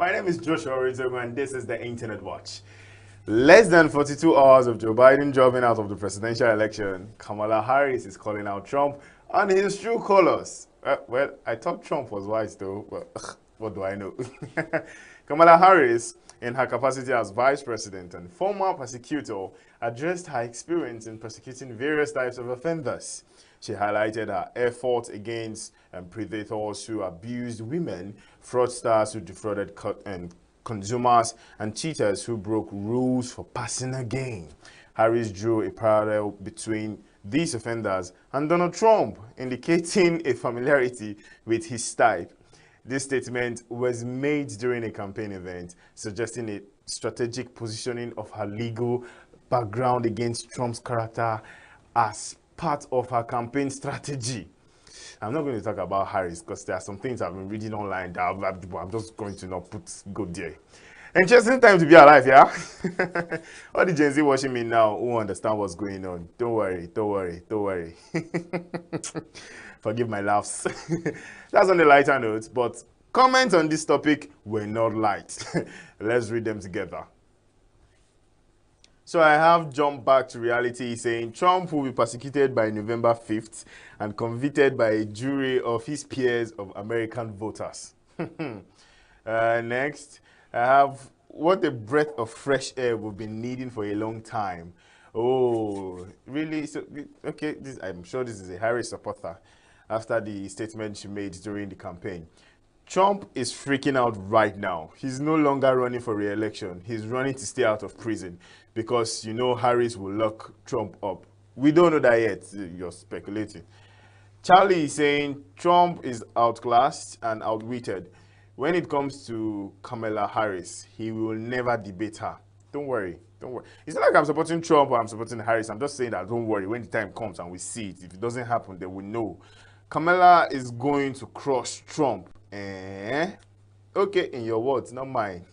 My name is Joshua Orizogo, and this is the Internet Watch. Less than 42 hours of Joe Biden dropping out of the presidential election, Kamala Harris is calling out Trump on his true colors. Well, I thought Trump was wise, though. But what do I know? Kamala Harris, in her capacity as vice president and former prosecutor, addressed her experience in prosecuting various types of offenders. She highlighted her efforts against predators who abused women, fraudsters who defrauded consumers, and cheaters who broke rules for personal gain. Harris drew a parallel between these offenders and Donald Trump, indicating a familiarity with his type. This statement was made during a campaign event, suggesting a strategic positioning of her legal background against Trump's character as part of her campaign strategy. I'm not going to talk about Harris because there are some things I've been reading online that I'm just going to not go there. Interesting time to be alive, yeah? All the Gen Z watching me now who understand what's going on. Don't worry, don't worry, don't worry. Forgive my laughs. That's on the lighter note, but comments on this topic were not light. Let's read them together. So I have jumped back to reality saying Trump will be prosecuted by November 5th and convicted by a jury of his peers of American voters. Next, I have what a breath of fresh air we've been needing for a long time. Oh, really? So, okay, I'm sure this is a Harris supporter after the statement she made during the campaign. Trump is freaking out right now. He's no longer running for re-election. He's running to stay out of prison because, you know, Harris will lock Trump up. We don't know that yet. You're speculating. Charlie is saying Trump is outclassed and outwitted. When it comes to Kamala Harris, he will never debate her. Don't worry. Don't worry. It's not like I'm supporting Trump or I'm supporting Harris. I'm just saying that don't worry. When the time comes and we see it, if it doesn't happen, then we know. Kamala is going to crush Trump. Okay, in your words, not mine.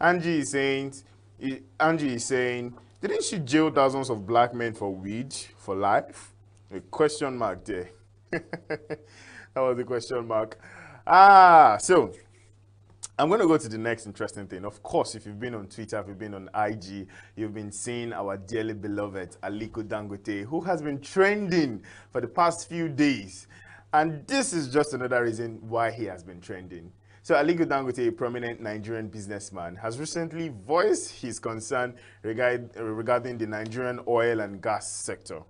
Angie is saying, didn't she jail thousands of black men for weed for life? A question mark there. That was a question mark. So I'm going to go to the next interesting thing. Of course, if you've been on Twitter, if you've been on IG, you've been seeing our dearly beloved Aliko Dangote, who has been trending for the past few days. And this is just another reason why he has been trending. So Aliko Dangote, a prominent Nigerian businessman, has recently voiced his concern regarding the Nigerian oil and gas sector.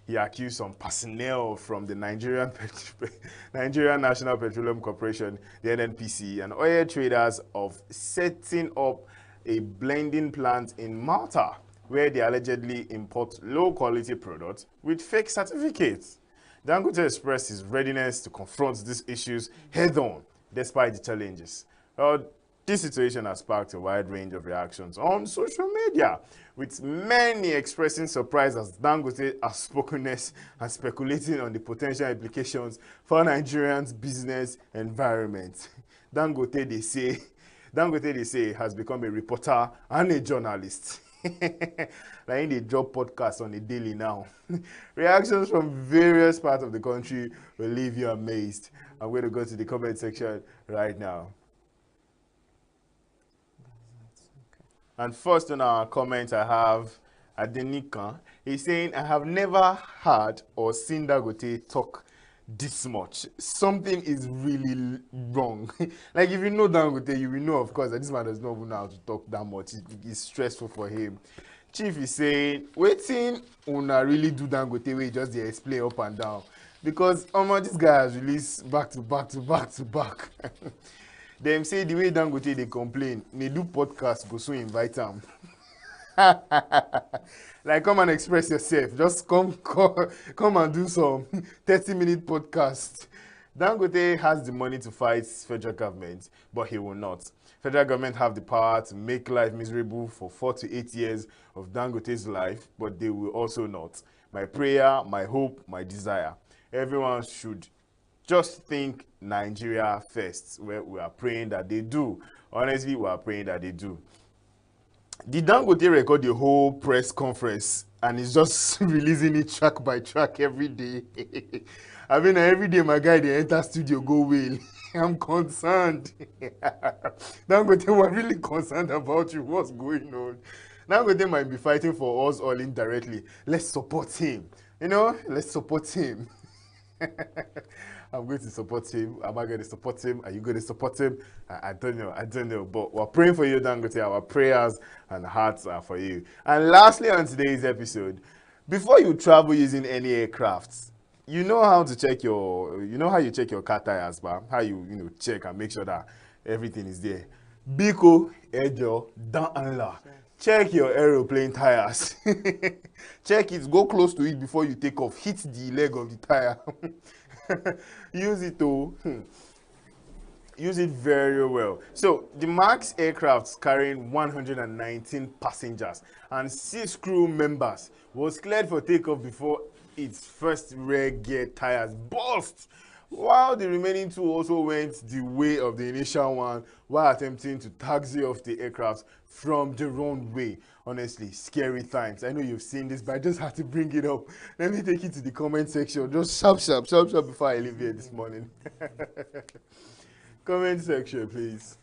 He accused some personnel from the Nigerian National Petroleum Corporation, the NNPC, and oil traders of setting up a blending plant in Malta, where they allegedly import low-quality products with fake certificates. Dangote expressed his readiness to confront these issues head-on, despite the challenges. This situation has sparked a wide range of reactions on social media, with many expressing surprise as Dangote has and speculating on the potential implications for Nigerians' business environment. Dangote, they say, has become a reporter and a journalist. Like they drop podcasts on a daily now. Reactions from various parts of the country will leave you amazed. I'm going to go to the comment section right now. And first on our comment, I have Adenika. He's saying, I have never heard or seen Dangote talk this much. Something is really wrong. Like if you know Dangote, you will know, of course, that this man does not even know how to talk that much. It's stressful for him. Chief is saying, waiting una really do Dangote way just dey explain up and down. Because this guy has released back to back. Them say the way Dangote they complain, they do podcast, go so invite them. Like come and express yourself. Just come and do some 30-minute podcast. Dangote has the money to fight federal government, but he will not. Federal government have the power to make life miserable for 4 to 8 years of Dangote's life, but they will also not. My prayer, my hope, my desire. Everyone should just think Nigeria first. Where we are praying that they do. Honestly, we are praying that they do. Did Dangote record the whole press conference and it's just releasing it track by track every day. I mean, every day my guy they enter studio go well. I'm concerned. Dangote, we're really concerned about you. What's going on? Dangote might be fighting for us all indirectly. Let's support him. You know, let's support him. I'm going to support him. Am I going to support him? Are you going to support him? I don't know. I don't know. But we're praying for you, Dangote. Our prayers and hearts are for you. And lastly, on today's episode, before you travel using any aircrafts, you know how to check your, you know how you check your car tires, ba? How you check and make sure that everything is there. Biko, Ejo, Dan Anla. Check your aeroplane tires. Check it. Go close to it before you take off. Hit the leg of the tire. Use it to use it very well. So the Max aircraft carrying 119 passengers and 6 crew members was cleared for takeoff before its first rear gear tires burst, while the remaining 2 also went the way of the initial one while attempting to taxi off the aircraft from the runway. Honestly, scary times. I know you've seen this, but I just had to bring it up. Let me take it to the comment section. Just sharp before I leave here this morning. Comment section, please.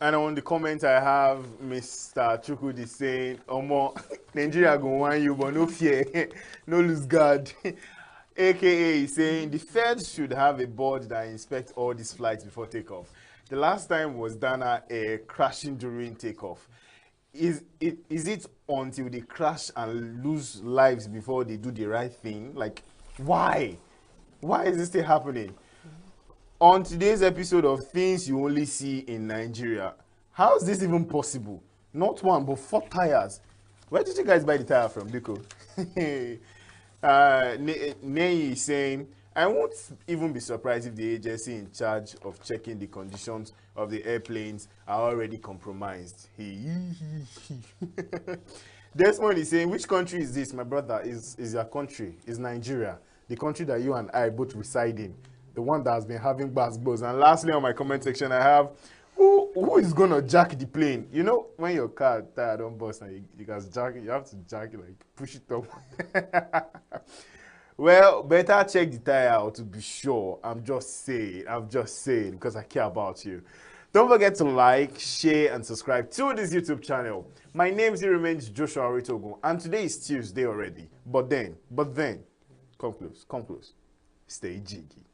And on the comment, I have Mr. Chukudi saying, Omo, Nigeria go want you, but no fear, no lose guard. AKA saying, the Feds should have a board that inspects all these flights before takeoff. The last time was Dana Air crashing during takeoff. Is it until they crash and lose lives before they do the right thing? Like, why? Why is this still happening? On today's episode of Things You Only See in Nigeria, how is this even possible? Not 1, but 4 tires. Where did you guys buy the tire from, Biko? Nei is saying, I won't even be surprised if the agency in charge of checking the conditions of the airplanes are already compromised. Desmond is saying, which country is this, my brother? Is your country? Is Nigeria. The country that you and I both reside in. The one that has been having basketballs. And lastly, on my comment section, I have, who is going to jack the plane? You know, when your car tire don't burst and you guys jack it, you have to jack it, like, push it up. Well, better check the tire out to be sure. I'm just saying, because I care about you. Don't forget to like, share, and subscribe to this YouTube channel. My name still remains Joshua Oritogun, and today is Tuesday already. But then, come close. Stay jiggy.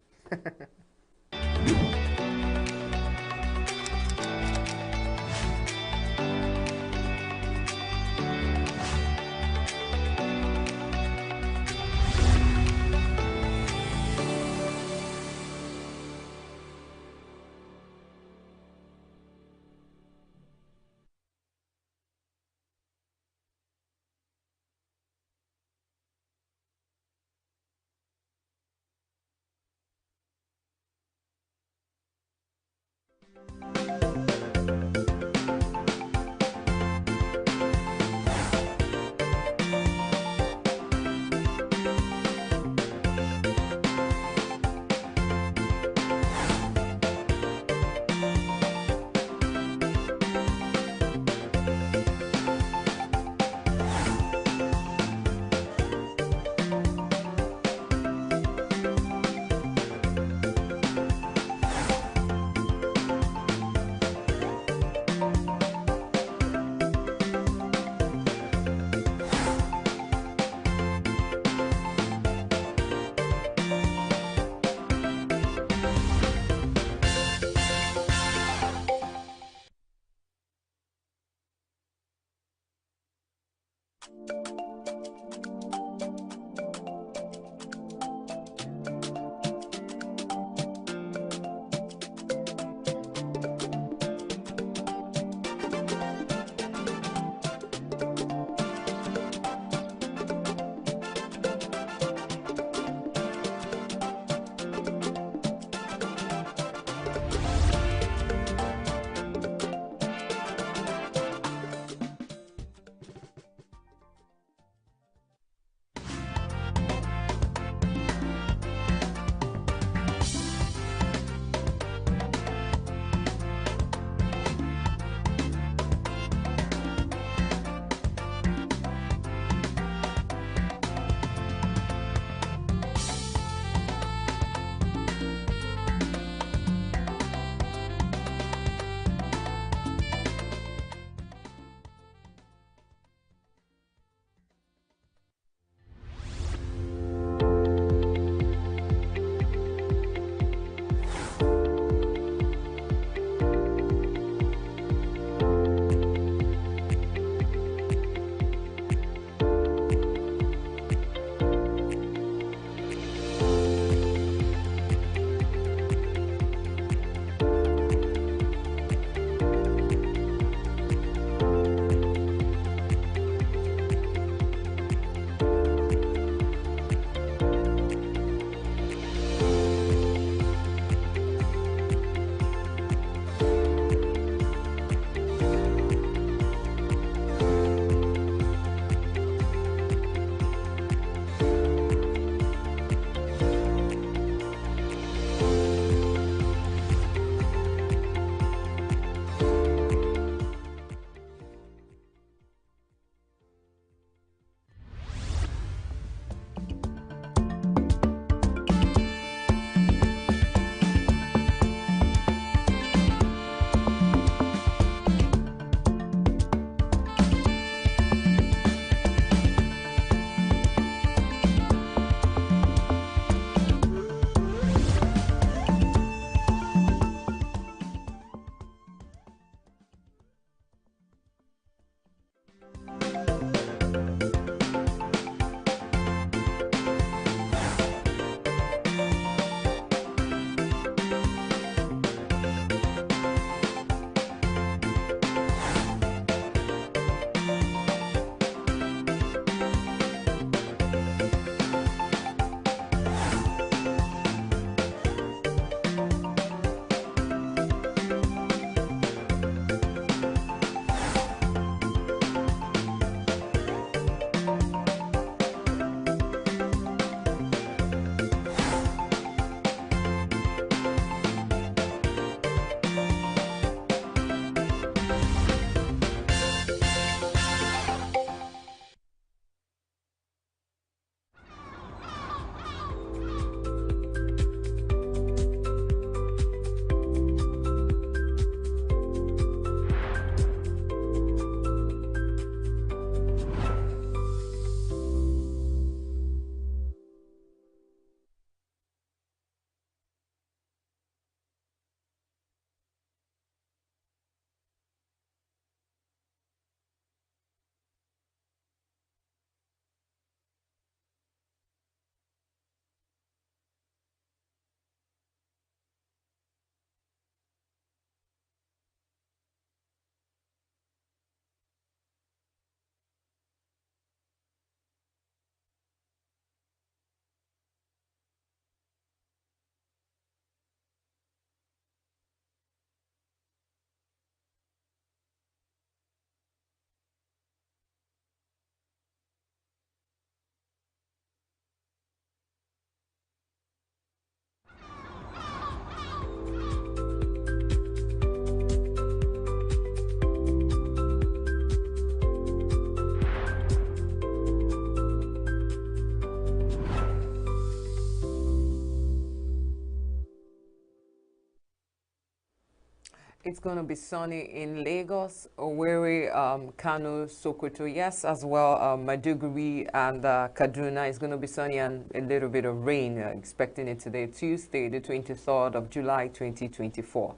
It's going to be sunny in Lagos, Owerri, Kano, Sokoto, yes, as well. Maiduguri and Kaduna is going to be sunny and a little bit of rain. Expecting it today, Tuesday, the 23rd of July, 2024.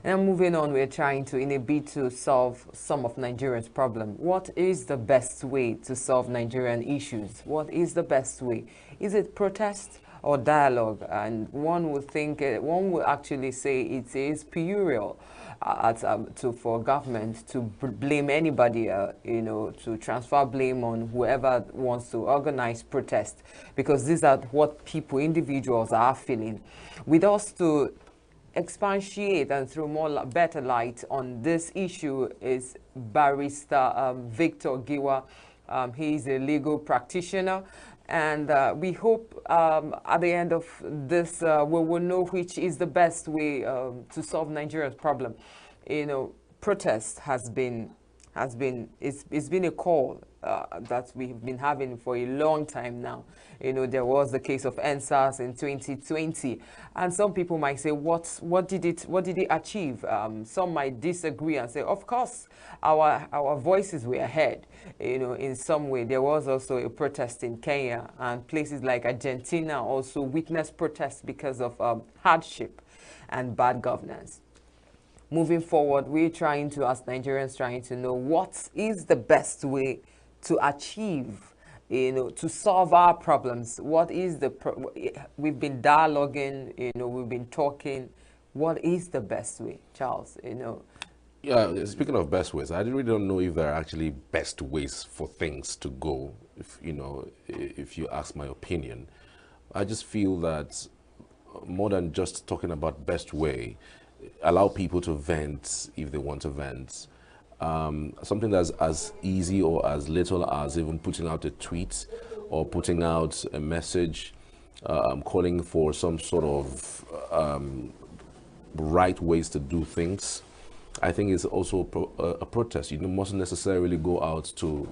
And moving on, we're trying to, in a bid to solve some of Nigeria's problem. What is the best way to solve Nigerian issues? What is the best way? Is it protest or dialogue? And one would think, one would actually say it is puerile for government to blame anybody, to transfer blame on whoever wants to organize protest, because these are what people, individuals are feeling. With us to expatiate and throw better light on this issue is Barrister Victor Giwa. He is a legal practitioner, and we hope at the end of this we will know which is the best way to solve Nigeria's problem. Protest it's been a call that we've been having for a long time now. There was the case of NSAS in 2020, and some people might say, what did it achieve? Some might disagree and say, of course, our voices were heard. In some way. There was also a protest in Kenya, and places like Argentina also witnessed protests because of hardship and bad governance. Moving forward, we're trying to, as Nigerians, trying to know what is the best way to achieve, to solve our problems. What is we've been dialoguing, we've been talking. What is the best way, Charles? Yeah, speaking of best ways, I really don't know if there are actually best ways for things to go. If you ask my opinion, I just feel that more than just talking about best way, allow people to vent if they want to vent. Something that's as easy or as little as even putting out a tweet or putting out a message, calling for some sort of right ways to do things, I think is also a protest. You mustn't necessarily go out to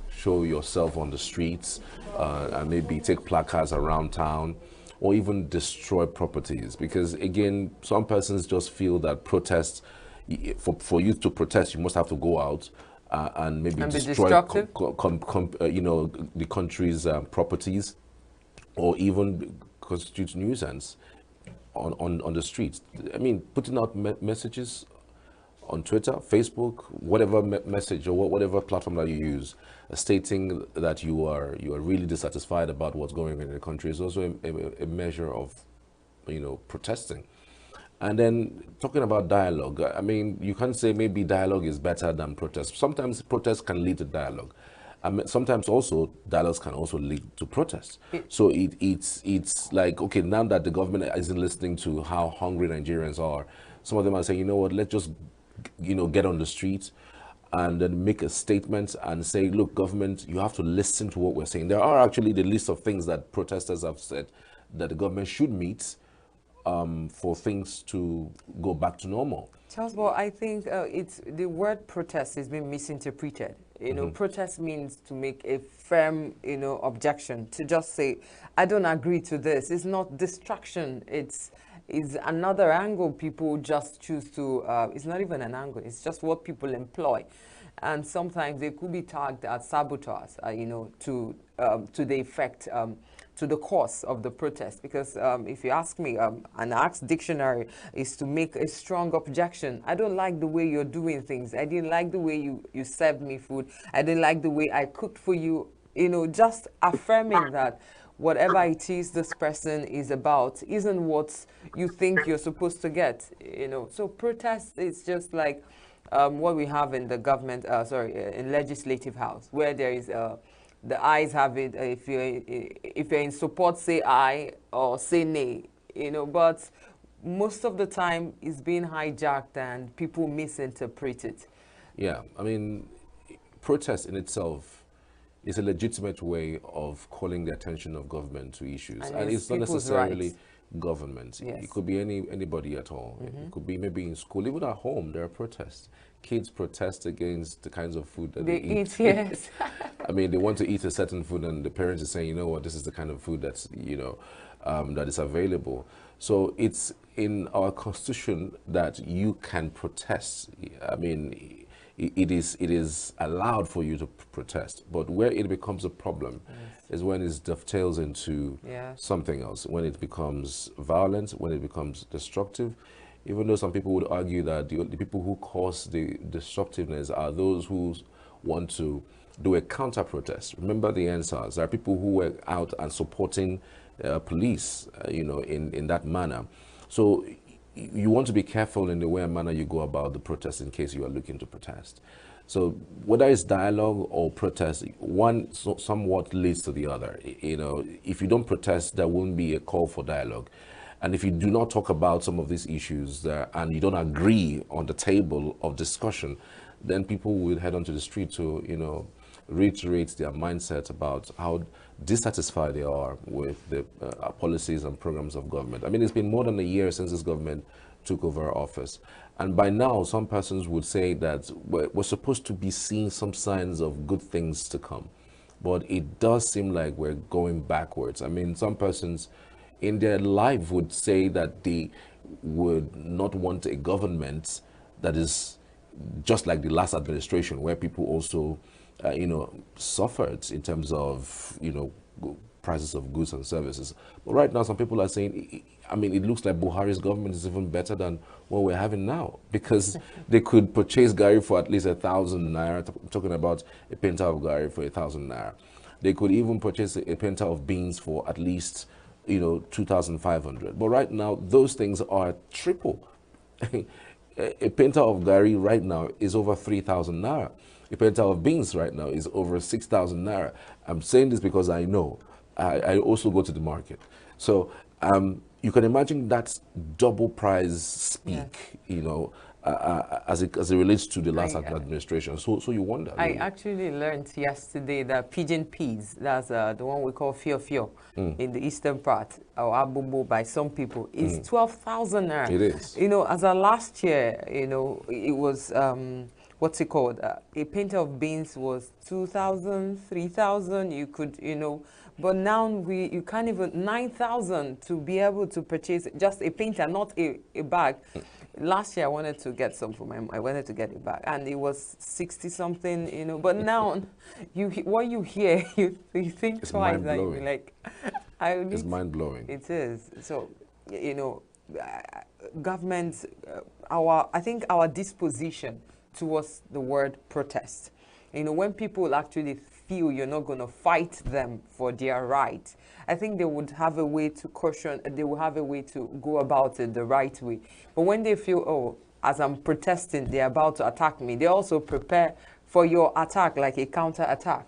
show yourself on the streets and maybe take placards around town, or even destroy properties, because again, some persons just feel that protest, for you to protest, you must have to go out and maybe destroy the country's properties, or even constitute nuisance on the streets. I mean, putting out messages on Twitter, Facebook, whatever message or whatever platform that you use, stating that you are really dissatisfied about what's going on in the country is also a measure of, protesting. And then talking about dialogue, I mean, you can't say maybe dialogue is better than protest. Sometimes protest can lead to dialogue. Sometimes also dialogues can also lead to protests. So it's like, okay, now that the government isn't listening to how hungry Nigerians are, some of them are saying, you know what, let's just get on the street and then make a statement and say, look, government, you have to listen to what we're saying. There are actually the list of things that protesters have said that the government should meet for things to go back to normal. Charles, well, I think it's the word protest has been misinterpreted. Protest means to make a firm, objection, to just say, I don't agree to this. It's not distraction. It's another angle people just choose to, it's not even an angle, it's just what people employ. And sometimes they could be tagged as saboteurs, to the effect, to the cause of the protest. Because if you ask me, an Axe dictionary is to make a strong objection. I don't like the way you're doing things. I didn't like the way you served me food. I didn't like the way I cooked for you. Just affirming that whatever it is this person is about isn't what you think you're supposed to get. So protest is just like what we have in the government, in legislative house, where there is the ayes have it. If you're in support, say aye or say nay. But most of the time it's being hijacked and people misinterpret it. Yeah, I mean, protest in itself is a legitimate way of calling the attention of government to issues, and it's not necessarily government. Yes. It could be anybody at all. It could be maybe in school, even at home. There are protests. Kids protest against the kinds of food that they eat. Yes. I mean, they want to eat a certain food, and the parents are saying, you know what, this is the kind of food that's that is available. So it's in our constitution that you can protest. I mean, it is allowed for you to protest, but where it becomes a problem is when it dovetails into something else, when it becomes violent, when it becomes destructive. Even though some people would argue that the people who cause the destructiveness are those who want to do a counter protest. Remember the NSAS. There are people who were out and supporting police, in that manner. So you want to be careful in the way and manner you go about the protest in case you are looking to protest. So whether it's dialogue or protest, one somewhat leads to the other. If you don't protest, there won't be a call for dialogue. And if you do not talk about some of these issues and you don't agree on the table of discussion, then people will head onto the street to, reiterate their mindset about how dissatisfied they are with the policies and programs of government. I mean, it's been more than a year since this government took over office. And by now, some persons would say that we're supposed to be seeing some signs of good things to come. But it does seem like we're going backwards. I mean, some persons in their life would say that they would not want a government that is just like the last administration, where people also, suffered in terms of, prices of goods and services. But right now, some people are saying, I mean, it looks like Buhari's government is even better than what we're having now, because they could purchase Gari for at least 1,000 naira. Talking about a pinta of Gari for 1,000 naira. They could even purchase a pinta of beans for at least 2,500. But right now, those things are triple. A pinta of Gari right now is over 3,000 naira. A pinta of beans right now is over 6,000 naira. I'm saying this because I know. I also go to the market. So you can imagine that double price speak, as it relates to the last administration. So you wonder. I actually learned yesterday that pigeon peas, that's the one we call fio in the eastern part, or abubu by some people, is 12,000 naira. It is. As of last year, it was, what's it called? A pint of beans was 2,000, 3,000. You could, but now you can't even 9,000 to be able to purchase just a pinter, not a bag. Last year I wanted to get some for I wanted to get a bag, and it was 60 something, But now, what you hear, you think it's twice. That you like, it's mind blowing. It is. So, government, I think our disposition towards the word protest. When people actually feel you're not going to fight them for their right, I think they would have a way to caution, they will have a way to go about it the right way. But when they feel, oh, as I'm protesting, they're about to attack me, they also prepare for your attack, like a counter attack.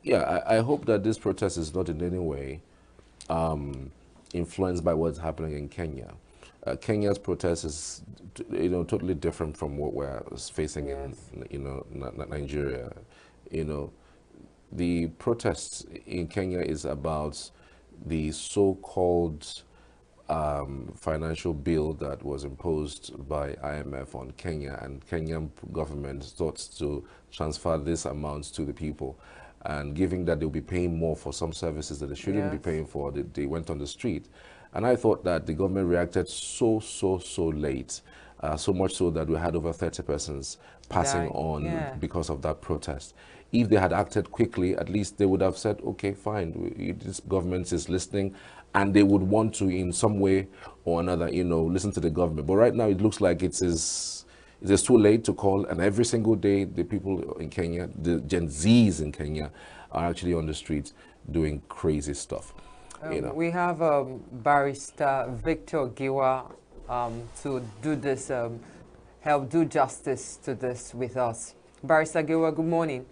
Yeah, I hope that this protest is not in any way influenced by what's happening in Kenya. Kenya's protest is, totally different from what we're facing in, Nigeria. The protest in Kenya is about the so-called financial bill that was imposed by IMF on Kenya, and Kenyan government sought to transfer this amount to the people. And given that they'll be paying more for some services that they shouldn't be paying for, they went on the street. And I thought that the government reacted so late, so much so that we had over 30 persons passing on because of that protest. If they had acted quickly, at least they would have said, okay, fine, this government is listening, and they would want to, in some way or another, listen to the government. But right now, it looks like it is too late to call, and every single day, the people in Kenya, the Gen Zs in Kenya, are actually on the streets doing crazy stuff. We have Barrister Victor Giwa to do this, help do justice to this with us. Barrister Giwa, good morning.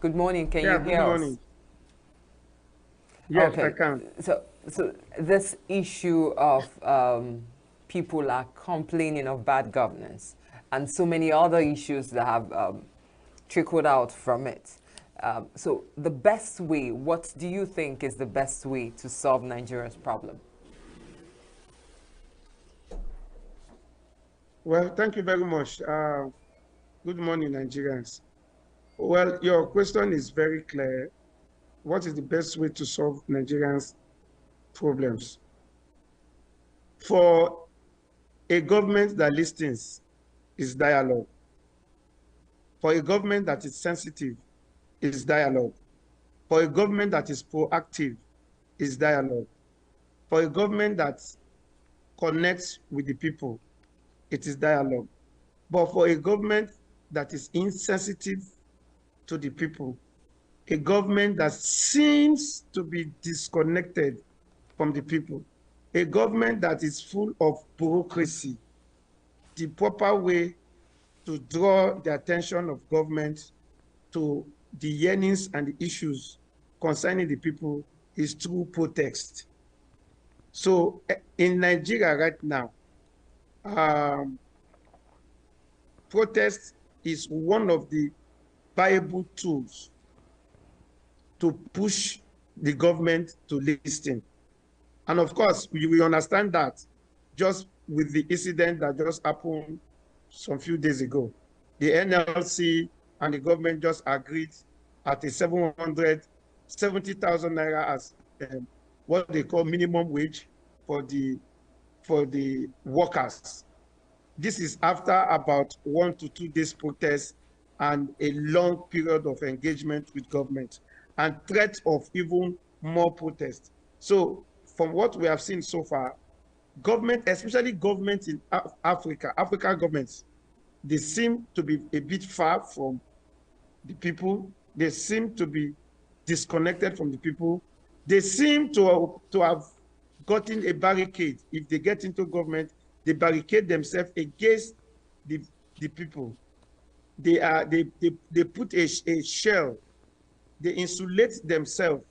Good morning. Can you hear us? Good morning. Yes, okay. I can. So this issue of people are complaining of bad governance and so many other issues that have trickled out from it. So the best way, what do you think is the best way to solve Nigeria's problem? Well, thank you very much. Good morning, Nigerians. Well, your question is very clear. what is the best way to solve Nigerians' problems? For a government that listens is dialogue. For a government that is sensitive is dialogue. For a government that is proactive is dialogue. For a government that connects with the people, it is dialogue. But for a government that is insensitive to the people, a government that seems to be disconnected from the people, a government that is full of bureaucracy, the proper way to draw the attention of government to the yearnings and the issues concerning the people is through protest. So in Nigeria right now, protest is one of the viable tools to push the government to listen. And of course, we understand that just with the incident that just happened some few days ago. The NLC and the government just agreed at a 770,000 naira as what they call minimum wage for the workers. This is after about 1 to 2 days protest and a long period of engagement with government and threat of even more protest. So from what we have seen so far, government, especially governments in Africa, African governments, they seem to be a bit far from the people. They seem to be disconnected from the people. They seem to have gotten a barricade. If they get into government, they barricade themselves against the people. They put a shell. They insulate themselves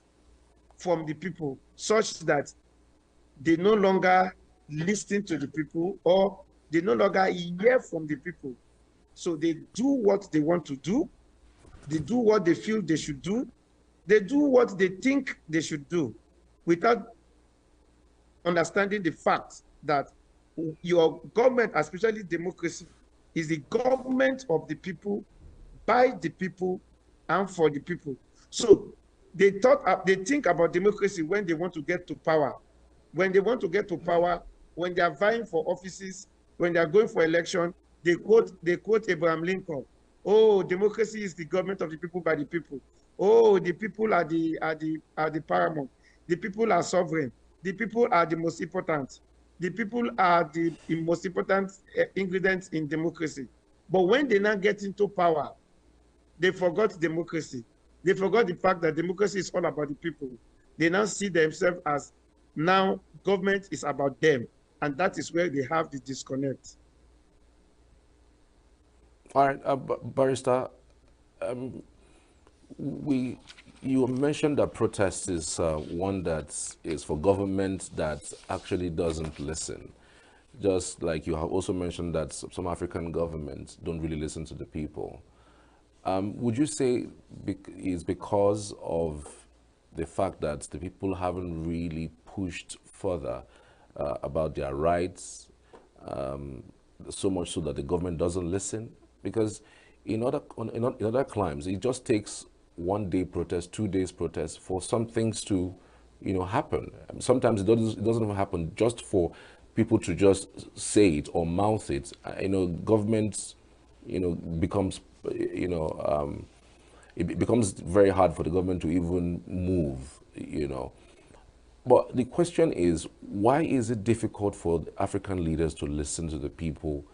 from the people such that they no longer listen to the people or they no longer hear from the people. So they do what they want to do. They do what they feel they should do. They do what they think they should do without understanding the fact that your government, especially democracy, is the government of the people, by the people, and for the people. So they think about democracy when they want to get to power. When they want to get to power, when they are vying for offices, when they are going for election, they quote Abraham Lincoln. Oh, democracy is the government of the people by the people. Oh, the people are the paramount. The people are sovereign. The people are the most important. The people are the most important ingredients in democracy. But when they now get into power, they forgot democracy. They forgot the fact that democracy is all about the people. They now see themselves as now government is about them. And that is where they have the disconnect. All right, Barrister, you mentioned that protest is one that is for government that actually doesn't listen. Just like you have also mentioned that some African governments don't really listen to the people. Would you say is because of the fact that the people haven't really pushed further about their rights, so much so that the government doesn't listen? Because in other climes, it just takes 1 day protest, 2 days protest for some things to, happen. Sometimes it doesn't even happen just for people to just say it or mouth it. Governments, becomes, it becomes very hard for the government to even move, But the question is, why is it difficult for African leaders to listen to the people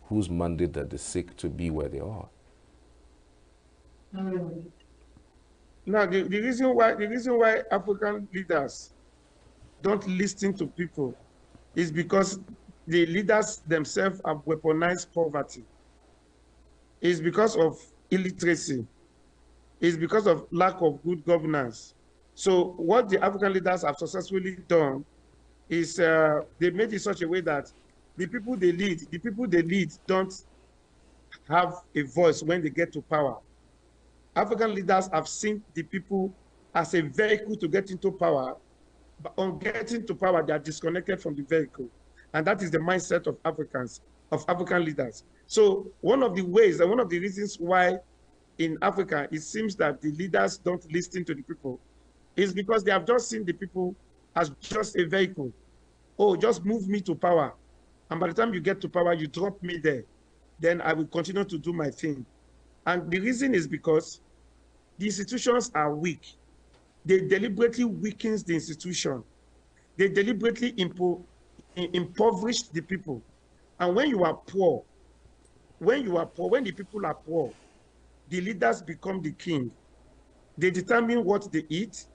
whose mandate that they seek to be where they are? Now, the reason why African leaders don't listen to people is because the leaders themselves have weaponized poverty. It's because of illiteracy. It's because of lack of good governance. So what the African leaders have successfully done is they made it such a way that the people they lead don't have a voice when they get to power. African leaders have seen the people as a vehicle to get into power, but on getting to power, they are disconnected from the vehicle. And that is the mindset of African leaders. So one of the ways and one of the reasons why in Africa, it seems that the leaders don't listen to the people is because they have just seen the people as just a vehicle. Oh, just move me to power. And by the time you get to power, you drop me there. Then I will continue to do my thing. And the reason is because the institutions are weak. They deliberately weakens the institution. They deliberately impoverish the people. And when you are poor, when the people are poor, the leaders become the king. They determine what they eat,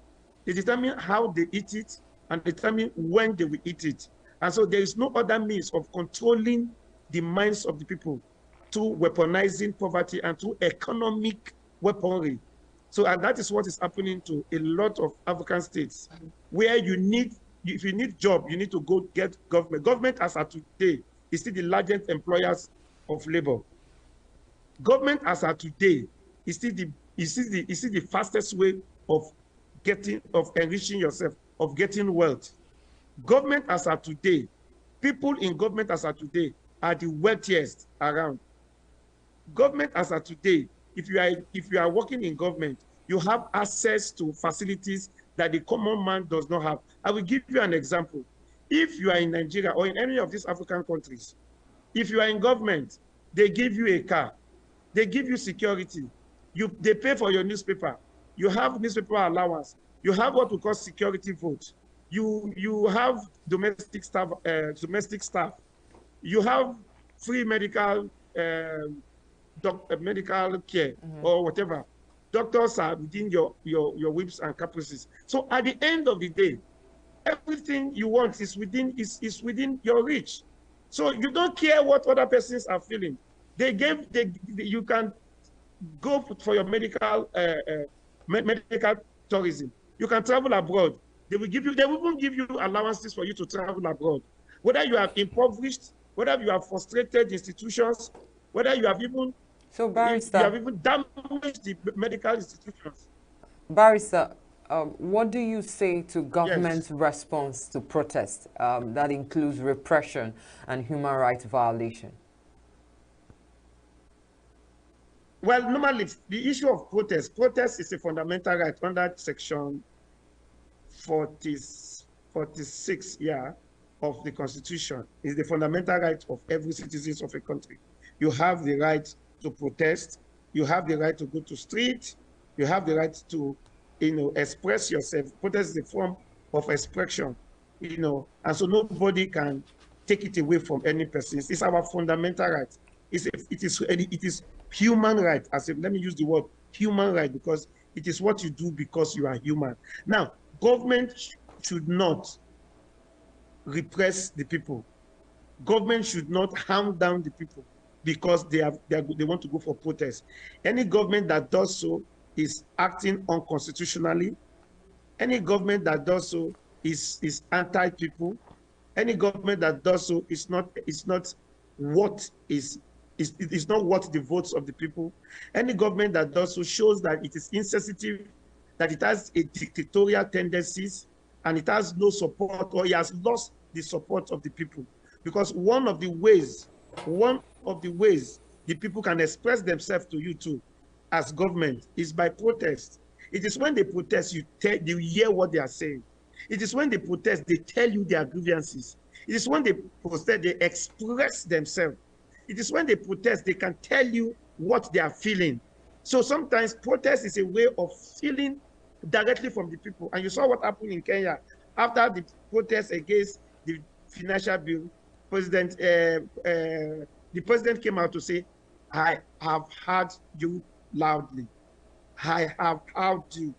they determine how they eat it, and determine when they will eat it. And so there is no other means of controlling the minds of the people through weaponizing poverty and through economic weaponry. So, and that is what is happening to a lot of African states, where if you need job, you need to go get government. Government as of today is still the largest employers of labor. Government as of today is still the fastest way of enriching yourself, of getting wealth. Government as of today, people in government as of today are the wealthiest around. Government as of today, if you are working in government, you have access to facilities that the common man does not have. I will give you an example. If you are in Nigeria or in any of these African countries, if you are in government, they give you a car, they give you security, they pay for your newspaper, you have newspaper allowance, you have what we call security vote, you have domestic staff, you have free medical medical care or whatever. Doctors are within your whips and caprices. So at the end of the day, everything you want is within your reach. So you don't care what other persons are feeling. You can go for your medical tourism. You can travel abroad. They will even give you allowances for you to travel abroad. Whether you have impoverished, whether you have frustrated institutions, whether you have even damaged the medical institutions. Barrister, what do you say to government's Yes. response to protest that includes repression and human rights violation? Well, normally the issue of protest is a fundamental right under Section 46 of the Constitution. Is the fundamental right of every citizen of a country. You have the right to protest. You have the right to go to street. You have the right to, express yourself. Protest is a form of expression, and so nobody can take it away from any person. It's our fundamental right. It is human right. Let me use the word human right, because it is what you do because you are human. Now, government should not repress the people. Government should not harm down the people because they want to go for protest. Any government that does so is acting unconstitutionally. Any government that does so is anti-people. Any government that does so is not what the votes of the people. Any government that does so shows that it is insensitive, that it has a dictatorial tendencies, and it has no support, or it has lost the support of the people. Because one of the ways the people can express themselves to you too, as government, is by protest. It is when they protest, you hear what they are saying. It is when they protest, they tell you their grievances. It is when they protest, they express themselves. It is when they protest, they can tell you what they are feeling. So sometimes protest is a way of feeling directly from the people. And you saw what happened in Kenya after the protest against the financial bill. The president came out to say, "I have heard you loudly. I have heard you.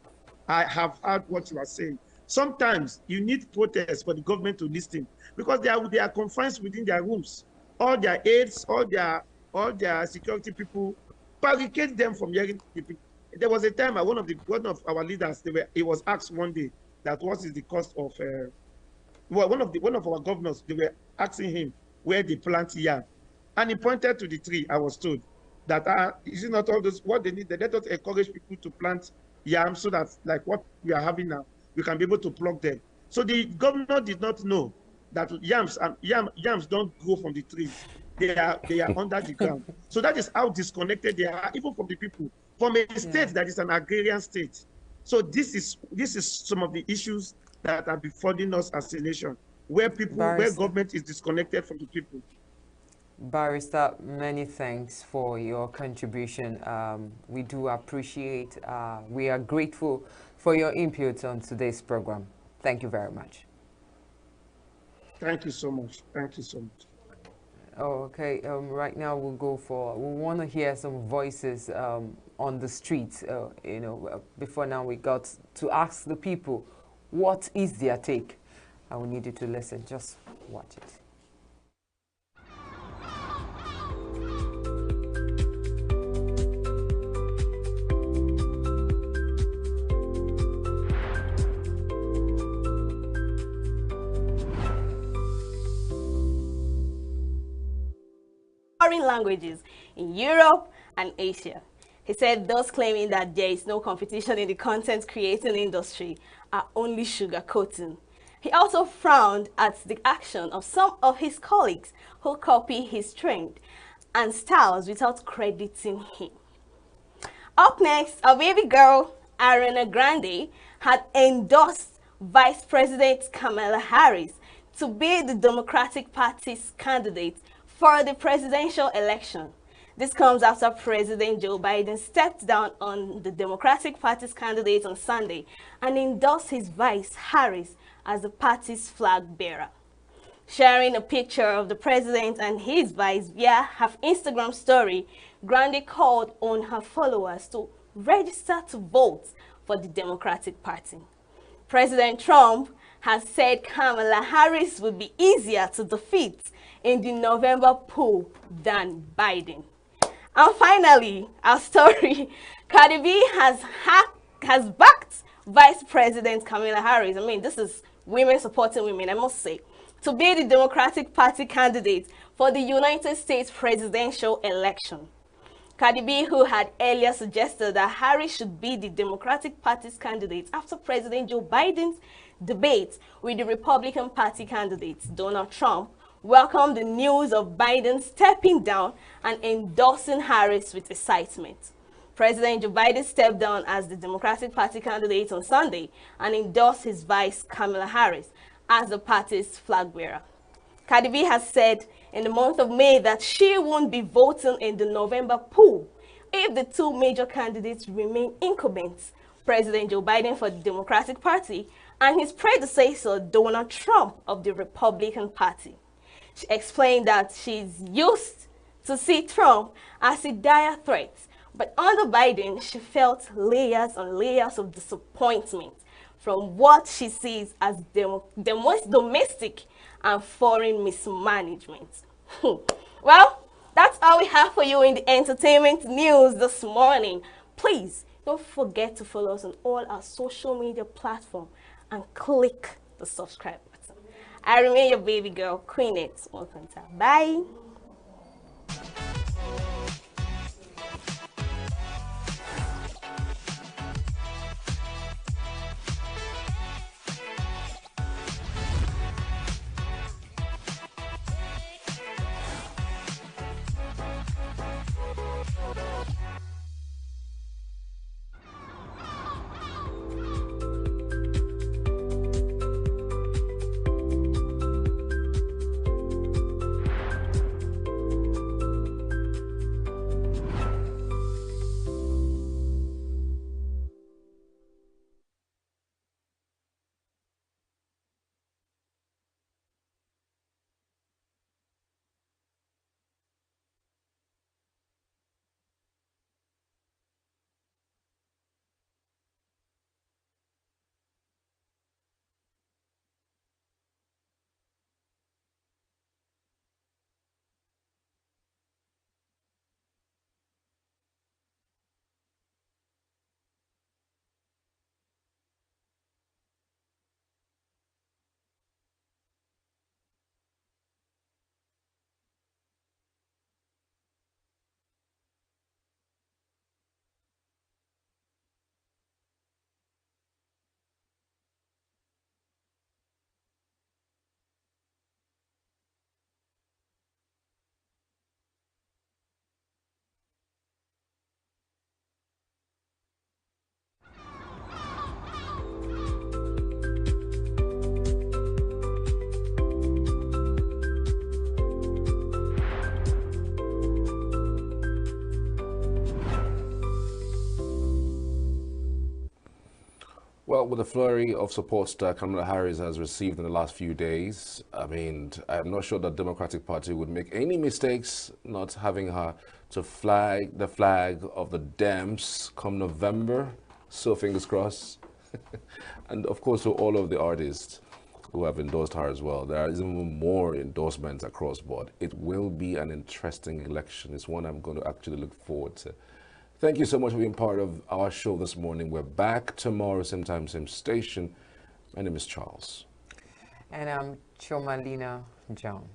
I have heard what you are saying." Sometimes you need protest for the government to listen, because they are confined within their rooms. All their aides, all their security people barricade them from hearing the people. There was a time one of our leaders, he was asked one day that what is the cost of one of our governors, they were asking him where they plant yam, and he pointed to the tree. I was told that is it not all this what they need? They let us encourage people to plant yam so that, like what we are having now, we can be able to pluck them. So the governor did not know that yams don't grow from the trees. They are under the ground. So that is how disconnected they are, even from the people, from a state that is an agrarian state. So this is some of the issues that are befalling us as a nation, where Barrister. government is disconnected from the people. Barrister, many thanks for your contribution. We do appreciate, we are grateful for your input on today's program. Thank you very much. Thank you so much. Thank you so much. Oh, okay. Right now we want to hear some voices on the streets. Before now we got to ask the people, what is their take? I will need you to listen. Just watch it. Foreign languages in Europe and Asia. He said those claiming that there is no competition in the content creating industry are only sugarcoating. He also frowned at the action of some of his colleagues who copy his trend and styles without crediting him. Up next, our baby girl, Ariana Grande, had endorsed Vice President Kamala Harris to be the Democratic Party's candidate for the presidential election. This comes after President Joe Biden stepped down on the Democratic Party's candidate on Sunday and endorsed his vice, Harris, as the party's flag bearer. Sharing a picture of the president and his vice via her Instagram story, Grande called on her followers to register to vote for the Democratic Party. President Trump has said Kamala Harris would be easier to defeat in the November poll than Biden. And finally, our story, Cardi B has backed Vice President Kamala Harris. I mean, this is women supporting women, I must say, to be the Democratic Party candidate for the United States presidential election. Cardi B, who had earlier suggested that Harris should be the Democratic Party's candidate after President Joe Biden's debate with the Republican Party candidate, Donald Trump, welcomed the news of Biden stepping down and endorsing Harris with excitement. President Joe Biden stepped down as the Democratic Party candidate on Sunday and endorsed his vice, Kamala Harris, as the party's flag bearer. Cardi B has said in the month of May that she won't be voting in the November poll if the two major candidates remain incumbents, President Joe Biden for the Democratic Party and his predecessor, Donald Trump of the Republican Party. She explained that she's used to see Trump as a dire threat, but under Biden, she felt layers and layers of disappointment from what she sees as the most domestic and foreign mismanagement. Well, that's all we have for you in the entertainment news this morning. Please don't forget to follow us on all our social media platforms and click the subscribe button. I remain your baby girl, Queen It. Bye. Well, with the flurry of support that Kamala Harris has received in the last few days, I mean, I'm not sure the Democratic Party would make any mistakes not having her to flag the flag of the Dems come November. So fingers crossed. And of course, to all of the artists who have endorsed her as well. There is even more endorsements across board. It will be an interesting election. It's one I'm going to actually look forward to. Thank you so much for being part of our show this morning. We're back tomorrow, same time, same station. My name is Charles. And I'm Chomalina John.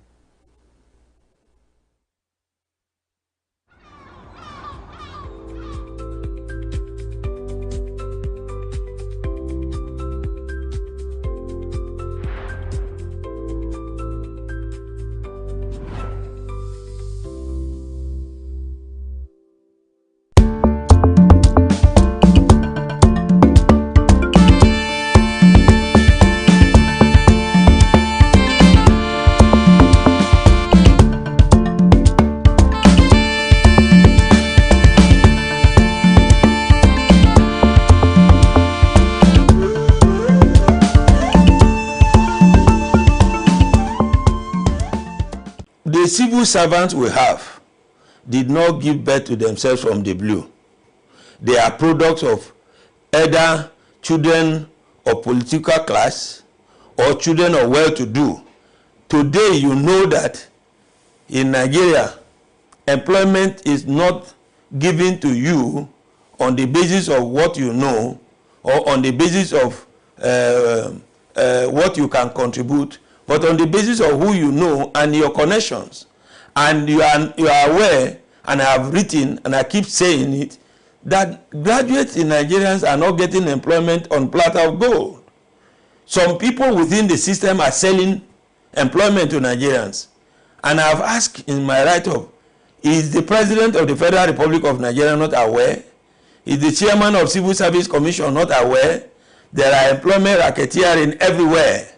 The civil servants we have did not give birth to themselves from the blue. They are products of either children of political class or children of well-to-do. Today, you know that in Nigeria, employment is not given to you on the basis of what you know or on the basis of what you can contribute, but on the basis of who you know and your connections. And you are aware, and I have written, and I keep saying it, that graduates in Nigerians are not getting employment on platter of gold. Some people within the system are selling employment to Nigerians. And I have asked in my write-up, is the President of the Federal Republic of Nigeria not aware? Is the Chairman of Civil Service Commission not aware? There are employment racketeering everywhere,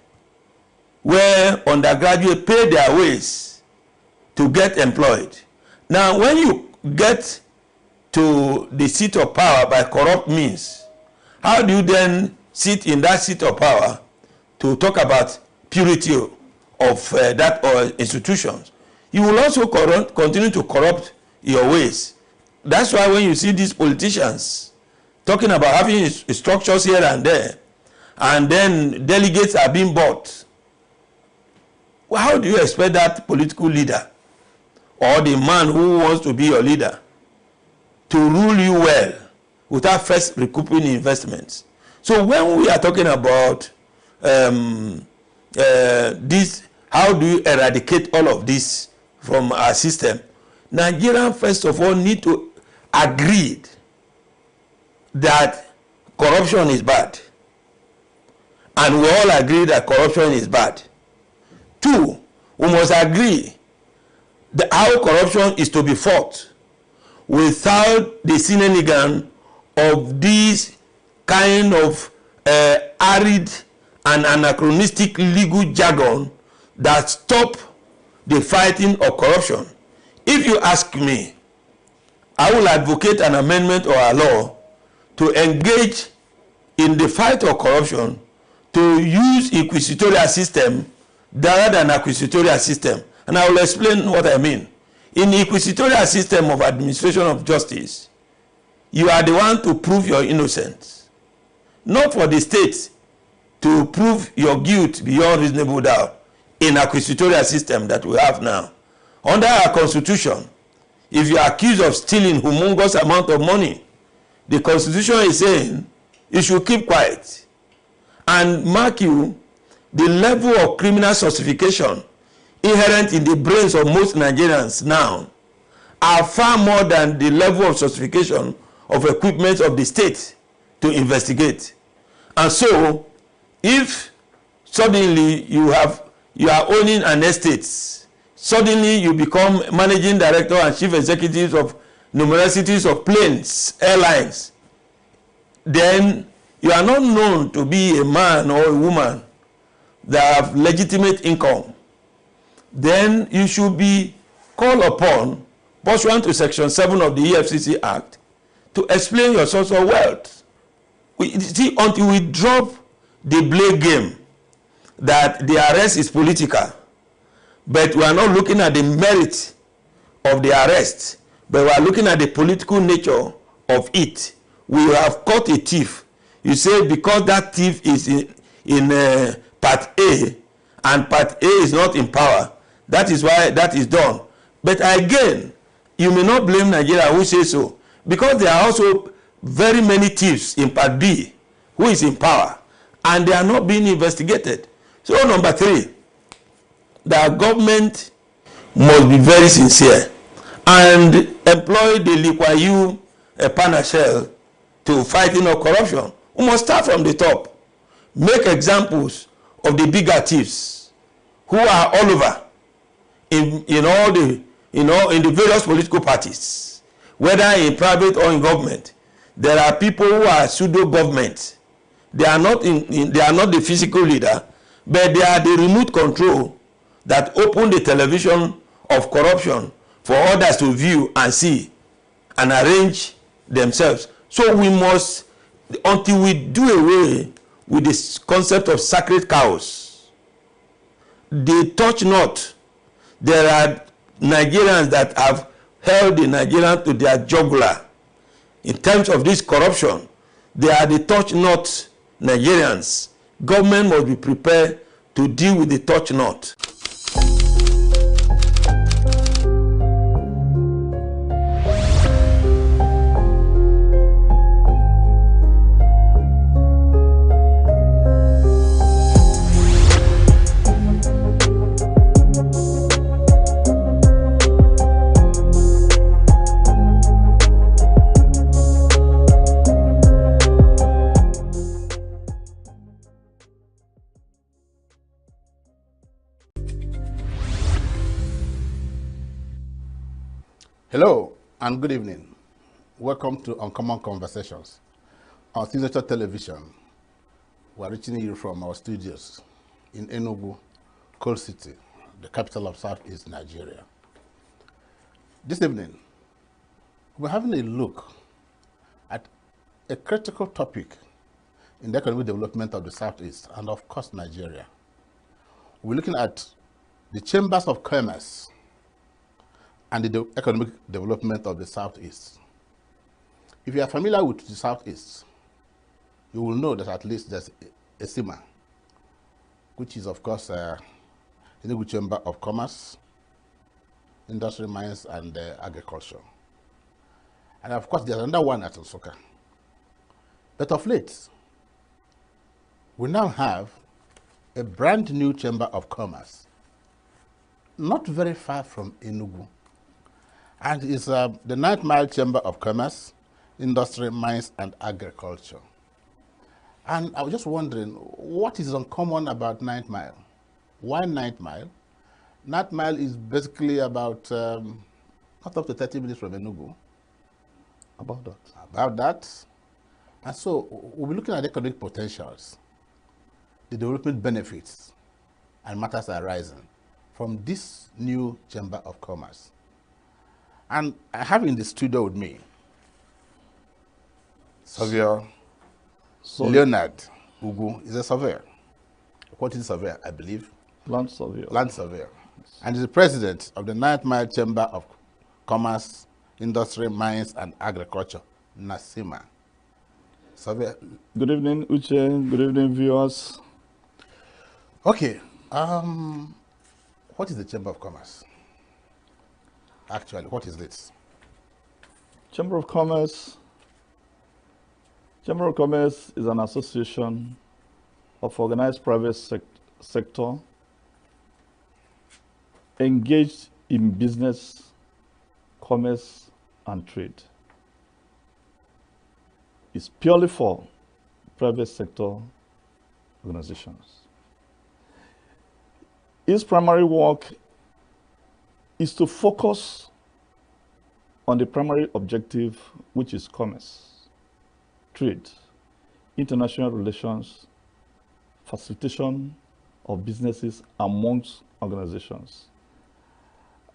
where undergraduates pay their ways to get employed. Now, when you get to the seat of power by corrupt means, how do you then sit in that seat of power to talk about purity of that institutions? You will also continue to corrupt your ways. That's why when you see these politicians talking about having structures here and there, and then delegates are being bought, well, how do you expect that political leader or the man who wants to be your leader to rule you well without first recouping investments? So when we are talking about this, how do you eradicate all of this from our system? Nigerians, first of all, need to agree that corruption is bad. And we all agree that corruption is bad. Two, we must agree that how corruption is to be fought without the shenanigan of this kind of arid and anachronistic legal jargon that stop the fighting of corruption. If you ask me, I will advocate an amendment of our law to engage in the fight of corruption, to use inquisitorial system rather than acquisitorial system. And I will explain what I mean. In the inquisitorial system of administration of justice, you are the one to prove your innocence, not for the state to prove your guilt beyond reasonable doubt. In acquisitorial system that we have now, under our constitution, if you are accused of stealing humongous amount of money, the constitution is saying you should keep quiet. And mark you, the level of criminal justification inherent in the brains of most Nigerians now are far more than the level of justification of equipment of the state to investigate. And so, if suddenly you are owning an estate, suddenly you become managing director and chief executives of numerosities of planes, airlines, then you are not known to be a man or a woman that have legitimate income. Then you should be called upon, pursuant to Section 7 of the EFCC Act, to explain your source of wealth. see, until we drop the blame game that the arrest is political, but we are not looking at the merit of the arrest, but we are looking at the political nature of it. We have caught a thief. You say because that thief is in part A and part A is not in power, that is why that is done. But again, you may not blame Nigeria who say so, because there are also very many thieves in part B who is in power and they are not being investigated. So number 3, the government must be very sincere and employ the Lee Kuan Yew panacea to fighting of corruption. We must start from the top. Make examples of the bigger thieves who are all over in all the in the various political parties, whether in private or in government. There are people who are pseudo government. They are not they are not the physical leader, but they are the remote control that open the television of corruption for others to view and see and arrange themselves. So we must, until we do away with this concept of sacred cows, they touch not. There are Nigerians that have held the Nigerians to their jugular in terms of this corruption. They are the touch not Nigerians. Government must be prepared to deal with the touch not. Hello and good evening. Welcome to Uncommon Conversations on Signature Television. We are reaching you from our studios in ENUGU, Coal City, the capital of Southeast Nigeria. This evening, we're having a look at a critical topic in the economic development of the Southeast and of course Nigeria. We're looking at the chambers of commerce and the economic development of the Southeast. If you are familiar with the Southeast, you will know that at least there's a CIMA, which is of course the ENUGU Chamber of Commerce, Industry, Mines and Agriculture. And of course there's another one at Nsukka. But of late, we now have a brand new Chamber of Commerce, not very far from ENUGU. And it's the 9th Mile Chamber of Commerce, Industry, Mines, and Agriculture. And I was just wondering, what is uncommon about 9th Mile? Why 9th Mile? 9th Mile is basically about not up to 30 minutes from ENUGU. About that. About that. And so we'll be looking at economic potentials, the development benefits, and matters arising from this new Chamber of Commerce. And I have in the studio with me Surveyor Leonard Ugu. Is a surveyor, quantity surveyor, I believe. Land surveyor. Land surveyor. Yes. And is the president of the 9th Mile Chamber of Commerce, Industry, Mines, and Agriculture, NASIMA. Surveyor. Good evening, Uche. Good evening, viewers. Okay. What is the Chamber of Commerce? Actually, what is this? Chamber of Commerce is an association of organized private sector engaged in business, commerce, and trade. It's purely for private sector organizations. Its primary work is to focus on the primary objective, which is commerce, trade, international relations, facilitation of businesses amongst organizations.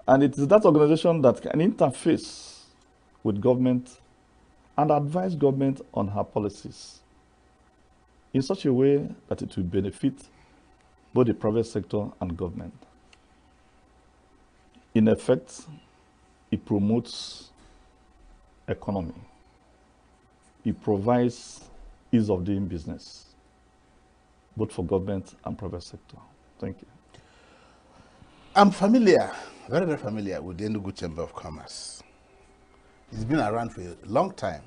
And it is that organization that can interface with government and advise government on her policies in such a way that it will benefit both the private sector and government. In effect, it promotes economy. It provides ease of doing business, both for government and private sector. Thank you. I'm familiar, very, very familiar with the ENUGU Chamber of Commerce. It's been around for a long time.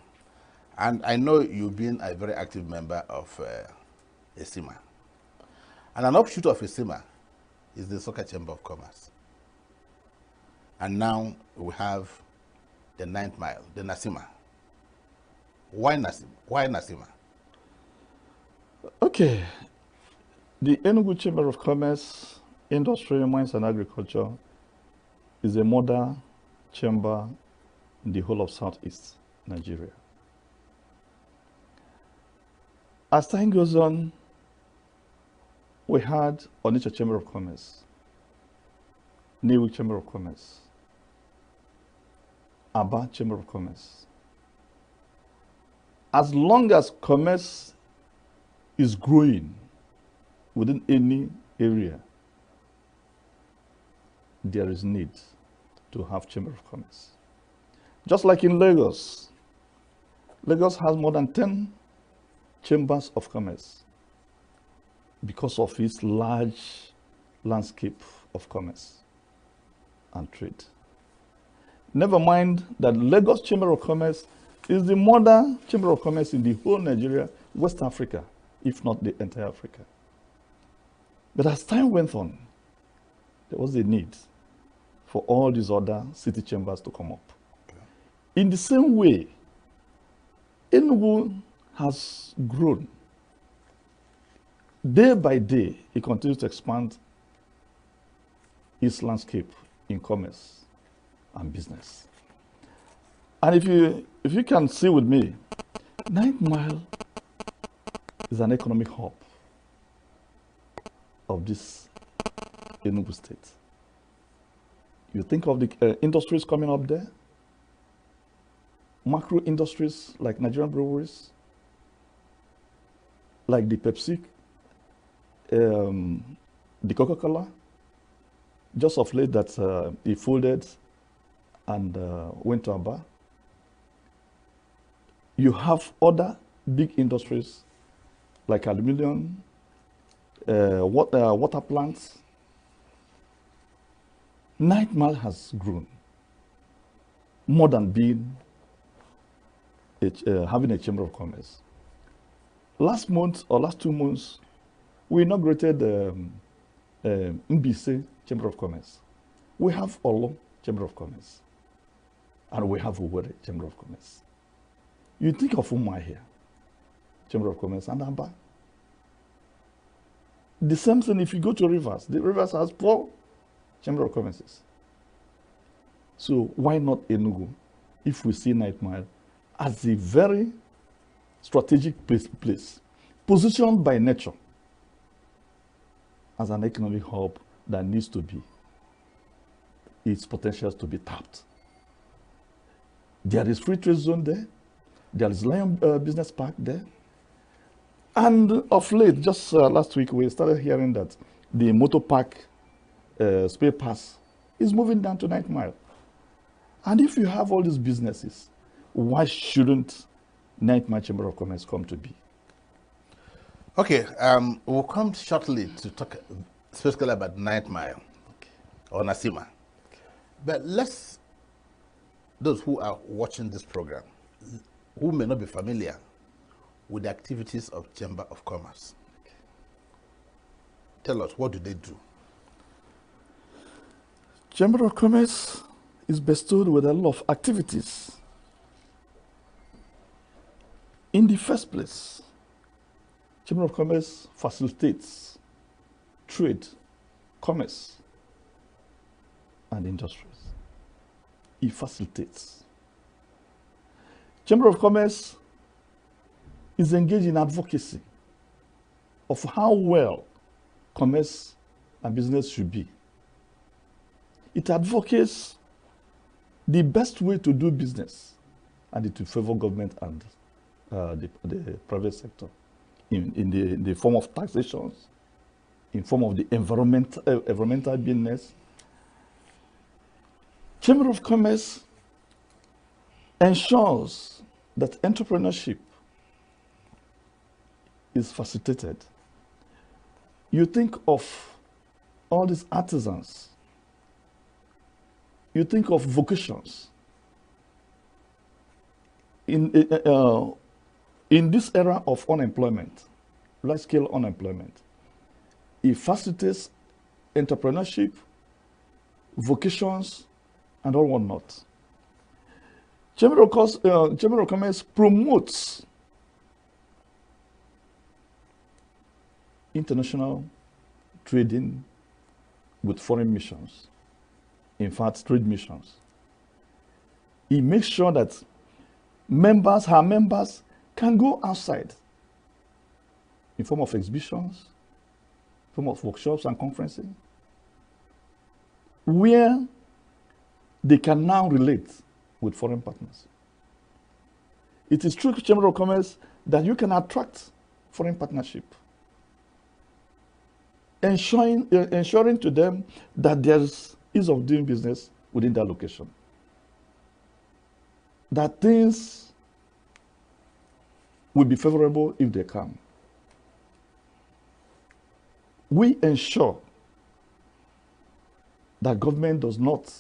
And I know you've been a very active member of ESIMA. And an offshoot of ESIMA is the Soccer Chamber of Commerce. And now we have the 9th Mile, the NASIMA. Why NASIMA? Why NASIMA? Okay. The ENUGU Chamber of Commerce, Industry, Mines and Agriculture is a modern chamber in the whole of Southeast Nigeria. As time goes on, we had Onitsha Chamber of Commerce, Newi Chamber of Commerce, Aba Chamber of Commerce. As long as commerce is growing within any area, there is need to have Chamber of Commerce. Just like in Lagos, Lagos has more than 10 chambers of commerce because of its large landscape of commerce and trade. Never mind that Lagos Chamber of Commerce is the modern Chamber of Commerce in the whole Nigeria, West Africa, if not the entire Africa. But as time went on, there was a need for all these other city chambers to come up. Okay. In the same way, ENUGU has grown. Day by day, it continues to expand its landscape in commerce and business. And if you can see with me, 9th Mile is an economic hub of this ENUGU state. You think of the industries coming up there, macro industries like Nigerian breweries, like the Pepsi, the Coca-Cola, just of late that he folded and went to Aba. You have other big industries like aluminum, water plants. 9th Mile has grown more than being having a chamber of commerce. Last month or last 2 months, we inaugurated Mbise Chamber of Commerce. We have Olo Chamber of Commerce, and we have Owerri Chamber of Commerce. You think of Umma here, Chamber of Commerce, and Aba. The same thing if you go to Rivers. The Rivers has 4 Chamber of Commerces. So why not ENUGU if we see 9th Mile as a very strategic place, positioned by nature as an economic hub that needs to be, its potentials to be tapped. There is free trade zone there. There is Lion Business Park there. And of late, just last week, we started hearing that the motor park spare pass is moving down to 9th Mile. And if you have all these businesses, why shouldn't 9th Mile Chamber of Commerce come to be? Okay, we'll come shortly to talk specifically about 9th Mile or NASIMA. But those who are watching this program, who may not be familiar with the activities of Chamber of Commerce, tell us, what do they do? Chamber of Commerce is bestowed with a lot of activities. In the first place, Chamber of Commerce facilitates trade, commerce, and industries. It facilitates. Chamber of Commerce is engaged in advocacy of how well commerce and business should be. It advocates the best way to do business, and it will favor government and the private sector. in the form of taxations, in form of the environmental business. Chamber of Commerce ensures that entrepreneurship is facilitated. You think of all these artisans. You think of vocations. In this era of unemployment, large-scale unemployment, it facilitates entrepreneurship, vocations, and all whatnot. Chamber of Commerce promotes international trading with foreign missions, in fact, trade missions. It makes sure that her members can go outside in form of exhibitions, in form of workshops and conferences, where they can now relate with foreign partners. It is through Chamber of Commerce that you can attract foreign partnership, ensuring to them that there's ease of doing business within that location, that things will be favorable if they come. We ensure that government does not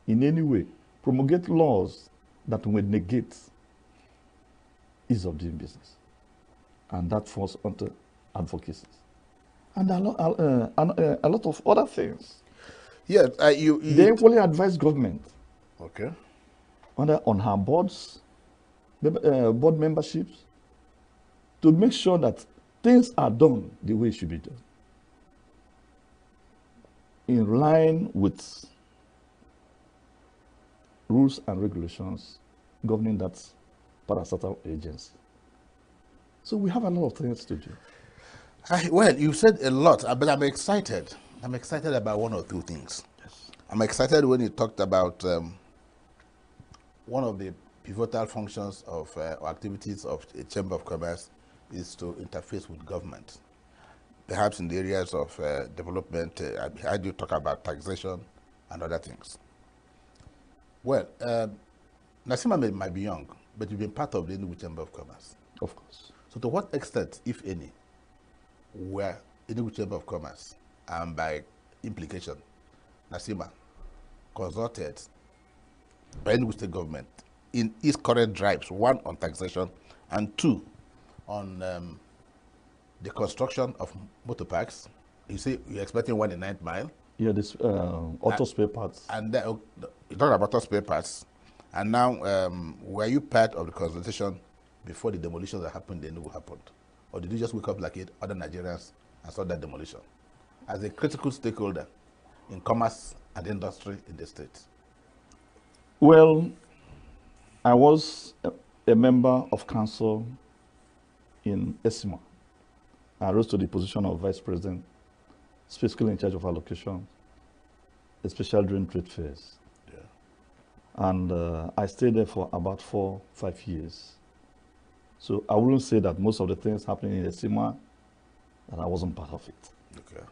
in any way promulgate laws that will negate ease of doing business. And that falls onto advocacy. And a lot of other things. Yes, They equally advise government okay. on her boards, board memberships, to make sure that things are done the way it should be done, in line with rules and regulations governing that parastatal agency. So we have a lot of things to do. Well, you said a lot, but I'm excited. I'm excited about one or two things. Yes. I'm excited when you talked about one of the pivotal functions of or activities of a Chamber of Commerce is to interface with government, perhaps in the areas of development. I heard you talk about taxation and other things. Well, Nasima might be young, but you've been part of the ENUGU Chamber of Commerce. Of course. So to what extent, if any, were ENUGU Chamber of Commerce, and by implication, Nasima, consulted by ENUGU State Government in its current drives, one on taxation, and two on the construction of motor parks? You say you're expecting one in 9th Mile. Yeah, this auto spare parts. And then, you talked about auto spare parts. And now, were you part of the consultation before the demolitions that happened in Enugu happened? Or did you just wake up like other Nigerians and saw that demolition? As a critical stakeholder in commerce and industry in the state. Well, I was a member of council in ESIMA. I rose to the position of vice president, specifically in charge of allocation, especially during trade fairs. Yeah. And I stayed there for about 4-5 years. So I wouldn't say that most of the things happening in ESIMA, that I wasn't part of it. Okay.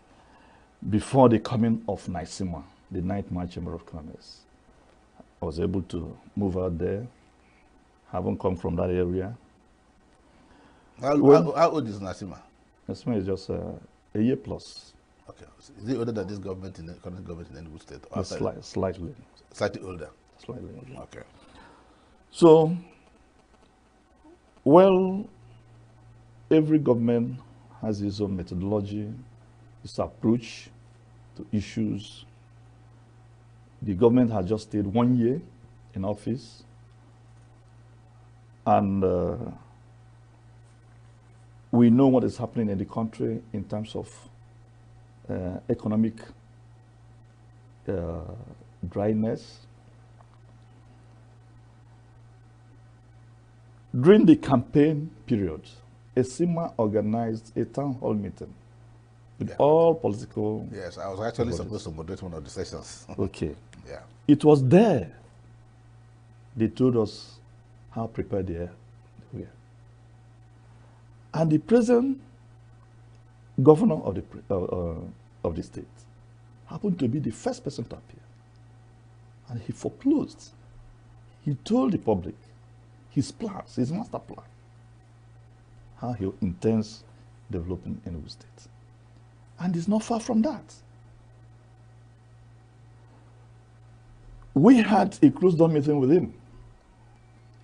Before the coming of NICIMA, the 9th Mile Chamber of Commerce, I was able to move out there, having come from that area. How old is Nasima? NICIMA is just a year plus. Okay. Is it older than this government in the current government in Enugu State? Or Slightly. Slightly older. Slightly older. Okay. So, well, every government has its own methodology, its approach to issues. The government has just stayed 1 year in office, and we know what is happening in the country in terms of economic dryness. During the campaign period, ESIMA organized a town hall meeting with all political. Yes, I was actually supposed to moderate one of the sessions. Okay. Yeah. It was there they told us how prepared they were. And the present governor of the state happened to be the first person to appear. And he foreclosed. He told the public his plans, his master plan, how he intends developing Enugu State. And it's not far from that. We had a closed-door meeting with him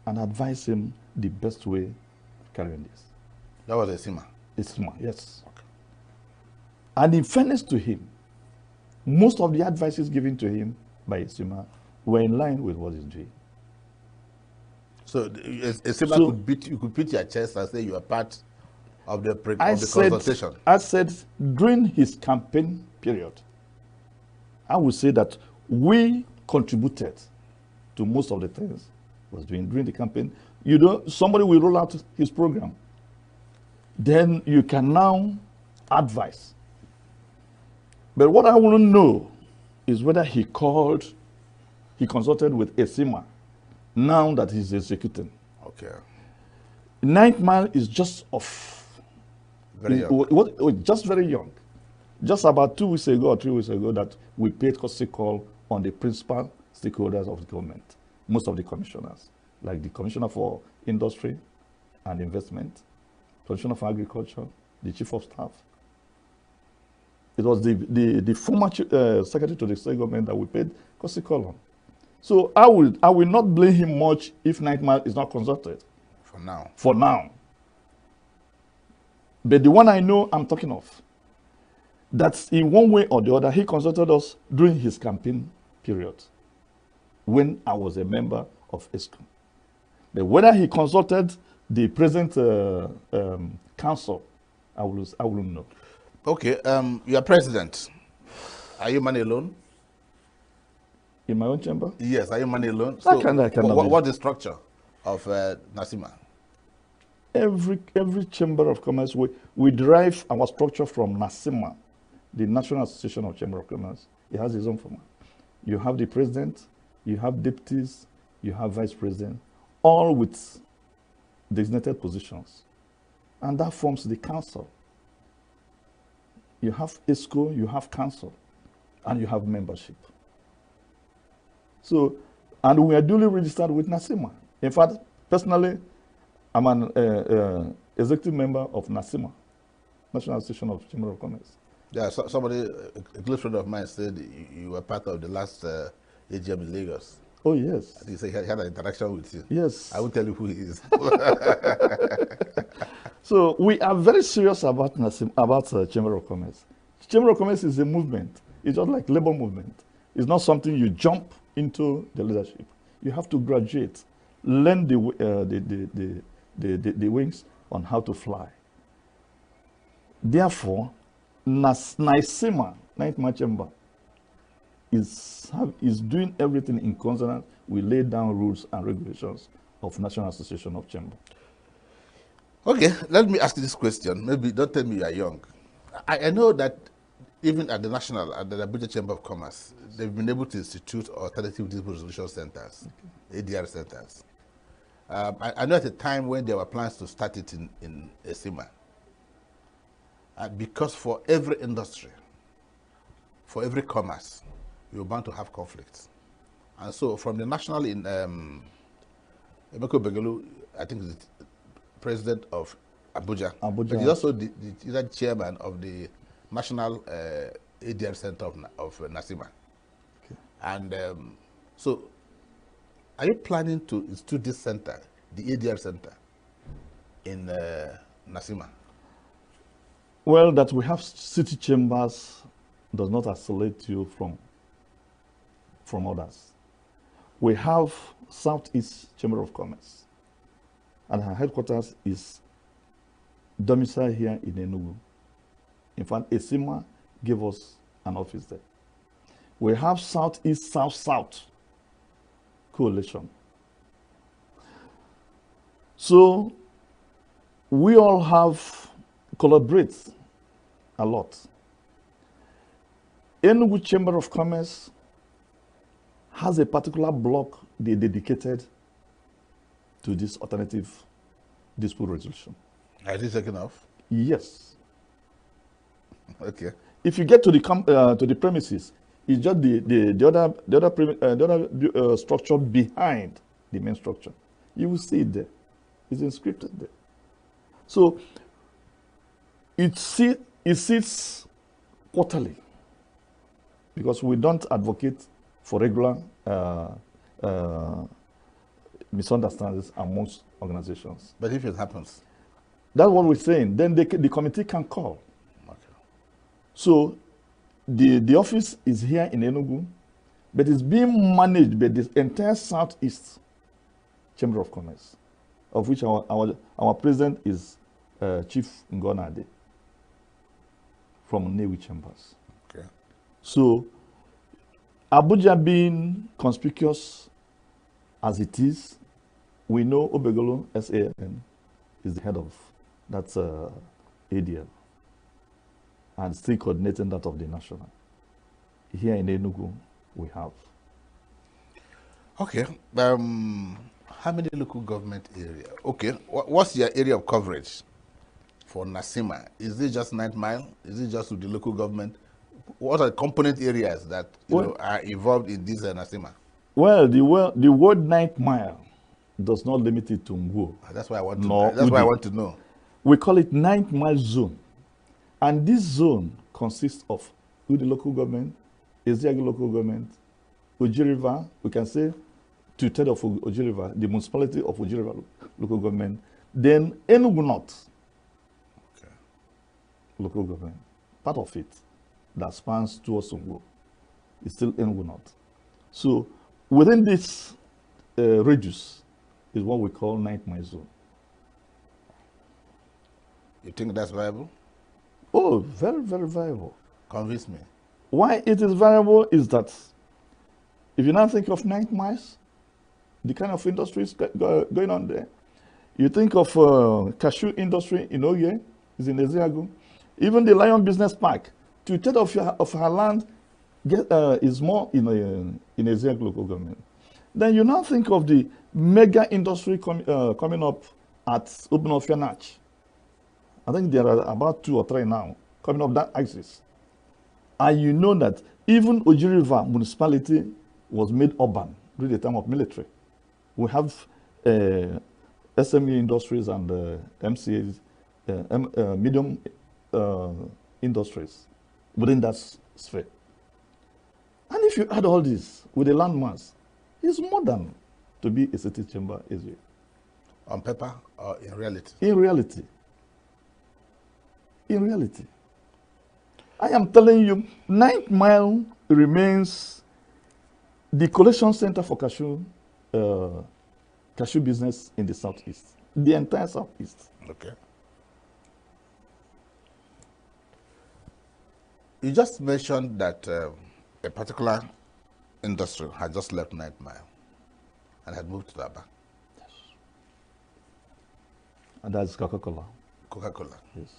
and advised him the best way of carrying this. That was a SIMA. Isma, yes. Okay. And in fairness to him, most of the advices given to him by Isma were in line with what he's doing. So a SIMA could beat your chest and say you are part of the consultation. I said during his campaign period, I would say that we contributed to most of the things he was doing during the campaign. You know, somebody will roll out his program. Then you can now advise. But what I want to know is whether he consulted with Esima now that he's executing. Okay. 9th Man is just off. Very young. Just very young. Just about 2 weeks ago or 3 weeks ago that we paid courtesy call on the principal stakeholders of the government, most of the commissioners, like the Commissioner for Industry and Investment, Commissioner for Agriculture, the Chief of Staff. It was the former Secretary to the State Government that we paid courtesy call on. So I will not blame him much if 9th Man is not consulted. For now. For now. But the one I know I'm talking of, that in one way or the other, he consulted us during his campaign period when I was a member of ESCOM. But whether he consulted the present council, I wouldn't know. Okay, you are president. Are you man alone? In my own chamber? Yes, are you man alone? I cannot what's the structure of Nasima? Every chamber of commerce, we derive our structure from NASIMA, the National Association of Chamber of Commerce. It has its own format. You have the president, you have deputies, you have vice president, all with designated positions. And that forms the council. You have ESCO, you have council, and you have membership. So, and we are duly registered with NASIMA. In fact, personally, I'm an executive member of NASIMA, National Association of Chamber of Commerce. Yeah, somebody, a close friend of mine said you were part of the last AGM in Lagos. Oh, yes. I think he had an interaction with you. Yes. I won't tell you who he is. So we are very serious about Chamber of Commerce. Chamber of Commerce is a movement. It's just like labor movement. It's not something you jump into the leadership. You have to graduate, learn the wings on how to fly. Therefore, NICEMA, 9th Man Chamber, is doing everything in consonance. We lay down rules and regulations of National Association of Chamber. Okay, let me ask you this question. Maybe don't tell me you are young. I know that even at the National, at the Abuja Chamber of Commerce, they've been able to institute alternative dispute resolution centers, ADR centers. I know at the time when there were plans to start it in Esima, because for every industry, for every commerce, you're bound to have conflicts. And so from the national in Emeko Begelu, I think is the president of Abuja. But he's also the chairman of the National ADR Center of Nasima. Okay. And so are you planning to institute this center, the ADR Center, in Nasima? Well, that we have city chambers does not isolate you from others. We have Southeast Chamber of Commerce, and our headquarters is domiciled here in Enugu. In fact, Esima gave us an office there. We have Southeast South-South coalition. So we all have collaborate a lot. Enugu Chamber of Commerce has a particular block they dedicated to this alternative dispute resolution. Has it taken off? Yes. Okay. If you get to the premises, it's just the other structure behind the main structure. You will see it there. It's inscripted there. So it sits quarterly, because we don't advocate for regular misunderstandings amongst organizations. But if it happens, That's what we're saying. Then the committee can call. okay. So the office is here in Enugu, but it's being managed by the entire Southeast Chamber of Commerce, of which our president is Chief Ngonade from Nnewi Chambers. Okay. So Abuja being conspicuous as it is, we know Obegolo SAN is the head of that ADL and still coordinating that of the national. Here in Enugu, we have. Okay. How many local government area? Okay. What's your area of coverage for Nasima? Is it just 9 Mile? Is it just with the local government? What are the component areas that are involved in this Nasima? Well, the word 9 Mile does not limit it to Ngwo. That's why I want to. No, That's why I want to know. We call it 9 Mile Zone, and this zone consists of Udi local government, Eziagi local government, Oji River. We can say 2/3 of Oji River, the municipality of Oji River local government. Then Enugu North local government, part of it that spans towards Ngwo is still Enugu North. So within this radius is what we call 9 Mile Zone. You think that's viable? Oh, very, very viable. Convince me. Why it is viable is that if you now think of 9 miles, the kind of industries going on there, you think of cashew industry in Oye, is in Eziagu. Even the Lion Business Park, 2/3 of her land is more in Eziagu local government. Then you now think of the mega industry coming up at Ubunofia Nach. I think there are about 2 or 3 now coming up that axis. And you know that even Oji River municipality was made urban during the time of military. We have SME industries and MCAs, medium industries within that sphere. And if you add all this with the landmass, it's more than to be a city chamber area. On paper or in reality? In reality. In reality. I am telling you, 9 Mile remains the collection center for cashew business in the Southeast, the entire Southeast. Okay. You just mentioned that a particular industry had just left 9 Mile and had moved to Aba. Yes. And that's Coca-Cola. Coca-Cola. Yes.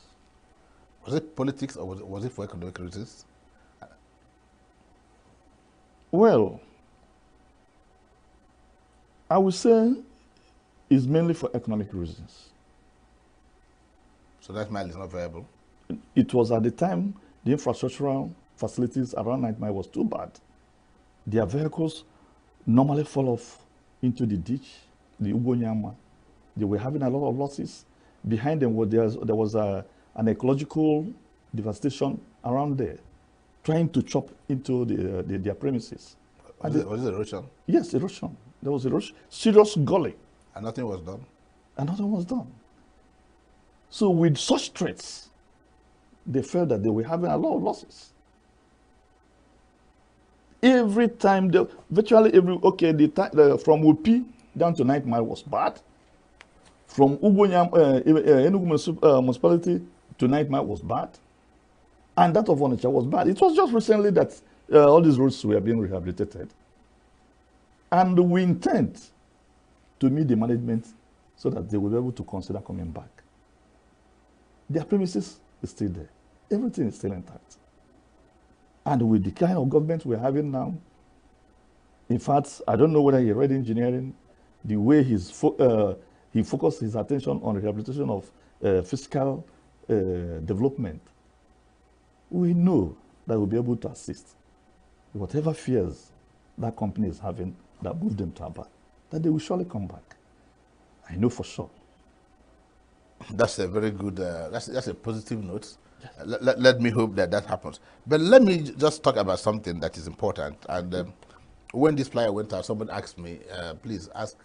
Was it politics or was it for economic reasons? Well, I would say it's mainly for economic reasons. So 9 Mile is not viable? It was at the time the infrastructural facilities around 9 Mile was too bad. Their vehicles normally fall off into the ditch, the Ubonyama. They were having a lot of losses. Behind them, there was an ecological devastation around there, trying to chop into their premises. Was it erosion? Yes, erosion. There was erosion, serious gully. And nothing was done? And nothing was done. So with such threats, they felt that they were having a lot of losses. Every time, virtually every, from Upi down to 9 Mile was bad. From Enugu municipality to 9 Mile was bad. And that of Onitsha was bad. It was just recently that all these roads were being rehabilitated. And we intend to meet the management so that they will be able to consider coming back. Their premises is still there. Everything is still intact. And with the kind of government we're having now, in fact, I don't know whether he read engineering, the way he focused his attention on rehabilitation of fiscal development, we know that we'll be able to assist. Whatever fears that company is having that move them to Aba, that they will surely come back. I know for sure. That's a very good, that's a positive note. Let me hope that that happens. But let me just talk about something that is important. And when this flyer went out, someone asked me, please ask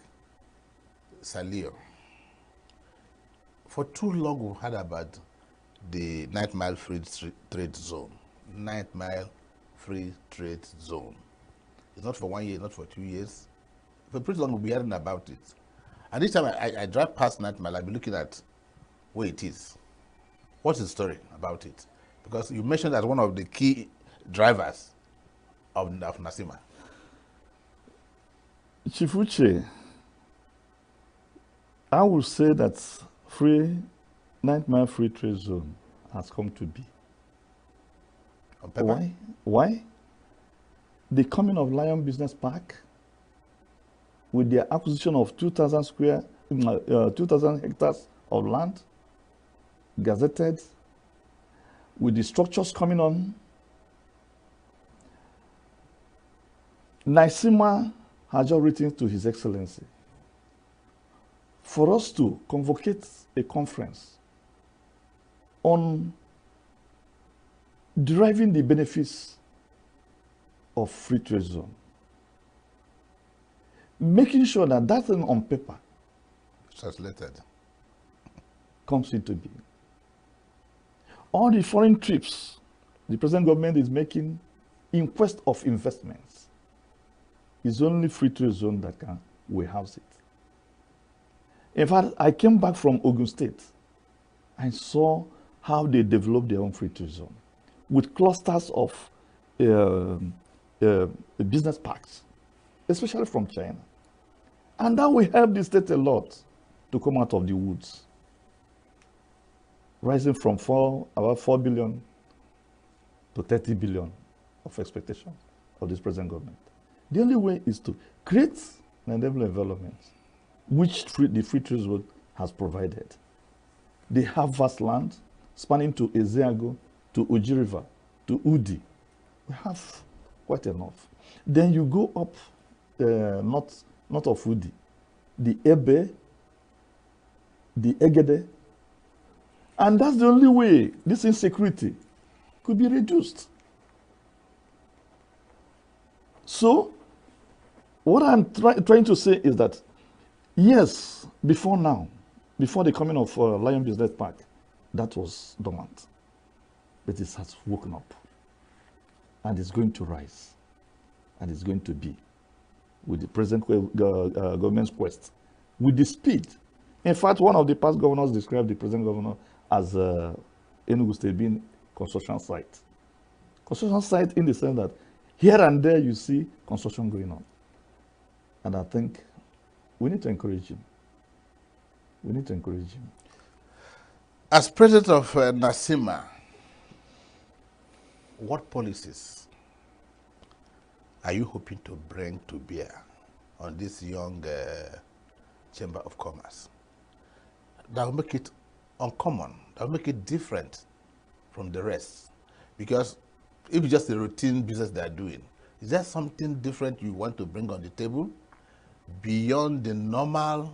Salio. For too long, we've heard about the 9 Mile Free Trade Zone. 9 Mile Free Trade Zone. It's not for 1 year, not for 2 years. For pretty long, we'll be hearing about it. And each time I drive past 9 Mile, I'll be looking at where it is. What's the story about it? Because you mentioned as one of the key drivers of Nasima. Chief Uche, I would say that 9 Mile Free Trade Zone has come to be. On paper? Why? Why? The coming of Lion Business Park with their acquisition of 2,000 hectares of land, gazetted, with the structures coming on. Nasima has just written to His Excellency for us to convocate a conference on deriving the benefits of free trade zone, making sure that that thing on paper Translated. comes into being. All the foreign trips the present government is making in quest of investments is only free trade zone that can warehouse it. In fact, I came back from Ogun State and saw how they developed their own free trade zone with clusters of business parks, especially from China. And that will help the state a lot to come out of the woods, rising from about 4 billion to 30 billion of expectation of this present government. The only way is to create an environment which the free trade zone has provided. They have vast land spanning to Ezeago, to Oji River, to Udi. We have quite enough. Then you go up north of Udi, the Ebe, the Egede, and that's the only way this insecurity could be reduced. So, what I'm trying to say is that, yes, before now, before the coming of Lion Business Park, that was dormant. But it has woken up. And it's going to rise. And it's going to be, with the present government's quest, with the speed. In fact, one of the past governors described the present governor as ENUGU State being construction site. Construction site in the sense that here and there you see construction going on. And I think we need to encourage him. We need to encourage him. As president of Nasima, what policies are you hoping to bring to bear on this young Chamber of Commerce that will make it uncommon, that will make it different from the rest? Because if it's just a routine business they are doing, is there something different you want to bring on the table beyond the normal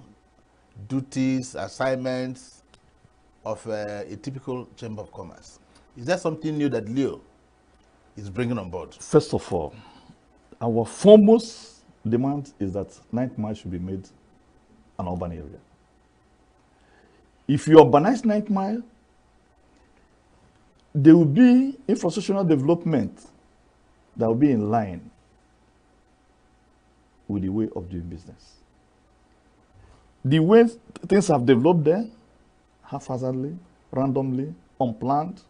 duties, assignments of a typical Chamber of Commerce? Is there something new that Leo is bringing on board? First of all, our foremost demand is that 9th Mile should be made an urban area. If you urbanize 9th Mile, there will be infrastructural development that will be in line with the way of doing business. The way things have developed there, haphazardly, randomly, unplanned,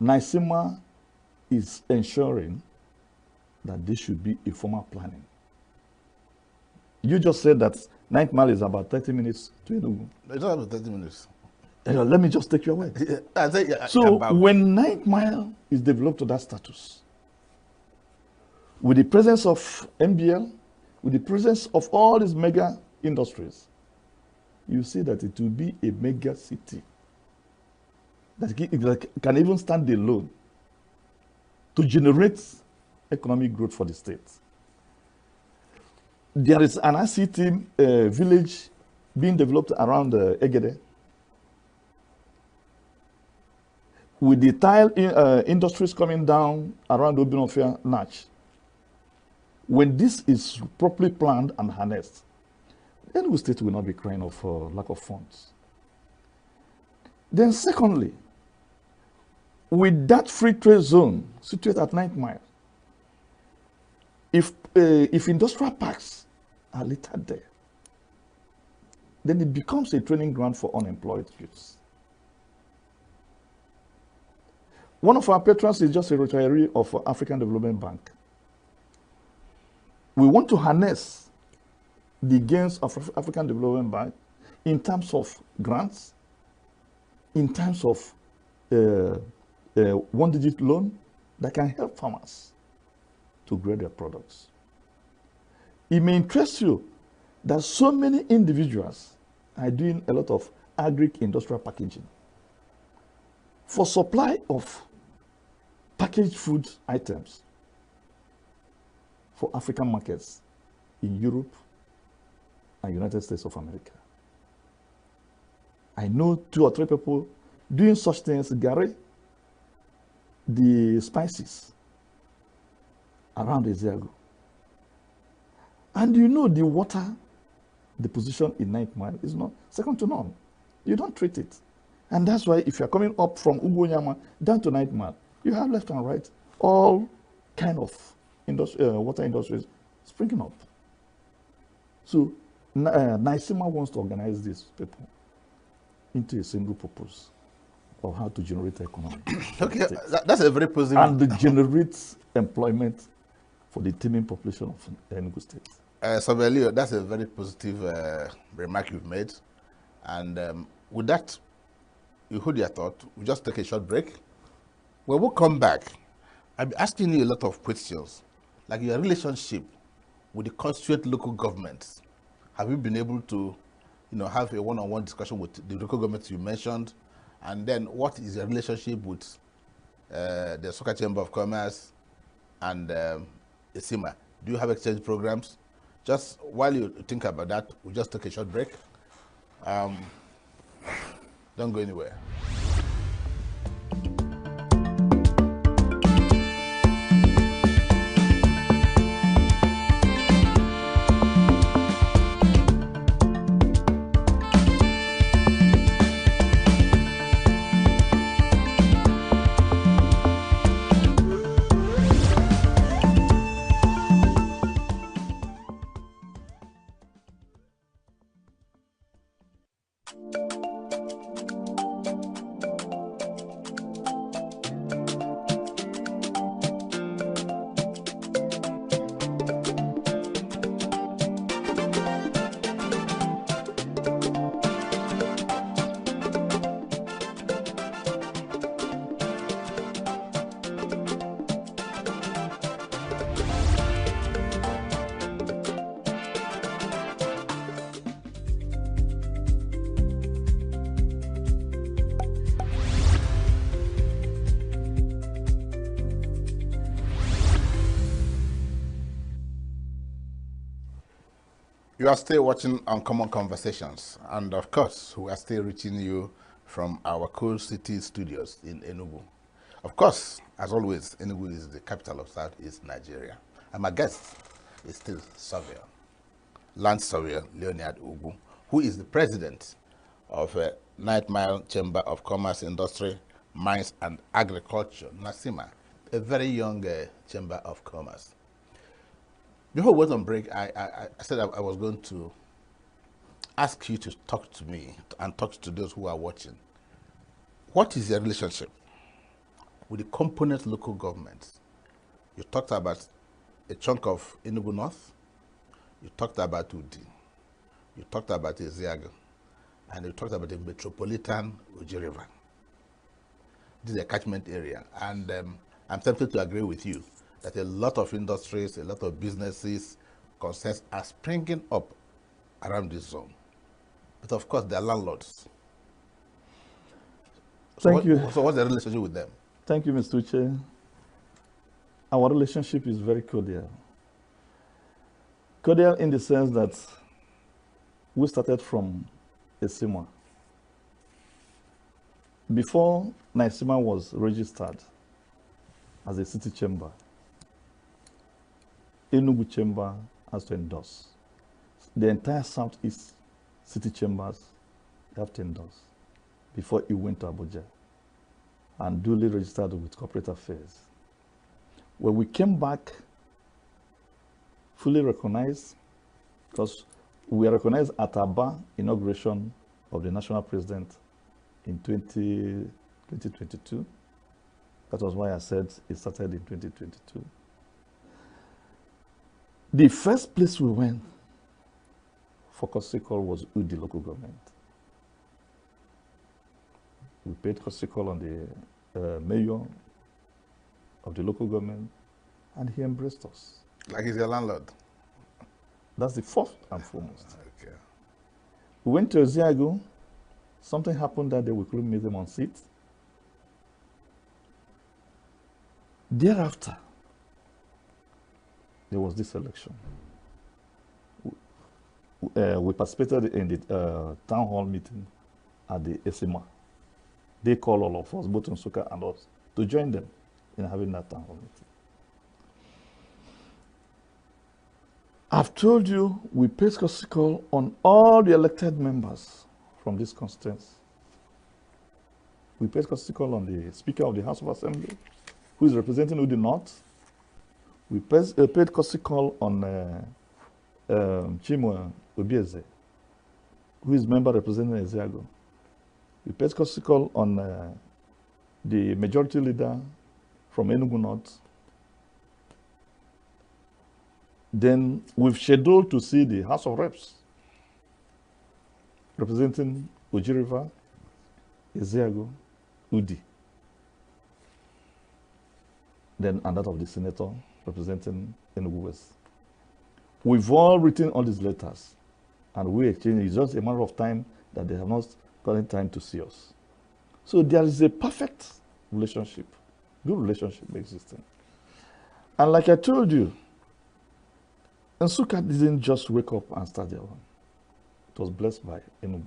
Nasima is ensuring that this should be a formal planning. You just said that 9th Mile is about 30 minutes to Enugu. It's not about 30 minutes. Let me just take you away. So when 9th Mile is developed to that status, with the presence of MBL, with the presence of all these mega industries, you see that it will be a mega city that can even stand alone to generate economic growth for the state. There is an ICT village being developed around Egede, with the tile industries coming down around Obinofia Natch. When this is properly planned and harnessed, the Enugu state will not be crying for lack of funds. Then secondly, with that free trade zone situated at 9th Mile, if industrial parks are littered there, then it becomes a training ground for unemployed youths. One of our patrons is just a retiree of African Development Bank. We want to harness the gains of African Development Bank in terms of grants, in terms of one-digit loan that can help farmers to grow their products. It may interest you that so many individuals are doing a lot of agri-industrial packaging for supply of packaged food items for African markets in Europe and United States of America. I know 2 or 3 people doing such things, Gary, the spices around Eziago. And you know the water, the position in 9th Mile is not second to none. You don't treat it. And that's why if you're coming up from Ugonyama down to 9th Mile, you have left and right all kind of water industries springing up. So NICEMA wants to organize these people into a single purpose of how to generate economy. Okay, that's a very positive. And to generate employment for the teeming population of Enugu State. Samuel, that's a very positive remark you've made. And with that, you hold your thought. We'll just take a short break. When we come back, I'll be asking you a lot of questions, like your relationship with the constituent local governments. Have you been able to, have a one-on-one discussion with the local governments you mentioned? And then what is your relationship with the Soka Chamber of Commerce and ESIMA? Do you have exchange programs? Just while you think about that, we'll just take a short break. Don't go anywhere. You are still watching Uncommon Conversations, and of course, we are still reaching you from our Cool City studios in Enugu. Of course, as always, Enugu is the capital of Southeast Nigeria. And my guest is still Surveyor, Land Surveyor Leonard Ugu, who is the president of 9th Mile Chamber of Commerce, Industry, Mines and Agriculture, NACIMA, a very young chamber of commerce. Before we went on break, I said I was going to ask you to talk to me and talk to those who are watching. What is your relationship with the component local governments? You talked about a chunk of Enugu North, you talked about Udi, you talked about Eziago, and you talked about the metropolitan Uji River. This is a catchment area, and I'm tempted to agree with you that a lot of industries, a lot of businesses, concerns are springing up around this zone. But of course, they're landlords. Thank you. So what's the relationship with them? Thank you, Mr. Uche. Our relationship is very cordial. Cordial in the sense that we started from ESIMA. Before NISIMA was registered as a city chamber, ENUGU chamber has to endorse. The entire Southeast city chambers have to endorse before it went to Abuja and duly registered with corporate affairs. When we came back, fully recognized, because we are recognized at Aba inauguration of the national president in 2022. That was why I said it started in 2022. The first place we went for courtesy call was UDI local government. We paid courtesy call on the mayor of the local government, and he embraced us. Like he's your landlord. That's the first and foremost. Okay. We went to Eziago. Something happened that day, we couldn't meet them on seat. Thereafter, there was this election. We participated in the town hall meeting at the ESIMA. They called all of us, both in Nsukka and us, to join them in having that town hall meeting. I've told you we paid courtesy call on all the elected members from this constituency. We paid courtesy call on the Speaker of the House of Assembly, who is representing Udi North. We paid courtesy call on Chimwa Obieze, who is member representing Eziago. We paid courtesy call on the majority leader from Enugu North. Then we've scheduled to see the House of Reps representing Oji River, Eziago, Udi. Then and that of the senator representing Enugu West. We've all written all these letters and we exchange. It's just a matter of time that they have not gotten time to see us. So there is a perfect relationship, good relationship existing. And like I told you, Nsukka didn't just wake up and start their own. It was blessed by Enugu.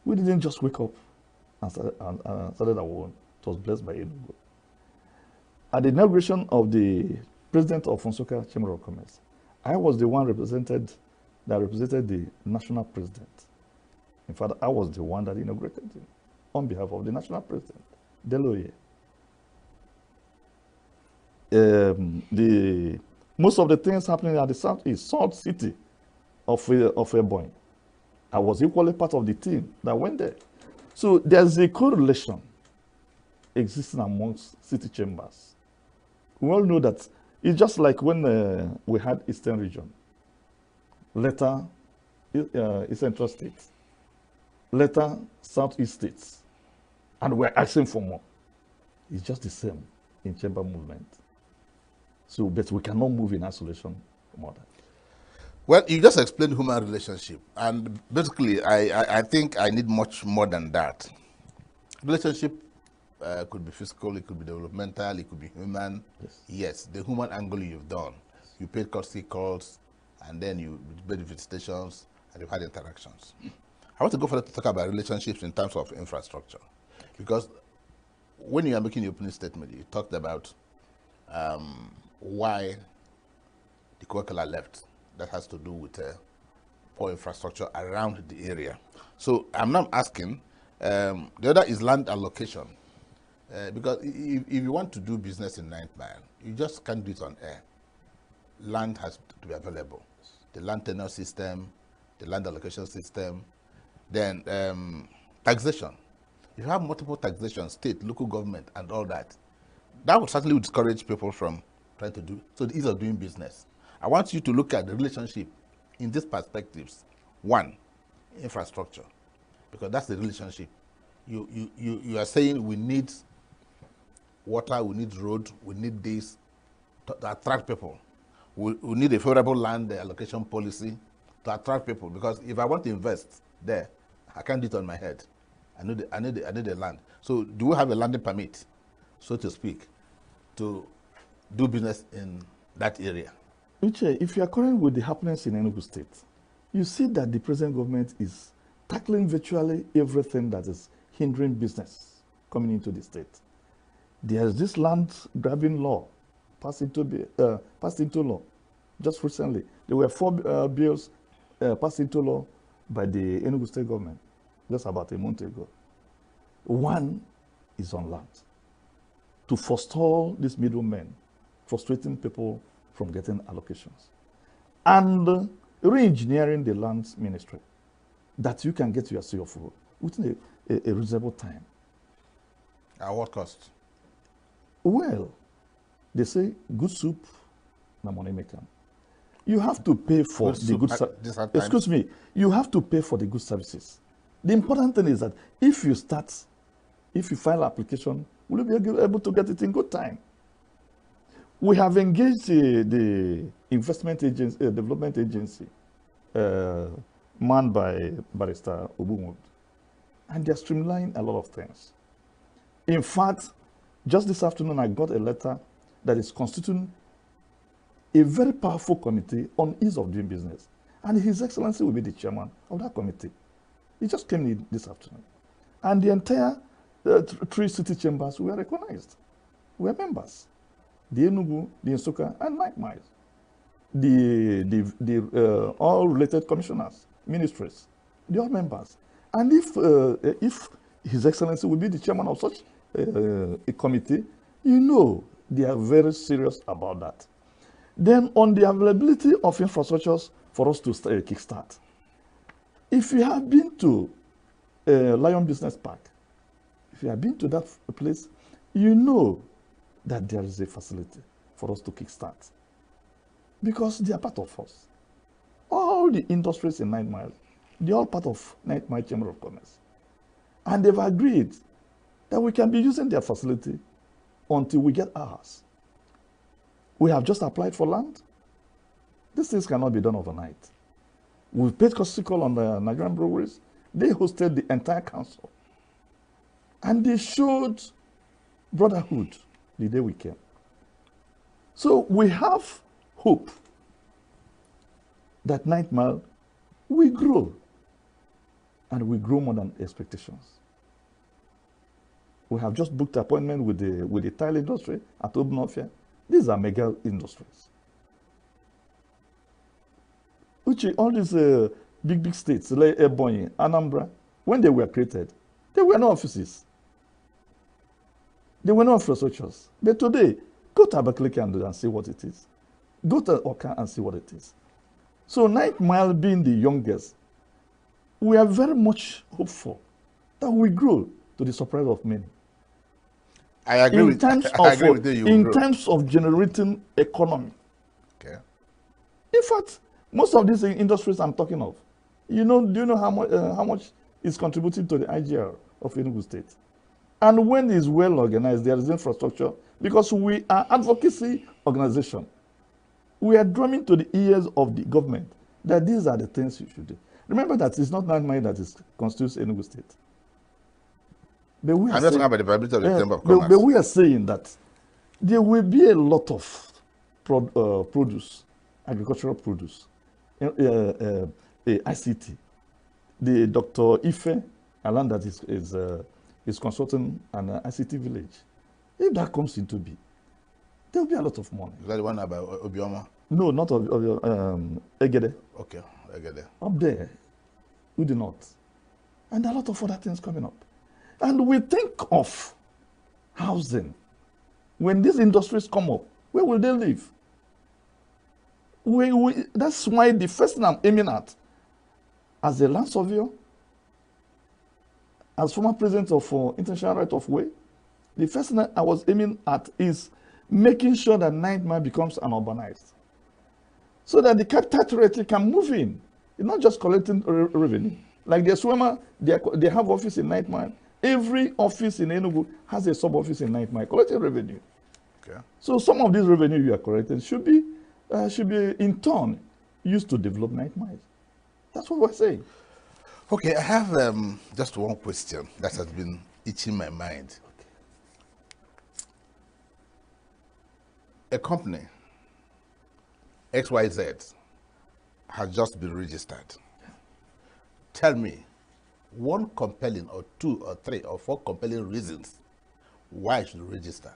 We didn't just wake up and started our own. It was blessed by Enugu. At the inauguration of the president of Nsukka Chamber of Commerce, I was the one represented the national president. In fact, I was the one that inaugurated him on behalf of the national president, Deloye. Most of the things happening at the Southeast, Salt City of Ebonyi, I was equally part of the team that went there. So there's a correlation existing amongst city chambers. We all know that it's just like when we had Eastern Region, later Central States, later Southeast States, and we're asking for more. It's just the same in chamber movement. So, but we cannot move in isolation from that. Well, you just explained human relationship, and basically, I think I need much more than that. Relationship could be physical, it could be developmental, it could be human. Yes, the human angle you've done. You paid courtesy calls, and then you made visitations, and you've had interactions. I want to go further to talk about relationships in terms of infrastructure, because when you are making your opening statement, you talked about why the Kwekala left. That has to do with poor infrastructure around the area. So I'm now asking, the other is land allocation. Because if you want to do business in 9th Mile, you just can't do it on air. Land has to be available. The land tenure system, the land allocation system, then taxation. If you have multiple taxation, state, local government, and all that, that would certainly discourage people from trying to do, so the ease of doing business. I want you to look at the relationship in these perspectives. One, infrastructure, because that's the relationship. You are saying we need water, we need road, we need this to attract people. We need a favorable land allocation policy to attract people, because if I want to invest, there. I can't do it on my head. I need the land. So do we have a landing permit, so to speak, to do business in that area? Uche, if you are current with the happenings in Enugu State, you see that the present government is tackling virtually everything that is hindering business coming into the state. There's this land grabbing law passed into law just recently. There were 4 bills passed into law by the Enugu State government just about a month ago. One is on land to forestall these middlemen, frustrating people from getting allocations, and re-engineering the land ministry that you can get your CFO within a reasonable time. At what cost? Well, they say good soup, na money maker. You have to pay for Good the soup good at services. this time? Excuse me. You have to pay for the good services. The important thing is that if you file an application, will you be able to get it in good time? We have engaged the investment agency, development agency, manned by Barrister Obumud, and they're streamlining a lot of things. In fact, just this afternoon, I got a letter that is constituting a very powerful committee on ease of doing business. And His Excellency will be the chairman of that committee. He just came in this afternoon. And the entire 3 city chambers were recognized. We are members. The ENUGU, the Nsukka, and likewise. The all related commissioners, ministries, they are members. And if His Excellency will be the chairman of such a committee, you know they are very serious about that. Then on the availability of infrastructures for us to kickstart. If you have been to Lion Business Park, if you have been to that place, you know that there is a facility for us to kickstart. Because they are part of us. All the industries in 9 Mile, they're all part of 9 Mile Chamber of Commerce. And they've agreed that we can be using their facility until we get ours. We have just applied for land. These things cannot be done overnight. We paid courtesy call on the Nigerian breweries. They hosted the entire council. And they showed brotherhood the day we came. So we have hope that 9 Mile will grow. And we grow more than expectations. We have just booked an appointment with the tile industry at Obnofia. These are mega industries. All these big states, like Ebonyi, Anambra, when they were created, there were no offices. There were no infrastructures. But today, go to Abakaliki and see what it is. Go to Oka and see what it is. So 9 Mile being the youngest, we are very much hopeful that we grow to the surprise of many. I agree In with terms I of agree with you. in terms of generating economy. Okay. In fact, most of these industries I'm talking of, do you know how much is contributing to the IGR of Enugu State? And when it's well organized, there is infrastructure, because we are advocacy organization. We are drumming to the ears of the government that these are the things you should do. Remember that it's not 9 Mile that constitutes Enugu State. But we are I'm just saying, talking about the viability of the Chamber of Commerce. but we are saying that there will be a lot of produce, agricultural produce, ICT. The Dr. Ife, a land that is consulting an ICT village. If that comes into being, there will be a lot of money. Is that the one about Obioma? No, not of Egede. Okay, Egede. Up there, we do not. And a lot of other things coming up. And we think of housing. When these industries come up, where will they live? That's why the first thing I'm aiming at, as a land surveyor, as former president of International Right of Way, the first thing I was aiming at is making sure that 9 Mile becomes an urbanized. So that the capital territory can move in. It's not just collecting revenue. Like the swimmer, they have office in 9 Mile. Every office in Enugu has a sub-office in 9 Mile collecting revenue. Okay. So some of this revenue you are collecting should be in turn used to develop 9 Mile. That's what we're saying. Okay, I have just one question that has been itching my mind. A company, XYZ, has just been registered. Tell me one compelling or two or three or four compelling reasons why I should register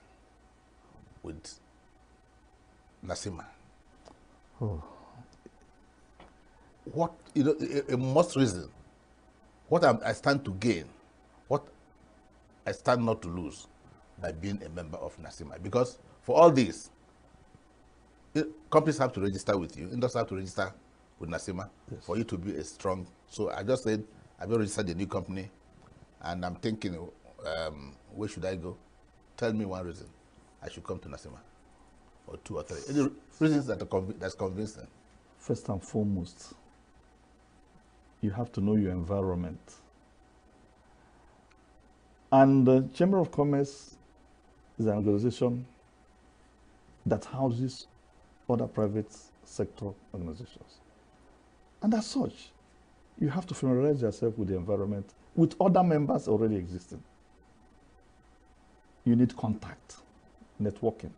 with Nasima. What, a must reason. What I stand to gain, what I stand not to lose by being a member of Nasima. Because for all this, companies have to register with you, industries have to register with Nasima for you to be a strong. So I just said, I've registered a new company and I'm thinking, where should I go? Tell me one reason I should come to Nasima, or two or three. Any reasons that's convincing? First and foremost, you have to know your environment. And the Chamber of Commerce is an organization that houses other private sector organizations. And as such, you have to familiarize yourself with the environment, with other members already existing. You need contact, networking.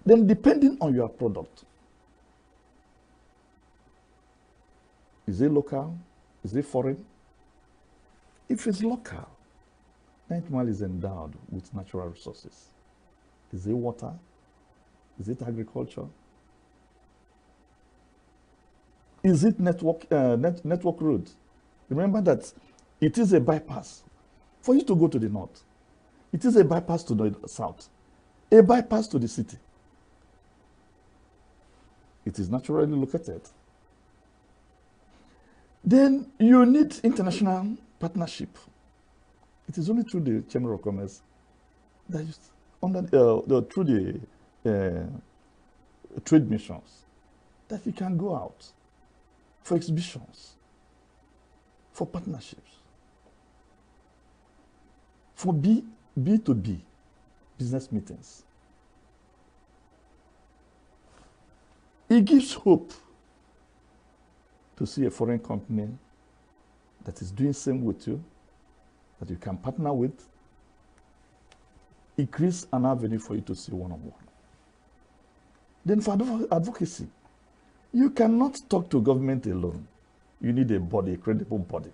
Then depending on your product, is it local? Is it foreign? If it's local, 9th Mile is endowed with natural resources. Is it water? Is it agriculture? Is it network road? Remember that it is a bypass for you to go to the north. It is a bypass to the south, a bypass to the city. It is naturally located. Then you need international partnership. It is only through the Chamber of Commerce that is through the trade missions that you can go out for exhibitions, for partnerships, for B2B business meetings. It gives hope to see a foreign company that is doing the same with you, that you can partner with. It creates an avenue for you to see one-on-one. Then for advocacy, you cannot talk to government alone. You need a body, a credible body,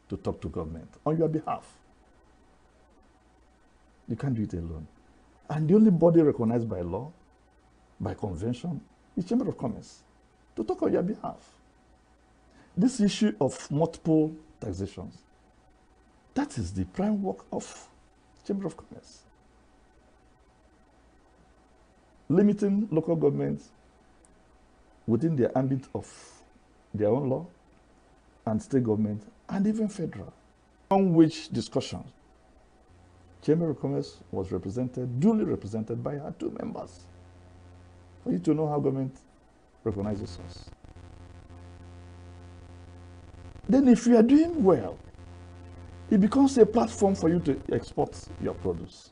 to talk to government on your behalf. You can't do it alone. And the only body recognized by law, by convention, is Chamber of Commerce to talk on your behalf. This issue of multiple taxations, that is the prime work of Chamber of Commerce. Limiting local governments within the ambit of their own law, and state government, and even federal. On which discussions, Chamber of Commerce was duly represented by her 2 members. For you to know how government recognizes us. Then if you are doing well, it becomes a platform for you to export your produce.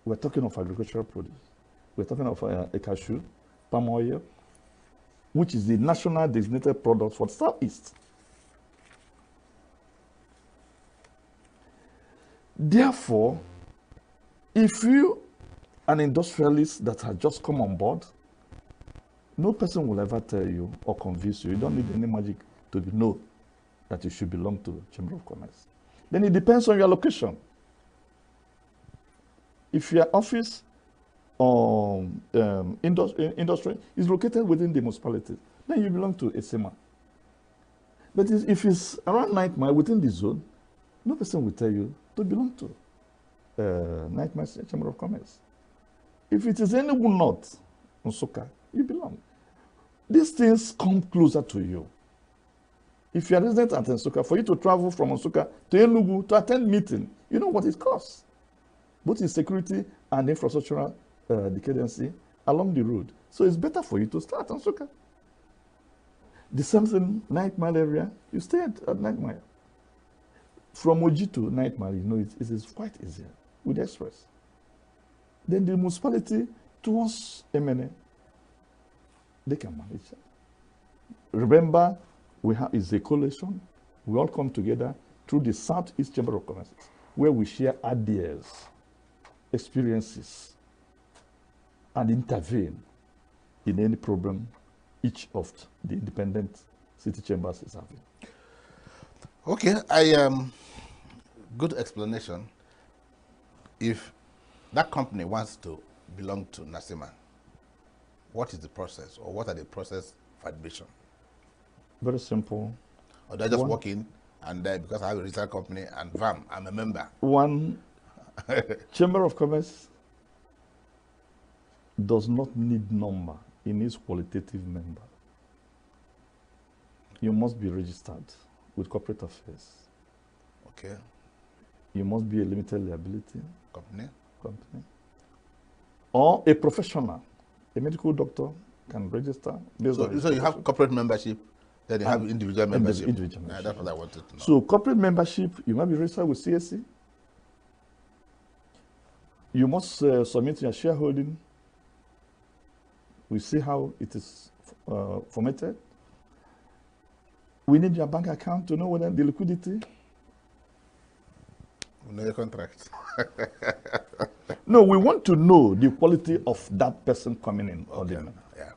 We're talking of agricultural produce. We're talking of a cashew, palm oil, which is the national designated product for the Southeast. Therefore, if you an industrialist that has just come on board, no person will ever tell you or convince you. You don't need any magic to know that you should belong to the Chamber of Commerce. Then it depends on your location. If your office or industry is located within the municipality, then you belong to a SEMA. But if it's around 9th Mile within the zone, no person will tell you to belong to 9th Mile Chamber of Commerce. If it is ENUGU North, Nsukka, you belong. These things come closer to you. If you are resident at Nsukka, for you to travel from Nsukka to ENUGU to attend meeting, you know what it costs, both in security and infrastructural decadency along the road. So it's better for you to start at Nsukka. The same thing, 9th Mile area, you stay at 9th Mile. From Oji to 9th Mile, you know, it is quite easier with the express. Then the municipality towards Emene, they can manage that. remember, it's a coalition. We all come together through the Southeast Chamber of Commerce, where we share ideas, experiences, and intervene in any problem each of the independent city chambers is having. Okay, good explanation. If that company wants to belong to Nasima, what is the process, or what are the process for admission? Very simple. Or do I just walk in and because I have a retail company and VAM, I'm a member? One, Chamber of Commerce does not need number in its qualitative member. You must be registered with corporate affairs. Okay. You must be a limited liability Company. Or a professional. A medical doctor can register. So you have corporate membership, then you have individual membership. Individual membership. That's what I wanted to know. So corporate membership, you must be registered with CSC. You must submit your shareholding. We see how it is formatted. We need your bank account to know whether the liquidity. We know your contract. No, we want to know the quality of that person coming in. Okay. Or Yeah.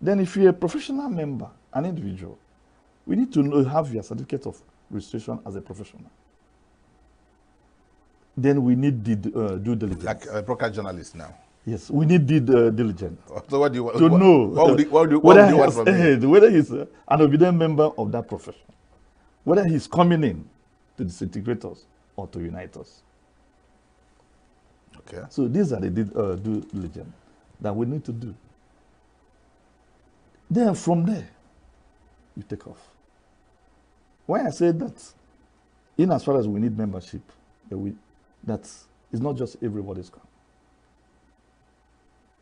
then if you're a professional member, an individual, we need to know, have your certificate of registration as a professional. Then we need the due diligence. Like a broker journalist now. Yes, we need the diligence. So what do you want? To know What do you whether want from me? whether he's an obedient member of that profession, whether he's coming in to disintegrate us or to unite us. Okay. So these are the due diligence that we need to do. Then from there, you take off. Why I say that, in as far as we need membership, that it's not just everybody's come.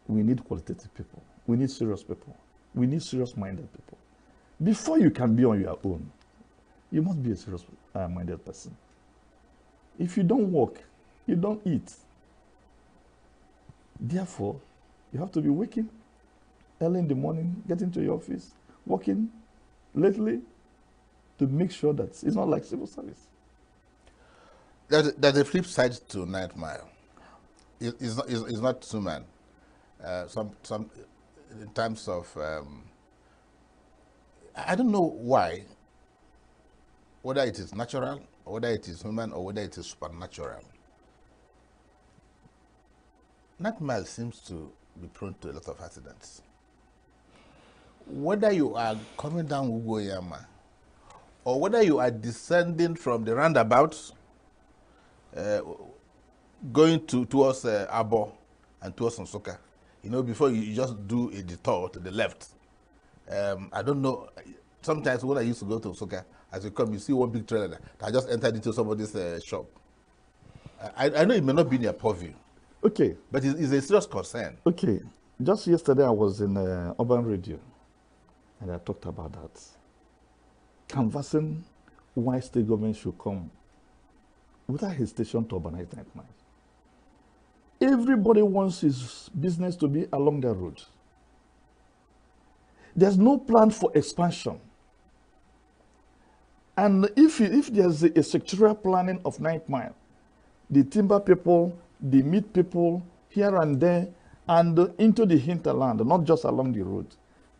We need qualitative people. We need serious people. We need serious-minded people. Before you can be on your own, you must be a serious-minded person. If you don't work, you don't eat. Therefore, you have to be waking early in the morning, getting to your office, working lately to make sure that it's not like civil service. There's a flip side to 9th Mile. It's not two-man. Some in terms of I don't know why, whether it is natural or whether it is human or whether it is supernatural. 9th Mile seems to be prone to a lot of accidents. Whether you are coming down Ugoyama or whether you are descending from the roundabout, going towards Abo and towards Nsoka, before you just do a detour to the left. I don't know. Sometimes when I used to go to Nsoka, as you come, you see one big trailer that just entered into somebody's shop. I know it may not be in your purview. Okay. But it's a serious concern. Okay. Just yesterday, I was in Urban Radio, and I talked about that. Canvassing why state government should come without hesitation to urbanize 9th Mile. Everybody wants his business to be along the road. There's no plan for expansion. And if there's a sectorial planning of 9th Mile, the timber people, the meat people, here and there, and into the hinterland, not just along the road,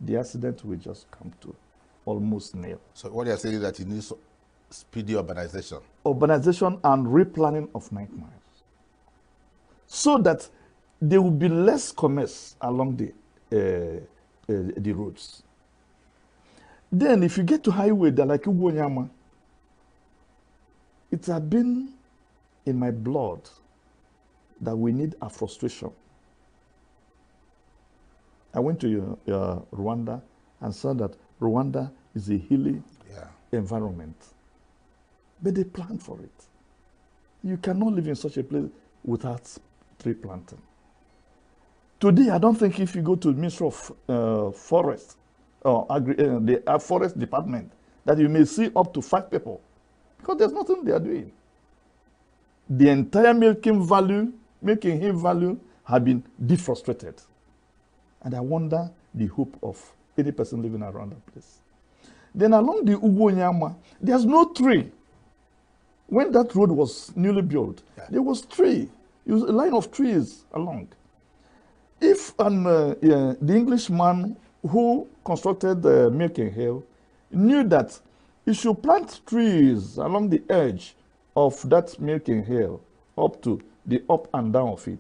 the accident will just come to almost nil. So what you're saying is that you need speedy urbanization. Urbanization and replanning of 9th Mile, so that there will be less commerce along the roads. Then if you get to highway, they're like Ugonyama, it has been in my blood that we need a frustration. I went to Rwanda and saw that Rwanda is a hilly environment. But they plan for it. You cannot live in such a place without tree planting. Today, I don't think if you go to the Ministry of Forest or the Forest Department, that you may see up to 5 people, because there's nothing they are doing. The entire making hay value have been defrustrated. And I wonder the hope of any person living around that place. Then along the Ugbo-Nyama, there's no tree. When that road was newly built, there was tree. It was a line of trees along. If the Englishman who constructed the Milking Hill knew that he should plant trees along the edge of that Milking Hill up to the up and down of it,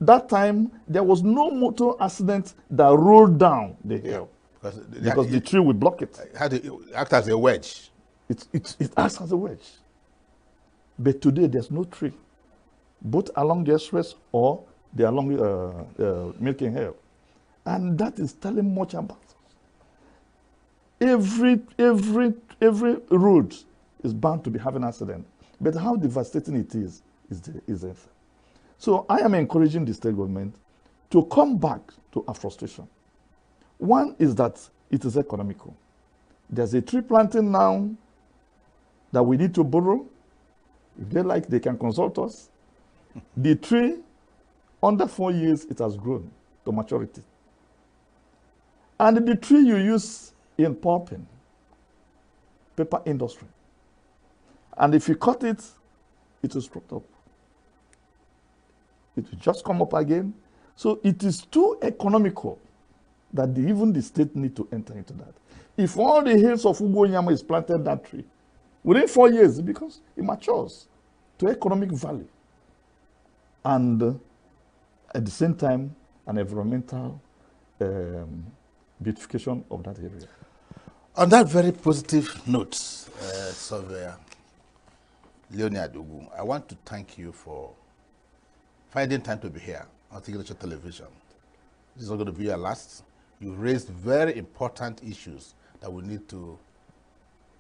that time there was no motor accident that rolled down the hill because the tree would block it. It had to act as a wedge. It acts as a wedge. But today there's no tree, both along the express or along Milking Hill. And that is telling much about us. Every road is bound to be having an accident. But how devastating it is the So I am encouraging the state government to come back to our frustration. One is that it is economical. There's a tree planting now that we need to borrow. If they like, they can consult us. The tree, under 4 years, it has grown to maturity. And the tree you use in pulping, paper industry. And if you cut it, it will sprout up. It will just come up again. So it is too economical that even the state need to enter into that. If all the hills of Ugbo-Nyama is planted that tree, within 4 years, because it matures to economic value. And at the same time, an environmental beautification of that area. On that very positive note, Surveyor Leonard Ugu, I want to thank you for finding time to be here on Signature Television. This is not going to be your last. You raised very important issues that we need to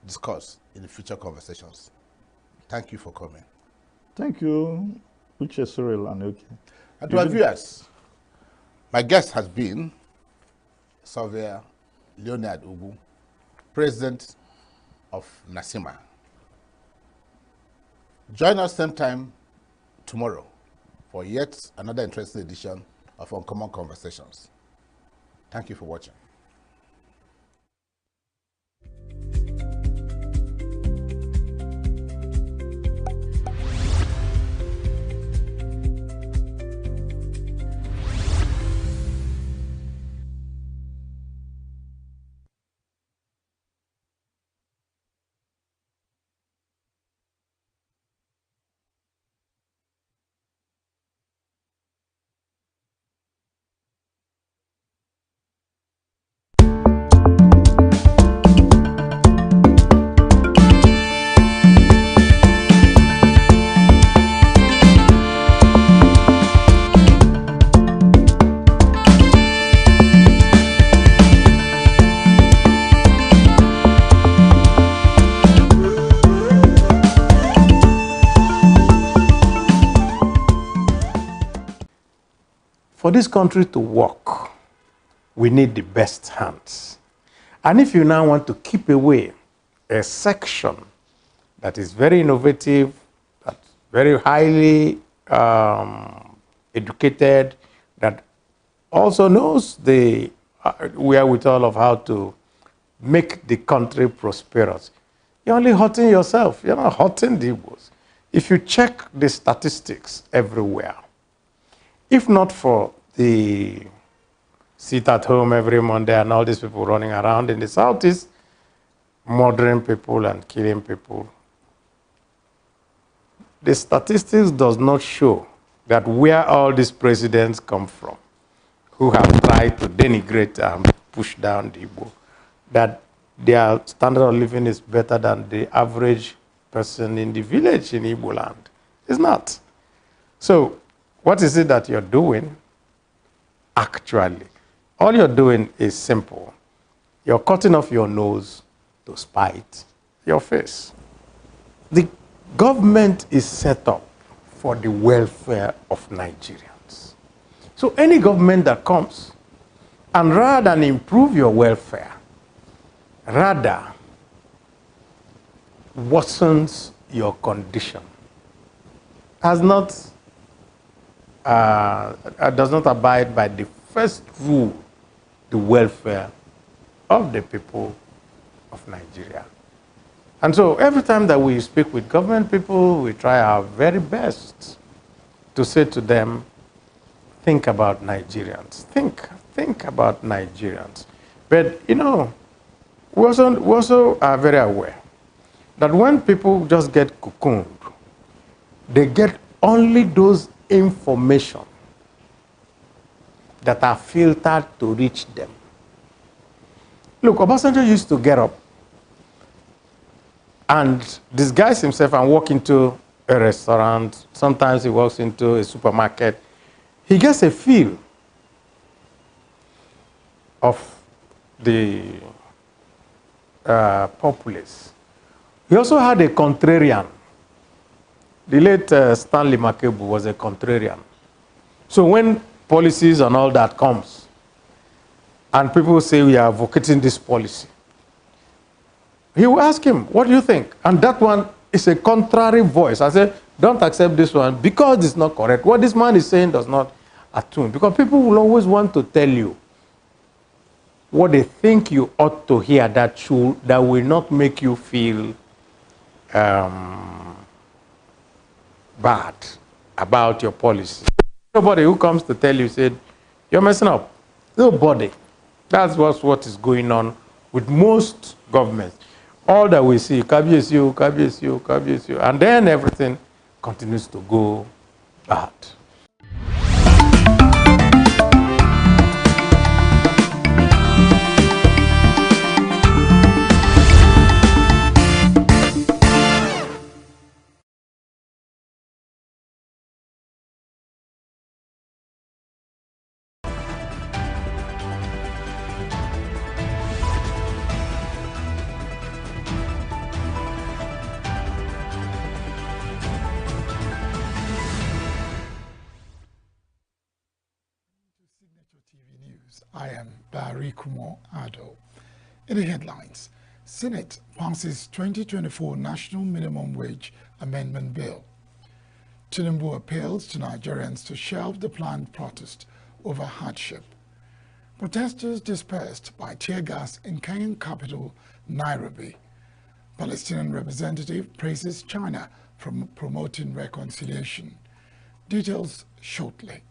discuss in the future conversations. Thank you for coming. Thank you, Uche Cyril and Oke. And to our viewers, my guest has been Surveyor Leonard Ugu, President of NASIMA. Join us same time tomorrow for yet another interesting edition of Uncommon Conversations. Thank you for watching. For this country to work, we need the best hands. And if you now want to keep away a section that is very innovative, that's very highly educated, that also knows the wherewithal of how to make the country prosperous, you're only hurting yourself. You're not hurting the Igbos. If you check the statistics everywhere, if not for the sit at home every Monday and all these people running around in the Southeast, murdering people and killing people, the statistics does not show that where all these presidents come from, who have tried to denigrate and push down the Igbo, that their standard of living is better than the average person in the village in Igbo land. It's not. So what is it that you're doing? Actually, all you're doing is simple. You're cutting off your nose to spite your face. The government is set up for the welfare of Nigerians. So any government that comes, and rather than improve your welfare, rather worsens your condition, does not abide by the first rule, the welfare of the people of Nigeria. And so every time that we speak with government people, we try our very best to say to them, think about Nigerians. Think about Nigerians. But, you know, we also are very aware that when people just get cocooned, they get only those information that are filtered to reach them. Look, Obasanjo used to get up and disguise himself and walk into a restaurant. Sometimes he walks into a supermarket. He gets a feel of the populace. He also had a contrarian. The late Stanley Makebu was a contrarian. So when policies and all that comes, and people say we are advocating this policy, he will ask him, what do you think? And that one is a contrary voice. I say, don't accept this one because it's not correct. What this man is saying does not attune. Because people will always want to tell you what they think you ought to hear that will not make you feel bad about your policy. Nobody who comes to tell you, said, you're messing up. Nobody. That's what is going on with most governments. All that we see, KBSU, and then everything continues to go bad. I am Barry Kumo Ado. In the headlines, Senate passes 2024 National Minimum Wage Amendment Bill. Tinubu appeals to Nigerians to shelve the planned protest over hardship. Protesters dispersed by tear gas in Kenyan capital, Nairobi. Palestinian representative praises China for promoting reconciliation. Details shortly.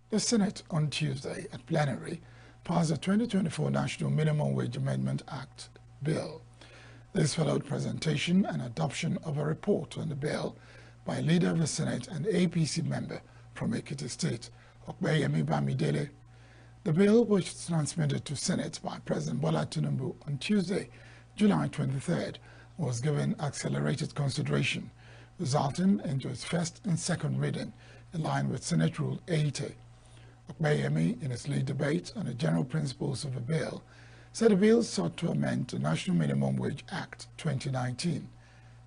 The Senate on Tuesday at plenary passed the 2024 National Minimum Wage Amendment Act bill. This followed presentation and adoption of a report on the bill by a leader of the Senate and APC member from Ekiti State, Okpeyemi Bamidele. The bill was transmitted to Senate by President Bola Tinubu on Tuesday, July 23rd, was given accelerated consideration, resulting into its first and second reading in line with Senate Rule 80. Okpeyemi, in his lead debate on the general principles of the bill, said the bill sought to amend the National Minimum Wage Act 2019.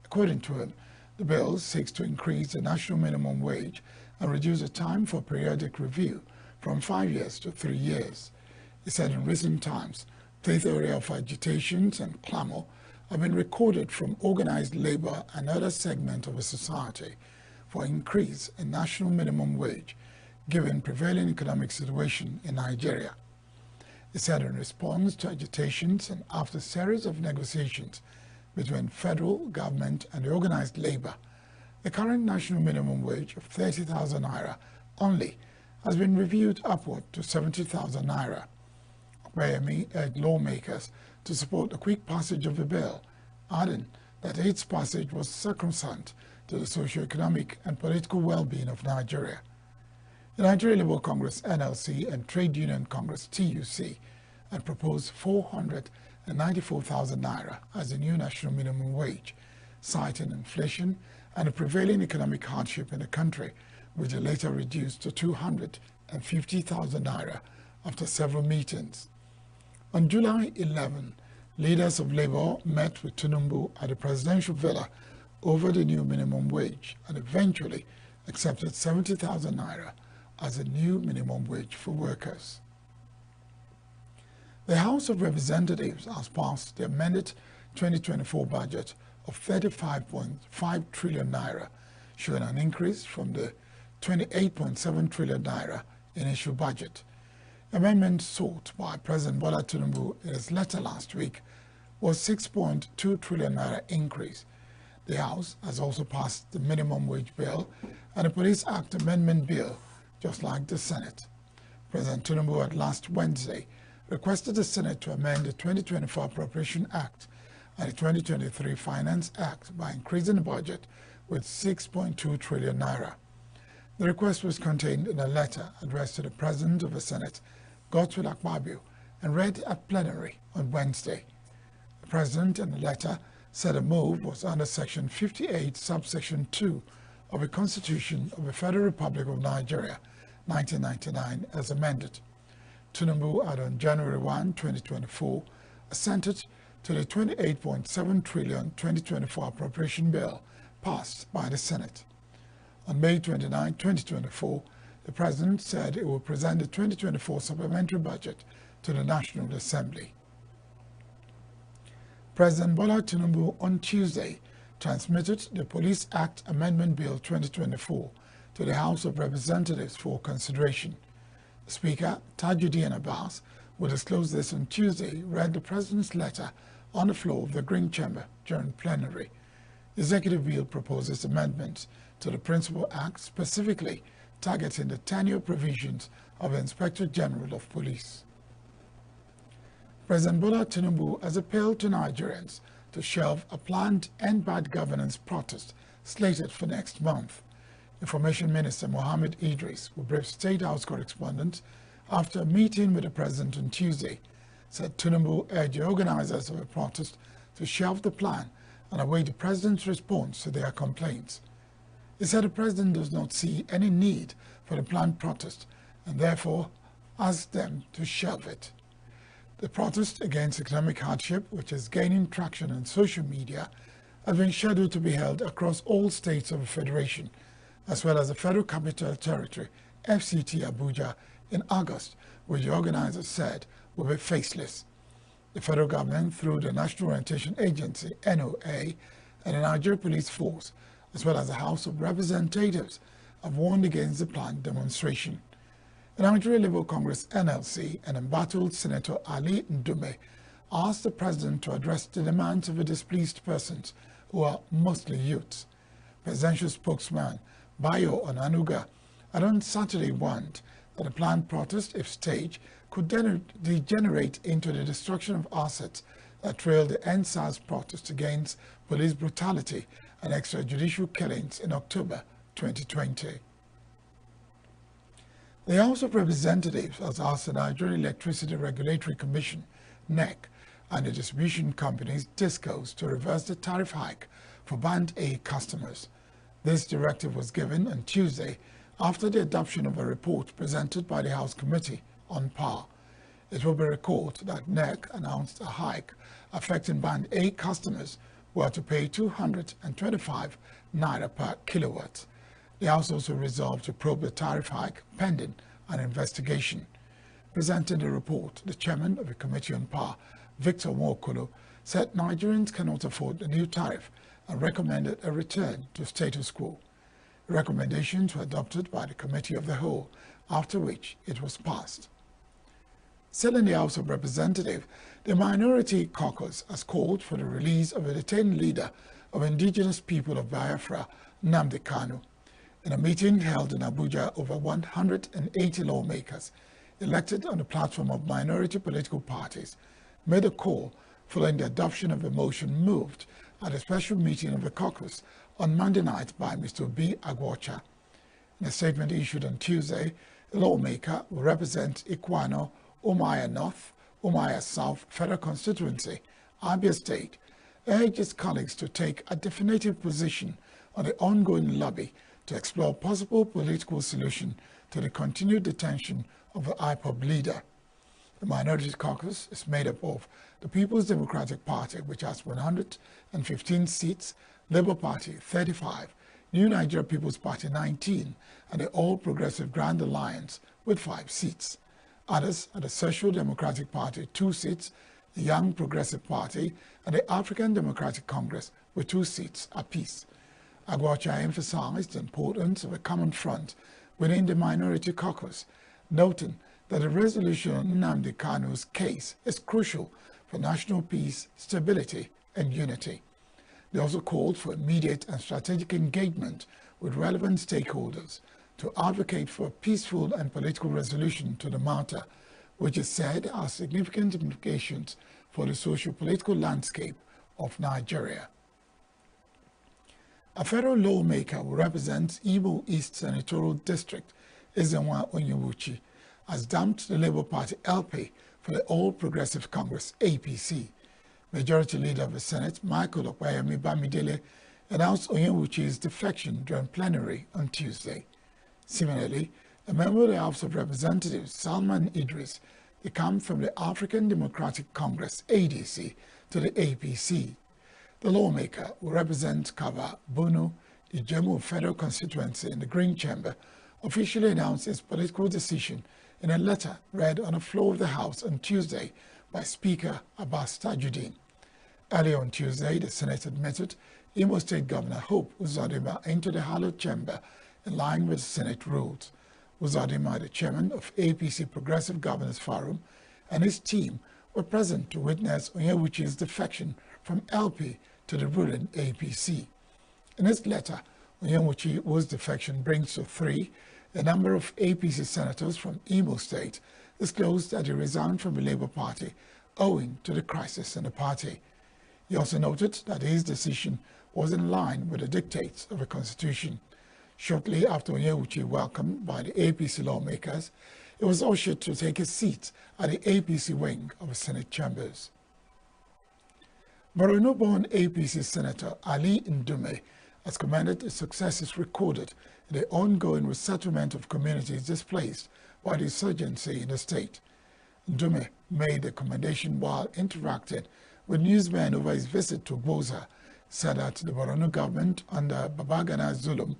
According to him, the bill seeks to increase the national minimum wage and reduce the time for periodic review from 5 years to 3 years. He said in recent times, plethora of agitations and clamor have been recorded from organized labor and other segments of the society for increase in national minimum wage given prevailing economic situation in Nigeria. He said in response to agitations and after a series of negotiations between federal government and the organized labor, the current national minimum wage of 30,000 naira only has been reviewed upward to 70,000 naira. Okpeyemi urged lawmakers to support the quick passage of the bill, adding that its passage was sacrosanct to the socio-economic and political well-being of Nigeria. The Nigeria Labour Congress NLC and Trade Union Congress TUC had proposed 494,000 naira as the new national minimum wage, citing inflation and the prevailing economic hardship in the country, which they later reduced to 250,000 naira after several meetings. On July 11, leaders of Labour met with Tinubu at the presidential villa over the new minimum wage and eventually accepted 70,000 naira as a new minimum wage for workers. The House of Representatives has passed the amended 2024 budget of 35.5 trillion naira, showing an increase from the 28.7 trillion naira initial budget. Amendments sought by President Bola Tinubu in his letter last week was 6.2 trillion naira increase. The House has also passed the minimum wage bill and the Police Act Amendment Bill, just like the Senate. President Tinubu had last Wednesday requested the Senate to amend the 2024 Appropriation Act and the 2023 Finance Act by increasing the budget with 6.2 trillion naira. The request was contained in a letter addressed to the President of the Senate, Godswill Akpabio, and read at plenary on Wednesday. The President in the letter said the move was under Section 58, subsection 2 of the Constitution of the Federal Republic of Nigeria, 1999, as amended. Tinubu had on January 1, 2024, assented to the 28.7 trillion 2024 appropriation bill passed by the Senate. On May 29, 2024, the President said it will present the 2024 supplementary budget to the National Assembly. President Bola Tinubu on Tuesday transmitted the Police Act Amendment Bill 2024 to the House of Representatives for consideration. Speaker Tajuddin Abbas, who disclosed this on Tuesday, read the President's letter on the floor of the Green Chamber during plenary. The executive bill proposes amendments to the Principal Act, specifically targeting the tenure provisions of the Inspector General of Police. President Bola Tinubu has appealed to Nigerians to shelve a planned End Bad Governance protest slated for next month. Information Minister Mohammed Idris, who briefed State House correspondents after a meeting with the President on Tuesday, said Tinubu urged the organizers of the protest to shelve the plan and await the President's response to their complaints. He said the President does not see any need for the planned protest and therefore asked them to shelve it. The protest against economic hardship, which is gaining traction on social media, has been scheduled to be held across all states of the Federation, as well as the Federal Capital Territory, FCT Abuja, in August, which the organizers said will be faceless. The federal government, through the National Orientation Agency, NOA, and the Nigeria Police Force, as well as the House of Representatives, have warned against the planned demonstration. The Nigeria Labour Congress NLC and embattled Senator Ali Ndume asked the President to address the demands of the displeased persons, who are mostly youths. Presidential spokesman Bayo Onanuga had on Saturday warned that the planned protest, if staged, could degenerate into the destruction of assets that trailed the NSAS protest against police brutality and extrajudicial killings in October 2020. The House of Representatives has asked the Nigeria Electricity Regulatory Commission, NEC, and the distribution companies, DISCOs, to reverse the tariff hike for Band A customers. This directive was given on Tuesday after the adoption of a report presented by the House Committee on Power. It will be recalled that NEC announced a hike affecting Band A customers who are to pay 225 naira per kilowatt. The House also resolved to probe the tariff hike pending an investigation. Presenting the report, the chairman of the Committee on Power, Victor Nwokolo, said Nigerians cannot afford the new tariff and recommended a return to status quo. The recommendations were adopted by the Committee of the Whole, after which it was passed. Still in the House of Representatives, the Minority Caucus has called for the release of a detained leader of indigenous people of Biafra, Nnamdi Kanu. In a meeting held in Abuja, over 180 lawmakers, elected on the platform of minority political parties, made a call following the adoption of a motion moved at a special meeting of the caucus on Monday night by Mr. B. Agwocha. In a statement issued on Tuesday, the lawmaker will represent Ikwano, Umuahia North, Umuahia South Federal Constituency, Abia State, urged his colleagues to take a definitive position on the ongoing lobby to explore possible political solution to the continued detention of the IPOB leader. The Minority Caucus is made up of the People's Democratic Party, which has 115 seats, Labour Party 35, New Nigeria People's Party 19, and the All Progressive Grand Alliance with 5 seats. Others are the Social Democratic Party 2 seats, the Young Progressive Party, and the African Democratic Congress with 2 seats apiece. Agwacha emphasized the importance of a common front within the minority caucus, noting that the resolution on Nnamdi Kanu's case is crucial for national peace, stability, and unity. They also called for immediate and strategic engagement with relevant stakeholders to advocate for a peaceful and political resolution to the matter, which is said has significant implications for the socio-political landscape of Nigeria. A federal lawmaker who represents Igbo East Senatorial District, Ezenwa Onyewuchi, has dumped the Labour Party LP for the All Progressive Congress APC. Majority Leader of the Senate, Michael Okwayemi Bamidele, announced Onyewuchi's defection during plenary on Tuesday. Similarly, a member of the House of Representatives, Salman Idris, come from the African Democratic Congress ADC to the APC. The lawmaker, who represents Kaba Bunu, the Jemu Federal Constituency in the Green Chamber, officially announced his political decision in a letter read on the floor of the House on Tuesday by Speaker Abbas Tajuddin. Earlier on Tuesday, the Senate admitted Imo State Governor Hope Uzodimma entered the hallowed chamber in line with the Senate rules. Uzodimma, the chairman of APC Progressive Governors Forum, and his team were present to witness Onyewuchi's defection from LP to the ruling APC. In his letter, Onyewuchi, whose defection brings to 3, a number of APC senators from Imo State disclosed that he resigned from the Labour Party owing to the crisis in the party. He also noted that his decision was in line with the dictates of the Constitution. Shortly after Onyewuchi welcomed by the APC lawmakers, he was ushered to take a seat at the APC wing of the Senate chambers. Borno-born APC Senator Ali Ndume has commended the successes recorded in the ongoing resettlement of communities displaced by the insurgency in the state. Ndume made the commendation while interacting with newsmen over his visit to Gwoza, said that the Borno government under Babagana Zulum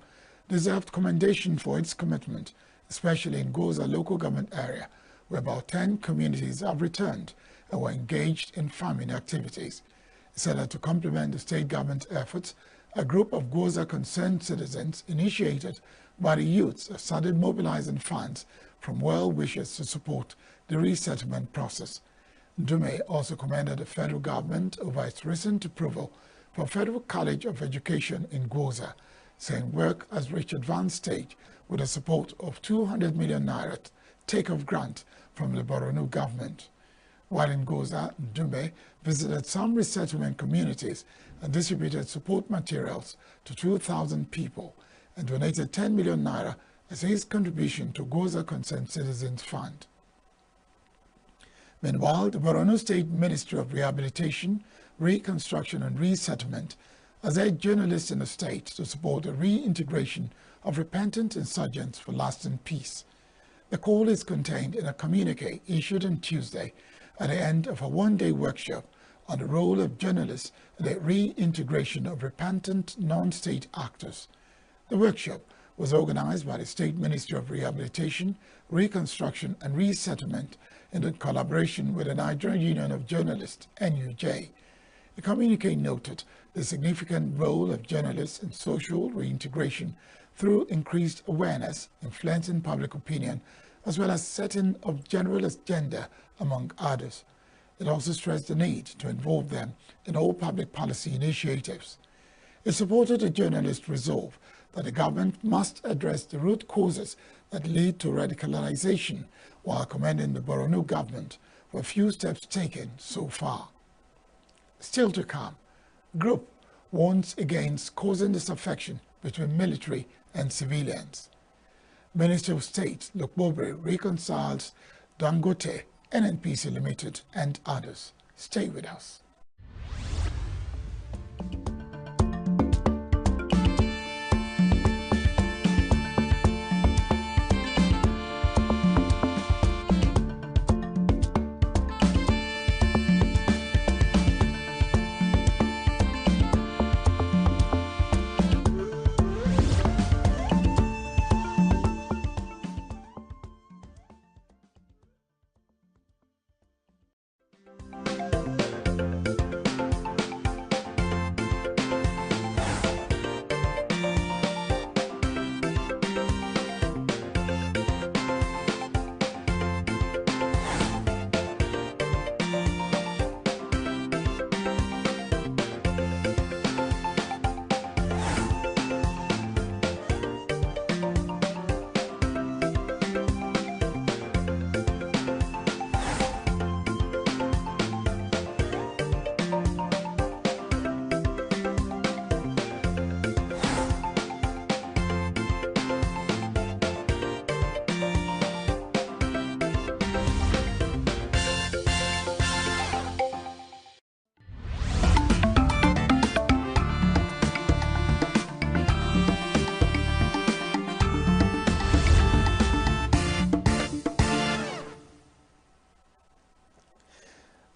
deserved commendation for its commitment, especially in Gwoza local government area, where about 10 communities have returned and were engaged in farming activities. He said that to complement the state government's efforts, a group of Gwoza concerned citizens initiated by the youths have started mobilizing funds from well-wishers to support the resettlement process. Ndume also commended the federal government over its recent approval for Federal College of Education in Gwoza, saying work has reached advanced stage with the support of 200 million naira take-off grant from the Borno government. While in Gwoza, Ndume visited some resettlement communities and distributed support materials to 2,000 people and donated 10 million naira as his contribution to Gwoza Concerned Citizens Fund. Meanwhile, the Borno State Ministry of Rehabilitation, Reconstruction and Resettlement has urged journalists in the state to support the reintegration of repentant insurgents for lasting peace. The call is contained in a communique issued on Tuesday at the end of a one-day workshop on the role of journalists in the reintegration of repentant non-state actors. The workshop was organized by the State Ministry of Rehabilitation, Reconstruction and Resettlement in collaboration with the Nigerian Union of Journalists, NUJ. The communique noted the significant role of journalists in social reintegration through increased awareness, influencing public opinion, as well as setting of general agenda, among others. It also stressed the need to involve them in all public policy initiatives. It supported the journalists' resolve that the government must address the root causes that lead to radicalization, while commending the Borno government for a few steps taken so far. Still to come, group warns against causing disaffection between military and civilians. Minister of State Lokbobre reconciles Dangote, NNPC Limited, and others. Stay with us.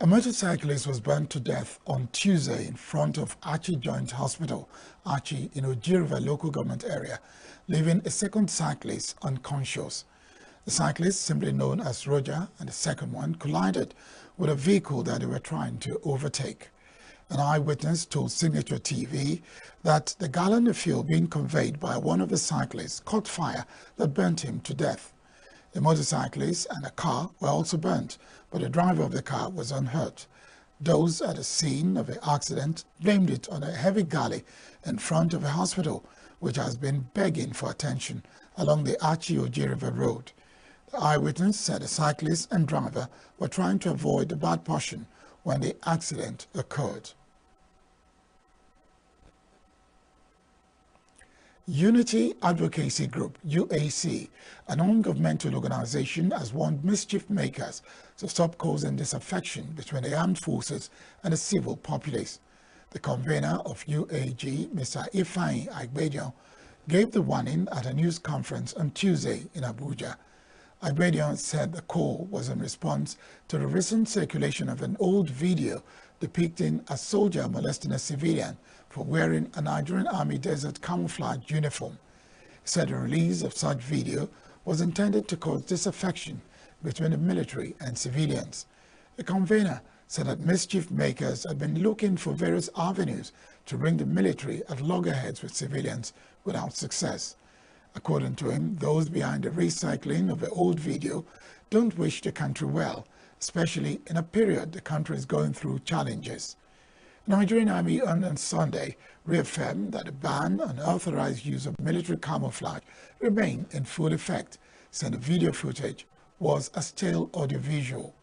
A motorcyclist was burned to death on Tuesday in front of Archie Joint Hospital, Archie, in Oji River local government area, leaving a second cyclist unconscious. The cyclist, simply known as Roger, and the second one collided with a vehicle that they were trying to overtake. An eyewitness told Signature TV that the gallon of fuel being conveyed by one of the cyclists caught fire that burnt him to death. The motorcyclist and a car were also burnt, but the driver of the car was unhurt. Those at the scene of the accident blamed it on a heavy galley in front of a hospital, which has been begging for attention along the Archie-Oji River Road. The eyewitness said the cyclist and driver were trying to avoid the bad portion when the accident occurred. Unity Advocacy Group, UAC, a non-governmental organization, has warned mischief makers to stop causing disaffection between the armed forces and the civil populace. The convener of UAG, Mr. Ifeanyi Agbedion, gave the warning at a news conference on Tuesday in Abuja. Agbedion said the call was in response to the recent circulation of an old video depicting a soldier molesting a civilian for wearing a Nigerian Army Desert camouflage uniform. He said the release of such video was intended to cause disaffection between the military and civilians. The convener said that mischief makers had been looking for various avenues to bring the military at loggerheads with civilians without success. According to him, those behind the recycling of the old video don't wish the country well, especially in a period the country is going through challenges. The Nigerian Army on Sunday reaffirmed that the ban on unauthorized use of military camouflage remained in full effect, saying the video footage was a stale audiovisual.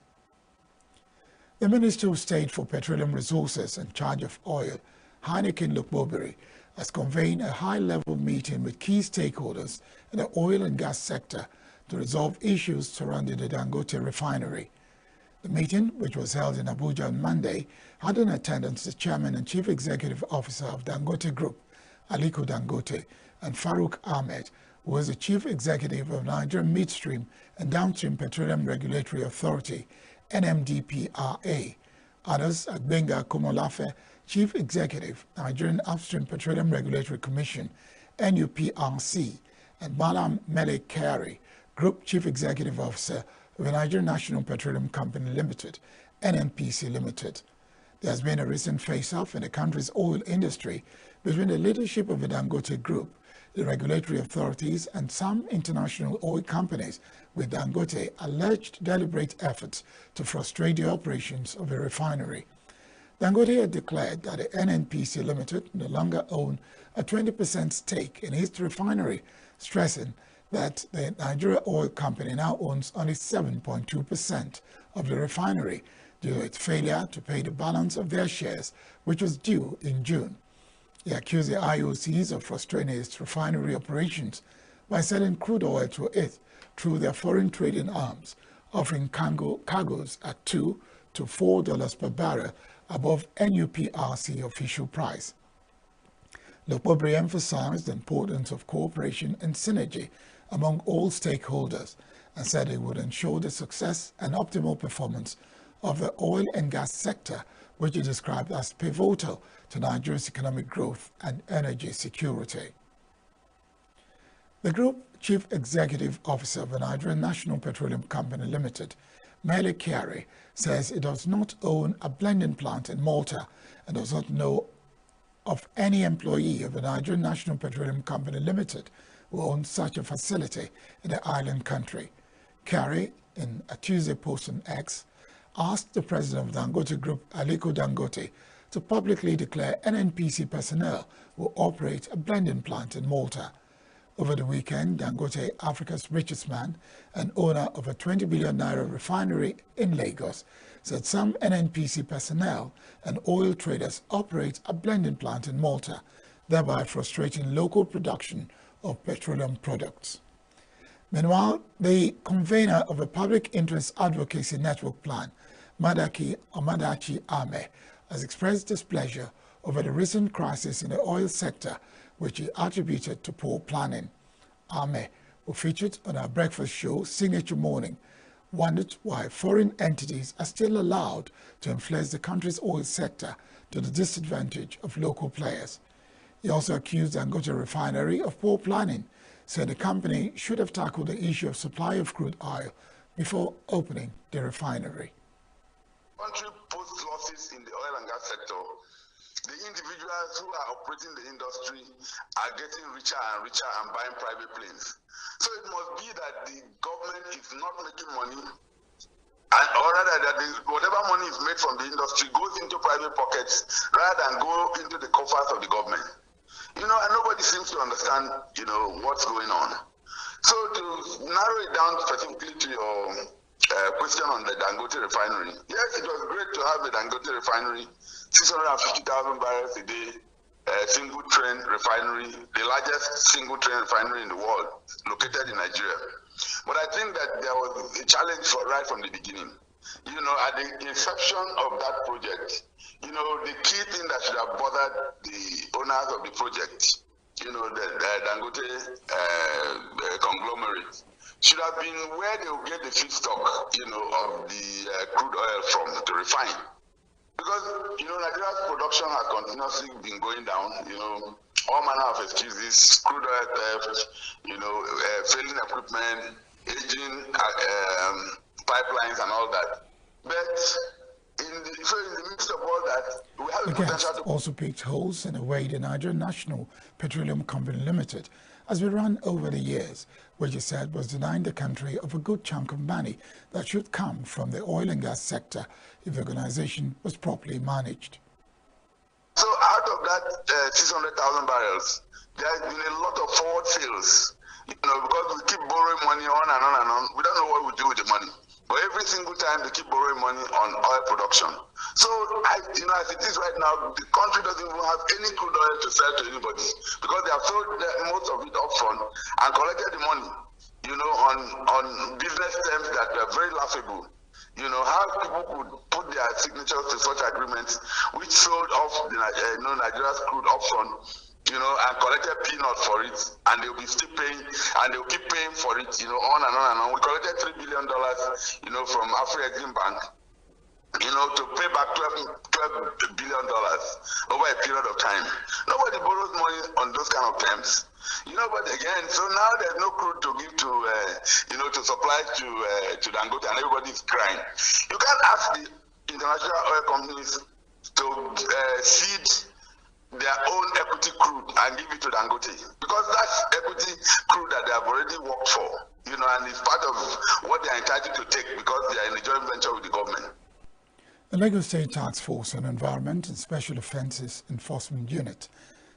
The Minister of State for Petroleum Resources in charge of oil, Heineken Lokbobiri, has convened a high-level meeting with key stakeholders in the oil and gas sector to resolve issues surrounding the Dangote refinery. The meeting, which was held in Abuja on Monday, had in attendance the Chairman and Chief Executive Officer of Dangote Group, Aliko Dangote, and Farouk Ahmed, who was the Chief Executive of Nigerian Midstream and Downstream Petroleum Regulatory Authority, NMDPRA. Others, Agbenga Komolafe, Chief Executive, Nigerian Upstream Petroleum Regulatory Commission, NUPRC, and Malam Mele Kari, Group Chief Executive Officer of the Nigerian National Petroleum Company Limited, NNPC Limited. There has been a recent face-off in the country's oil industry between the leadership of the Dangote Group, the regulatory authorities, and some international oil companies, with Dangote alleged deliberate efforts to frustrate the operations of the refinery. Dangote had declared that the NNPC Limited no longer owned a 20% stake in its refinery, stressing that the Nigeria Oil Company now owns only 7.2% of the refinery due to its failure to pay the balance of their shares, which was due in June. They accused the IOCs of frustrating its refinery operations by selling crude oil to it through their foreign trading arms, offering cargoes at $2 to $4 per barrel above NUPRC official price. Lokbobiri emphasized the importance of cooperation and synergy among all stakeholders and said it would ensure the success and optimal performance of the oil and gas sector, which he described as pivotal to Nigeria's economic growth and energy security. The Group Chief Executive Officer of the Nigerian National Petroleum Company Limited, Mele Kyari, says it does not own a blending plant in Malta and does not know of any employee of the Nigerian National Petroleum Company Limited who owns such a facility in the island country. Kyari, in a Tuesday post on X, asked the president of Dangote Group, Aliko Dangote, to publicly declare NNPC personnel who operate a blending plant in Malta. Over the weekend, Dangote, Africa's richest man and owner of a 20 billion naira refinery in Lagos, said some NNPC personnel and oil traders operate a blending plant in Malta, thereby frustrating local production of petroleum products. Meanwhile, the convener of a public interest advocacy network plan, Madachi Ame, has expressed displeasure over the recent crisis in the oil sector, which he attributed to poor planning. Ame, who featured on our breakfast show Signature Morning, wondered why foreign entities are still allowed to influence the country's oil sector to the disadvantage of local players. He also accused Dangote Refinery of poor planning, said the company should have tackled the issue of supply of crude oil before opening the refinery. Country posts losses in the oil and gas sector. The individuals who are operating the industry are getting richer and richer and buying private planes. So it must be that the government is not making money, and or rather that whatever money is made from the industry goes into private pockets rather than go into the coffers of the government. And nobody seems to understand, what's going on. So to narrow it down specifically to your question on the Dangote refinery, yes, it was great to have the Dangote refinery, 650,000 barrels a day, single train refinery, the largest single train refinery in the world, located in Nigeria. But I think that there was a challenge right from the beginning. At the inception of that project, the key thing that should have bothered the owners of the project, the Dangote conglomerate, should have been where they will get the feedstock, of the crude oil from to refine. Because, Nigeria's production has continuously been going down, all manner of excuses, crude oil theft, failing equipment, aging pipelines and all that. But in the midst of all that, we have the a potential guest to also picked holes in the way the Nigerian National Petroleum Company Limited has been run over the years, which he said was denying the country of a good chunk of money that should come from the oil and gas sector if the organization was properly managed. So out of that 600,000 barrels, there has been a lot of forward sales, because we keep borrowing money on and on and on. We don't know what we do with the money. But every single time they keep borrowing money on oil production. So, as it is right now, the country doesn't even have any crude oil to sell to anybody because they have sold most of it up front and collected the money, on business terms that are very laughable. How people could put their signatures to such agreements which sold off Nigeria's crude up front, and collected peanuts for it, and they'll be still paying, and they'll keep paying for it, on and on and on. We collected $3 billion, from Afro-Exim Bank, to pay back $12 billion over a period of time. Nobody borrows money on those kind of terms. But again, so now there's no crude to give to, to supply to Dangote, and everybody's crying. You can't ask the international oil companies to cede their own equity crude and give it to Dangote, because that's equity crude that they have already worked for, and it's part of what they are entitled to take because they are in a joint venture with the government. The Lagos State Task Force on Environment and Special Offences Enforcement Unit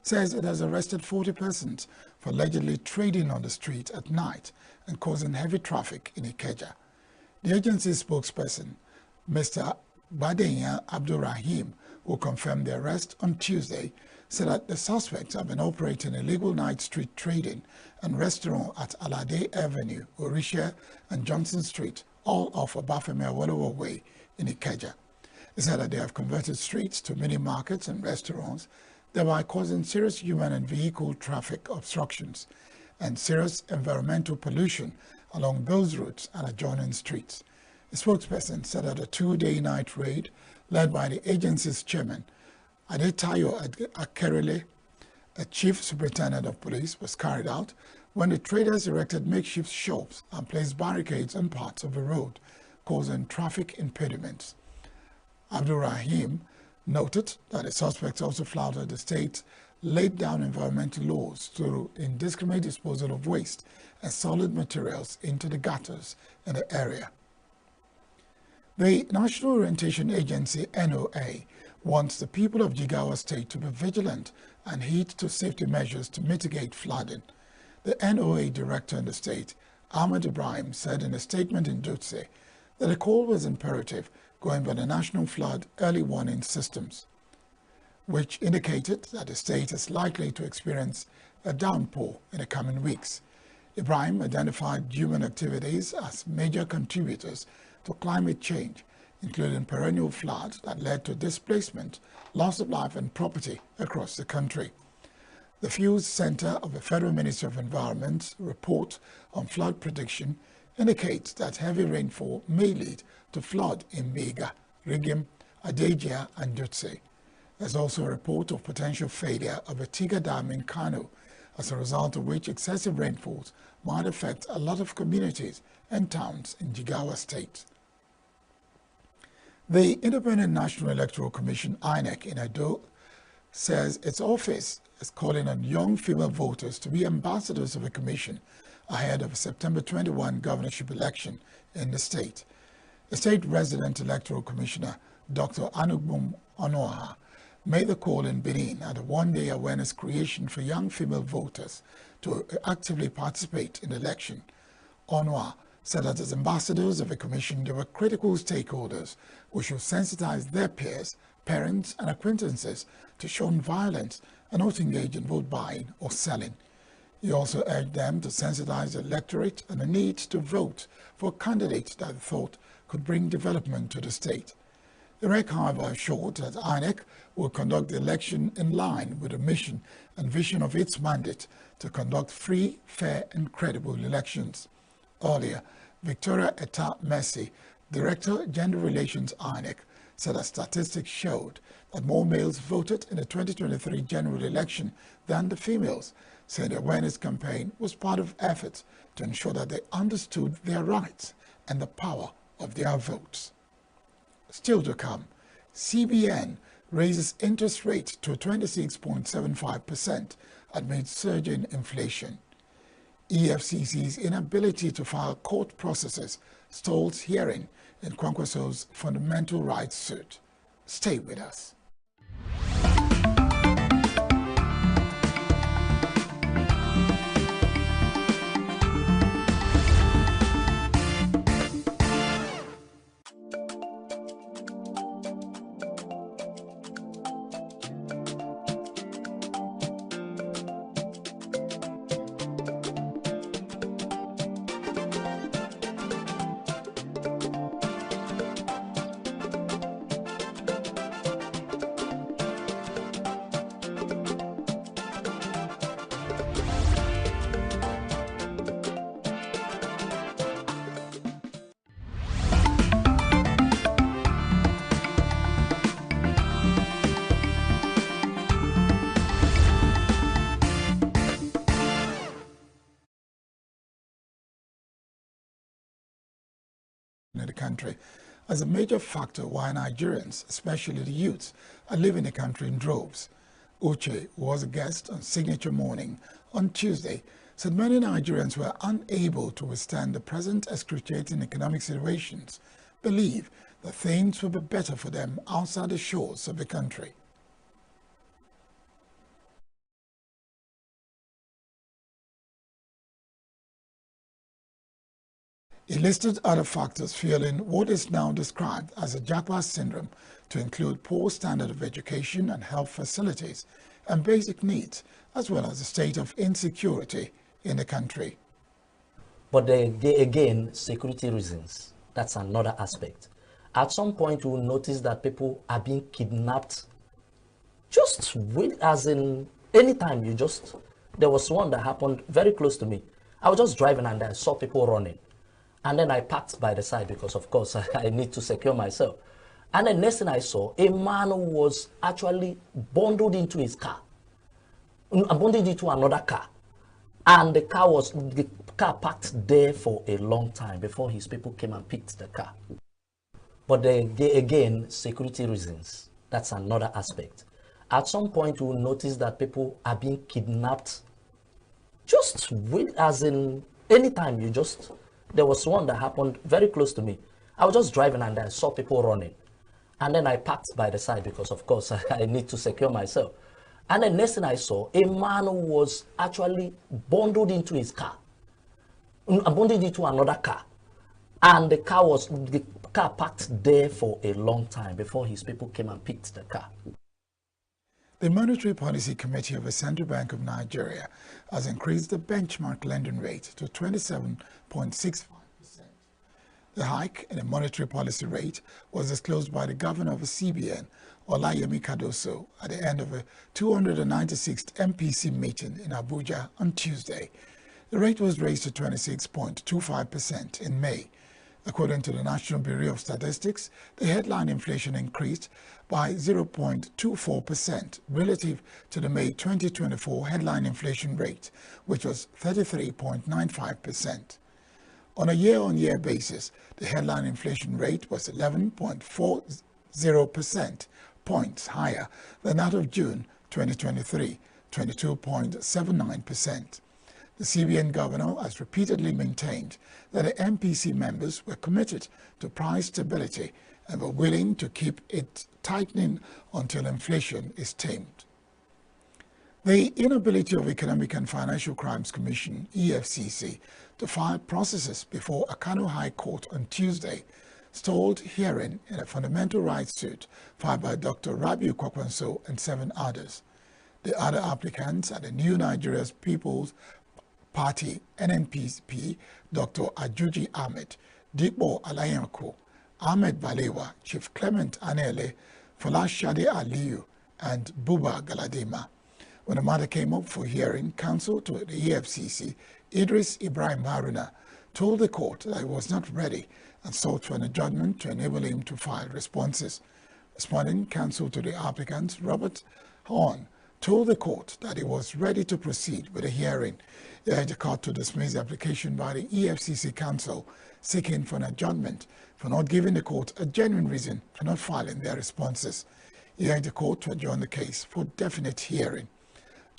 says it has arrested 40 persons for allegedly trading on the street at night and causing heavy traffic in Ikeja. The agency's spokesperson, Mr. Badenya Abdurrahim, who confirmed the arrest on Tuesday, said that the suspects have been operating illegal night street trading and restaurant at Alade Avenue, Orisha and Johnson Street, all off Obafemi Awolowo Way in Ikeja. He said that they have converted streets to mini markets and restaurants, thereby causing serious human and vehicle traffic obstructions and serious environmental pollution along those routes and adjoining streets. The spokesperson said that a two-day night raid led by the agency's chairman, Adetayo Akerele, a chief superintendent of police, was carried out when the traders erected makeshift shops and placed barricades on parts of the road, causing traffic impediments. Abdurrahim noted that the suspects also flouted the state's laid down environmental laws through indiscriminate disposal of waste and solid materials into the gutters in the area. The National Orientation Agency, NOA, wants the people of Jigawa State to be vigilant and heed to safety measures to mitigate flooding. The NOA director in the state, Ahmed Ibrahim, said in a statement in Dutse that the call was imperative going by the National Flood Early Warning Systems, which indicated that the state is likely to experience a downpour in the coming weeks. Ibrahim identified human activities as major contributors to climate change, including perennial floods that led to displacement, loss of life and property across the country. The Fuse Center of the Federal Ministry of Environment's report on flood prediction indicates that heavy rainfall may lead to flood in Bega, Rigim, Adejia, and Jutse. There's also a report of potential failure of a Tiga Dam in Kano, as a result of which excessive rainfalls might affect a lot of communities and towns in Jigawa State. The Independent National Electoral Commission, INEC, in Edo, says its office is calling on young female voters to be ambassadors of the commission ahead of a September 21 governorship election in the state. The state resident electoral commissioner, Dr. ENUGU Onoha, made the call in Benin at a one-day awareness creation for young female voters to actively participate in the election. Onoha said that as ambassadors of the commission, they were critical stakeholders who should sensitize their peers, parents, and acquaintances to shun violence and not engage in vote buying or selling. He also urged them to sensitize the electorate on the need to vote for candidates that they thought could bring development to the state. The REC, however, assured that INEC will conduct the election in line with the mission and vision of its mandate to conduct free, fair, and credible elections. Earlier, Victoria Eta Messi, Director, Gender Relations, INEC, said that statistics showed that more males voted in the 2023 general election than the females, saying the awareness campaign was part of efforts to ensure that they understood their rights and the power of their votes. Still to come, CBN raises interest rate to 26.75% amid surging inflation. EFCC's inability to file court processes stalls hearing in Kwankwaso's fundamental rights suit. Stay with us. In the country as a major factor why Nigerians, especially the youths, are leaving the country in droves. Uche, who was a guest on Signature Morning on Tuesday, said many Nigerians were unable to withstand the present excruciating economic situations, believe that things will be better for them outside the shores of the country. He listed other factors fueling what is now described as a Japa syndrome, to include poor standard of education and health facilities and basic needs, as well as a state of insecurity in the country. But again, security reasons, that's another aspect. At some point, we will notice that people are being kidnapped. Just as in anytime there was one that happened very close to me. I was just driving and I saw people running. And then I parked by the side because, of course, I need to secure myself. And the next thing I saw, a man who was actually bundled into his car, bundled into another car. And the car parked there for a long time before his people came and picked the car. But again, security reasons, that's another aspect. At some point, we will notice that people are being kidnapped. Just as in anytime there was one that happened very close to me. I was just driving and I saw people running. And then I parked by the side because, of course, I need to secure myself. And the next thing I saw, a man who was actually bundled into his car, bundled into another car. And the car parked there for a long time before his people came and picked the car. The Monetary Policy Committee of the Central Bank of Nigeria has increased the benchmark lending rate to 27.65%. The hike in the monetary policy rate was disclosed by the governor of the CBN, Olayemi Cardoso, at the end of a 296th MPC meeting in Abuja on Tuesday. The rate was raised to 26.25% in May. According to the National Bureau of Statistics, the headline inflation increased by 0.24% relative to the May 2024 headline inflation rate, which was 33.95%. On a year-on-year basis, the headline inflation rate was 11.40% points higher than that of June 2023, 22.79%. The CBN governor has repeatedly maintained that the MPC members were committed to price stability and were willing to keep it tightening until inflation is tamed. The inability of Economic and Financial Crimes Commission, EFCC, to file processes before a Kano High Court on Tuesday stalled hearing in a fundamental rights suit filed by Dr. Rabiu Kwakwanso and 7 others. The other applicants are the New Nigeria's People's Party, NNPP, Dr. Ajuji Ahmed, Dipo Alayanko, Ahmed Balewa, Chief Clement Anele, Falashade Aliyu, and Buba Galadima. When the matter came up for hearing, counsel to the EFCC, Idris Ibrahim Haruna, told the court that he was not ready and sought for an adjournment to enable him to file responses. Responding counsel to the applicants, Robert Horn, told the court that he was ready to proceed with the hearing. He urged the court to dismiss the application by the EFCC counsel seeking for an adjournment for not giving the court a genuine reason for not filing their responses. He urged the court to adjourn the case for definite hearing.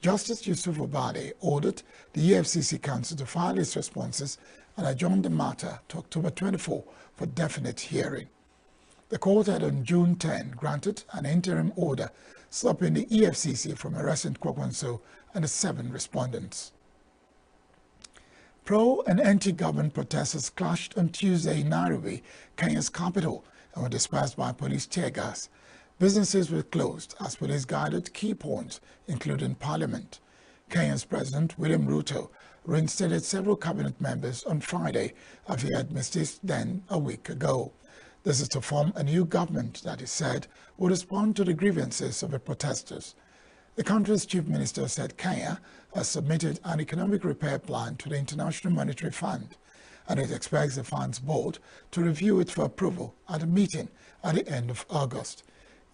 Justice Yusuf Obade ordered the EFCC counsel to file its responses and adjourn the matter to October 24 for definite hearing. The court had on June 10 granted an interim order stopping the EFCC from arresting Kwakwanso and the 7 respondents. Pro and anti-government protesters clashed on Tuesday in Nairobi, Kenya's capital, and were dispersed by police tear gas. Businesses were closed as police guarded key points, including Parliament. Kenya's President William Ruto reinstated several cabinet members on Friday after he had missed them a week ago. This is to form a new government that is said will respond to the grievances of the protesters. The country's chief minister said Kenya has submitted an economic repair plan to the International Monetary Fund, and it expects the fund's board to review it for approval at a meeting at the end of August.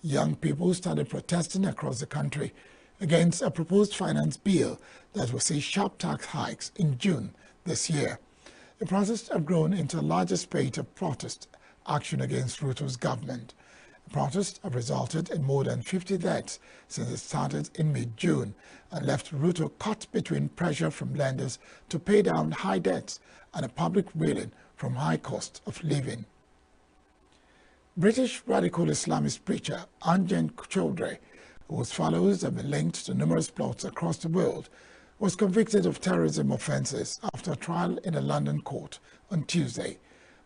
Young people started protesting across the country against a proposed finance bill that will see sharp tax hikes in June this year. The protests have grown into a larger spate of protest action against Ruto's government. The protests have resulted in more than 50 deaths since it started in mid-June and left Ruto caught between pressure from lenders to pay down high debts and a public reeling from high cost of living. British radical Islamist preacher Anjan Choudhury, whose followers have been linked to numerous plots across the world, was convicted of terrorism offences after a trial in a London court on Tuesday.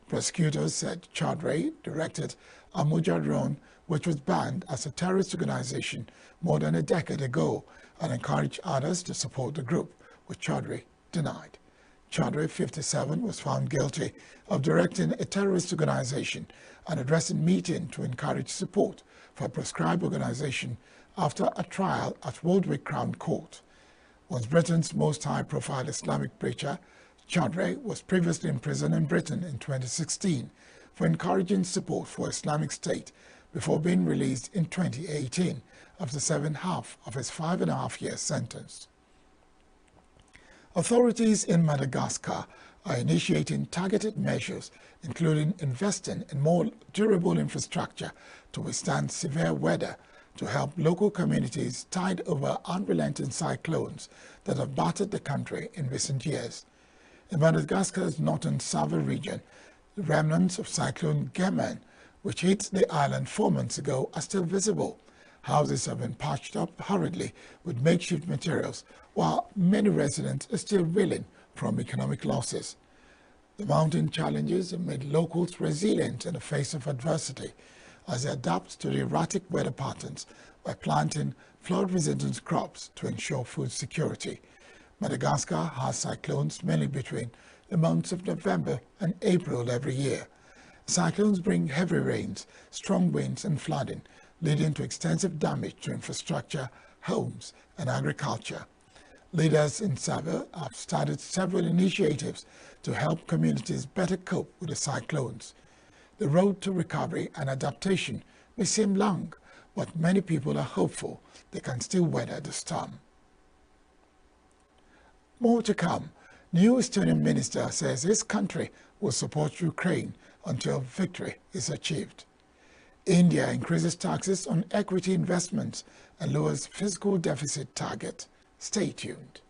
Prosecutors said Choudhury directed a Mujahideen, which was banned as a terrorist organization more than a decade ago, and encouraged others to support the group, which Choudhury denied. Choudhury, 57, was found guilty of directing a terrorist organization and addressing meeting to encourage support for a proscribed organization after a trial at Woldwick Crown Court. Was Britain's most high-profile Islamic preacher, Choudhury was previously imprisoned in Britain in 2016 for encouraging support for Islamic State before being released in 2018 after serving half of his 5.5-year sentence. Authorities in Madagascar are initiating targeted measures, including investing in more durable infrastructure to withstand severe weather to help local communities tide over unrelenting cyclones that have battered the country in recent years. In Madagascar's northern Sava region, the remnants of Cyclone Gemen, which hit the island 4 months ago, are still visible. Houses have been patched up hurriedly with makeshift materials, while many residents are still reeling from economic losses. The mountain challenges have made locals resilient in the face of adversity as they adapt to the erratic weather patterns by planting flood-resistant crops to ensure food security. Madagascar has cyclones mainly between the months of November and April every year. Cyclones bring heavy rains, strong winds and flooding, leading to extensive damage to infrastructure, homes and agriculture. Leaders in Sabah have started several initiatives to help communities better cope with the cyclones. The road to recovery and adaptation may seem long, but many people are hopeful they can still weather the storm. More to come. New Estonian minister says his country will support Ukraine until victory is achieved. India increases taxes on equity investments and lowers fiscal deficit target. Stay tuned.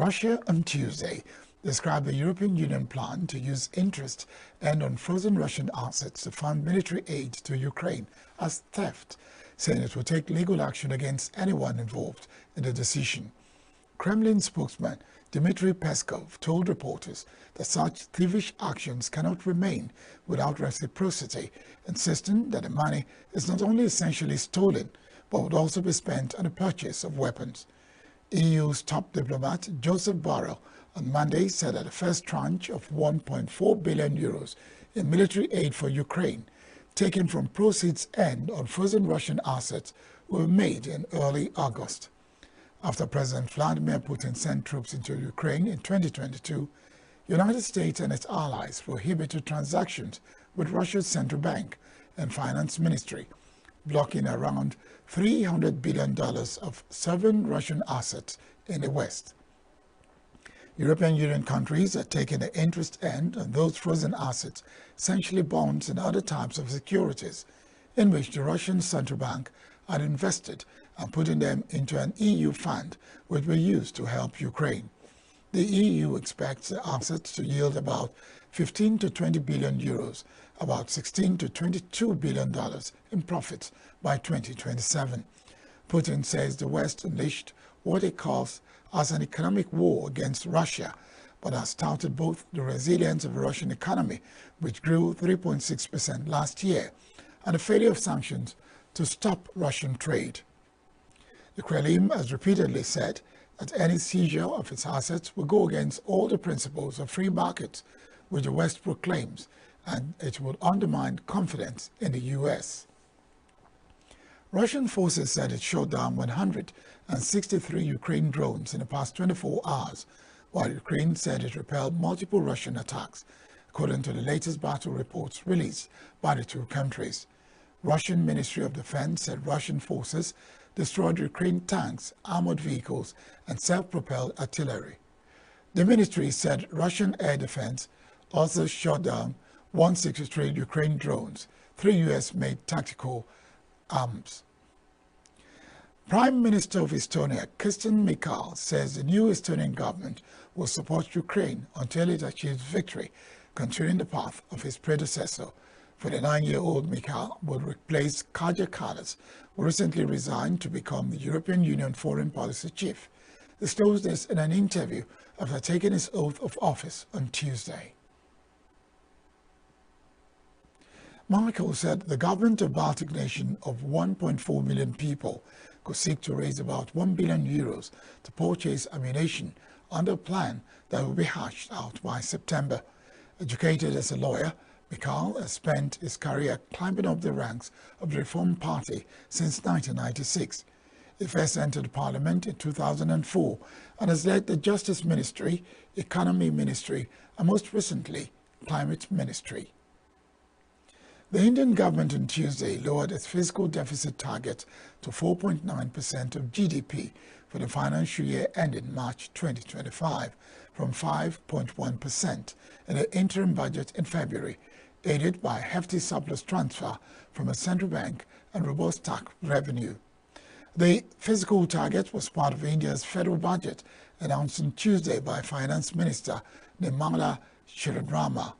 Russia on Tuesday described the European Union plan to use interest earned on frozen Russian assets to fund military aid to Ukraine as theft, saying it will take legal action against anyone involved in the decision. Kremlin spokesman Dmitry Peskov told reporters that such thievish actions cannot remain without reciprocity, insisting that the money is not only essentially stolen, but would also be spent on the purchase of weapons. EU's top diplomat Joseph Borrell on Monday said that the first tranche of 1.4 billion euros in military aid for Ukraine, taken from proceeds earned on frozen Russian assets, were made in early August. After President Vladimir Putin sent troops into Ukraine in 2022, United States and its allies prohibited transactions with Russia's central bank and finance ministry, blocking around $300 billion of sovereign Russian assets in the West. European Union countries are taking the interest earned on those frozen assets, essentially bonds and other types of securities, in which the Russian central bank had invested and putting them into an EU fund which will use to help Ukraine. The EU expects the assets to yield about 15 to 20 billion euros, about 16 to 22 billion dollars in profits by 2027. Putin says the West unleashed what he calls as an economic war against Russia, but has touted both the resilience of the Russian economy, which grew 3.6% last year, and the failure of sanctions to stop Russian trade. The Kremlin has repeatedly said that any seizure of its assets will go against all the principles of free markets which the West proclaims, and it will undermine confidence in the U.S. Russian forces said it shot down 163 Ukraine drones in the past 24 hours, while Ukraine said it repelled multiple Russian attacks, according to the latest battle reports released by the two countries. Russian Ministry of Defense said Russian forces destroyed Ukraine tanks, armored vehicles, and self-propelled artillery. The ministry said Russian air defense also shot down 163 Ukraine drones, 3 U.S.-made tactical arms. Prime Minister of Estonia, Kristen Michal, says the new Estonian government will support Ukraine until it achieves victory, continuing the path of his predecessor. 49-year-old Michal will replace Kaja Kallas, who recently resigned to become the European Union Foreign Policy Chief. He disclosed this in an interview after taking his oath of office on Tuesday. Michael said the government of Baltic nation of 1.4 million people could seek to raise about 1 billion euros to purchase ammunition under a plan that will be hashed out by September. Educated as a lawyer, Michal has spent his career climbing up the ranks of the Reform Party since 1996. He first entered Parliament in 2004 and has led the Justice Ministry, Economy Ministry, and most recently, Climate Ministry. The Indian government on Tuesday lowered its fiscal deficit target to 4.9% of GDP for the financial year ending March 2025 from 5.1% in the interim budget in February, aided by a hefty surplus transfer from a central bank and robust tax revenue. The fiscal target was part of India's federal budget announced on Tuesday by Finance Minister Nirmala Sitharaman.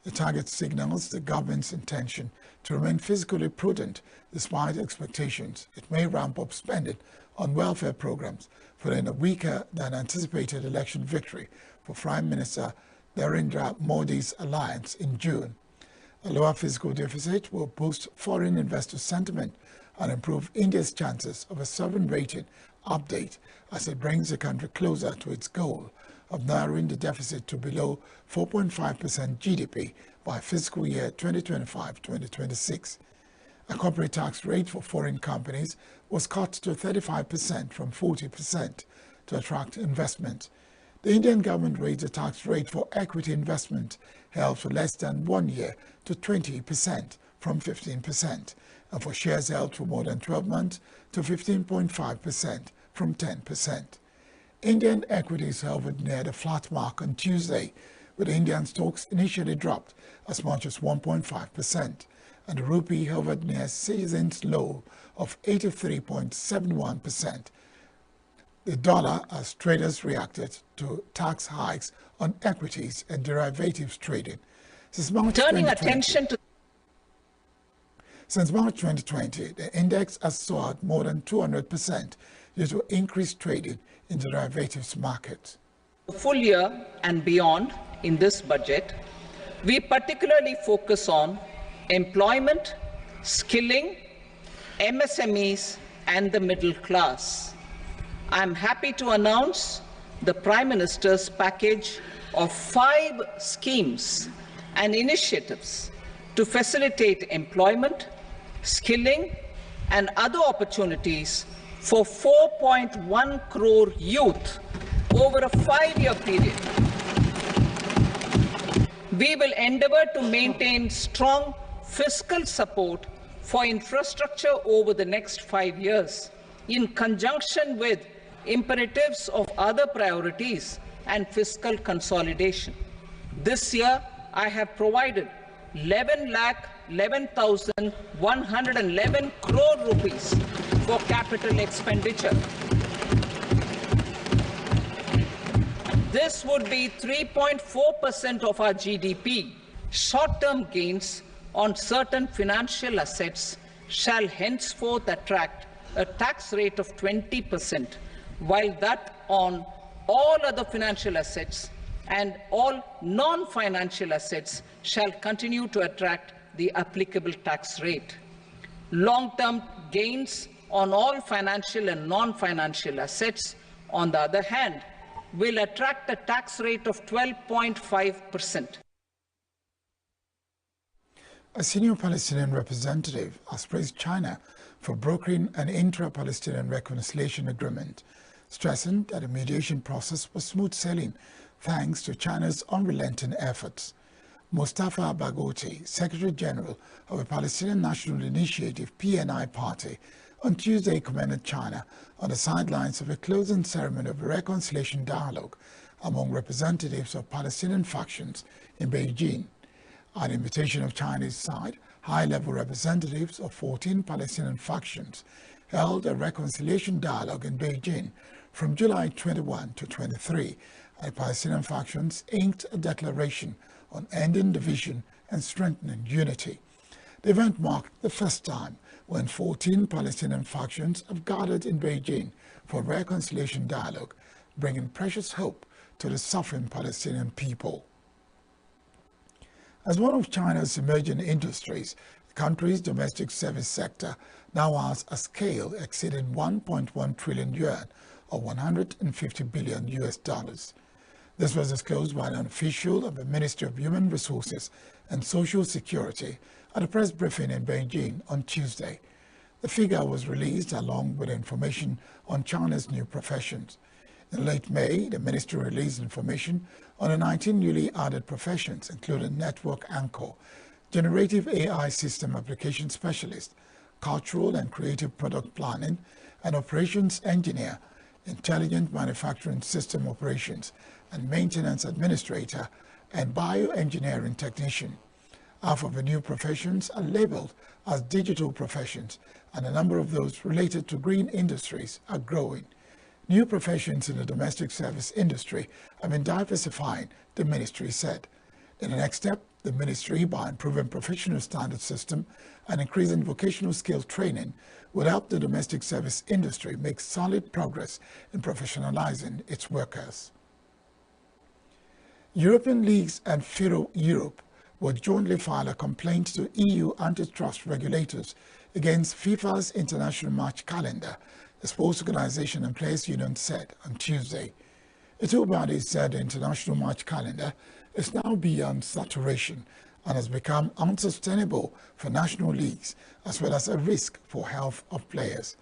The target signals the government's intention to remain fiscally prudent despite expectations it may ramp up spending on welfare programs following a weaker than anticipated election victory for Prime Minister Narendra Modi's alliance in June. A lower fiscal deficit will boost foreign investor sentiment and improve India's chances of a sovereign rating update as it brings the country closer to its goal of narrowing the deficit to below 4.5% GDP by fiscal year 2025-2026. A corporate tax rate for foreign companies was cut to 35% from 40% to attract investment. The Indian government raised the tax rate for equity investment held for less than 1 year to 20% from 15%, and for shares held for more than 12 months to 15.5% from 10%. Indian equities hovered near the flat mark on Tuesday, with Indian stocks initially dropped as much as 1.5%, and the rupee hovered near season's low of 83.71%. The dollar, as traders reacted to tax hikes on equities and derivatives trading. Since March 2020, the index has soared more than 200% due to increased trading in the derivatives market. The full year and beyond in this budget, we particularly focus on employment, skilling, MSMEs, and the middle class. I am happy to announce the Prime Minister's package of 5 schemes and initiatives to facilitate employment, skilling, and other opportunities for 4.1 crore youth over a 5-year period. We will endeavor to maintain strong fiscal support for infrastructure over the next 5 years, in conjunction with imperatives of other priorities and fiscal consolidation. This year, I have provided 11,11,111 crore rupees for capital expenditure. This would be 3.4% of our GDP. Short-term gains on certain financial assets shall henceforth attract a tax rate of 20%, while that on all other financial assets and all non-financial assets shall continue to attract the applicable tax rate. Long-term gains on all financial and non-financial assets, on the other hand, will attract a tax rate of 12.5%. A senior Palestinian representative has praised China for brokering an intra-Palestinian reconciliation agreement, stressing that the mediation process was smooth sailing thanks to China's unrelenting efforts. Mustafa Baghouti, Secretary General of the Palestinian National Initiative PNI Party, on Tuesday commended China on the sidelines of a closing ceremony of a reconciliation dialogue among representatives of Palestinian factions in Beijing. At the invitation of Chinese side, high-level representatives of 14 Palestinian factions held a reconciliation dialogue in Beijing from July 21 to 23, and the Palestinian factions inked a declaration on ending division and strengthening unity. The event marked the first time when 14 Palestinian factions have gathered in Beijing for reconciliation dialogue, bringing precious hope to the suffering Palestinian people. As one of China's emerging industries, the country's domestic service sector now has a scale exceeding 1.1 trillion yuan, or 150 billion US dollars. This was disclosed by an official of the Ministry of Human Resources and Social Security at a press briefing in Beijing on Tuesday. The figure was released along with information on China's new professions. In late May, the ministry released information on the 19 newly added professions, including network anchor, generative AI system application specialist, cultural and creative product planning, and operations engineer, intelligent manufacturing system operations and maintenance administrator, and bioengineering technician. Half of the new professions are labeled as digital professions, and a number of those related to green industries are growing. New professions in the domestic service industry have been diversifying, the ministry said. In the next step, the ministry, by improving professional standard system and increasing vocational skill training, will help the domestic service industry make solid progress in professionalizing its workers. European leagues and FIRO Europe will jointly file a complaint to EU antitrust regulators against FIFA's international match calendar, the sports organization and players union said on Tuesday. The two bodies said the international match calendar is now beyond saturation and has become unsustainable for national leagues as well as a risk for health of players.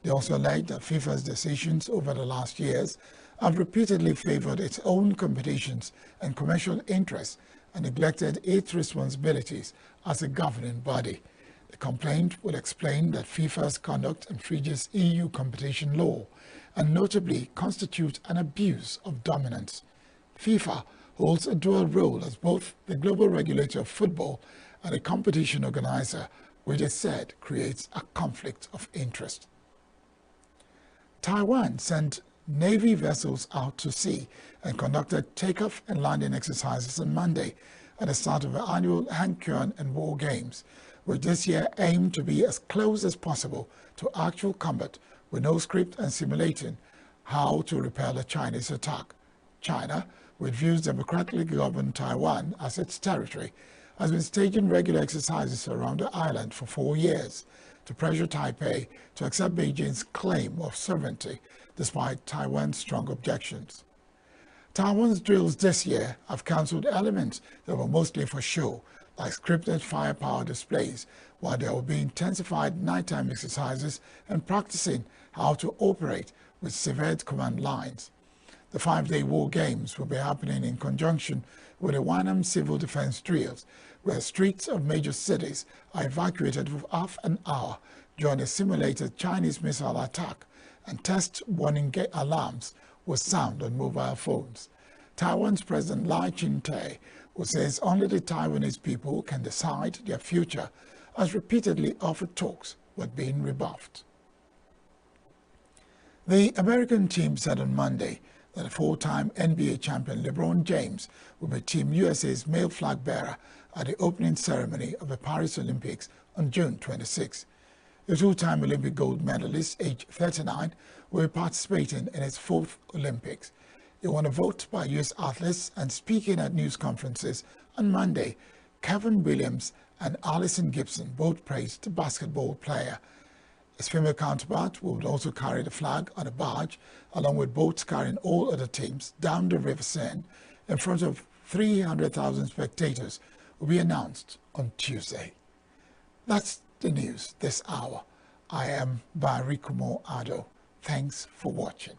They also alleged that FIFA's decisions over the last years have repeatedly favored its own competitions and commercial interests and neglected its responsibilities as a governing body. The complaint will explain that FIFA's conduct infringes EU competition law and notably constitutes an abuse of dominance. FIFA holds a dual role as both the global regulator of football and a competition organizer, which it said creates a conflict of interest. Taiwan sent Navy vessels out to sea and conducted takeoff and landing exercises on Monday at the start of the annual Hankyuan and War Games, which this year aimed to be as close as possible to actual combat with no script and simulating how to repel a Chinese attack. China, which views democratically governed Taiwan as its territory, has been staging regular exercises around the island for 4 years to pressure Taipei to accept Beijing's claim of sovereignty, despite Taiwan's strong objections. Taiwan's drills this year have cancelled elements that were mostly for show, like scripted firepower displays, while there will be intensified nighttime exercises and practicing how to operate with severed command lines. The 5-day war games will be happening in conjunction with the Wanam Civil Defense drills, where streets of major cities are evacuated for half an hour during a simulated Chinese missile attack, and test warning alarms will sound on mobile phones. Taiwan's President Lai Ching-te, who says only the Taiwanese people can decide their future, has repeatedly offered talks but been rebuffed. The American team said on Monday that a 4-time NBA champion LeBron James will be Team USA's male flag bearer at the opening ceremony of the Paris Olympics on June 26. The 2-time Olympic gold medalist, aged 39, will be participating in his 4th Olympics. He won a vote by U.S. athletes, and speaking at news conferences on Monday, Kevin Williams and Allison Gibson both praised the basketball player. His female counterpart will also carry the flag on a barge, along with boats carrying all other teams down the River Seine in front of 300,000 spectators, will be announced on Tuesday. That's the news this hour. I am Barikumo Ado. Thanks for watching.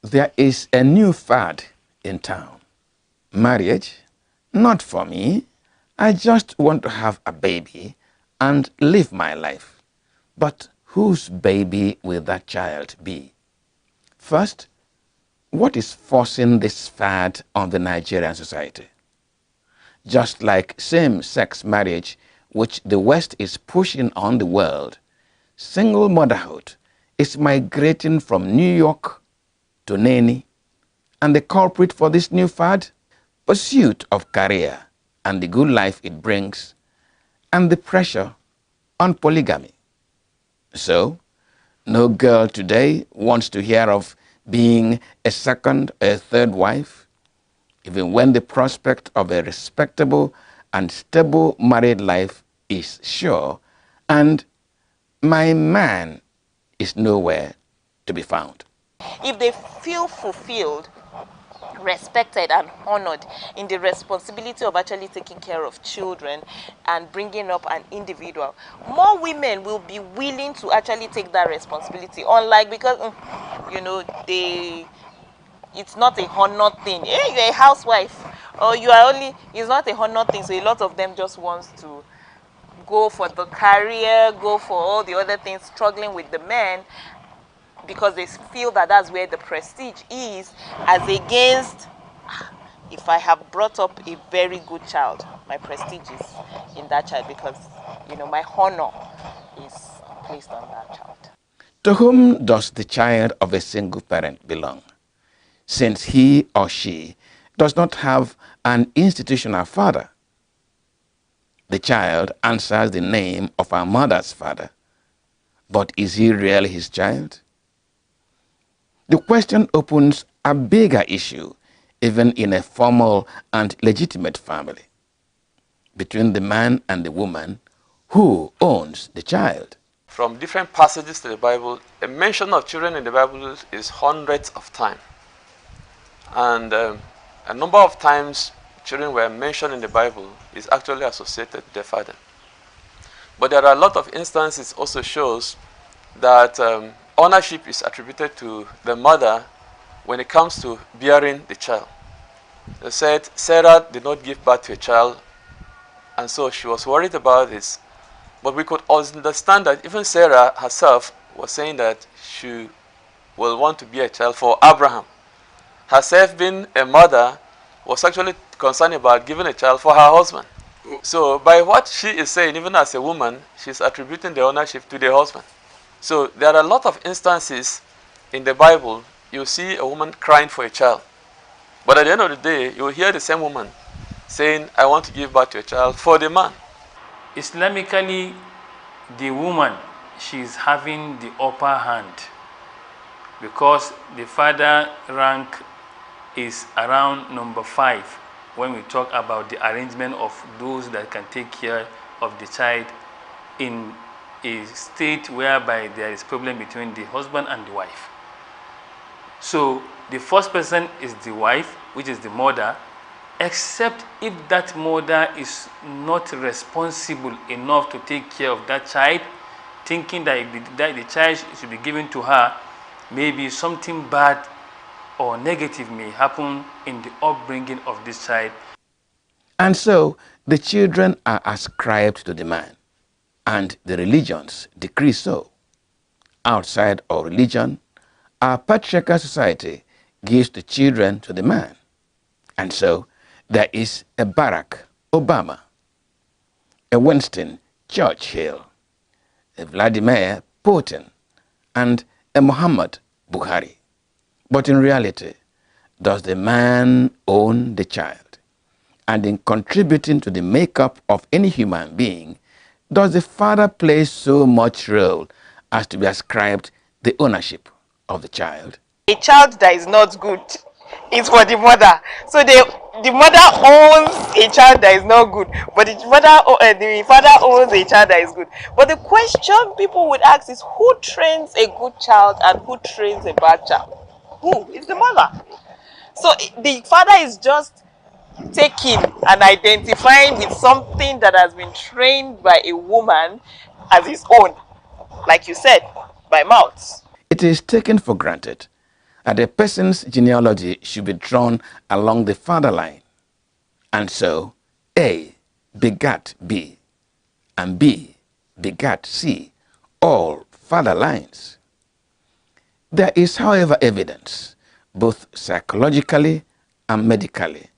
There is a new fad in town. Marriage? Not for me. I just want to have a baby and live my life. But whose baby will that child be? First, what is forcing this fad on the Nigerian society? Just like same-sex marriage, which the West is pushing on the world, single motherhood is migrating from New York to Nene, and the culprit for this new fad? Pursuit of career and the good life it brings, and the pressure on polygamy. So, no girl today wants to hear of being a second or a third wife, even when the prospect of a respectable and stable married life is sure, and my man is nowhere to be found. If they feel fulfilled, respected and honored in the responsibility of actually taking care of children and bringing up an individual, more women will be willing to actually take that responsibility, unlike because it's not a honor thing. Hey, you're a housewife or you are only, it's not a honor thing, so a lot of them just wants to go for the career, go for all the other things, struggling with the men, because they feel that that's where the prestige is, as against if I have brought up a very good child, my prestige is in that child because my honor is placed on that child. To whom does the child of a single parent belong, since he or she does not have an institutional father? The child answers the name of her mother's father, but is he really his child? The question opens a bigger issue, even in a formal and legitimate family. Between the man and the woman, who owns the child? From different passages to the Bible, a mention of children in the Bible is hundreds of times. And a number of times children were mentioned in the Bible is actually associated with their father. But there are a lot of instances also shows that ownership is attributed to the mother when it comes to bearing the child. They said Sarah did not give birth to a child, and so she was worried about this. But we could also understand that even Sarah herself was saying that she will want to be a child for Abraham. Herself being a mother was actually concerned about giving a child for her husband. So by what she is saying, even as a woman, she's attributing the ownership to the husband. So there are a lot of instances in the Bible, you see a woman crying for a child. But at the end of the day, you will hear the same woman saying, I want to give birth to a child for the man. Islamically, the woman, she's having the upper hand because the father rank is around number 5 when we talk about the arrangement of those that can take care of the child in a state whereby there is problem between the husband and the wife. So the first person is the wife, which is the mother, except if that mother is not responsible enough to take care of that child, thinking that the child should be given to her, maybe something bad or negative may happen in the upbringing of this child. And so the children are ascribed to the man, and the religions decree so. Outside of religion, our patriarchal society gives the children to the man. And so there is a Barack Obama, a Winston Churchill, a Vladimir Putin, and a Muhammad Buhari. But in reality, does the man own the child? And in contributing to the makeup of any human being, does the father play so much role as to be ascribed the ownership of the child? A child that is not good is for the mother. So the mother owns a child that is not good, but the father owns a child that is good. But the question people would ask is, who trains a good child and who trains a bad child? Who? It's the mother. So the father is just taking and identifying with something that has been trained by a woman as his own, like you said, by mouth. It is taken for granted that a person's genealogy should be drawn along the father line. And so A begat B, and B begat C, all father lines. There is, however, evidence, both psychologically and medically,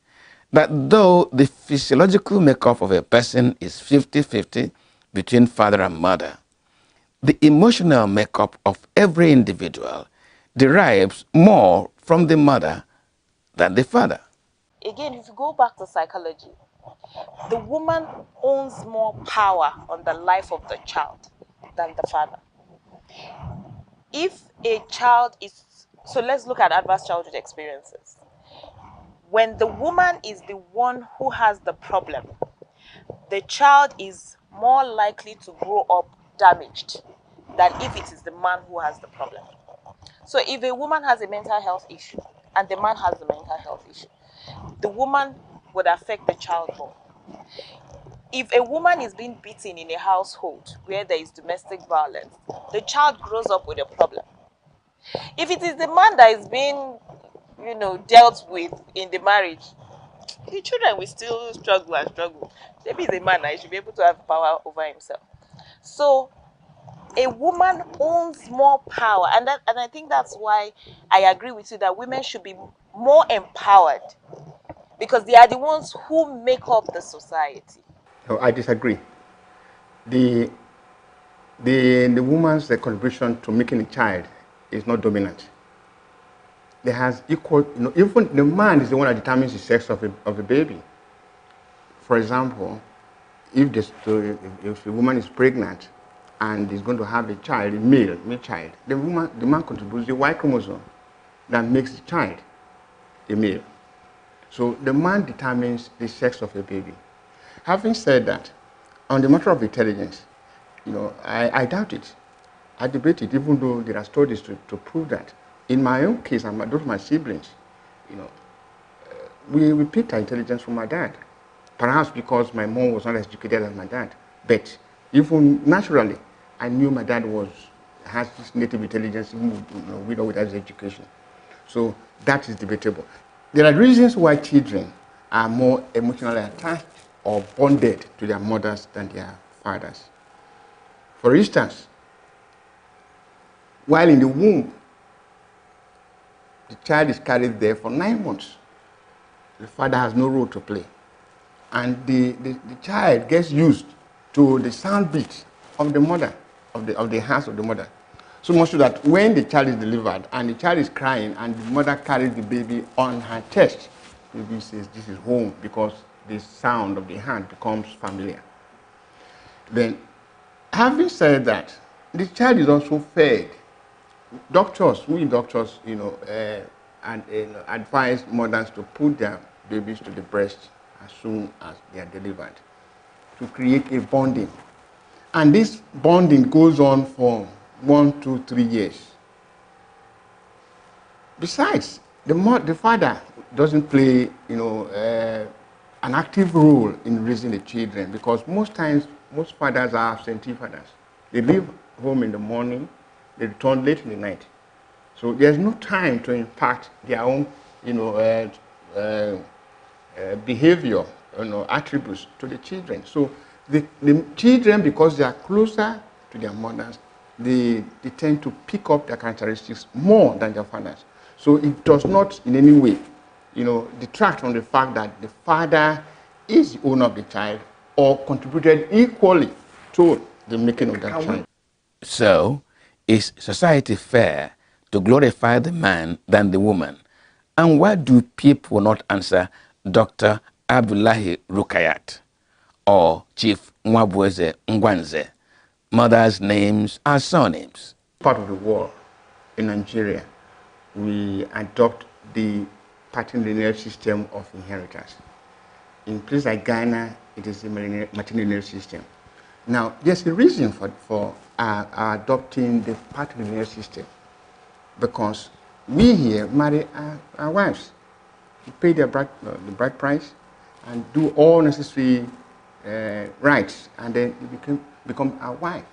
that though the physiological makeup of a person is 50-50 between father and mother, the emotional makeup of every individual derives more from the mother than the father. Again, if you go back to psychology, the woman owns more power on the life of the child than the father. If a child is, so let's look at adverse childhood experiences. When the woman is the one who has the problem, the child is more likely to grow up damaged than if it is the man who has the problem. So if a woman has a mental health issue and the man has the mental health issue, the woman would affect the child more. If a woman is being beaten in a household where there is domestic violence, the child grows up with a problem. If it is the man that is being, dealt with in the marriage, the children will still struggle and struggle. Maybe he's a man, he should be able to have power over himself. So a woman owns more power, and I think that's why I agree with you that women should be more empowered, because they are the ones who make up the society. No, I disagree. The woman's contribution to making a child is not dominant. There has equal, even the man is the one that determines the sex of a baby. For example, if a woman is pregnant and is going to have a child, a male child, the man contributes the Y chromosome that makes the child a male. So the man determines the sex of a baby. Having said that, on the matter of intelligence, I doubt it. I debate it, even though there are studies to prove that. In my own case, and those of my siblings, we picked our intelligence from my dad. Perhaps because my mom was not as educated as my dad. But even naturally, I knew my dad has this native intelligence, even with or without his education. So that is debatable. There are reasons why children are more emotionally attached or bonded to their mothers than their fathers. For instance, while in the womb, the child is carried there for 9 months. The father has no role to play. And the child gets used to the sound beat of the mother, of the hands of the mother. So much so that when the child is delivered and the child is crying and the mother carries the baby on her chest, the baby says, "This is home," because the sound of the hand becomes familiar. Then, having said that, the child is also fed. Doctors, advise mothers to put their babies to the breast as soon as they are delivered to create a bonding. And this bonding goes on for 1, 2, 3 years. Besides, the father doesn't play, an active role in raising the children, because most times, most fathers are absentee fathers. They leave home in the morning, they return late in the night. So there's no time to impact their own, behavior, attributes to the children. So the children, because they are closer to their mothers, they tend to pick up their characteristics more than their fathers. So it does not in any way, detract from the fact that the father is the owner of the child or contributed equally to the making of that child. So, is society fair to glorify the man than the woman? And why do people not answer Dr. Abdullahi Rukayat or Chief Mwabweze Ngwanze? Mothers' names are surnames. Part of the world, in Nigeria, we adopt the patrilineal system of inheritance. In places like Ghana, it is the matrilineal system. Now, there's a reason for adopting the patrilineal system, because we here marry our wives. We pay the bride price and do all necessary rights, and then you become our wife.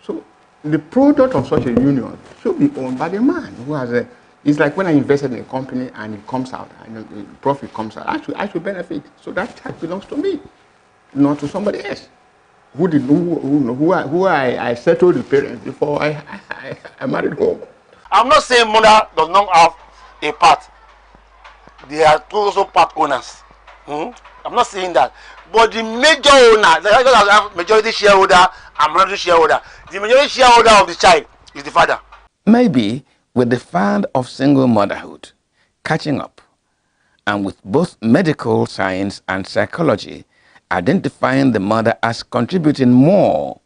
So the product of such a union should be owned by the man who has it's like when I invested in a company and it comes out, and the profit comes out, I should benefit. So that tax belongs to me, not to somebody else. Who I settled the parents before I married home. I'm not saying mother does not have a part. They are also part owners. I'm not saying that. But the major owner, the majority shareholder and minority shareholder, the majority shareholder of the child is the father. Maybe with the fad of single motherhood catching up, and with both medical science and psychology identifying the mother as contributing more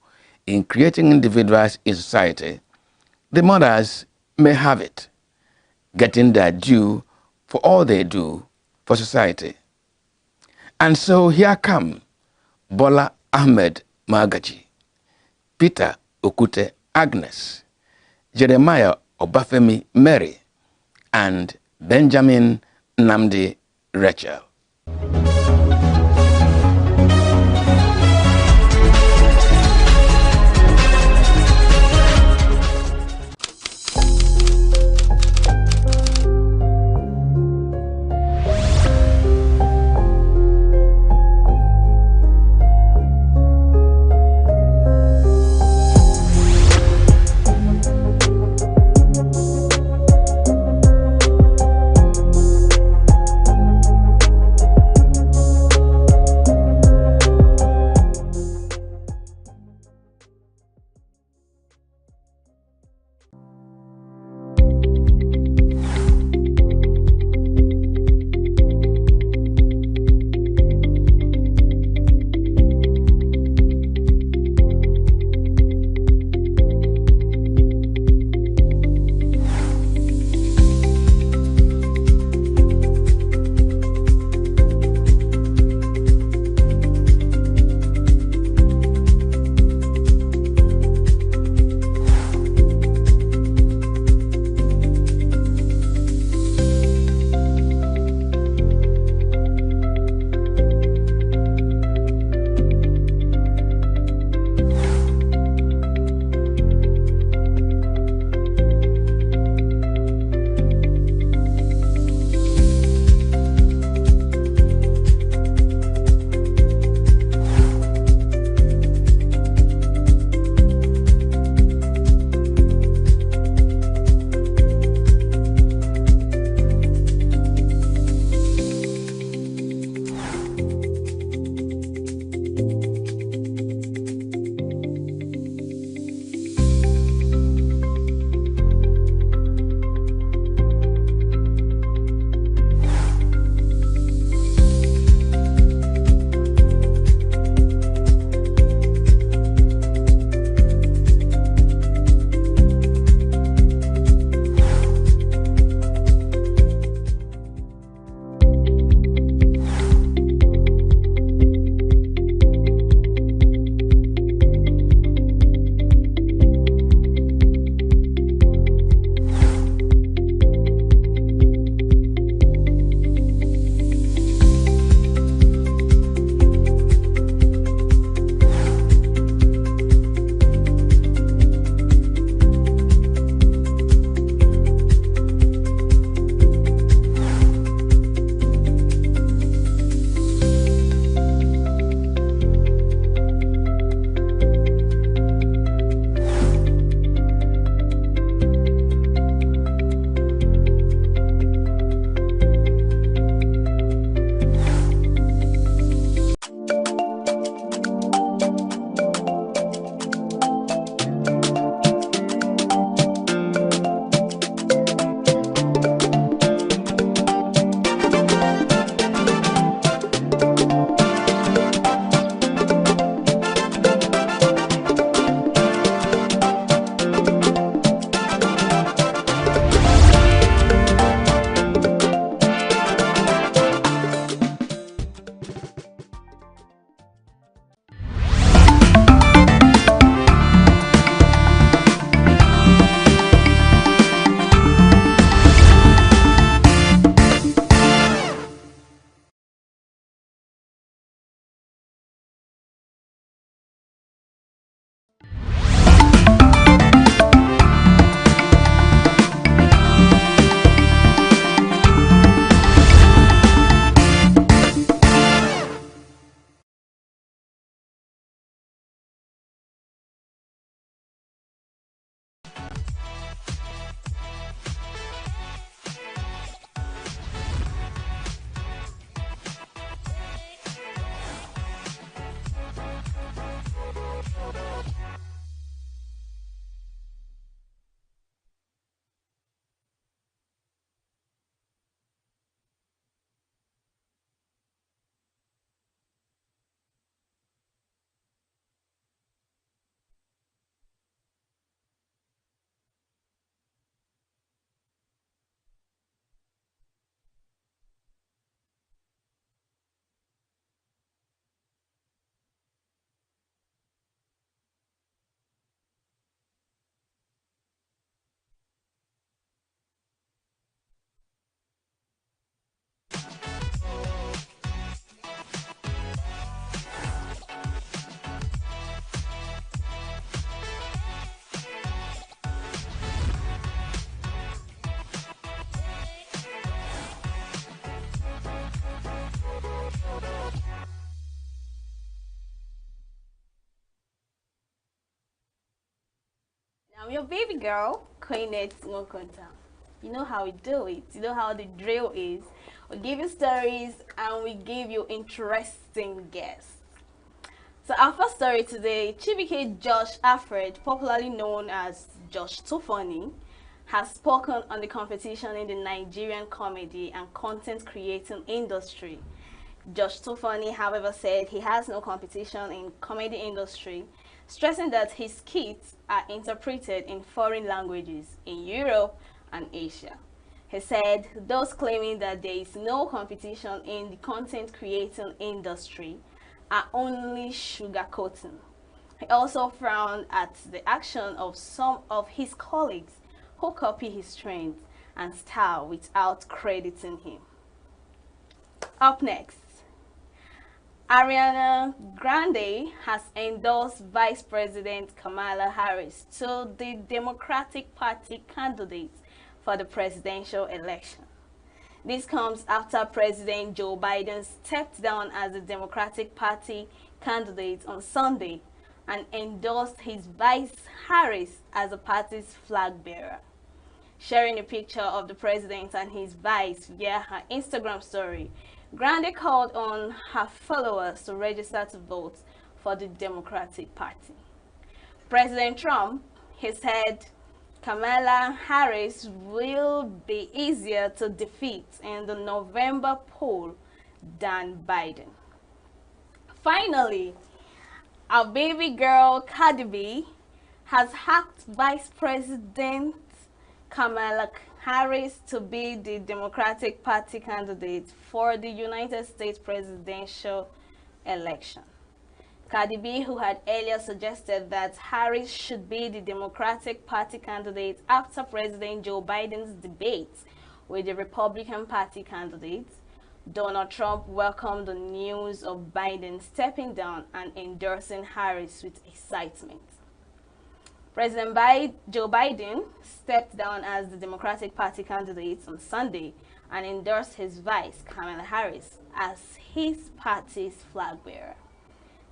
in creating individuals in society, the mothers may have it, getting their due for all they do for society. And so here come Bola Ahmed Magaji, Peter Okute Agnes, Jeremiah Obafemi Mary, and Benjamin Namdi Rachel. I'm your baby girl, Queenette Mokonta. You know how we do it. You know how the drill is. We give you stories and we give you interesting guests. So our first story today, Chibike Josh Alfred, popularly known as Josh Tofani, has spoken on the competition in the Nigerian comedy and content creating industry. Josh Tofani, however, said he has no competition in comedy industry, stressing that his skits are interpreted in foreign languages in Europe and Asia. He said those claiming that there is no competition in the content creating industry are only sugarcoating. He also frowned at the action of some of his colleagues who copy his trends and style without crediting him. Up next, Ariana Grande has endorsed Vice President Kamala Harris to the Democratic Party candidate for the presidential election. This comes after President Joe Biden stepped down as the Democratic Party candidate on Sunday and endorsed his vice Harris as the party's flag bearer. Sharing a picture of the president and his vice via her Instagram story, Grande called on her followers to register to vote for the Democratic Party. President Trump, he said, Kamala Harris will be easier to defeat in the November poll than Biden. Finally, our baby girl Cardi B has hacked Vice President Kamala Harris to be the Democratic Party candidate for the United States presidential election. Cardi B, who had earlier suggested that Harris should be the Democratic Party candidate after President Joe Biden's debate with the Republican Party candidate, Donald Trump welcomed the news of Biden stepping down and endorsing Harris with excitement. President Joe Biden stepped down as the Democratic Party candidate on Sunday and endorsed his vice, Kamala Harris, as his party's flag bearer.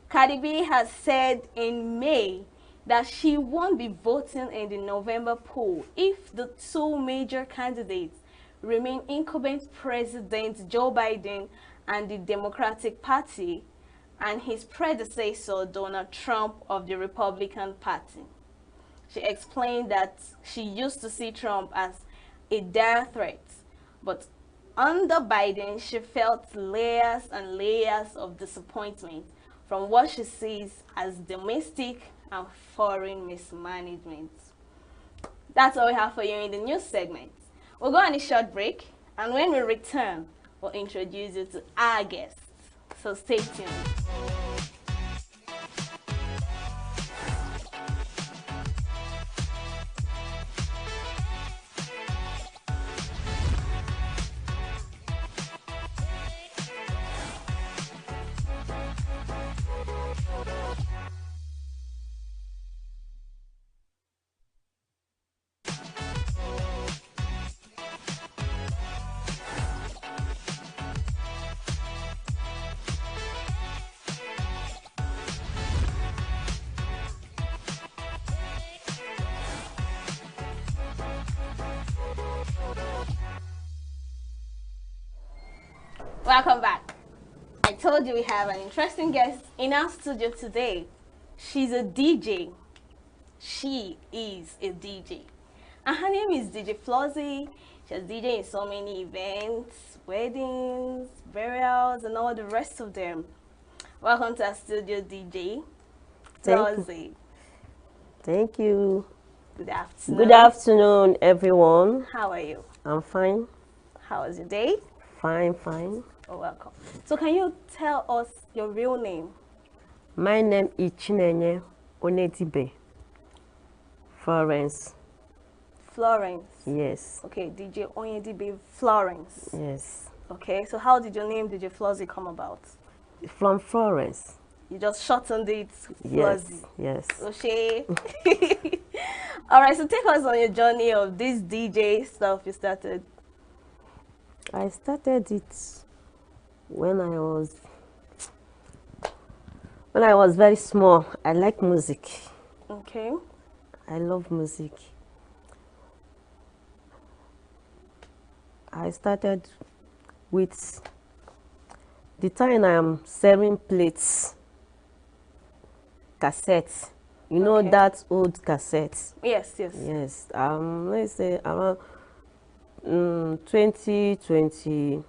Cardi B has said in May that she won't be voting in the November poll if the two major candidates remain incumbent President Joe Biden and the Democratic Party and his predecessor Donald Trump of the Republican Party. She explained that she used to see Trump as a dire threat, but under Biden she felt layers and layers of disappointment from what she sees as domestic and foreign mismanagement. That's all we have for you in the news segment. We'll go on a short break, and when we return, we'll introduce you to our guests. So stay tuned. Welcome back. I told you we have an interesting guest in our studio today. She's a DJ. She is a DJ. And her name is DJ Flozzy. She has DJ in so many events, weddings, burials, and all the rest of them. Welcome to our studio, DJ Flozzy. Thank you. Good afternoon. Good afternoon, everyone. How are you? I'm fine. How was your day? Fine, fine. Oh, welcome. So can you tell us your real name? My name is Chinenye Onedibe. Florence. Florence? Yes. Okay, DJ Onedibe Florence. Yes. Okay, so how did your name DJ Flozzy come about? From Florence. You just shortened it Yes, Flozzy. yes. Okay. All right, so take us on your journey of this DJ stuff you started. I started it when I was very small. I like music. Okay. I love music. I started with the time I am selling plates, cassettes. You know that old cassette? Yes, yes. Yes. Let's say around 2020,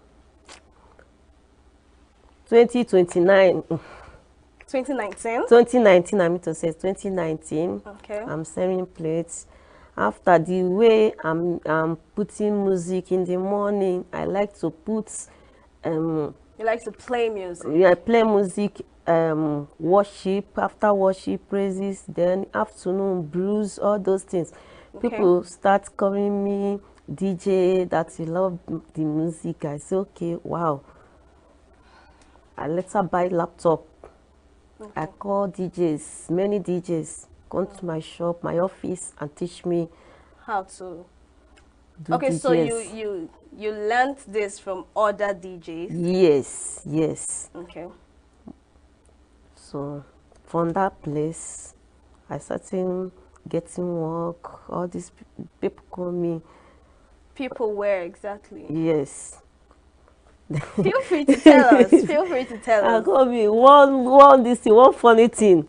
2029. 2019? 2019, I mean to say 2019. Okay. I'm selling plates. After the way I'm putting music in the morning, I like to put You like to play music? yeah, I play music, worship, after worship, praises, then afternoon blues, all those things. Okay. People start calling me DJ that you love the music. I say, okay, wow. I later buy laptop. I call DJs, many DJs, come to my shop, my office, and teach me how to do okay, DJs. so you learned this from other DJs? Yes, yes. Okay. So from that place, I started getting work. All these people call me. People where exactly? Yes. Feel free to tell us. Feel free to tell us. Call me one funny thing.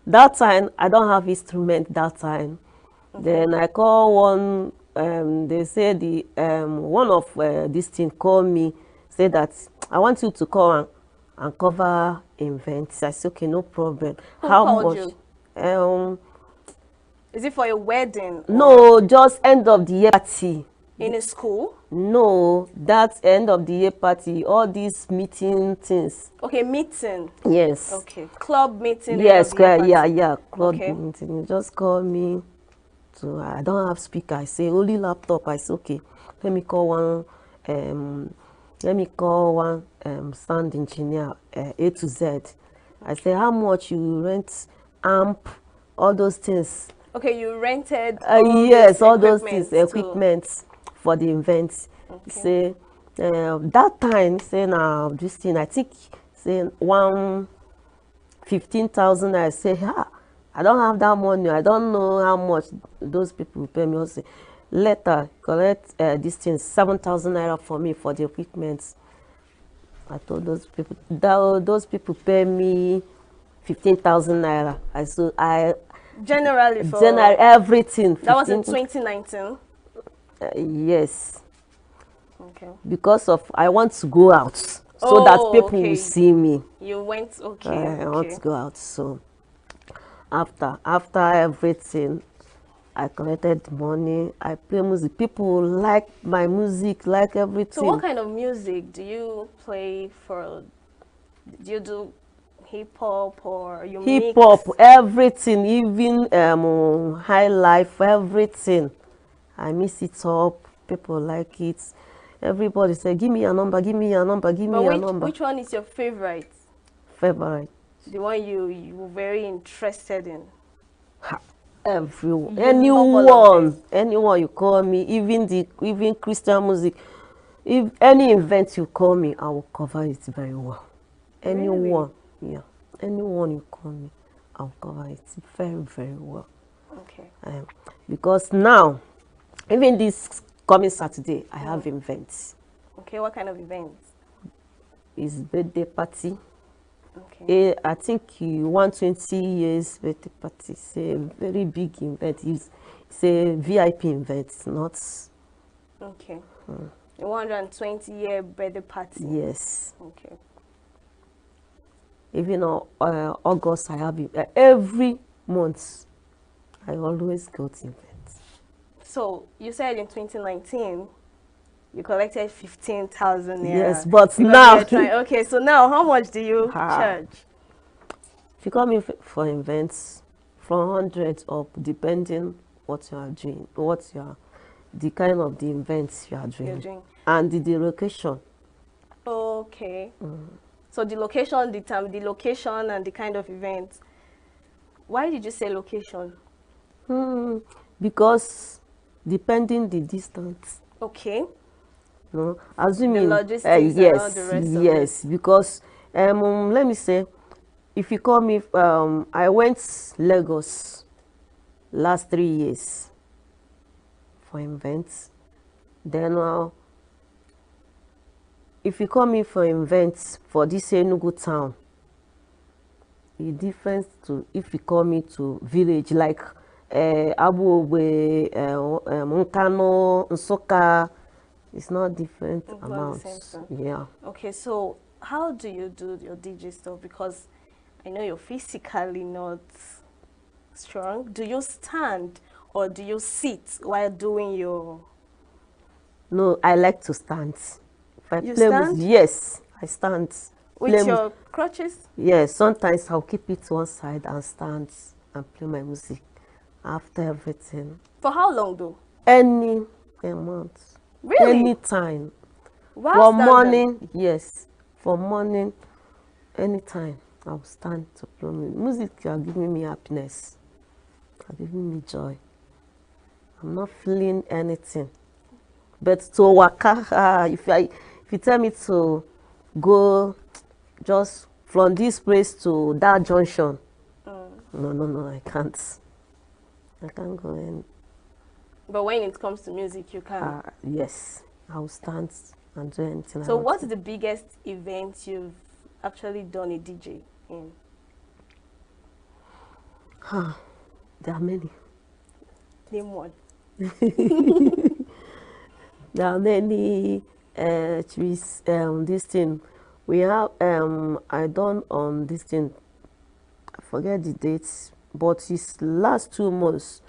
That time I don't have instrument. That time, then I call one. They say the one of this thing call me, say that I want you to come and cover events. I say okay, no problem. Who How called much? You? Is it for a wedding? No, just end of the year party. In a school? No, that's end of the year party. All these meeting things. Okay, meeting. Yes. Okay, club meeting. Yes, club club meeting. You just call me. So I don't have speaker. I say only laptop. I say okay. Let me call one. Sound engineer. A to Z. I say how much you rent amp, all those things. Okay, you rented. Yes, all those things, equipment for the events. Okay. Say that time, say now this thing, I think say 15,000. I say, I don't have that money. I don't know how much those people will pay me. I say, later collect this thing 7,000 naira for me for the equipment. I told those people that those people pay me 15,000 naira. Generally everything. That was in 2019. Yes. Okay. Because of I want to go out so that people will see me. You went I want to go out. So after everything, I collected money. I play music. People like my music, like everything. So what kind of music do you play for? Do you do hip hop or you hip hop, everything, even high life, everything. I mix it up. People like it. Everybody say, give me your number, give me your number, give me your number. Which one is your favorite? Favorite. The one you were very interested in. Everyone, anyone you call me, even Christian music, if any event you call me, I will cover it very well. Anyone, yeah, anyone you call me, I'll cover it very, very well. Okay. Because now, even this coming Saturday, I have events. Okay, what kind of events? It's birthday party. Okay. I think 120 years birthday party. It's a very big event. It's a VIP event, not. Okay. A 120-year birthday party. Yes. Okay. Even August, I have it. Every month, I always go to events. So you said in 2019. You collected 15,000 naira. Yes, but now. Okay, so now how much do you charge? If you come in for events, from 100 up, depending what you are doing, the kind of the events you are doing, and the location. Okay. So the location, the location and the kind of event. Why did you say location? Because depending the distance. Okay. No, assuming the logistics yes, the rest yes, of it. Because let me say, if you call me, I went Lagos last 3 years for events. Then if you call me for events for this Enugu town, the difference to if you call me to village like Abuogbe, Nkano, Nsoka, it's not different amounts. Yeah. Okay, so how do you do your DJ stuff? Because I know you're physically not strong. Do you stand or do you sit while doing your... No, I like to stand. If I You play stand? yes, I stand. With your crutches? Yes, sometimes I'll keep it to one side and stand and play my music after everything. For how long though? Any amount. Really? Anytime. While For standing? morning, yes. For morning, anytime I'll stand to play music. Are giving me happiness. Are giving me joy. I'm not feeling anything. But to waka, if you tell me to go just from this place to that junction, no, I can't. I can't go in. But when it comes to music, you can. Yes, I'll stand and do anything. So what's the biggest event you've actually done a DJ in? There are many. Name one. There are many this thing. We have I done on this thing, I forget the dates, but it's last 2 months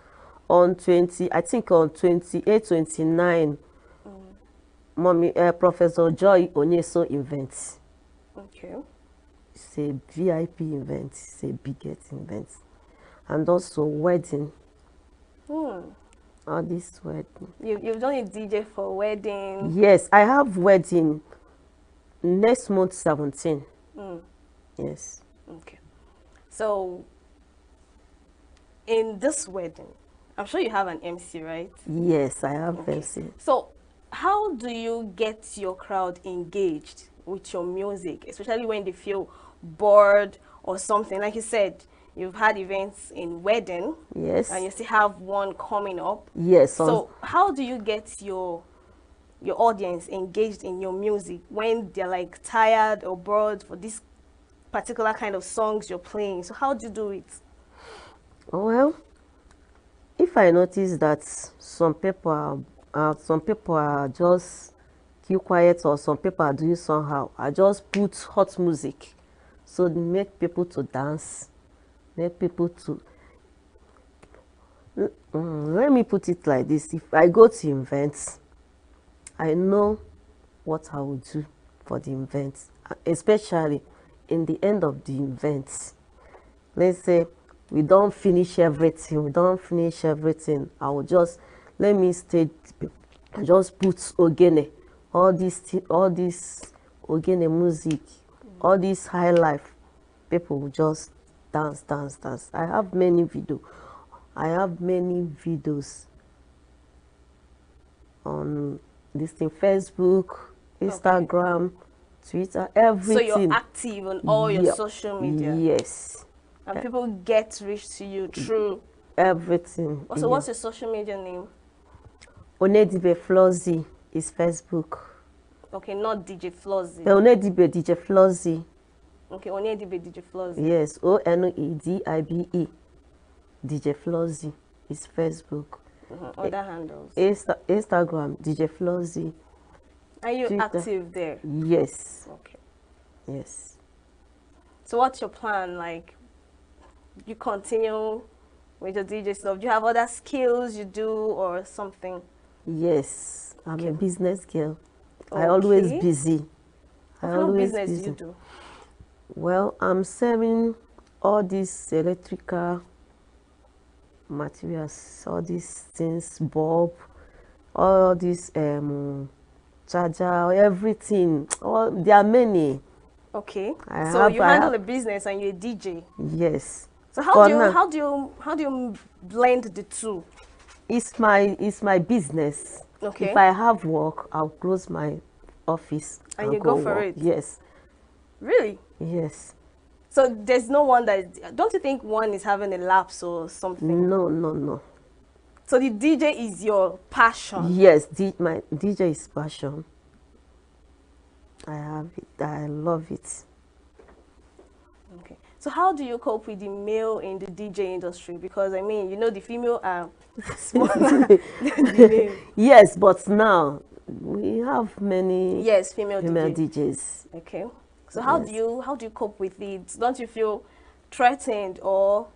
on 20, I think on 28, 29, Mommy, Professor Joy Onyeso event. Okay. It's a VIP event, it's a biggest event. And also wedding. All this wedding. You've done a DJ for wedding? Yes, I have wedding next month 17. Yes. Okay. So in this wedding, I'm sure you have an MC, right? Yes, I have MC. So how do you get your crowd engaged with your music, especially when they feel bored or something? Like you said, you've had events in wedding. Yes. And you still have one coming up. Yes. So how do you get your audience engaged in your music when they're like tired or bored for this particular kind of songs you're playing? So how do you do it? Well, if I notice that some people are just keep quiet or some people are doing somehow, I just put hot music so make people to dance, make people to let me put it like this. If I go to events, I know what I will do for the event, especially in the end of the event. Let's say we don't finish everything, I will just let me stay, just put ogene, all this ogene music, all this high life. People will just dance. I have many videos on this thing, Facebook, Instagram, Twitter, everything. So you're active on all your social media? Yes. And people get reached to you through everything. So what's your social media name? Onedibe Flozzy is Facebook. Okay, not DJ Flozzy. Onedibe DJ Flozzy. Okay, Onedibe DJ Flozzy. Yes, Onedibe DJ Flozzy is Facebook. Other handles? Instagram, DJ Flozzy. Are you Twitter. active there? Yes. Okay. Yes. So what's your plan? Like, you continue with your DJ stuff? Do you have other skills you do or something? Yes, I'm a business girl. Okay. I always busy. What kind of business do you do? Well, I'm selling all these electrical materials, all these things, bulb, all these charger, everything. There are many. Okay. So you handle a business and you're a DJ. Yes. So how do you blend the two? It's my business. Okay. If I have work, I'll close my office and you go for it. Yes. Really? Yes. So there's no one that is, don't you think one is having a lapse or something? No, no, no. So the DJ is your passion? Yes, my DJ is passion. I have it. I love it. Okay. So how do you cope with the male in the DJ industry? Because I mean, you know, the female are smaller than the male. Yes, but now we have many Yes, female DJs. Okay. So how do you cope with it? Don't you feel threatened, or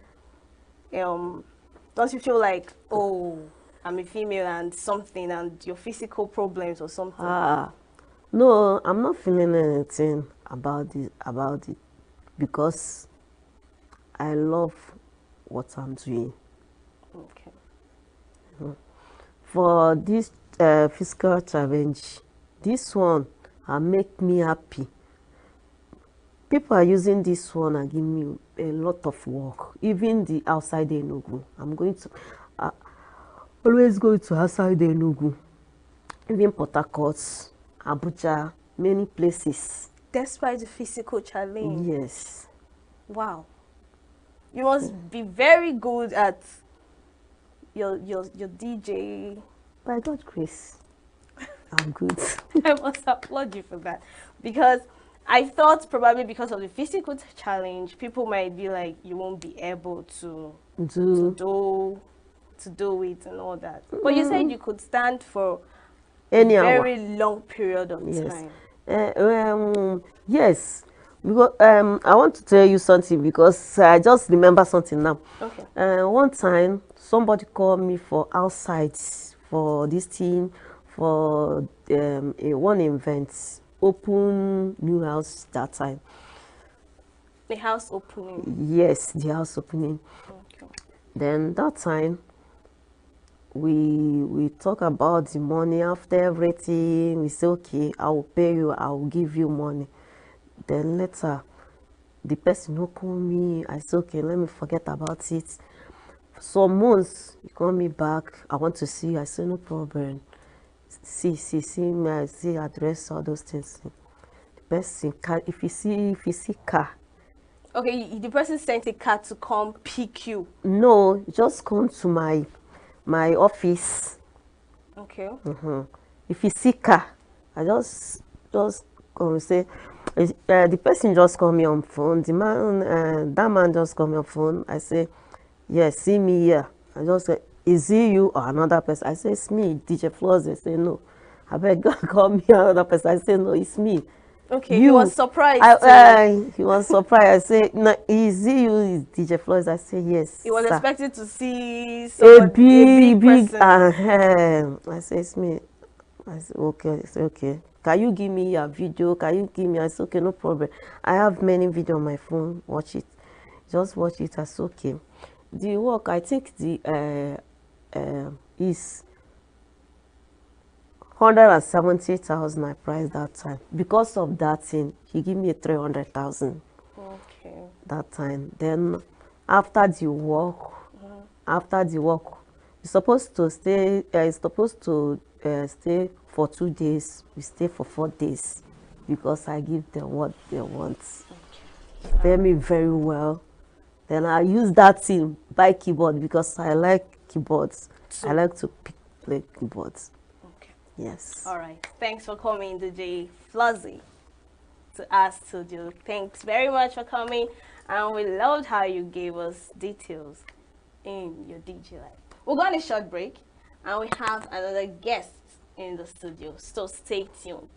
don't you feel like, oh, I'm a female and something, and your physical problems or something? No, I'm not feeling anything about it because I love what I'm doing. Okay. For this physical challenge, this one make me happy. People are using this one and give me a lot of work. Even the outside ENUGU, I'm going to always go to outside ENUGU, even Port Harcourt, Abuja, many places. Despite the physical challenge? Yes. Wow. You must be very good at your DJ. By God's grace, I'm good. I must applaud you for that, because I thought probably because of the physical challenge, people might be like, you won't be able to do it and all that. But you said you could stand for any a hour. very long period of time. Yes, because I want to tell you something because I just remember something now. Okay. One time, somebody called me for outside for this thing, for one event, open new house that time. The house opening? Yes, the house opening. Okay. Then that time, we talk about the money. After everything, we say, okay, I will pay you, I will give you money. Then later, the person who called me, I said, okay, let me forget about it. Some months, he called me back, I want to see you. I said, no problem. See me, I see address, all those things. The person, if you see car. Okay, the person sent a car to come pick you? No, just come to my office. Okay. If you see car, I just come and say, the person just call me on phone. The man, that man just call me on phone. I say, yes, see me here. I just say, is it you or another person? I say, it's me, DJ Flows. They say, no. I beg God, call me another person. I say, no, it's me. Okay, he was surprised. He was surprised. I say, no, is it you, is DJ Flows? I say, yes. He was sir. expecting to see somebody, a big person. I say, it's me. I said, okay. I say, okay. Can you give me your video? Can you give me? I said, okay, no problem. I have many video on my phone. Watch it. Just watch it. I said, okay. The work, I think the is 170,000 I priced that time. Because of that thing, he gave me 300,000. Okay. That time. Then after the work, you're supposed to stay. Stay for 2 days. We stay for 4 days because I give them what they want. Okay. Pay me very well. Then I use that thing buy keyboard because I like keyboards. I like to play keyboards. Okay. Yes. All right. Thanks for coming, DJ Fluzzy, to our studio. Thanks very much for coming, and we loved how you gave us details in your DJ life. We'll go on a short break, and we have another guest in the studio, so stay tuned.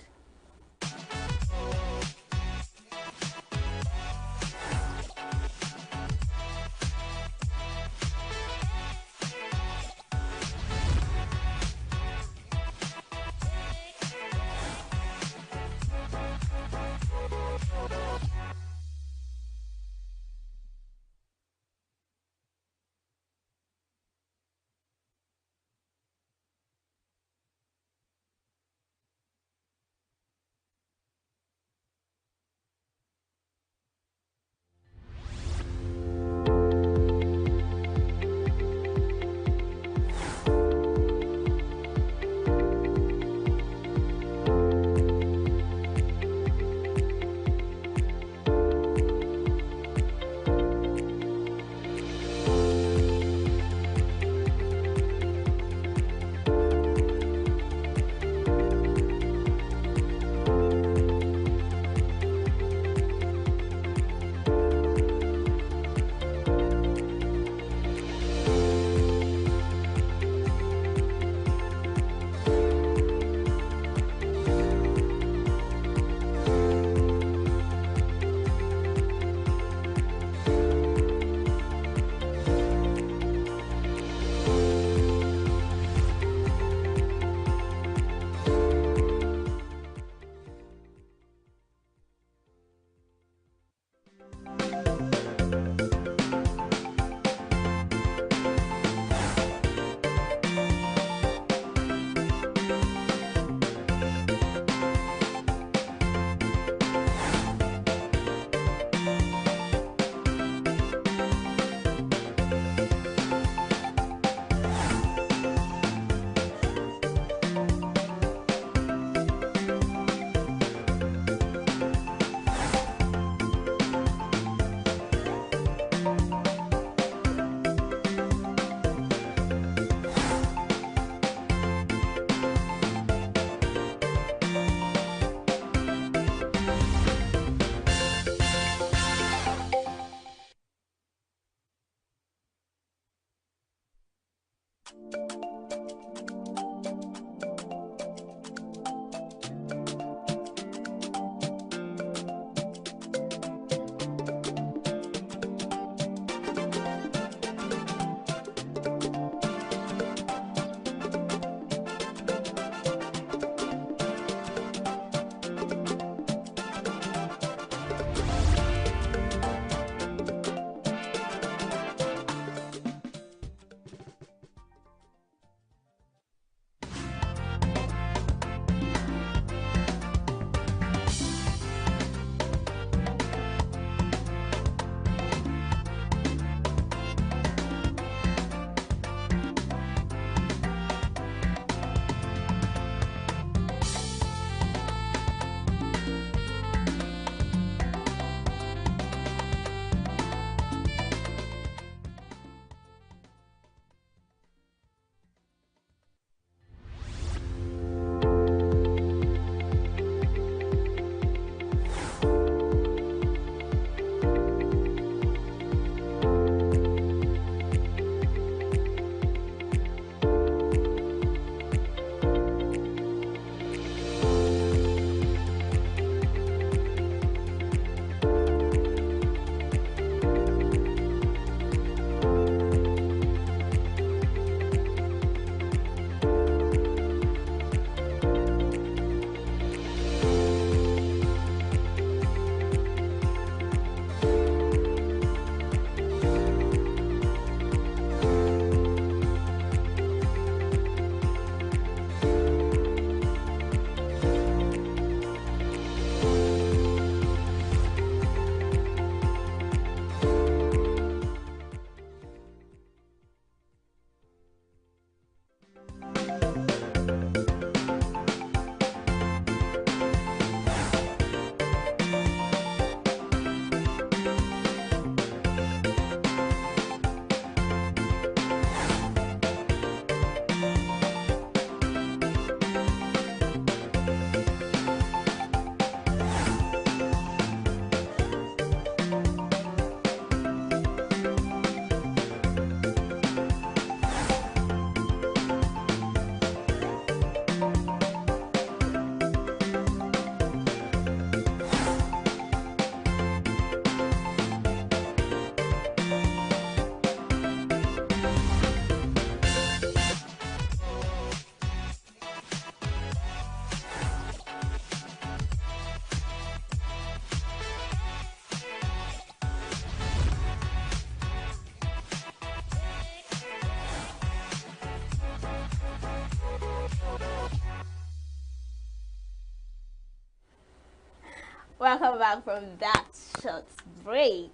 Welcome back from that short break.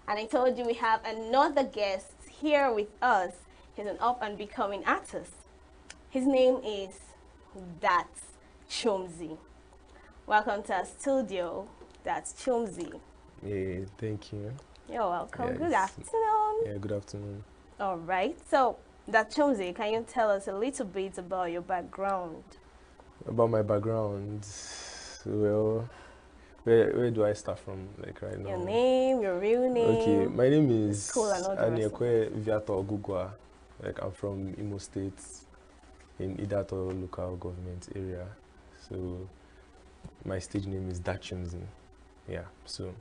And I told you we have another guest here with us. He's an up and becoming artist. His name is That's Chumzi. Welcome to our studio. That's Chumzi. Yeah, thank you. You're welcome. Yes. Good afternoon. Yeah, good afternoon. All right. So, That's Chumzi, can you tell us a little bit about your background? About my background, well, where do I start from, like right now? Your name, your real name. Okay, my name is School and all the rest of Aniekwe Viato Ogugwa. Like I'm from Imo State, in Idato local government area. So my stage name is Dachimzi. Yeah. So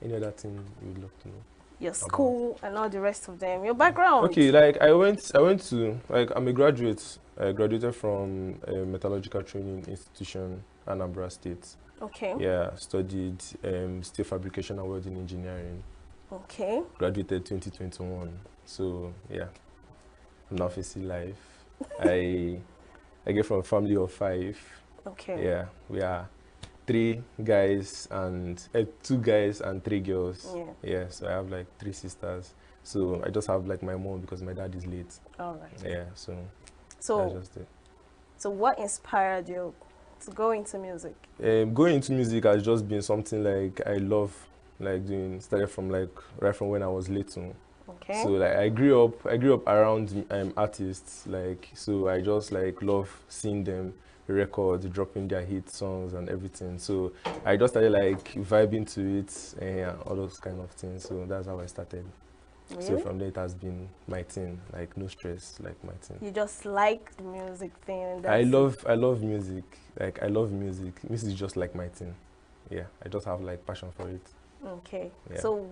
any other thing you'd love to know? Your school and all the rest of them. Your background. Okay, like I went to, like I'm a graduate. I graduated from a metallurgical training institution, Anambra State. Okay. Yeah, studied steel fabrication and welding engineering. Okay. Graduated 2021. So yeah, I'm now facing life. I get from a family of 5. Okay. Yeah, we are 3 guys and 2 guys and 3 girls. Yeah. Yeah, so I have like 3 sisters. So I just have like my mom because my dad is late. All right. Yeah, so So, that's just it. so what inspired you to go into music? Going into music has just been something like I love, like doing. Started from like right from when I was little. Okay. So like I grew up around artists, like, so I just like love seeing them record, dropping their hit songs and everything. So I just started like vibing to it and all those kind of things. So that's how I started. Really? So from there it has been my thing, like no stress, like my thing. You just like the music thing. And I that's love music. Like I love music. Music is just like my thing. Yeah, I just have like passion for it. Okay. Yeah. So,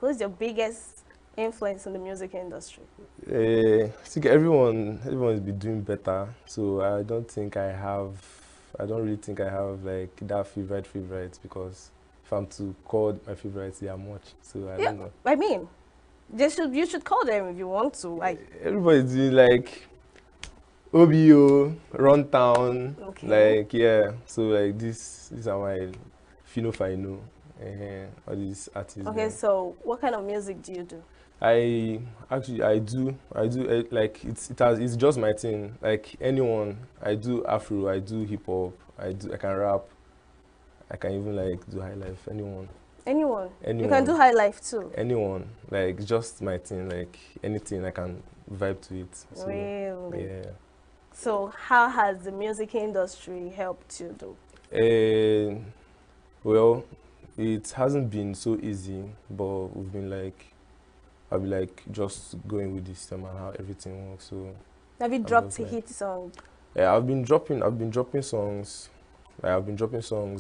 who's your biggest influence in the music industry? I think everyone is be doing better. So I don't really think I have like that favorite because if I'm to call my favorites, they are much. So I don't know. I mean, you should call them if you want to. Like Everybody's doing like OBO, Runtown, Okay. like yeah. So like these are my Fino, all these artists. okay, so what kind of music do you do? I do like it's just my thing. Like anyone, I do Afro, I do hip hop, I can rap, I can even like do high life. Anyone. Anyone. You Anyone. can do high life too. Anyone, like just my thing. Like anything, I can vibe to it. So, Really? yeah. So how has the music industry helped you do? Well, it hasn't been so easy, but we've been like, I'll be like just going with the system and how everything works. So Have you I'm dropped just a like- hit song? Yeah, I've been dropping songs.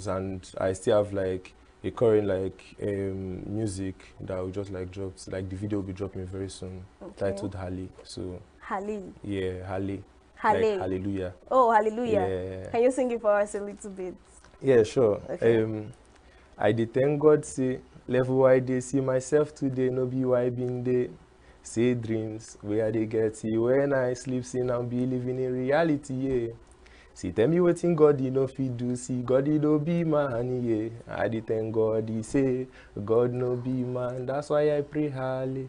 And I still have like a current like music that we just like dropped. Like the video will be dropping very soon, Okay. titled Hali. So Hali. yeah, Hali. Hali. Like hallelujah. Oh, hallelujah. Yeah. Can you sing it for us a little bit? Yeah, sure. Okay. I did thank God say level I dey see myself today, no be why I been there. Say dreams where they get see when I sleep, see now be living in reality, yeah. See tell me wetin God he no fit do, see God he no be man, yeah. I dey thank God he say God no be man, that's why I pray halle,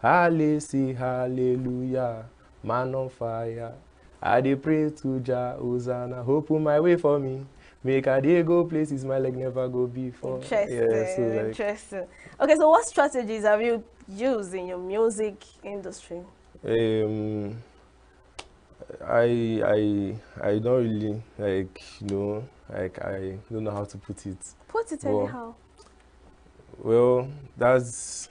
halle, say hallelujah, man on fire. I dey pray to Jah, Hosanna, open my way for me. Make I dey go places my leg never go before. Interesting. Yeah, so like, Interesting. Okay, so what strategies have you used in your music industry? I don't really like like I don't know how to put it. Put it Well, anyhow. Well, it's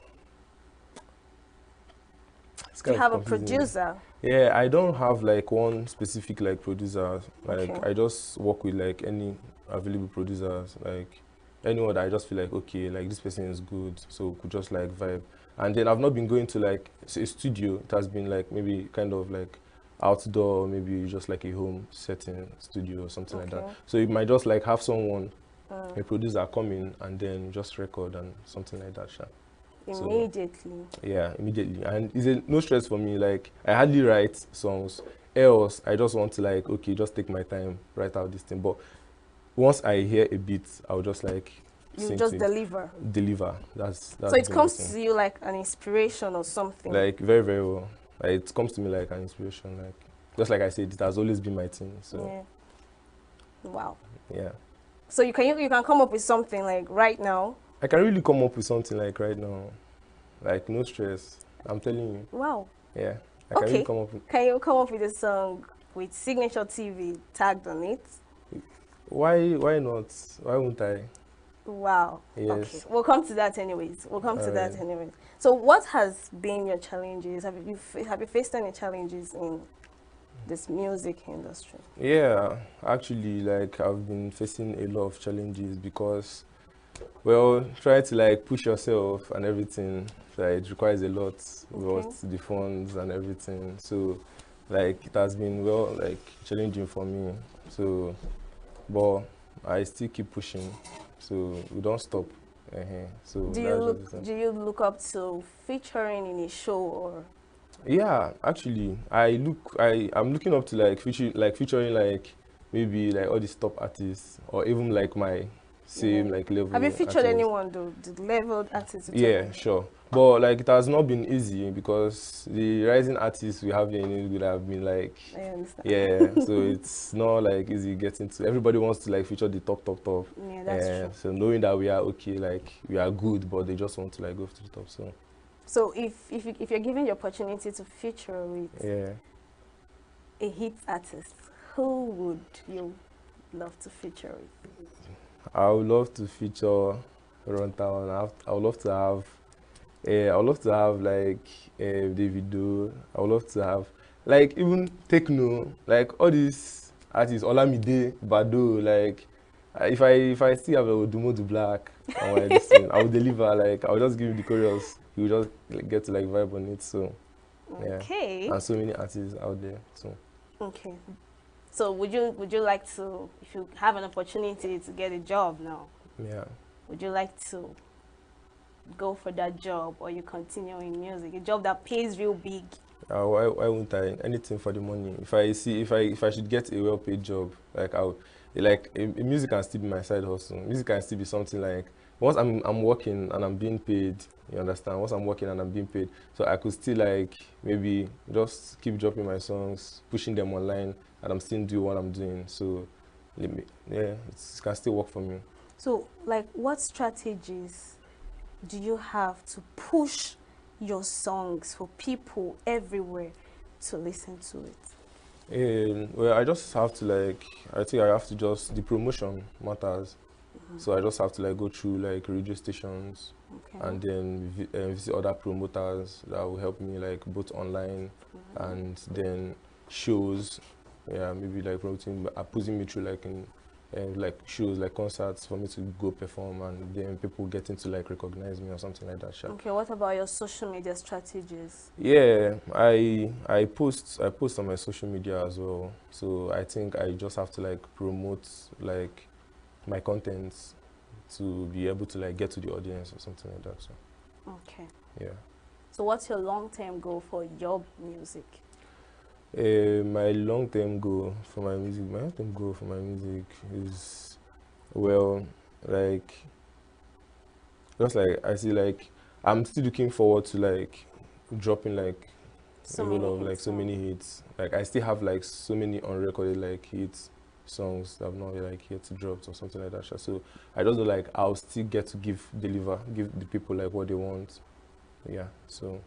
Do you kind of have a confusing. producer? Yeah, I don't have like one specific like producer. Like Okay. I just work with like any available producers. Like anyone that I just feel like okay, like this person is good, so could just like vibe. And then I've not been going to like a studio. It has been like maybe kind of like outdoor, maybe just like a home setting studio or something like that. Okay. So you might just like have someone, Mm. a producer come in and then just record and something like that. Sha. So, Immediately. yeah, immediately. And it's no stress for me. Like I hardly write songs. Else I just want to like okay, just take my time, write out this thing. But once I hear a beat, I'll just like You sing just to it. deliver. Deliver. That's So it the comes right thing. to you like an inspiration or something. Like very, very well. Like, it comes to me like an inspiration. Like just like I said, it has always been my thing. So yeah. Wow. yeah. So you can come up with something like right now. I can really come up with something like right now. Like no stress. I'm telling you. Wow. Yeah. I can really come up with. Can you come up with a song with Signature TV tagged on it? Why not? Why won't I? Wow. Yes. Okay. We'll come to that anyways. Alright. So what has been your challenges? Have you faced any challenges in this music industry? Yeah, actually, like I've been facing a lot of challenges because, well, trying to like push yourself and everything, like it requires a lot, with the funds and everything. So, like it has been like challenging for me. So, but I still keep pushing. So we don't stop. So Do you look up to featuring in a show or? Yeah, actually, I'm looking up to like featuring like maybe like all these top artists or even like my same like level. Have you featured artists. anyone though, the leveled artists? Yeah, sure. But like it has not been easy because the rising artists we have here in ENUGU have been like, I understand. yeah, so it's not like easy getting to. Everybody wants to like feature the top. Yeah, that's true. So knowing that we are okay, like we are good, but they just want to like go to the top. So if you're given the opportunity to feature with a hit artist, who would you love to feature with? I would love to feature Runtown. I would love to have. I would love to have like Davido. I would love to have like even Techno. Like all these artists, Olamide, Bado. Like if I still have a Odumo Du Black on my listen, I would deliver. Like I would just give you the chorus. You just like, get to like vibe on it. So yeah. Okay. And so many artists out there. So okay. So would you like to, if you have an opportunity to get a job now? Yeah. Would you like to go for that job, or you continue in music, a job that pays real big? Why won't I? Anything for the money. If I should get a well-paid job, like music can still be my side hustle. Music can still be something like once I'm working and I'm being paid. You understand? Once I'm working and I'm being paid, so I could still like maybe just keep dropping my songs, pushing them online, and I'm still doing what I'm doing. So yeah, it can still work for me. So like, what strategies do you have to push your songs for people everywhere to listen to it? Well, I just have to like, I think I have to just, the promotion matters. So I just have to like go through like radio stations and then visit other promoters that will help me like both online and then shows. Yeah, maybe like putting me through like in like shows, like concerts for me to go perform, and then people getting to like recognize me or something like that. Okay, what about your social media strategies? Yeah, I post on my social media as well. So I think I just have to like promote like my contents to be able to like get to the audience or something like that. So okay. Yeah. So what's your long-term goal for your music? My long-term goal for my music, is, well, like, just like I see, like I'm still looking forward to like dropping like a whole of like so many hits. Like I still have like so many unrecorded like hits songs that I've not like yet to drop or something like that. So I just know like I'll still get to give the people like what they want. Yeah. So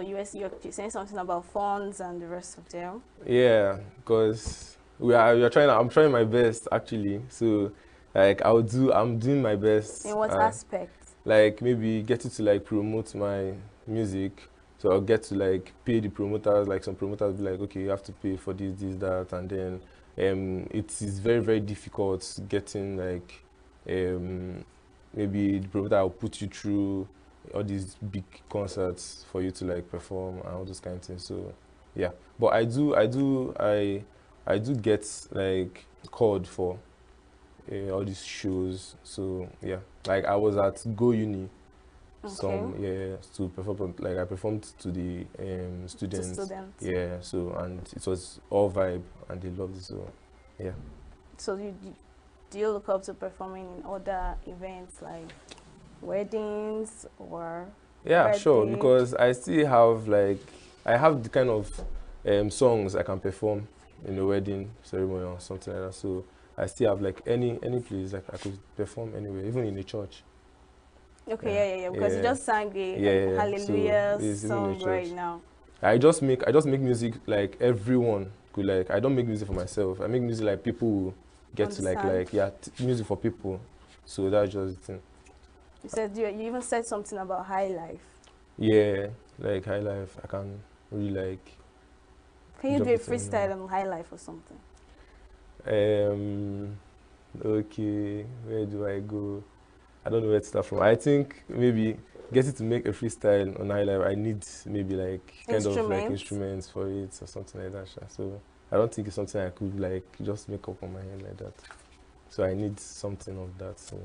you're saying something about funds and the rest of them? Yeah, because I'm trying my best actually. So like I'm doing my best. In what aspect? Like maybe getting to like promote my music. So I'll get to like pay the promoters, like some promoters be like, okay, you have to pay for this, that, and then it is very, very difficult getting like maybe the promoter will put you through all these big concerts for you to like perform and all those kind of things. So yeah, but I do get like called for all these shows. So yeah, like I was at Go Uni to perform, like I performed to the students. Yeah, so and it was all vibe and they loved it. So yeah. So do you look up to performing in other events like weddings or Yeah, sure, birthday? because I still have like, I have the kind of songs I can perform in a wedding ceremony or something like that. So I still have like any place like I could perform anywhere, even in the church. Okay, yeah. Because you just sang a Yeah. hallelujah So it's even in song the right church. now. I just make music like everyone could like. I don't make music for myself. I make music like people will get to Understand. music for people. So that's just the thing. You said you even said something about high life. Yeah, like high life. I can really like. Can you drop do a it in, freestyle on high life or something? Okay, where do I go? I don't know where to start from. I think maybe getting to make a freestyle on high life, I need maybe like kind of like instruments for it or something like that. So I don't think it's something I could like just make up on my head like that. So I need something of that. So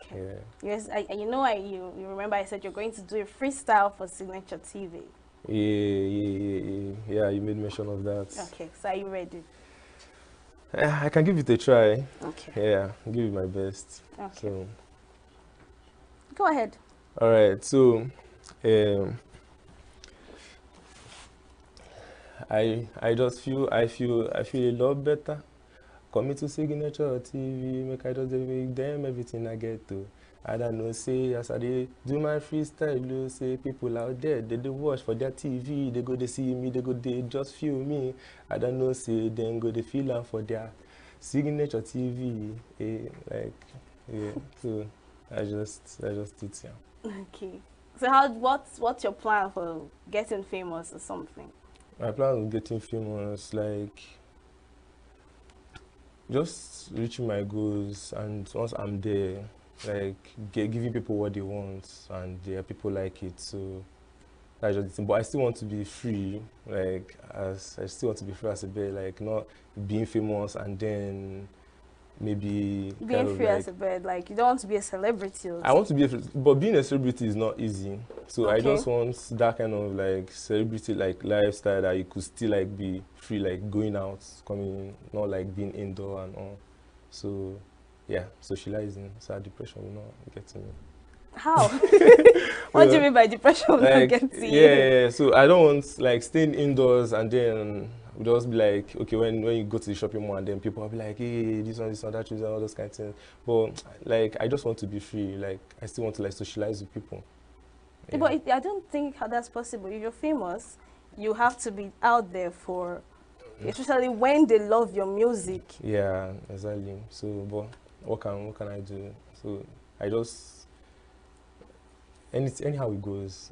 Okay. Yes, you remember I said you're going to do a freestyle for Signature TV. Yeah, you made mention of that. Okay, so are you ready? I can give it a try. Okay. Yeah, I'll give it my best. Okay. So go ahead. All right, so I just feel a lot better. Coming to Signature TV, make I just make them everything I get to. I don't know, say as I do my freestyle, you say people out there, they do watch for their TV, they go they see me, they just feel me. I don't know, say then go they feel am for their Signature TV, so I just did, yeah. Okay. So what's your plan for getting famous or something? My plan on getting famous, like just reaching my goals, and once I'm there, like giving people what they want, and people like it. So that's just the thing. But I still want to be free, like I still want to be free as a bird, like not being famous and then maybe being free as a bird, like you don't want to be a celebrity. I want to be but being a celebrity is not easy. So I just want that kind of like celebrity like lifestyle that you could still like be free, like going out, coming, not like being indoor and all. So yeah, socializing, so depression will not get to me. How? What do you mean by depression will not get to you? Yeah, so I don't want like staying indoors and then just be like, okay, when you go to the shopping mall and then people will be like, hey, this one, that, all those kind of things. But like, I just want to be free. Like, I still want to like socialize with people. Yeah. But I don't think that's possible. If you're famous, you have to be out there for, especially when they love your music. Yeah, exactly. So, but what can I do? So I just anyhow it goes.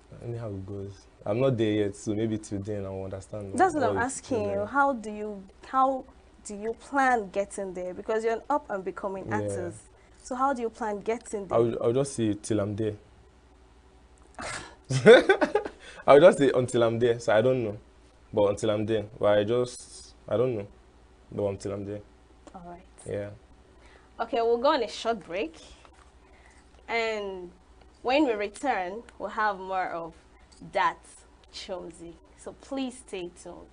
I'm not there yet, so maybe till then I'll understand. That's what I'm asking you. How do you plan getting there? Because you're an up and becoming artist. So how do you plan getting there? I'll just say till I'm there. I'll just say until I'm there. So I don't know, but until I'm there. But I don't know, but until I'm there. All right. Yeah. Okay, we'll go on a short break, and when we return, we'll have more of that Chomzi. So please stay tuned.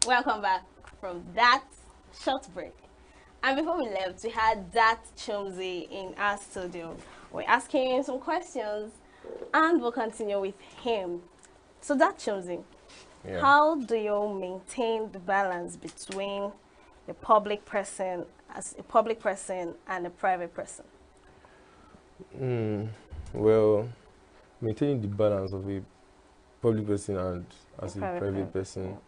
Welcome back from that short break. And before we left, we had Dat Chumzi in our studio. We're asking him some questions and we'll continue with him. So Dat Chumzi, Yeah. how do you maintain the balance between the public person as a public person and a private person? Well, maintaining the balance of a public person and as a private private person.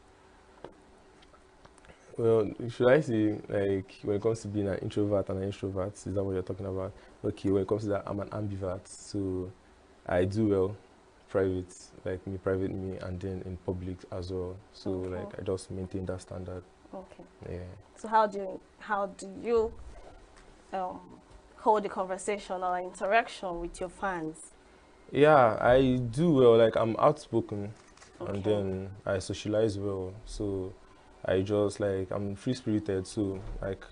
Well, should I say, like, when it comes to being an introvert and an extrovert, is that what you're talking about? Okay, when it comes to that, I'm an ambivert, so I do well private, like me, private me, and then in public as well. So, like, I just maintain that standard. Okay. Yeah. So how do you hold a conversation or interaction with your fans? Yeah, I do well. Like, I'm outspoken, and Okay. then I socialize well. So I just like I'm free spirited. So like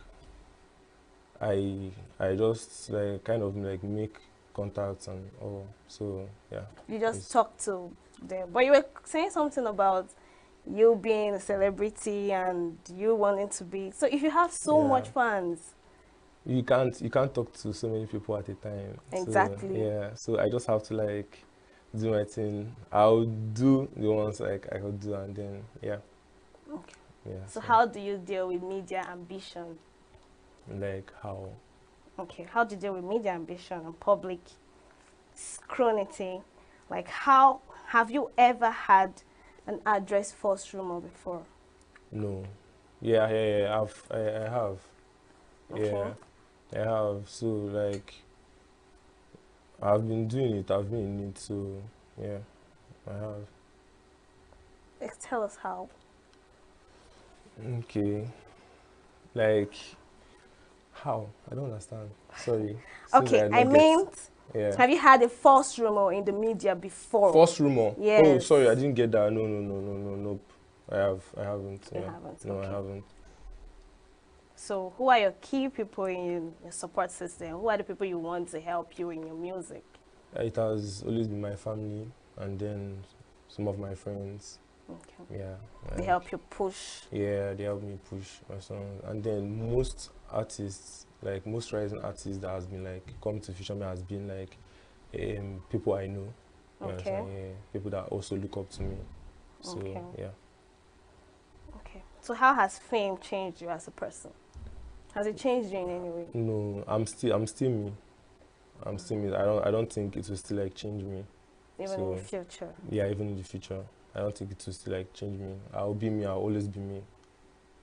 I just like kind of like make contacts and all. So yeah. You just talk to them. But you were saying something about you being a celebrity and you wanting to be. So if you have so much fans, You can't talk to so many people at a time. Exactly. So, yeah. So I just have to like do my thing. I'll do the ones like I could do, and then yeah. Okay. Yeah. So how do you deal with media ambition? Like how? Okay. How do you deal with media ambition and public scrutiny? Like how have you ever had an address false rumor before? No. Yeah. I have. Okay. Yeah. I have. So like I've been doing it. I've been in it. So yeah, I have. Tell us how. Okay. Like how? I don't understand. Sorry. Okay, I meant, Yeah. have you had a false rumor in the media before? False rumor? Yes. Oh, sorry, I didn't get that. No, nope. I haven't. You Yeah. haven't, No, okay. I haven't. So who are your key people in your support system? Who are the people you want to help you in your music? It has always been my family and then some of my friends. Okay. Yeah. They help you push. Yeah, they help me push my songs. And then most artists, like most rising artists that has been like come to Future Me has been like people I know. You Okay. understand? Yeah, people that also look up to me. So Okay. yeah. Okay. So how has fame changed you as a person? Has it changed you in any way? No, I'm still me. I'm still me. I don't think it will still like change me. Even in the future? Yeah, even in the future. I don't think it will still like change me. I'll be me, I'll always be me.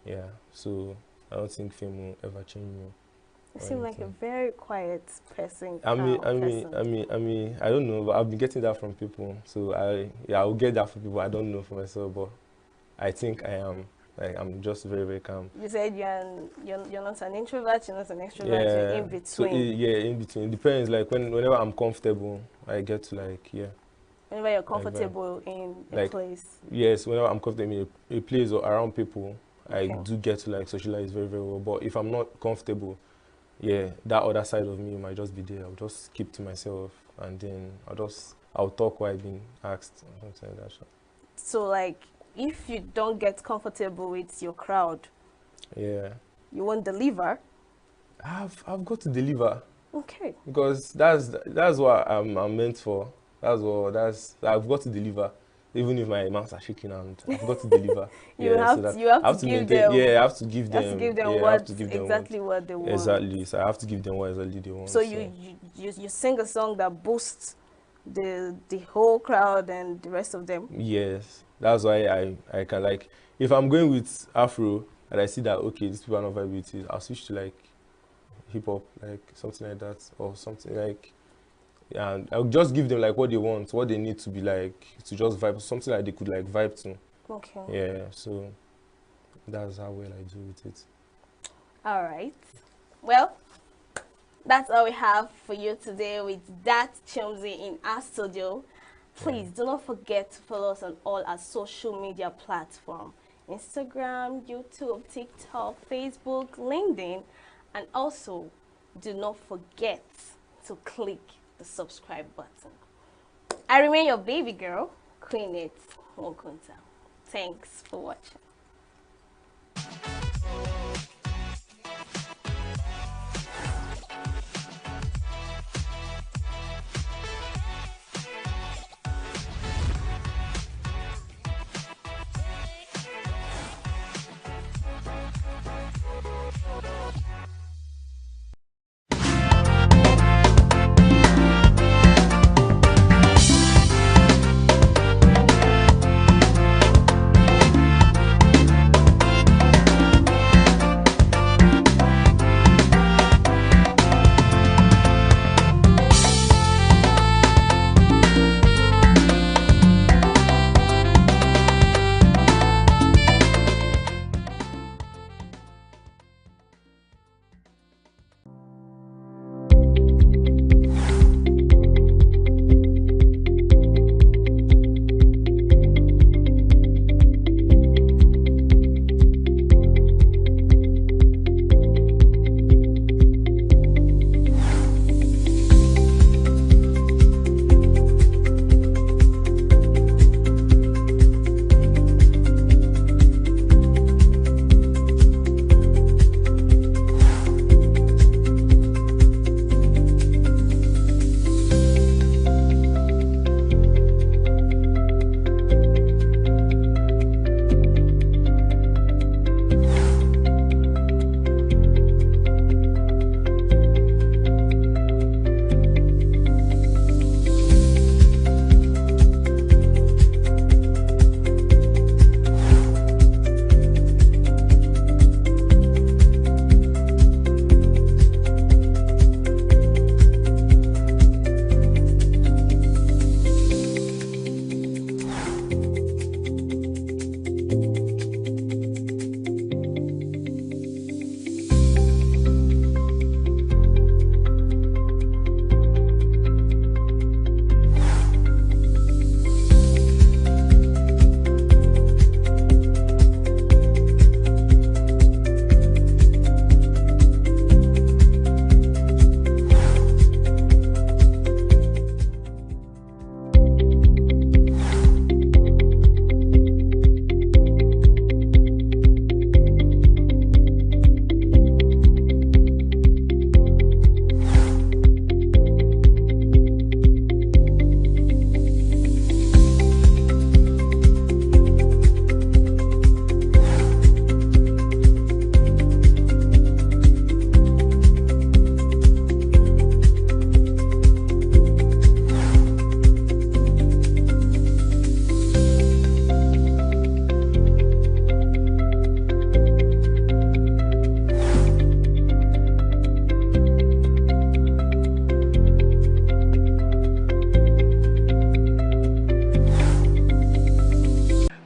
Yeah. So I don't think fame will ever change me. You seem like a very quiet person. I don't know, but I've been getting that from people. So I'll get that from people. I don't know for myself, but I think I am. Like I'm just very, very calm. You said you're not an introvert, you're not an extrovert, Yeah. you're in between. So in between. It depends. Like whenever I'm comfortable, I get to like Whenever you're comfortable in a place. Yes, whenever I'm comfortable in a place or around people, Okay. I do get to like socialize very, very well. But if I'm not comfortable, that other side of me might just be there. I'll just keep to myself, and then I'll talk while I've been asked or something like that. So like, if you don't get comfortable with your crowd, Yeah, you won't deliver. I've got to deliver. Okay. Because that's what I'm meant for. I've got to deliver. Even if my mouths are shaking, and I've got to deliver. You have to give them. Yeah, I have to give them. Exactly what they want. Exactly. So I have to give them what exactly they want. So you sing a song that boosts the whole crowd and the rest of them. Yes, that's why I can like if I'm going with Afro and I see that okay these people are not vibing with it, I'll switch to like hip hop, like something like that, or something like. Yeah, and I'll just give them like what they want, what they need to be like to just vibe, something like they could like vibe to. Okay. Yeah, so that's how well I do with it. All right. Well, that's all we have for you today with Dat Chumzi in our studio. Please do not forget to follow us on all our social media platforms: Instagram, YouTube, TikTok, Facebook, LinkedIn, and also do not forget to click the subscribe button. I remain your baby girl, Queen It Mokunta. Thanks for watching.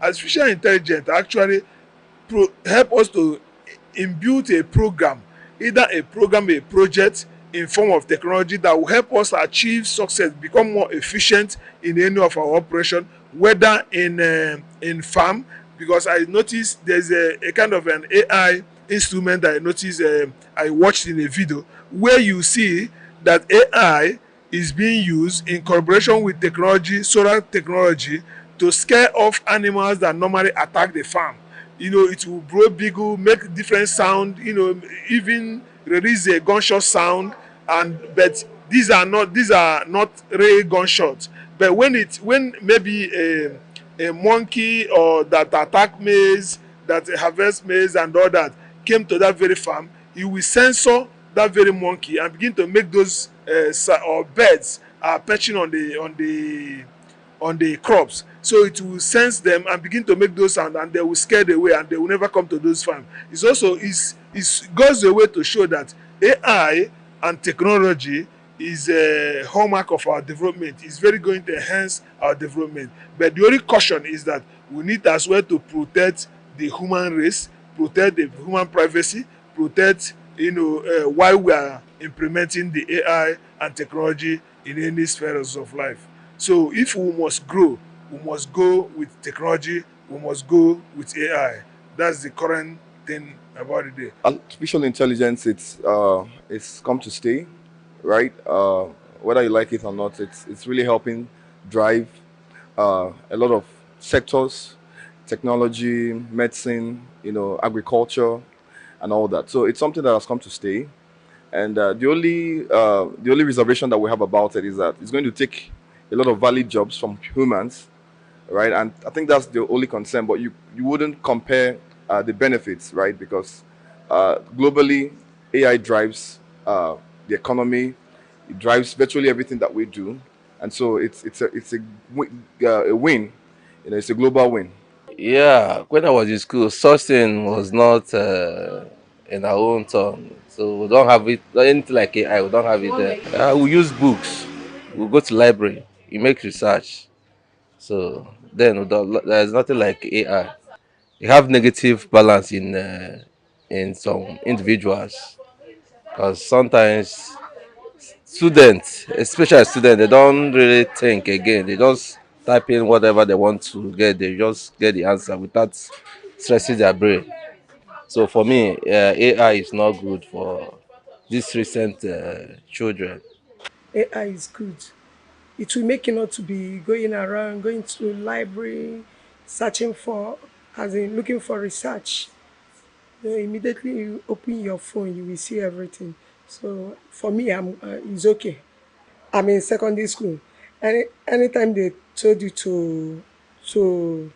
artificial intelligence actually help us to imbue a program, either a program, a project in form of technology that will help us achieve success, become more efficient in any of our operation, whether in farm, because I noticed there's a kind of an AI instrument that I noticed, I watched in a video where you see that AI is being used in collaboration with technology, solar technology, to scare off animals that normally attack the farm. You know, it will blow bugle, make different sound, you know, even release a gunshot sound. And but these are not real gunshots. But when maybe a monkey or that attack maize, that harvest maize and all that came to that very farm, you will censor that very monkey and begin to make those or birds perching on the crops. So it will sense them and begin to make those sound, and they will scare them away, and they will never come to those farms. It's also goes away to show that AI and technology is a hallmark of our development. It's very going to enhance our development. But the only caution is that we need as well to protect the human race, protect the human privacy, protect, while we are implementing the AI and technology in any spheres of life. So if we must grow, we must go with technology, we must go with AI. That's the current thing about it. Artificial intelligence, it's come to stay, right? Whether you like it or not, it's really helping drive a lot of sectors, technology, medicine, agriculture, and all that. So it's something that has come to stay. And the only reservation that we have about it is that it's going to take a lot of valid jobs from humans, right? And I think that's the only concern. But you wouldn't compare the benefits, right? Because globally, AI drives the economy. It drives virtually everything that we do, and so it's a win. It's a global win. Yeah, when I was in school, such thing was not in our own tongue. So we don't have it, anything like AI, we don't have it there. We use books, we go to library, you make research. So then there's nothing like AI. You have negative balance in some individuals, because sometimes students, especially students, they don't really think again. They just type in whatever they want to get. They just get the answer without stressing their brain. So for me, AI is not good for these recent children. AI is good. It will make you not to be going around, going to library, searching for, as in looking for research. Immediately you open your phone, you will see everything. So for me, it's okay. I'm in secondary school. Anytime they told you to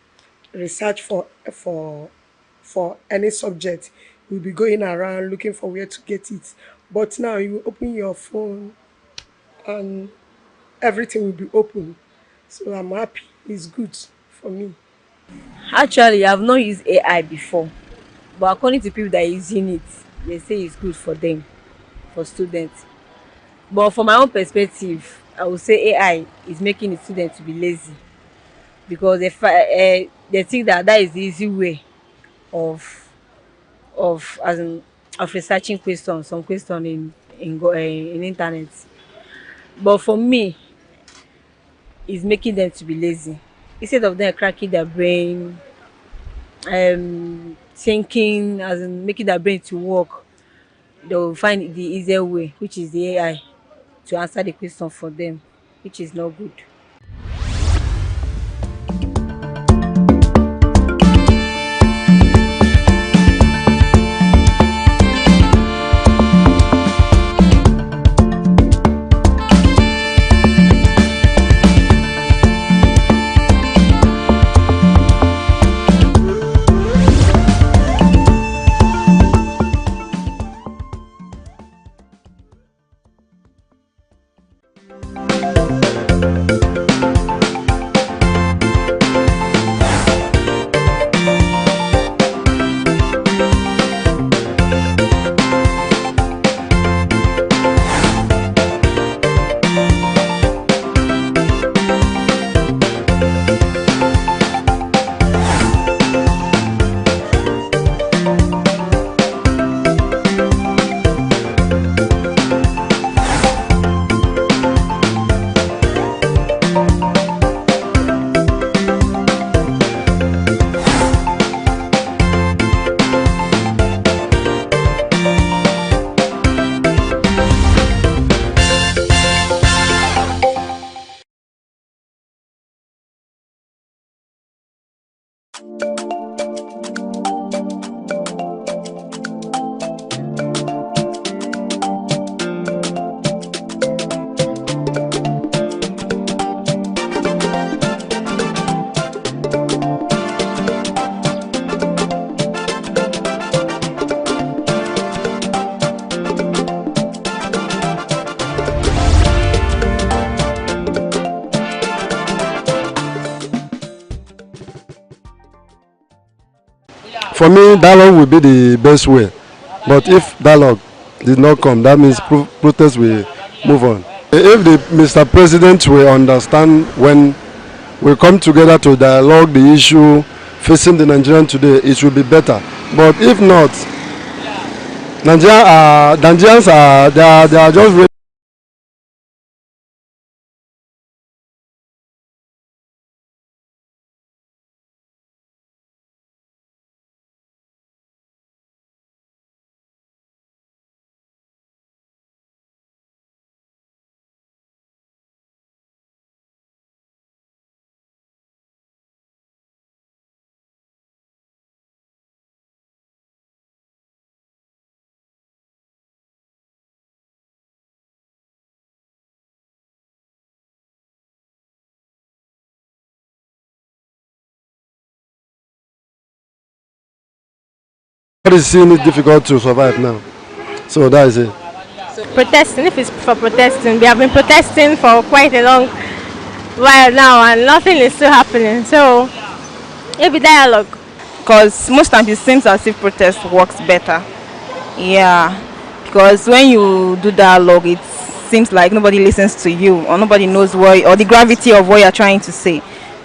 research for any subject, you'll be going around looking for where to get it. But now you open your phone and everything will be open. So I'm happy. It's good for me. Actually, I've not used AI before, but according to people that are using it, they say it's good for them, for students. But from my own perspective, I would say AI is making the students to be lazy, because they think that is the easy way of researching questions, some question in internet. But for me, it's making them to be lazy. Instead of them cracking their brain, thinking, as in making their brain to work, they will find the easier way, which is the AI, to answer the question for them, which is not good. for me, dialogue will be the best way. But if dialogue did not come, that means protest will move on. If the Mr. President will understand when we come together to dialogue the issue facing the Nigerian today, it will be better. But if not, Nigerians are they are just ready. Everybody is seeing it difficult to survive now. So that is it. Protesting, if it's for protesting, we have been protesting for quite a long while now and nothing is still happening. So, maybe dialogue. Because most times it seems as if protest works better. Yeah, because when you do dialogue, it seems like nobody listens to you or nobody knows what or the gravity of what you're trying to say.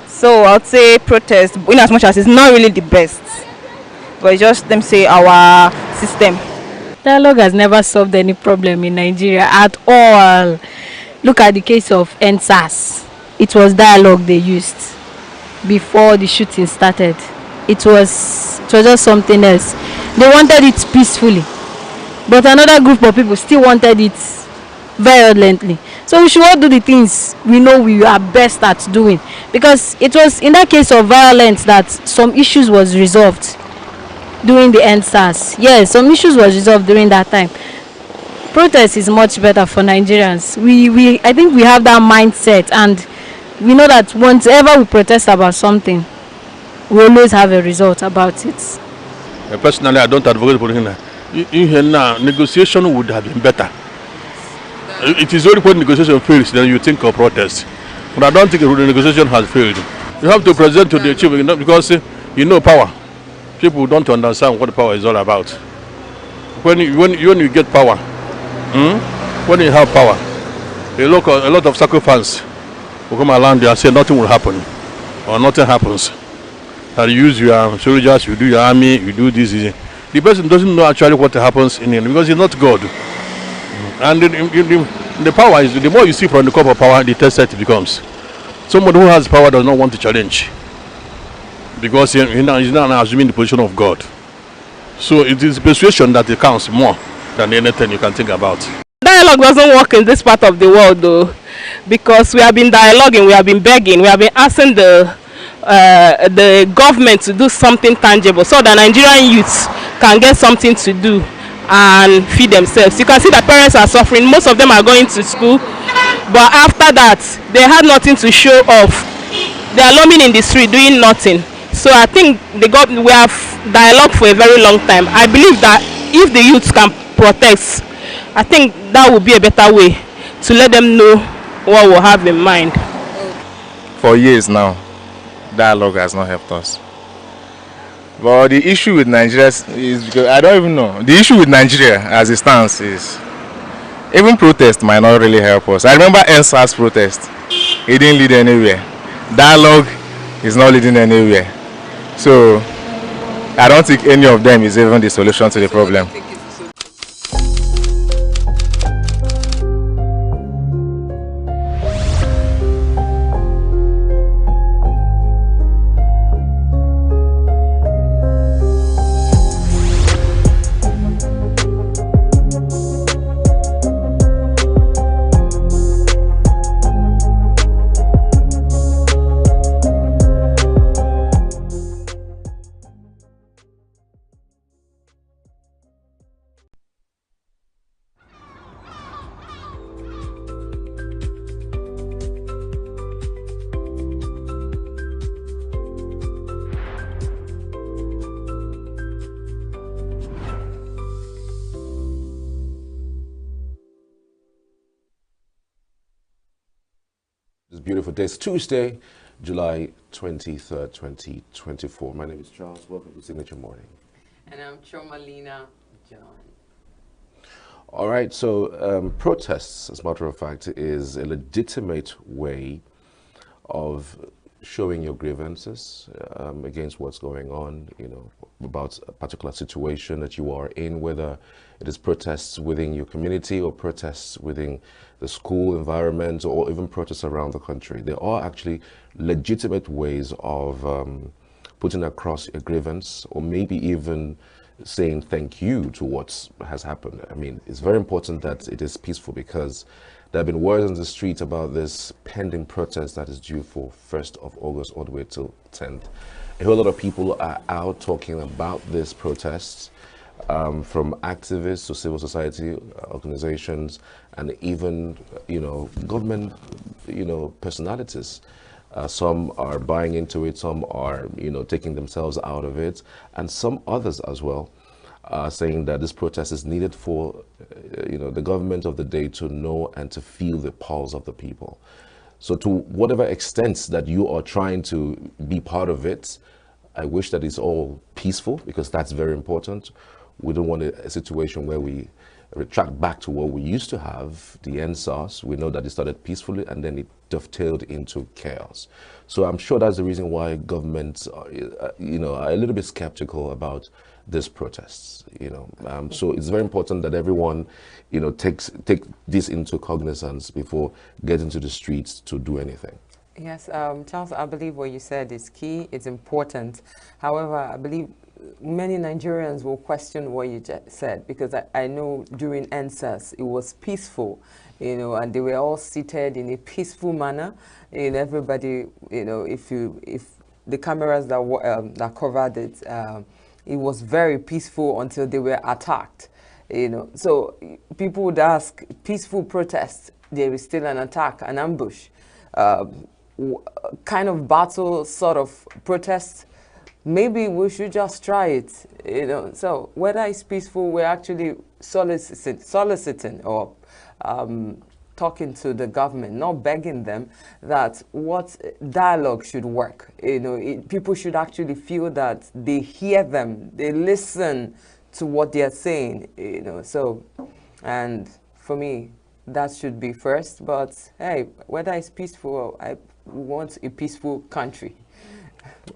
So I'd say protest, in as much as it's not really the best, but it's just them say our system. Dialogue has never solved any problem in Nigeria at all. Look at the case of NSAS. It was dialogue they used before the shooting started. It was just something else. They wanted it peacefully, but another group of people still wanted it violently. So we should all do the things we know we are best at doing, because it was in that case of violence that some issues was resolved during the NSAS. Yes, some issues was resolved during that time. Protest is much better for Nigerians. I think we have that mindset, and we know that whenever we protest about something, we always have a result about it. Personally, I don't advocate for him. Negotiation would have been better. It is only when negotiation fails then you think of protest. But I don't think the negotiation has failed. You have to present to the chief, because power. People don't understand what power is all about. When you get power, when you have power, a lot of sacrifice will come around there and say nothing will happen or nothing happens. And you use your soldiers, you do your army, you do this. The person doesn't know actually what happens in it because he's not God. And the power is, the more you see from the cup of power, the tested it becomes. Someone who has power does not want to challenge, because he's not assuming the position of God. So it is persuasion that it counts more than anything you can think about. Dialogue doesn't work in this part of the world though, because we have been dialoguing, we have been begging, we have been asking the government to do something tangible so that Nigerian youths can get something to do and feed themselves. You can see that parents are suffering. Most of them are going to school, but after that they had nothing to show off. They are roaming in the street doing nothing. So I think we have dialogue for a very long time. I believe that if the youths can protest, I think that would be a better way to let them know what we have in mind. For years now, dialogue has not helped us. But the issue with Nigeria is, because I don't even know, the issue with Nigeria as it stands is even protest might not really help us. I remember NSAS protest, it didn't lead anywhere. Dialogue is not leading anywhere. So I don't think any of them is even the solution to the problem. This beautiful day. It's Tuesday, July 23rd, 2024. My name is Charles. Welcome to Signature Morning. And I'm Chomalina John. All right, so protests, as a matter of fact, is a legitimate way of showing your grievances against what's going on, about a particular situation that you are in, whether it is protests within your community or protests within the school environment or even protests around the country. There are actually legitimate ways of putting across a grievance, or maybe even saying thank you to what has happened. I mean, it's very important that it is peaceful, because there have been words on the street about this pending protest that is due for 1st of August all the way till 10th. A whole lot of people are out talking about this protest, from activists to civil society organizations, and even, government, personalities. Some are buying into it, some are, taking themselves out of it, and some others as well are saying that this protest is needed for, the government of the day to know and to feel the pulse of the people. So to whatever extent that you are trying to be part of it, I wish that it's all peaceful, because that's very important. We don't want a situation where we retract back to what we used to have, the NSAS. We know that it started peacefully and then it dovetailed into chaos. So I'm sure that's the reason why governments are, are a little bit skeptical about these protests. So it's very important that everyone, take this into cognizance before getting to the streets to do anything. Yes, Charles, I believe what you said is key. It's important. However, I believe many Nigerians will question what you just said, because I know during NSAS it was peaceful, and they were all seated in a peaceful manner. And everybody, if the cameras that covered it, it was very peaceful until they were attacked. So people would ask, peaceful protest, there is still an attack, an ambush, kind of battle sort of protest. Maybe we should just try it, So whether it's peaceful, we're actually soliciting or talking to the government, not begging them, that what dialogue should work. People should actually feel that they hear them, they listen to what they are saying, So, and for me, that should be first. But hey, whether it's peaceful, I want a peaceful country.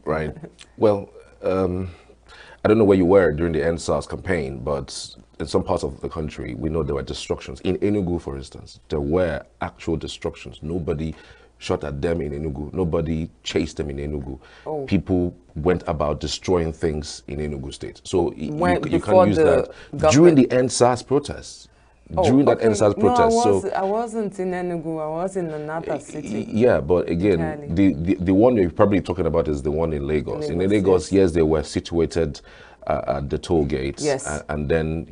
Right. Well, I don't know where you were during the NSAS campaign, but in some parts of the country, we know there were destructions. In ENUGU, for instance, there were actual destructions. Nobody shot at them in ENUGU. Nobody chased them in ENUGU. Oh. People went about destroying things in ENUGU state. So you Before can't use that government. during the NSAS protests. During that NSAS protest. I wasn't in Enugu. I was in another city. Yeah, but again, the one you're probably talking about is the one in Lagos. In Lagos, yes, they were situated at the toll gates. Yes. And then,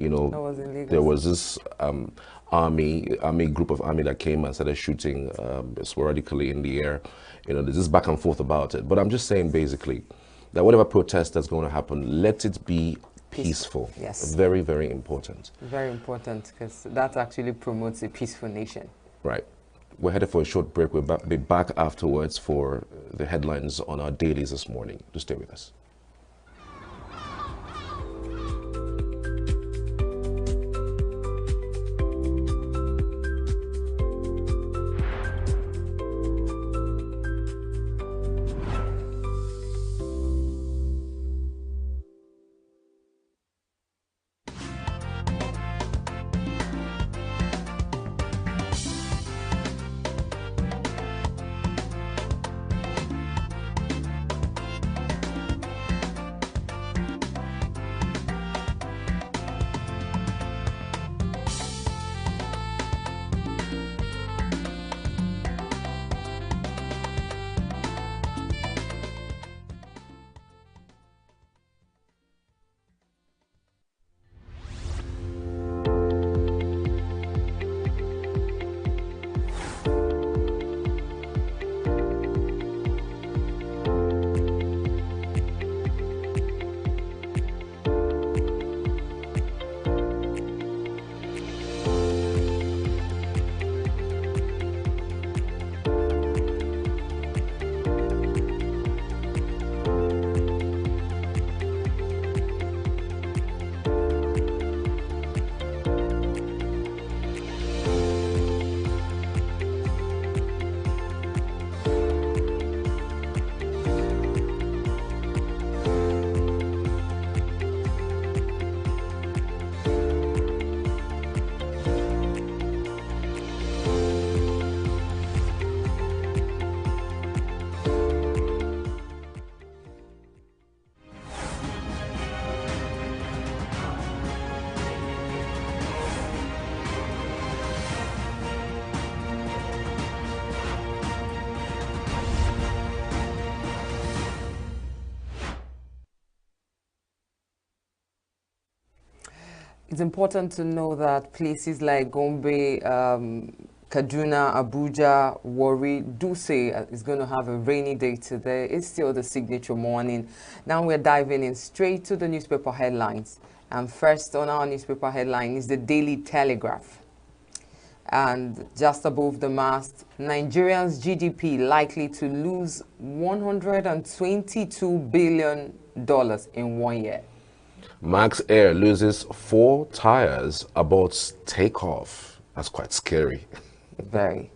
there was this group of army that came and started shooting sporadically in the air. There's this back and forth about it. But I'm just saying, basically, that whatever protest that's going to happen, let it be peaceful. Yes. Very, very important. Very important, because that actually promotes a peaceful nation. Right. We're headed for a short break. We'll be back afterwards for the headlines on our dailies this morning. Do stay with us. It's important to know that places like Gombe, Kaduna, Abuja, Warri do say it's going to have a rainy day today. It's still the signature morning. Now we're diving in straight to the newspaper headlines. And first on our newspaper headline is the Daily Telegraph. And just above the mast, Nigeria's GDP likely to lose $122 billion in 1 year. Max Air loses 4 tires about takeoff. That's quite scary. Very.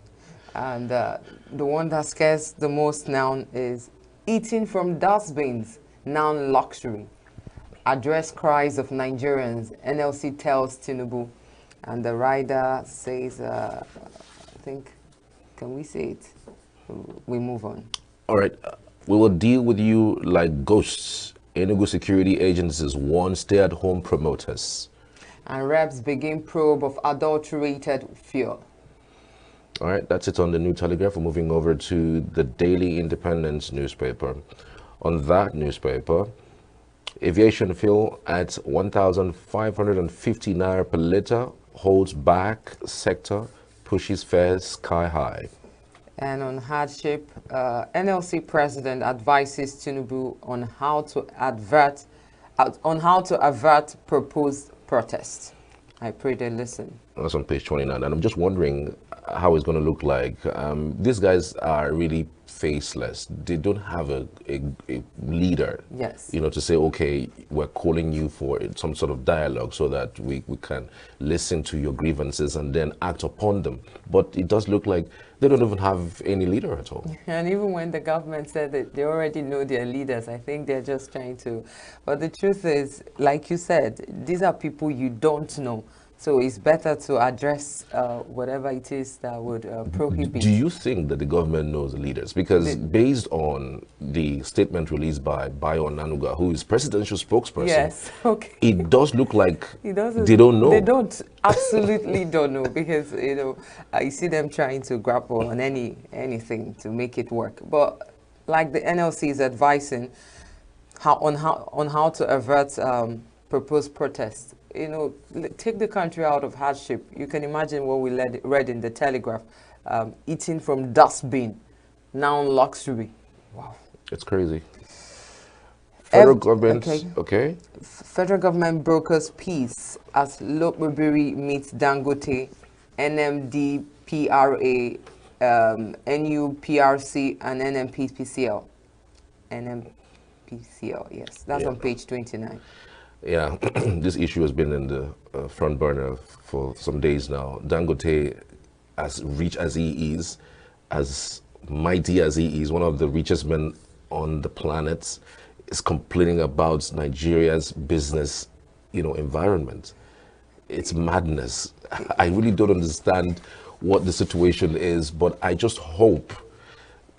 And the one that scares the most now is eating from dustbins, now luxury. Address cries of Nigerians, NLC tells Tinubu. And the rider says, I think, can we say it? We move on. All right. We will deal with you like ghosts. ENUGU security agencies warn stay-at-home promoters. And reps begin probe of adulterated fuel. All right, that's it on the New Telegraph. We're moving over to the Daily Independence newspaper. On that newspaper, aviation fuel at 1,550 naira per litre holds back sector, pushes fares sky high. And on hardship, NLC president advises Tinubu on how to avert proposed protests. I pray they listen. That's on page 29, and I'm just wondering how it's going to look like. These guys are really faceless. They don't have a leader. Yes. You know, to say, okay, we're calling you for some sort of dialogue so that we can listen to your grievances and then act upon them. But it does look like they don't even have any leader at all. And even when the government said that they already know their leaders, I think they're just trying to. But the truth is, like you said, these are people you don't know. So it's better to address whatever it is that would prohibit. Do you think that the government knows the leaders? Because based on the statement released by Bayo Onanuga, who is presidential spokesperson, yes, okay, it does look like they don't know. They don't, absolutely don't know, because you know I see them trying to grapple on anything to make it work. But like the NLC is advising on how to avert proposed protests. You know, take the country out of hardship. You can imagine what we read in the Telegraph. Eating from dustbin, now luxury. Wow. It's crazy. Federal government, okay. Federal government brokers peace as Lopebiri meets Dangote, NMDPRA, NUPRC, and NMPCL. NMPCL, yes. That's on page 29. Yeah, this issue has been in the front burner for some days now. Dangote, as rich as he is, as mighty as he is, one of the richest men on the planet, is complaining about Nigeria's business, environment. It's madness. I really don't understand what the situation is, but I just hope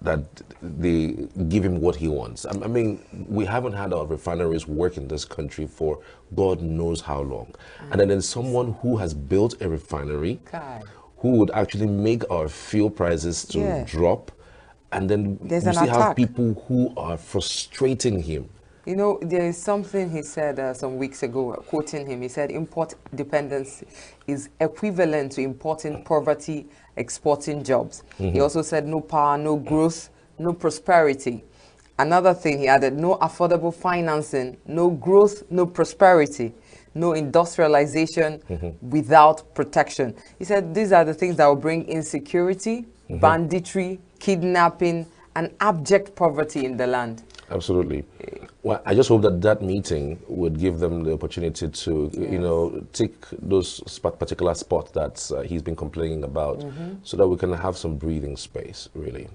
that they give him what he wants. I mean, we haven't had our refineries work in this country for God knows how long. And then there's someone who has built a refinery who would actually make our fuel prices to drop. And then we still have people who are frustrating him. You know, there is something he said some weeks ago, quoting him. He said, import dependence is equivalent to importing poverty, exporting jobs. He also said, no power, no growth, no prosperity. Another thing he added, no affordable financing, no growth, no prosperity, no industrialization without protection. He said, these are the things that will bring insecurity, banditry, kidnapping, and abject poverty in the land. Absolutely. Well, I just hope that meeting would give them the opportunity to, take those particular spots that he's been complaining about, so that we can have some breathing space, really.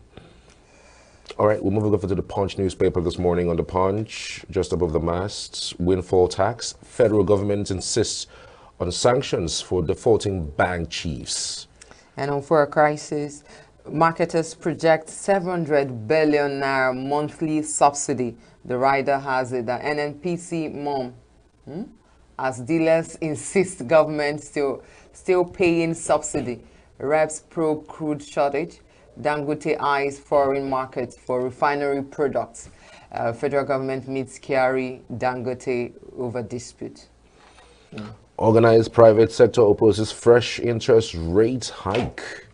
All right, we're moving over to the Punch newspaper this morning. On the Punch, just above the masts, windfall tax. Federal government insists on sanctions for defaulting bank chiefs. And on for a crisis, marketers project 700 billion naira monthly subsidy. The rider has it, the NNPC mom. As dealers insist government still paying subsidy. Reps probe crude shortage. Dangote eyes foreign markets for refinery products. Federal government meets Kyari Dangote over dispute. Organized private sector opposes fresh interest rate hike.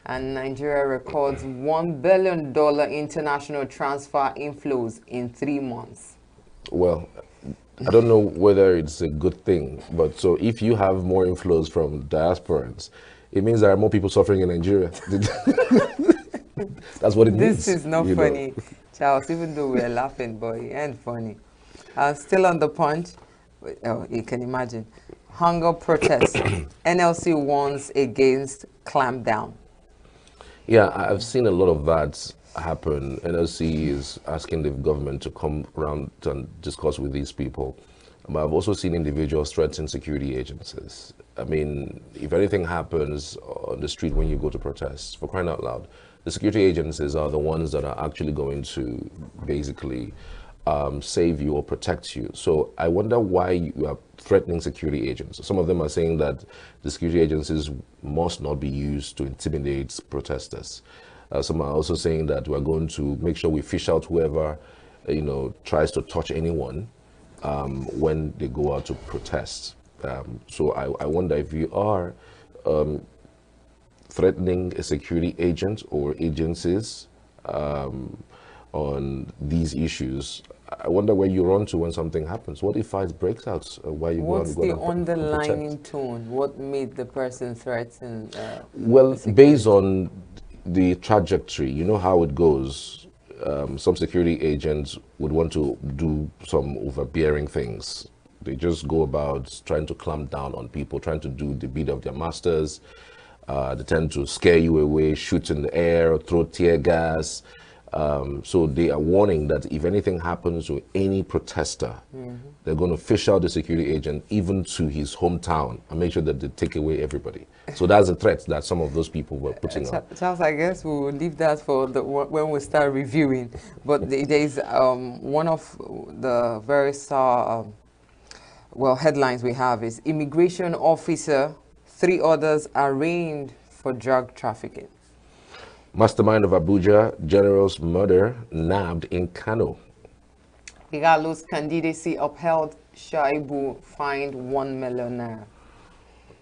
And Nigeria records $1 billion international transfer inflows in 3 months. Well, I don't know whether it's a good thing, but so if you have more inflows from diasporans, it means there are more people suffering in Nigeria. That's what it means. This is not funny, Charles, even though we're laughing, but it ain't funny. Still on the Punch, oh, you can imagine. Hunger protests. NLC warns against clampdown. Yeah, I've seen a lot of that happen. NLC is asking the government to come around and discuss with these people. But I've also seen individuals threaten security agencies. I mean, if anything happens on the street when you go to protest, for crying out loud, the security agencies are the ones that are actually going to basically save you or protect you. So I wonder why you are threatening security agents. Some of them are saying that the security agencies must not be used to intimidate protesters. Some are also saying that we're going to make sure we fish out whoever, tries to touch anyone when they go out to protest. So I wonder if you are threatening a security agent or agencies on these issues. I wonder where you run to when something happens. What if fight breaks out? Why you What's go the underlying tone? What made the person threaten? Well, based on the trajectory, you know how it goes. Some security agents would want to do some overbearing things. They just go about trying to clamp down on people, trying to do the bid of their masters. They tend to scare you away, shoot in the air, throw tear gas. So they are warning that if anything happens to any protester, they're going to fish out the security agent even to his hometown and make sure that they take away everybody. So that's a threat that some of those people were putting out. Charles, I guess we will leave that for when we start reviewing. But there is one of the very headlines we have is immigration officer, 3 others arraigned for drug trafficking. Mastermind of Abuja General's murder nabbed in Kano. Igalo's candidacy upheld, Shaibu fined 1 million naira.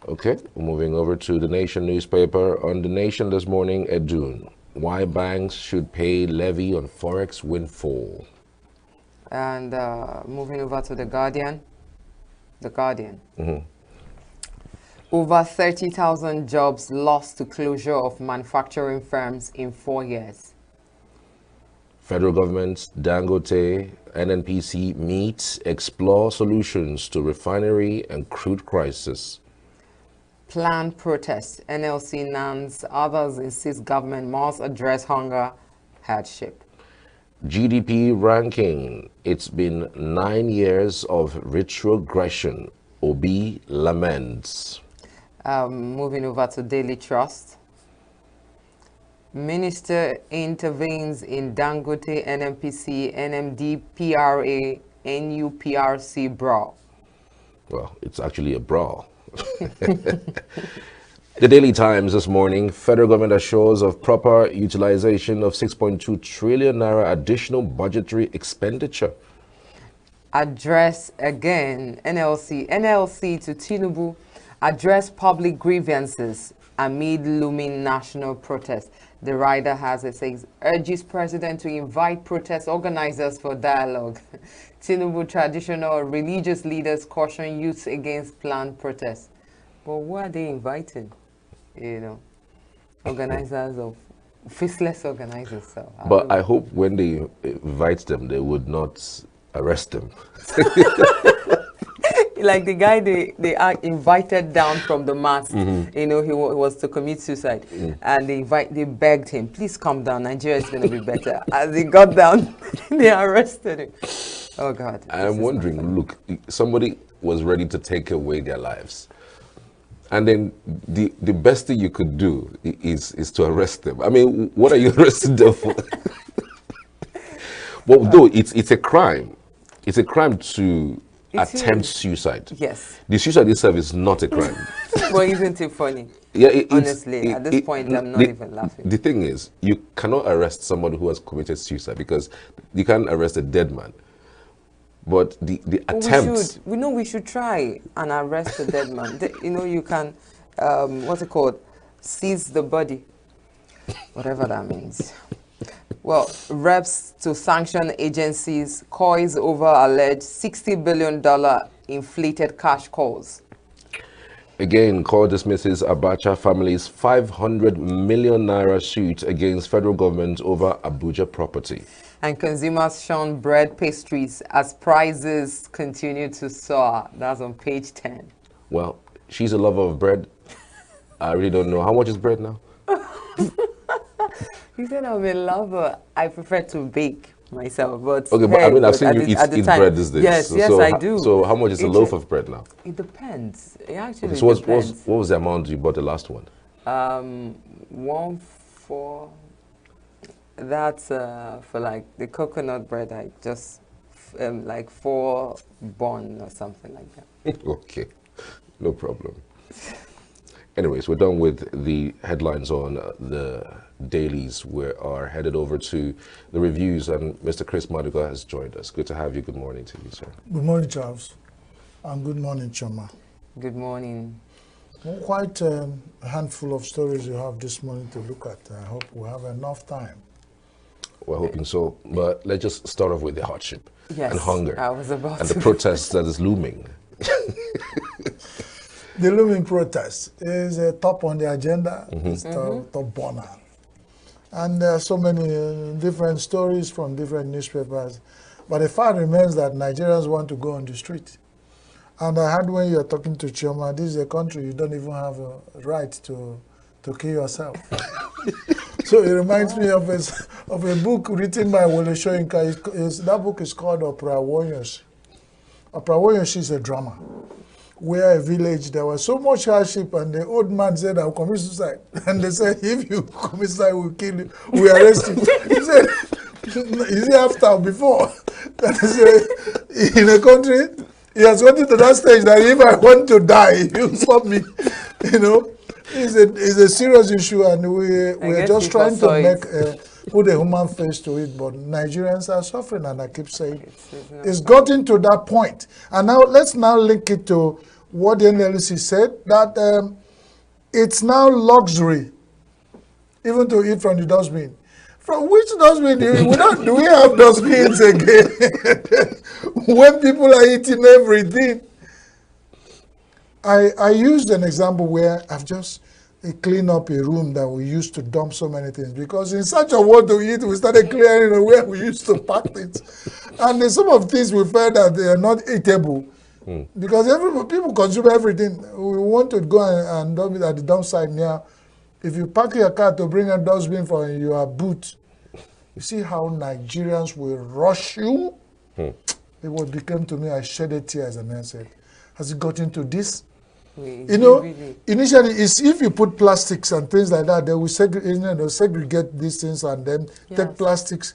Okay, moving over to the Nation newspaper. On the Nation this morning, Edun, why banks should pay levy on forex windfall. And moving over to the Guardian. The Guardian. Over 30,000 jobs lost to closure of manufacturing firms in 4 years. Federal government, Dangote, NNPC meet, explore solutions to refinery and crude crisis. Planned protests. NLC NANS, others insist government must address hunger hardship. GDP ranking. It's been 9 years of retrogression. Obi laments. Moving over to Daily Trust. Minister intervenes in Dangote, NNPC, NMD, PRA, NUPRC brawl. Well, it's actually a brawl. The Daily Times this morning, federal government assures of proper utilization of 6.2 trillion naira additional budgetary expenditure. Address again, NLC to Tinubu, address public grievances amid looming national protest. The rider has it says, urges president to invite protest organizers for dialogue. Tinubu traditional religious leaders caution youths against planned protests. But who are they inviting? Organizers of faceless organizers. So but I hope when they invite them, they would not arrest them. Like the guy they are invited down from the mast, he was to commit suicide, and they begged him, please come down, Nigeria is going to be better. As he got down, they arrested him. Oh God. I'm wondering, look, somebody was ready to take away their lives. And then the best thing you could do is to arrest them. I mean, what are you arresting them for? Well, though it's a crime. It's a crime to attempt suicide. Yes. The suicide itself is not a crime. Well, isn't it funny? Yeah, honestly, at this point, I'm not even laughing. The thing is, you cannot arrest somebody who has committed suicide because you can't arrest a dead man. But the attempt. We should try and arrest the dead man. You can, what's it called? Seize the body. Whatever that means. Well, reps to sanction agencies coys over alleged $60 billion inflated cash calls. Again, court dismisses Abacha family's 500 million naira suit against federal government over Abuja property. And consumers shun bread pastries as prices continue to soar. That's on page 10. Well, she's a lover of bread. I really don't know. How much is bread now? You said I'm a lover. I prefer to bake myself, but okay, but I mean, I've seen you eat bread these days. Yes, yes, I do. So how much is a loaf of bread now? It depends. It actually so depends. What was the amount you bought the last one? 1/4. That's for like the coconut bread. I just like 4 bun or something like that. Okay, no problem. Anyways, we're done with the headlines on the dailies. We are headed over to the reviews, and Mr. Chris Maduga has joined us. Good to have you. Good morning to you, sir. Good morning, Charles, and good morning, Choma. Good morning. Well, quite a handful of stories you have this morning to look at. I hope we have enough time. We're hoping so, but let's just start off with the hardship and hunger I was about and to the protests that is looming. The looming protest is top on the agenda. It's top burner. And there are so many different stories from different newspapers. But the fact remains that Nigerians want to go on the street. And I heard when you're talking to Chioma, this is a country you don't even have a right to kill yourself. So it reminds me of a book written by Wole Soyinka. That book is called Opera Warriors. Opera Warriors is a drama where a village, there was so much hardship, and the old man said, I'll commit suicide. And they said, if you commit suicide, we'll kill you, we arrest you. He said, is it after or before? In a country, he has gotten to that stage that if I want to die, you stop me. It's a serious issue, and we're just trying to put a human face to it, but Nigerians are suffering, and I keep saying it's gotten to that point. And now let's link it to what the NLC said, that it's now luxury even to eat from the dustbin. From which dustbin do we have dustbins again? When people are eating everything. I used an example where I've just cleaned up a room that we used to dump so many things, because in search of what to eat, we started clearing where we used to pack things. And some of things we felt that they are not eatable, because people consume everything. We want to go and dump it at the dump site near. If you pack your car to bring a dustbin for your boot, you see how Nigerians will rush you? It was became to me, I shedded tears, and I said, has it gotten to this? Initially, it's if you put plastics and things like that, they will segregate these things and then take plastics.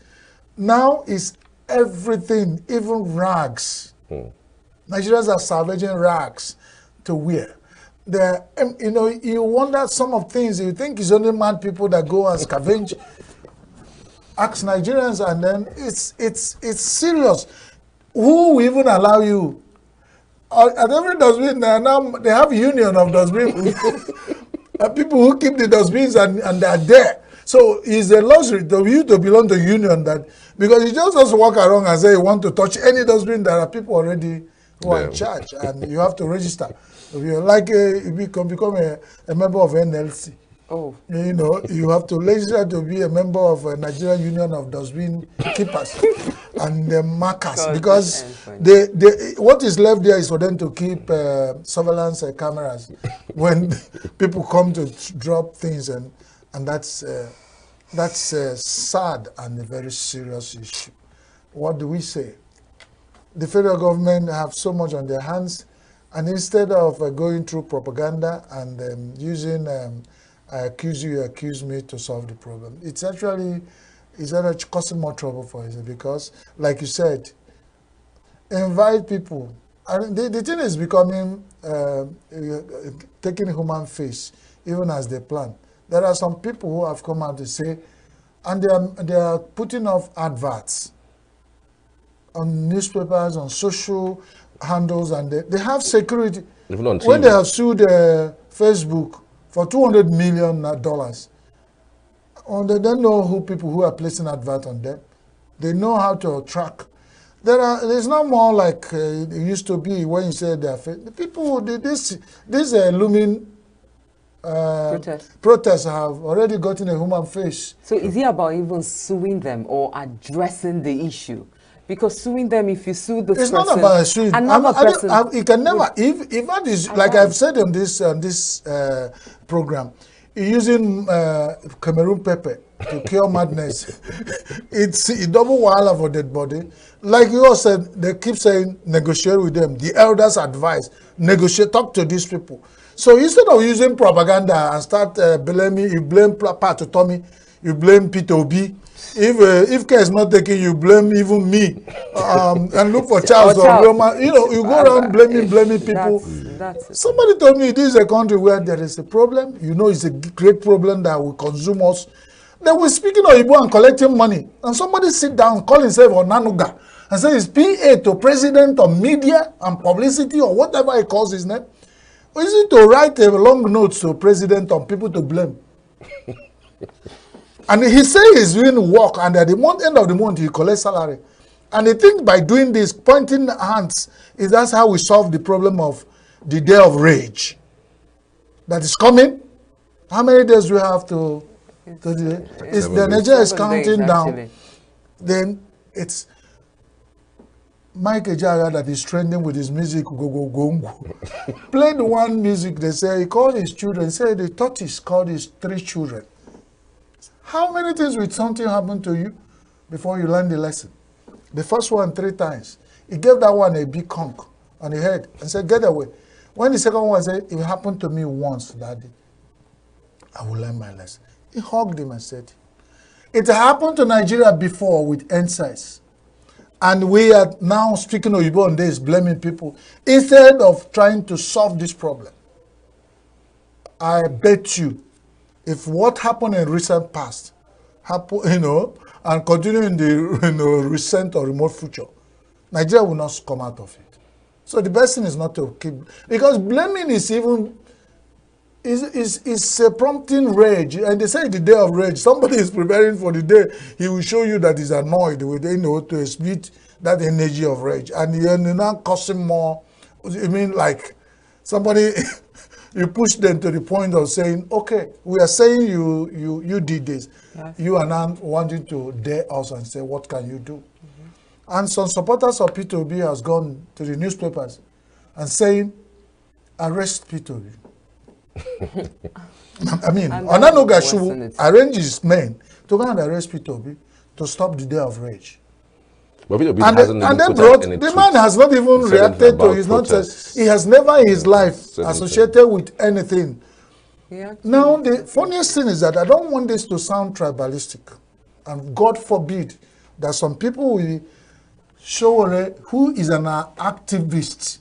Now it's everything, even rags. Nigerians are salvaging rags to wear. You wonder some of things, you think it's only mad people that go and scavenge. Ask Nigerians, and then it's serious. Who will even allow you? At every dustbin, now they have a union of dustbin people who keep the dustbins and they are there. So it's a luxury to you to belong to a union, that because you just walk around and say you want to touch any dustbin, there are people already who are in charge, and you have to register. If you're like you become a member of NLC. Oh. You have to register to be a member of a Nigerian Union of Dustbin Keepers and the markers, because what is left there is for them to keep surveillance cameras when people come to drop things, and that's sad and a very serious issue. What do we say? The federal government have so much on their hands, and instead of going through propaganda and using I accuse you, you accuse me to solve the problem, it's actually causing more trouble for us, because, like you said, invite people. And the thing is becoming taking human face, even as they plan. There are some people who have come out to say, and they are putting off adverts on newspapers, on social handles, and they have security. Even on When TV. they have sued Facebook for $200 million, they don't know who people who are placing advert on them. They know how to track. There's not more like it used to be when you say they are fake. The people, this looming protests have already gotten a human face. So is it about even suing them or addressing the issue? Because suing them, if you sue this It's person, not about suing. another person, it can never. If that is like I've said on this program, using Cameroon pepper to cure madness, it double wahala for dead body. Like you all said, they keep saying negotiate with them. The elders advise negotiate, talk to these people. So instead of using propaganda and start blaming, you blame Pat Tommy, you blame Peter Obi. If care is not taken, you blame even me, and look for Charles or Roma. You know, you go around blaming people. Somebody told me this is a country where there is a problem. You know, it's a great problem that will consume us. They were speaking Igbo and collecting money, and somebody sit down, call himself Onanuga, and say he's PA to president of media and publicity or whatever he calls his name. Or is it to write a long note to president on people to blame? And he say he's doing work, and at the end of the month he collects salary. And they think by doing this, pointing hands, that's how we solve the problem of the day of rage that is coming. How many days do we have to do it? If the Nigeria is counting down, then it's Mike Ejaga that is trending with his music, go go go. Played one music, they say he called his children, say the tortoise called his 3 children. How many things will something happen to you before you learn the lesson? The first one 3 times. He gave that one a big conk on the head and said, get away. When the second one said, it happened to me once, Daddy, I will learn my lesson. He hugged him and said, it happened to Nigeria before with NSAS. And we are now speaking Oyibo on this, blaming people, instead of trying to solve this problem. I bet you, if what happened in recent past happen, and continue in the recent or remote future, Nigeria will not come out of it. So the best thing is not to keep, because blaming is even is a prompting rage, and they say the day of rage. Somebody is preparing for the day he will show you that he's annoyed with to exhibit that energy of rage, and you're not causing more. I mean, like somebody. You push them to the point of saying, okay, we are saying you did this. Yes. You are now wanting to dare us and say, what can you do? And some supporters of P2B has gone to the newspapers and saying, arrest P2B. I mean, Onanuga should arrange his men to go and arrest P2B to stop the day of rage. But and then the man has not even reacted to it. He has never in his life associated with anything. Yeah. Now, the funniest thing is that I don't want this to sound tribalistic. And God forbid that some people will show who is an activist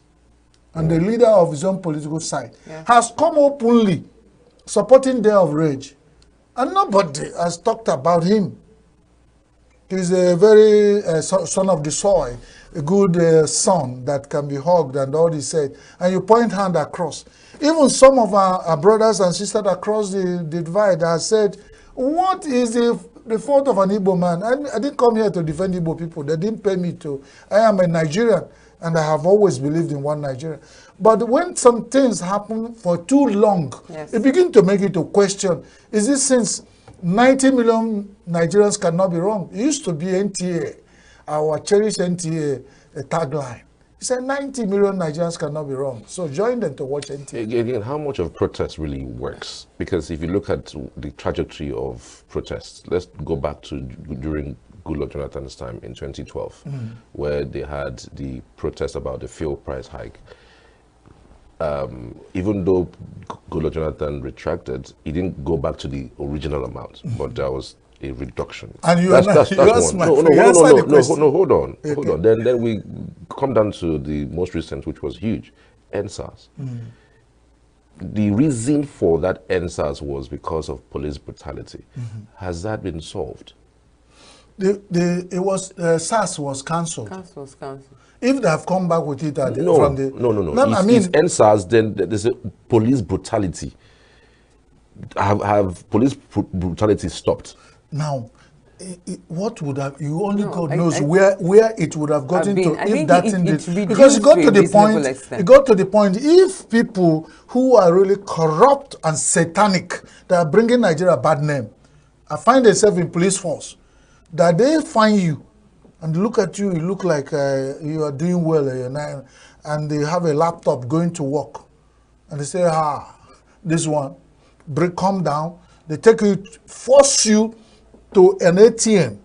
and the leader of his own political side has come openly supporting Day of Rage. And nobody has talked about him. He's a very son of the soil, a good son that can be hugged and all he said. And you point hand across. Even some of our brothers and sisters across the divide have said, what is the fault of an Igbo man? I didn't come here to defend Igbo people. They didn't pay me to. I am a Nigerian, and I have always believed in one Nigeria. But when some things happen for too long, it begins to make you to question, is this since 90 million Nigerians cannot be wrong? It used to be NTA, our cherished NTA tagline. He said 90 million Nigerians cannot be wrong. So join them to watch NTA. Again, how much of protest really works? Because if you look at the trajectory of protests, let's go back to during Goodluck Jonathan's time in 2012, where they had the protest about the fuel price hike. Even though Goodluck Jonathan retracted, he didn't go back to the original amount, but there was a reduction. And that's one. No, hold on. Then we come down to the most recent, which was huge, NSAS. The reason for that NSAS was because of police brutality. Has that been solved? it was SARS was cancelled. Council was cancelled. If they have come back with it No, from the no. I If mean, it's NSAS, then there's a police brutality. Have police brutality stopped? now, what would have you only No, God I- knows I- where it would have gotten been- to I if think that it- thing it did, because it reduced got to to a the reasonable point. extent. It got to the point if people who are really corrupt and satanic that are bringing Nigeria a bad name, find themselves in police force, that they find you and look at you, you look like you are doing well, and they have a laptop going to work, and they say, this one, come down. They take you, force you to an ATM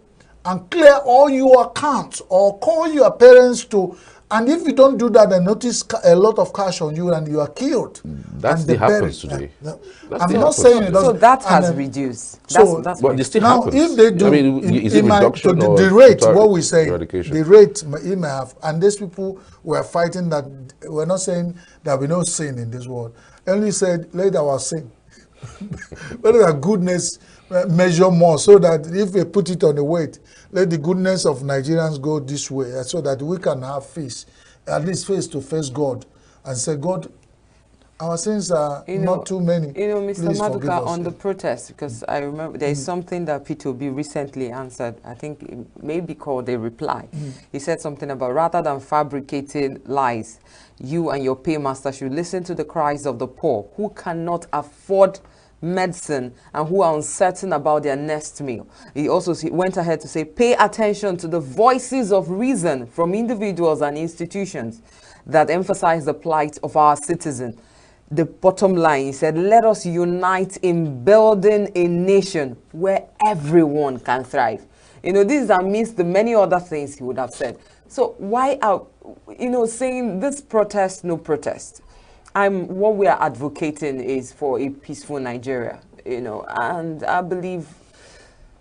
and clear all your accounts or call your parents to, and if you don't do that, they notice a lot of cash on you and you are killed. That and still they bury- happens today. That I'm still not happens saying today. it doesn't. So that has and, reduced. So, But it still now, happens. if they do, I mean, is it reduction or the rate, total what we say, eradication? the rate it may have, and these people were fighting that. We're not saying there will be no sin in this world. Only said, let our sin, let our goodness measure more, so that if we put it on the weight, let the goodness of Nigerians go this way, so that we can have face, at least face to face God, and say, God, our sins are not too many. You know, Mr. Please forgive Maduka, us. on the protest, because I remember there is something that P2B recently answered. I think it may be called a reply. He said something about, rather than fabricating lies, you and your paymaster should listen to the cries of the poor who cannot afford medicine and who are uncertain about their next meal. He also went ahead to say, pay attention to the voices of reason from individuals and institutions that emphasize the plight of our citizens. The bottom line, he said, let us unite in building a nation where everyone can thrive. You know, this is amidst the many other things he would have said. So why are, saying this protest, no protest? What we are advocating is for a peaceful Nigeria, and I believe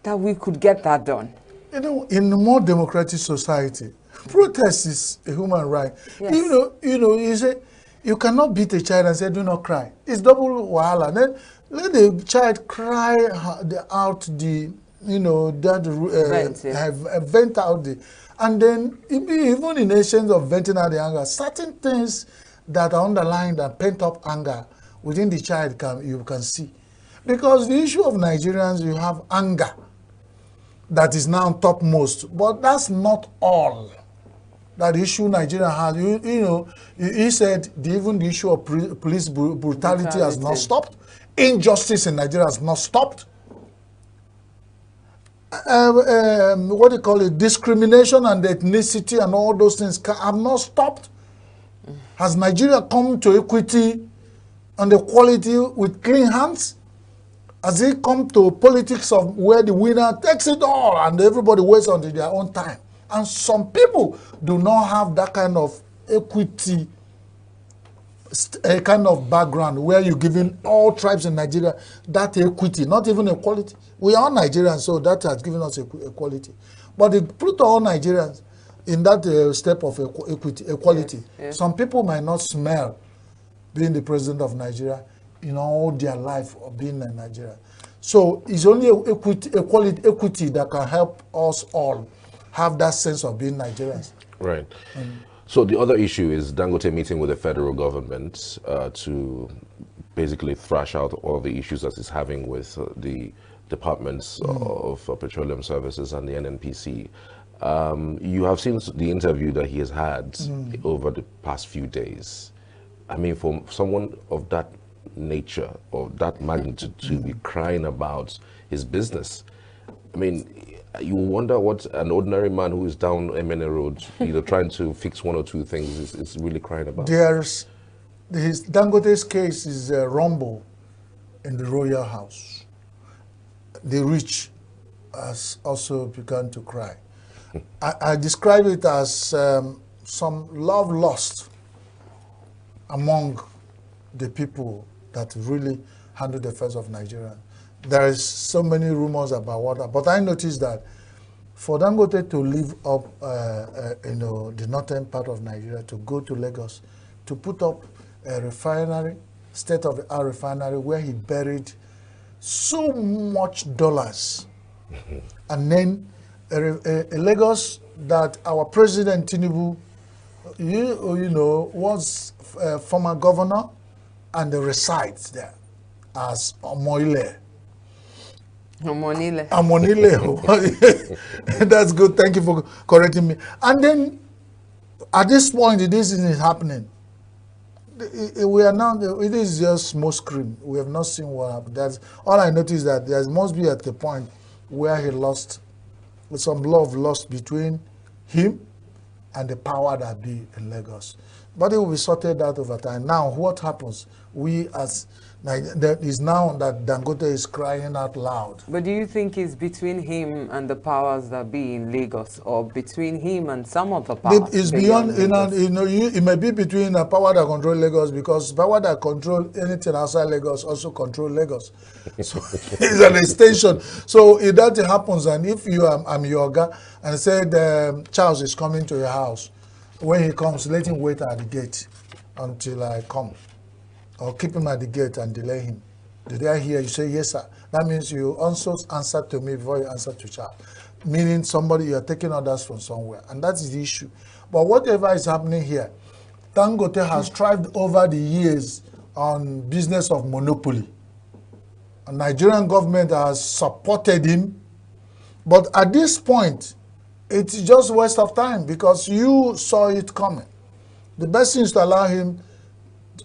that we could get that done. In a more democratic society, protest is a human right. Yes. You say you cannot beat a child and say, do not cry. It's double wahala. Then let the child cry out vent out the, and then even in nations of venting out the anger, certain things that are underlying that pent up anger within the child you can see. Because the issue of Nigerians, you have anger that is now topmost, but that's not all that issue Nigeria has. He said even the issue of police brutality has not stopped. Injustice in Nigeria has not stopped. What do you call it? Discrimination and ethnicity and all those things have not stopped. Has Nigeria come to equity and equality with clean hands? Has it come to politics of where the winner takes it all and everybody waits until their own time? And some people do not have that kind of equity, a kind of background where you're giving all tribes in Nigeria that equity, not even equality. We are Nigerians, so that has given us equality. But they put all Nigerians in that step of equality. Yes. Some people might not smell being the president of Nigeria in all their life of being in Nigeria. So it's only equity that can help us all have that sense of being Nigerians. Right. So the other issue is Dangote meeting with the federal government to basically thrash out all the issues that it's having with the departments of petroleum services and the NNPC. You have seen the interview that he has had over the past few days. I mean, for someone of that nature, of that magnitude, to be crying about his business, I mean, you wonder what an ordinary man who is down MNA Road, trying to fix one or two things is really crying about. His Dangote's case is a rumble in the royal house. The rich has also begun to cry. I describe it as some love lost among the people that really handle the affairs of Nigeria. There is so many rumors about water, but I noticed that for Dangote to leave up, the northern part of Nigeria, to go to Lagos, to put up a refinery, state-of-the-art refinery, where he buried so much dollars, and then a Lagos that our President Tinubu, you know, was former governor and resides there as Omoile. Amonile. Amonile. That's good. Thank you for correcting me. And then at this point, this is happening. We are now, it is just smoke screen. We have not seen what happened. That's all I noticed, that there must be at the point where he lost, some love lost between him and the power that be in Lagos. But it will be sorted out over time. Now, what happens? We as, that is now that Dangote is crying out loud. But do you think it's between him and the powers that be in Lagos, or between him and some of the powers? It's beyond, it may be between the power that control Lagos, because power that control anything outside Lagos also control Lagos. So it's an extension. So if that happens, and if you I'm your guy and said Charles is coming to your house, when he comes, let him wait at the gate until I come, or keep him at the gate and delay him. Did I hear you say yes, sir? That means you also answer to me before you answer to Charles, meaning somebody, you are taking orders from somewhere, and that is the issue. But whatever is happening here, Dangote has thrived over the years on business of monopoly. The Nigerian government has supported him, but at this point, it's just waste of time, because you saw it coming. The best thing is to allow him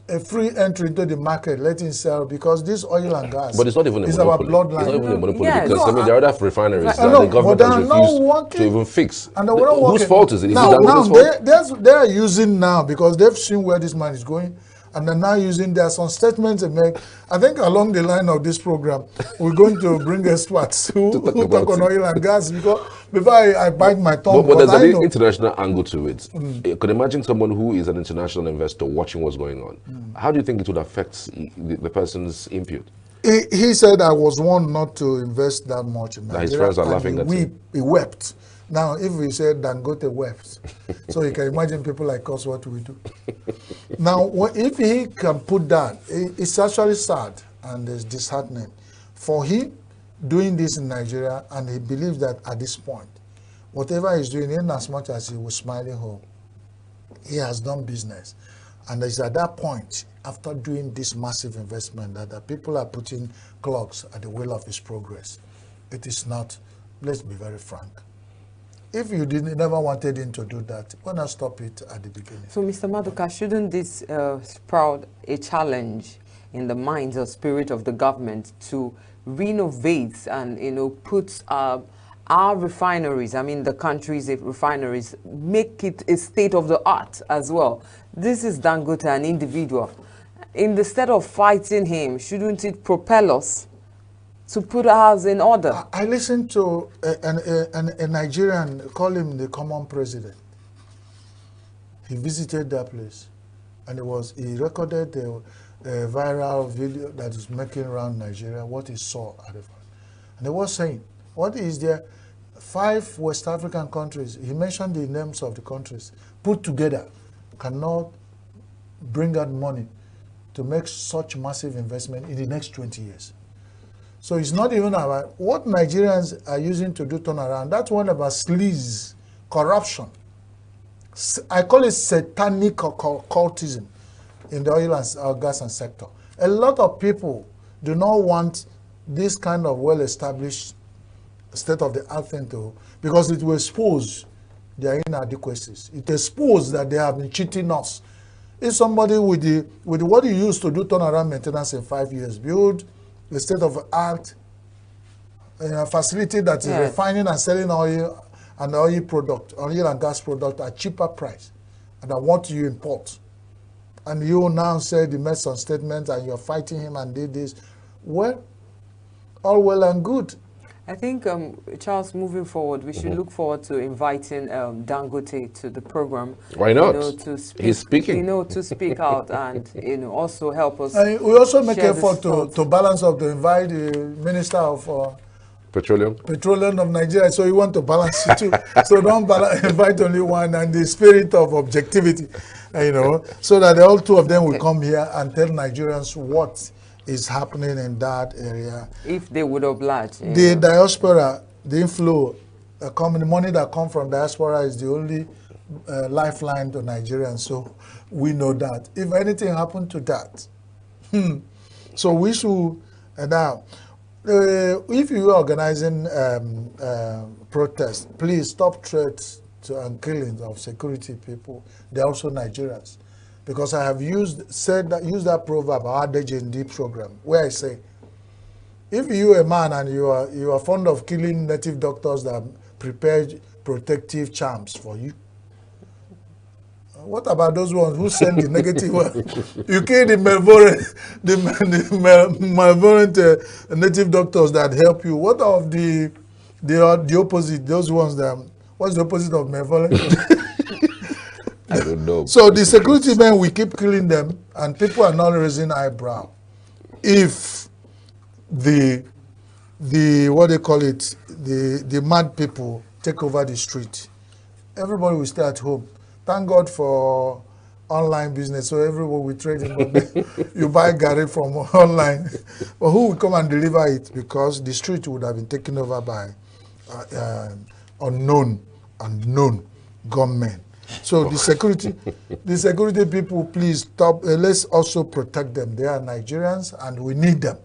a free entry into the market, let him sell, because this oil and gas, but it's not even a monopoly. Our bloodline. It's not even a monopoly, Yeah, because no, I mean, there are other refineries that know, the government has refused to even fix. And they wouldn't Whose fault is it? Is now, it Dangote's fault? they are using now, because they've seen where this man is going, and they're now using, there are some statements they make. I think along the line of this program, we're going to bring experts who talk on oil and gas, because before I bite my tongue. But there's an international angle to it. You could imagine someone who is an international investor watching what's going on. How do you think it would affect the person's input? He said I was one not to invest that much in Nigeria. His friends are laughing at him. He wept. Now, if we said Dangote wept, so you can imagine people like us what we do. Now, if he can put that, it's actually sad and it's disheartening for him doing this in Nigeria, and he believes that at this point, whatever he's doing, in as much as he was smiling home, he has done business. And it's at that point, after doing this massive investment, that the people are putting clogs at the wheel of his progress. It is not, let's be very frank. If you never wanted him to do that, why not stop it at the beginning? So, Mr. Maduka, shouldn't this sprout a challenge in the minds or spirit of the government to renovate and, you know, put our refineries, I mean the country's refineries, make it a state of the art as well? This is Dangote, an individual. Instead of fighting him, shouldn't it propel us to put ours in order? I listened to a Nigerian, call him the common president. He visited that place, and he recorded a viral video that is making around Nigeria, what he saw at the front. And he was saying, what is there? 5 West African countries, he mentioned the names of the countries, put together, cannot bring out money to make such massive investment in the next 20 years. So it's not even about what Nigerians are using to do turnaround. That's one about sleaze, corruption. I call it satanic cultism in the oil and gas and sector. A lot of people do not want this kind of well-established state-of-the-art thing to, because it will expose their inadequacies. It exposes that they have been cheating us. If somebody with what you use to do turnaround maintenance in 5 years, build the state-of-the-art facility that is refining and selling oil and oil and gas product at cheaper price, and what you import, and you now say the made some statement and you're fighting him and did this, well, all well and good. I think, Charles, moving forward, we should look forward to inviting Dangote to the program. Why not? You know, to speak, he's speaking. You know, to speak out and, you know, also help us. We also make effort to balance up, to invite the Minister of Petroleum of Nigeria, so you want to balance it too. So don't invite only one, and the spirit of objectivity, you know, so that all 2 of them will come here and tell Nigerians what is happening in that area. If they would oblige. The diaspora, the inflow the money that comes from diaspora is the only lifeline to Nigerians. So we know that. If anything happened to that, so we should now. If you are organizing protests, please stop threats and killings of security people. They're also Nigerians, because I have used that proverb, our adage in the program, where I say, if you are a man and you are fond of killing native doctors that prepare protective charms for you, what about those ones who send the negative one? You kill the malevolent native doctors that help you. What of the opposite? Those ones that, what's the opposite of malevolent? I don't know. So the security men, we keep killing them, and people are not raising eyebrow. If the what they call it, the mad people take over the street, everybody will stay at home. Thank God for online business, so everyone will trade in, but you buy Gary from online. But who will come and deliver it? Because the street would have been taken over by unknown and known gunmen. So the security people, please stop. Let's also protect them. They are Nigerians and we need them.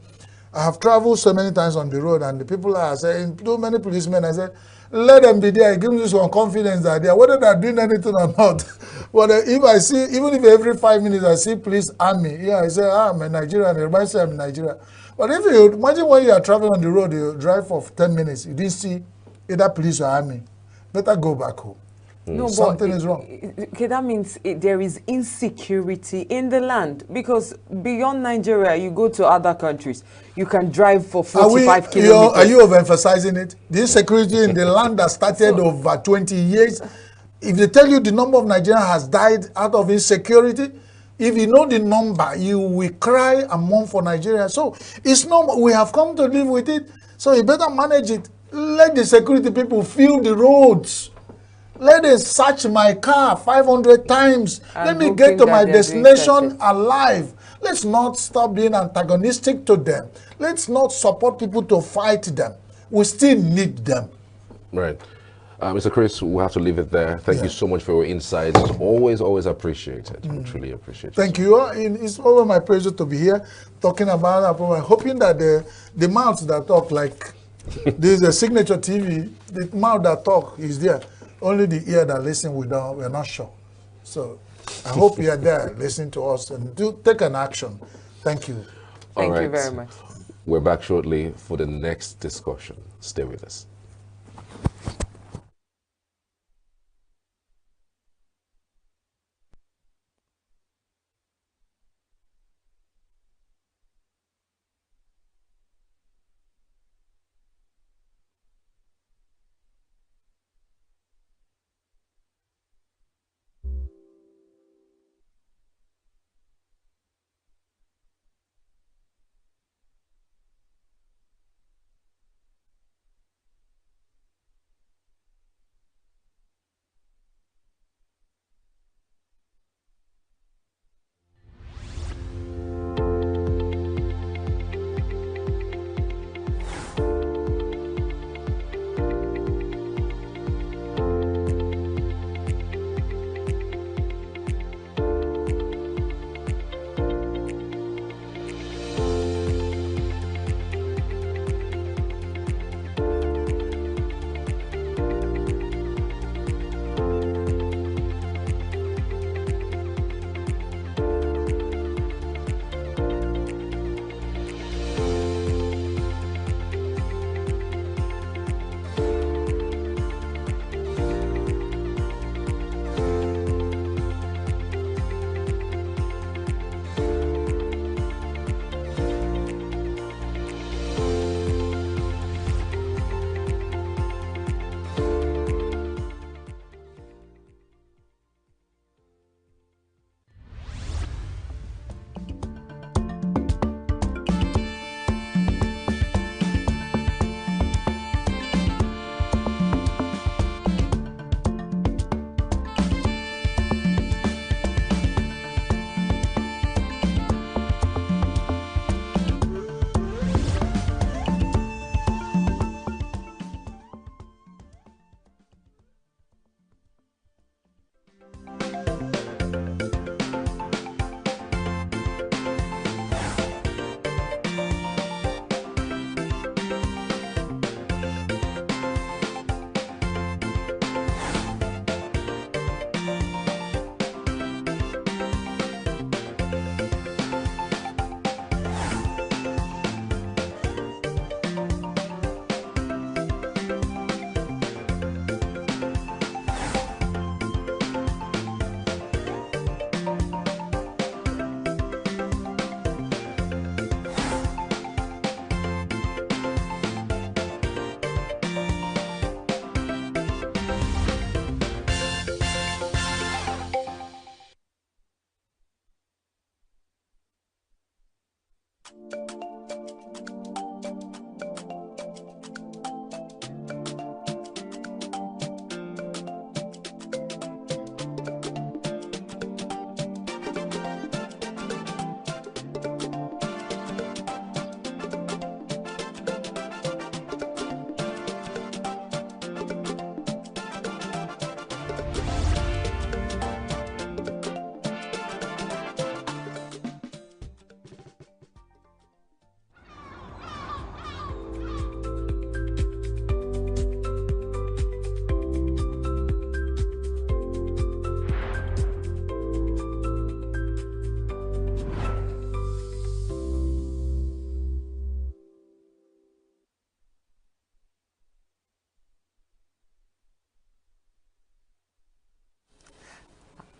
I have traveled so many times on the road, and the people are saying, too many policemen, I said, let them be there. Give me some confidence that they are, whether they are doing anything or not. But if I see, even if every 5 minutes I see police army, yeah, I say, I'm a Nigerian, it reminds me I'm in Nigeria. But if you imagine when you are traveling on the road, you drive for 10 minutes, you didn't see either police or army, better go back home. No, Something but is wrong. Okay, that means there is insecurity in the land, because beyond Nigeria, you go to other countries, you can drive for 45 kilometers. Are you overemphasizing it? The insecurity in the land that started over 20 years. If they tell you the number of Nigerians has died out of insecurity, if you know the number, you will cry and mourn for Nigeria. So it's not, we have come to live with it. So you better manage it. Let the security people fill the roads. Let them search my car 500 times. Let me get to my destination alive. Let's not stop being antagonistic to them. Let's not support people to fight them. We still need them. Right. Mr. Chris, we'll have to leave it there. Thank you so much for your insights. Always appreciated. We truly appreciate it. Thank you. It's always my pleasure to be here talking about Apple. Hoping that the mouths that talk, like this is a signature TV, the mouth that talk is there. Only the ear that listen, we're not sure. So I hope you are there listening to us and take an action. Thank you. Thank you very much. We're back shortly for the next discussion. Stay with us.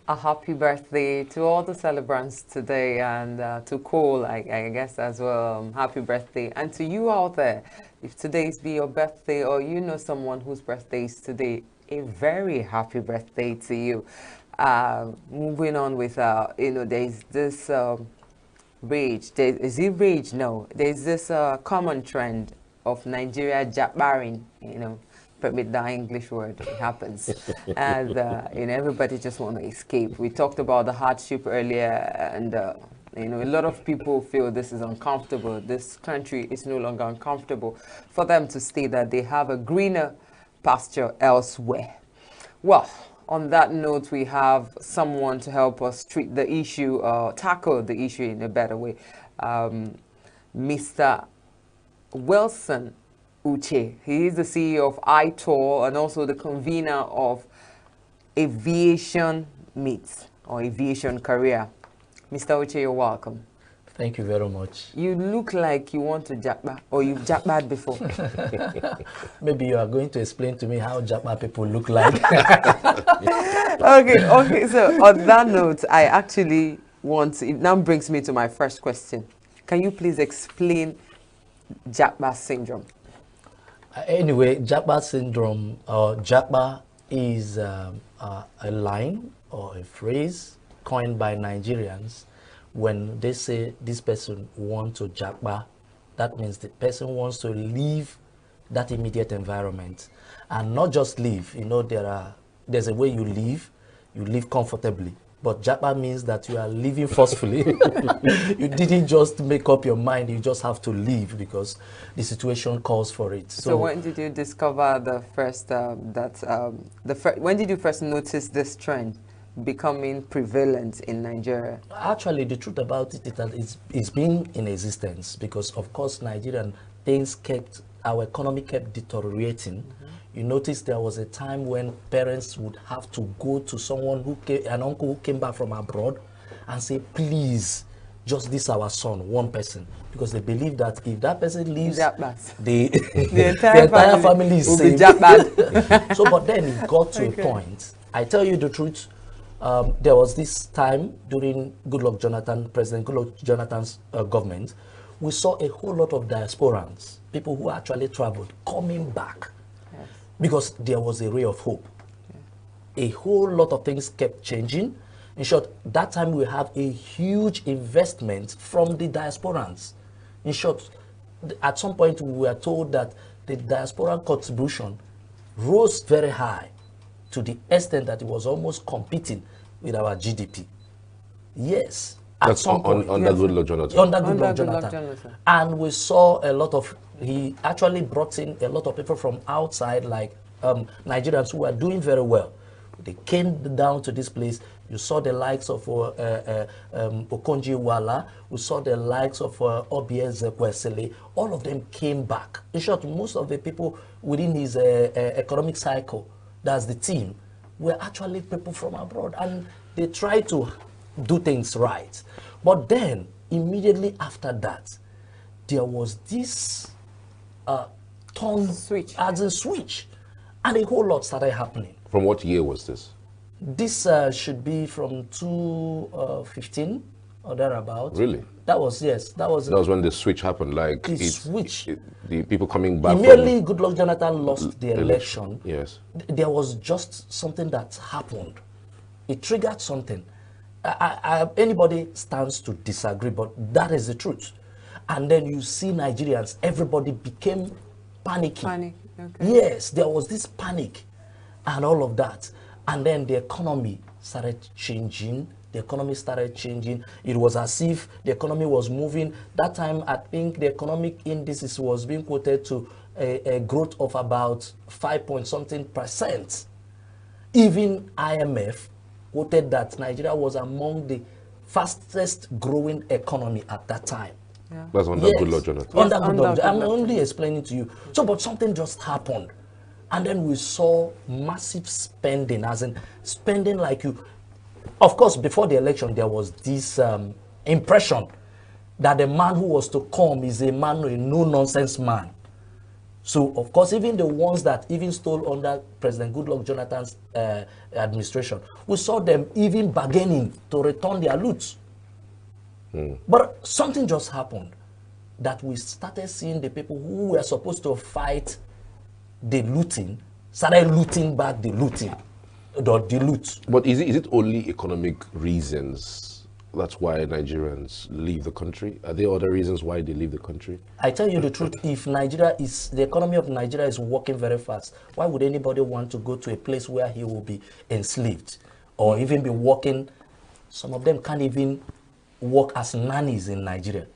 A happy birthday to all the celebrants today, and to Cole, I guess, as well. Happy birthday. And to you out there, if today's be your birthday or you know someone whose birthday is today, a very happy birthday to you. Moving on with, there's this rage. Is it rage? No. There's this common trend of Nigeria jabaring, permit the English word, it happens. And everybody just want to escape. We talked about the hardship earlier, and a lot of people feel this is uncomfortable. This country is no longer uncomfortable for them to stay, that they have a greener pasture elsewhere. Well, on that note, we have someone to help us treat the issue, tackle the issue in a better way. Mr. Wilson Uche. He is the CEO of ITOR and also the convener of Aviation Meets or Aviation Career. Mr. Uche, you're welcome. Thank you very much. You look like you want to japa, or you've japad before. Maybe you are going to explain to me how japa people look like. Okay. So on that note, I actually it now brings me to my first question. Can you please explain japa syndrome? Anyway, Japa syndrome, or Japa, is a line or a phrase coined by Nigerians when they say this person wants to Japa. That means the person wants to leave that immediate environment, and not just leave. There's a way you live comfortably. But Japa means that you are living forcefully. You didn't just make up your mind, you just have to leave because the situation calls for it. So when did you discover the first, when did you first notice this trend becoming prevalent in Nigeria? Actually, the truth about it is that it's been in existence because, of course, Nigerian our economy kept deteriorating. You notice there was a time when parents would have to go to someone an uncle who came back from abroad and say, please, just this our son, one person. Because they believe that if that person leaves, the entire family is saved. So, but then it got to a point. I tell you the truth, there was this time during President Goodluck Jonathan's government, we saw a whole lot of diasporans, people who actually traveled, coming back. Because there was a ray of hope. A whole lot of things kept changing. In short, that time we have a huge investment from the diasporans. In short, at some point we were told that the diaspora contribution rose very high to the extent that it was almost competing with our GDP. Yes. That's some point, under Goodluck Jonathan. Under Goodluck Jonathan. And we saw a lot of, he actually brought in a lot of people from outside, like Nigerians who were doing very well. They came down to this place. You saw the likes of Okonjo-Iweala. We saw the likes of Obieze-Kwesili. All of them came back. In short, most of the people within his economic cycle, that's the team, were actually people from abroad. And they tried to do things right. But then, immediately after that, there was this switch, and a whole lot started happening. From what year was this? This should be from 2015 or thereabout. Really? That was, yes. That was when the switch happened. Like the people coming back. Immediately, Goodluck Jonathan lost the election. Yes. There was just something that happened. It triggered something. Anybody stands to disagree, but that is the truth. And then you see Nigerians, everybody became panicky. Panic, okay. Yes, there was this panic and all of that. And then the economy started changing. The economy started changing. It was as if the economy was moving. That time, I think the economic indices was being quoted to a growth of about 5-point-something%. Even IMF quoted that Nigeria was among the fastest growing economy at that time. Yeah. That's under Goodluck Jonathan. Under Goodluck. I'm only explaining to you. So, but something just happened. And then we saw massive spending, as in spending like you. Of course, before the election, there was this impression that the man who was to come is a man, a no-nonsense man. So, of course, even the ones that even stole under President Goodluck Jonathan's administration, we saw them even bargaining to return their loot. But something just happened that we started seeing the people who were supposed to fight the looting, started looting back the looting, the loot. But is it only economic reasons that's why Nigerians leave the country? Are there other reasons why they leave the country? I tell you the truth, if the economy of Nigeria is working very fast, why would anybody want to go to a place where he will be enslaved or even be working? Some of them can't even work as nannies in Nigeria.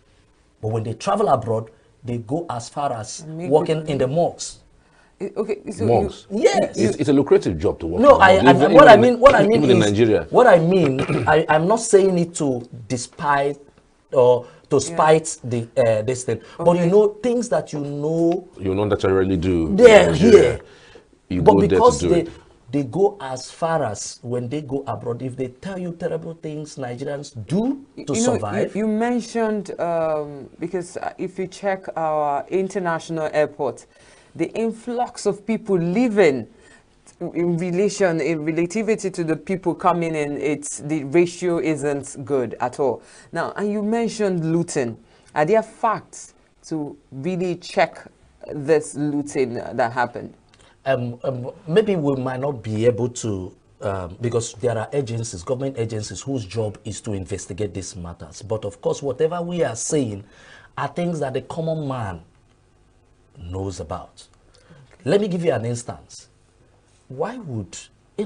But when they travel abroad, they go as far as working in the mosques. Okay, so Monks. Yes. It's a lucrative job to work. No, what I mean in is, Nigeria. What I mean, I'm not saying it to despite or to spite the this thing, but you know things that you not naturally do. They're here. You but go because there to do it. they go as far as when they go abroad, if they tell you terrible things Nigerians do to survive. You mentioned because if you check our international airport, the influx of people leaving in relativity to the people coming in, the ratio isn't good at all. Now, and you mentioned looting. Are there facts to really check this looting that happened? Maybe we might not be able to, because there are agencies, government agencies, whose job is to investigate these matters. But of course, whatever we are saying are things that the common man knows about. Let me give you an instance. Why would a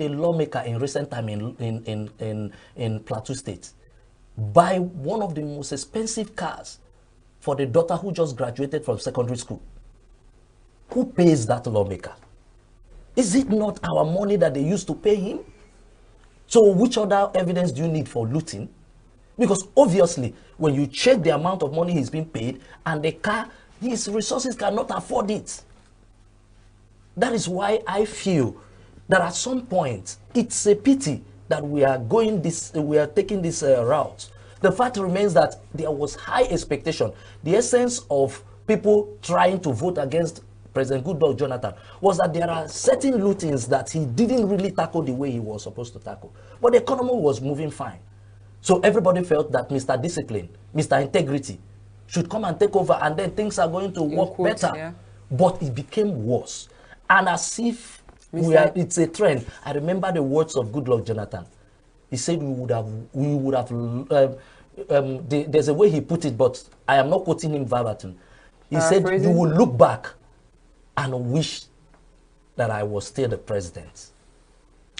lawmaker in recent time in Plateau State buy one of the most expensive cars for the daughter who just graduated from secondary school? Who pays that lawmaker? Is it not our money that they used to pay him? So which other evidence do you need for looting? Because obviously, when you check the amount of money he's being paid and the car, his resources cannot afford it. That is why I feel that at some point, it's a pity that we are taking this route. The fact remains that there was high expectation. The essence of people trying to vote against President Goodluck Jonathan was that there are certain lootings that he didn't really tackle the way he was supposed to tackle. But the economy was moving fine. So everybody felt that Mr. Discipline, Mr. Integrity should come and take over, and then things are going to work better. Yeah. But it became worse. And as if it's a trend. I remember the words of Goodluck Jonathan. He said there's a way he put it, but I am not quoting him verbatim. He said, you will look back and wish that I was still the president.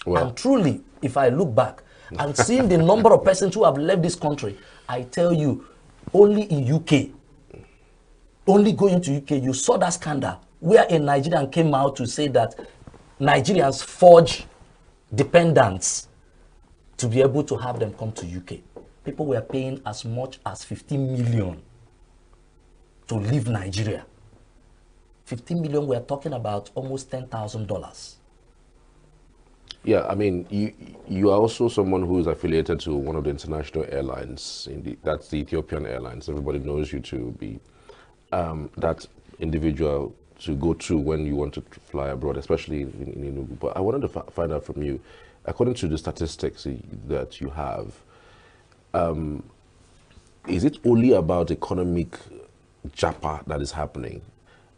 Well. And truly, if I look back and seeing the number of persons who have left this country, I tell you, only in UK, only going to UK, you saw that scandal where a Nigerian came out to say that Nigerians forge dependents to be able to have them come to UK. People were paying as much as 15 million to leave Nigeria. 15 million, we're talking about almost $10,000. Yeah, I mean, you are also someone who is affiliated to one of the international airlines. That's the Ethiopian Airlines. Everybody knows you to be that individual to go to when you want to fly abroad, especially in ENUGU. But I wanted to find out from you, according to the statistics that you have, is it only about economic japa that is happening?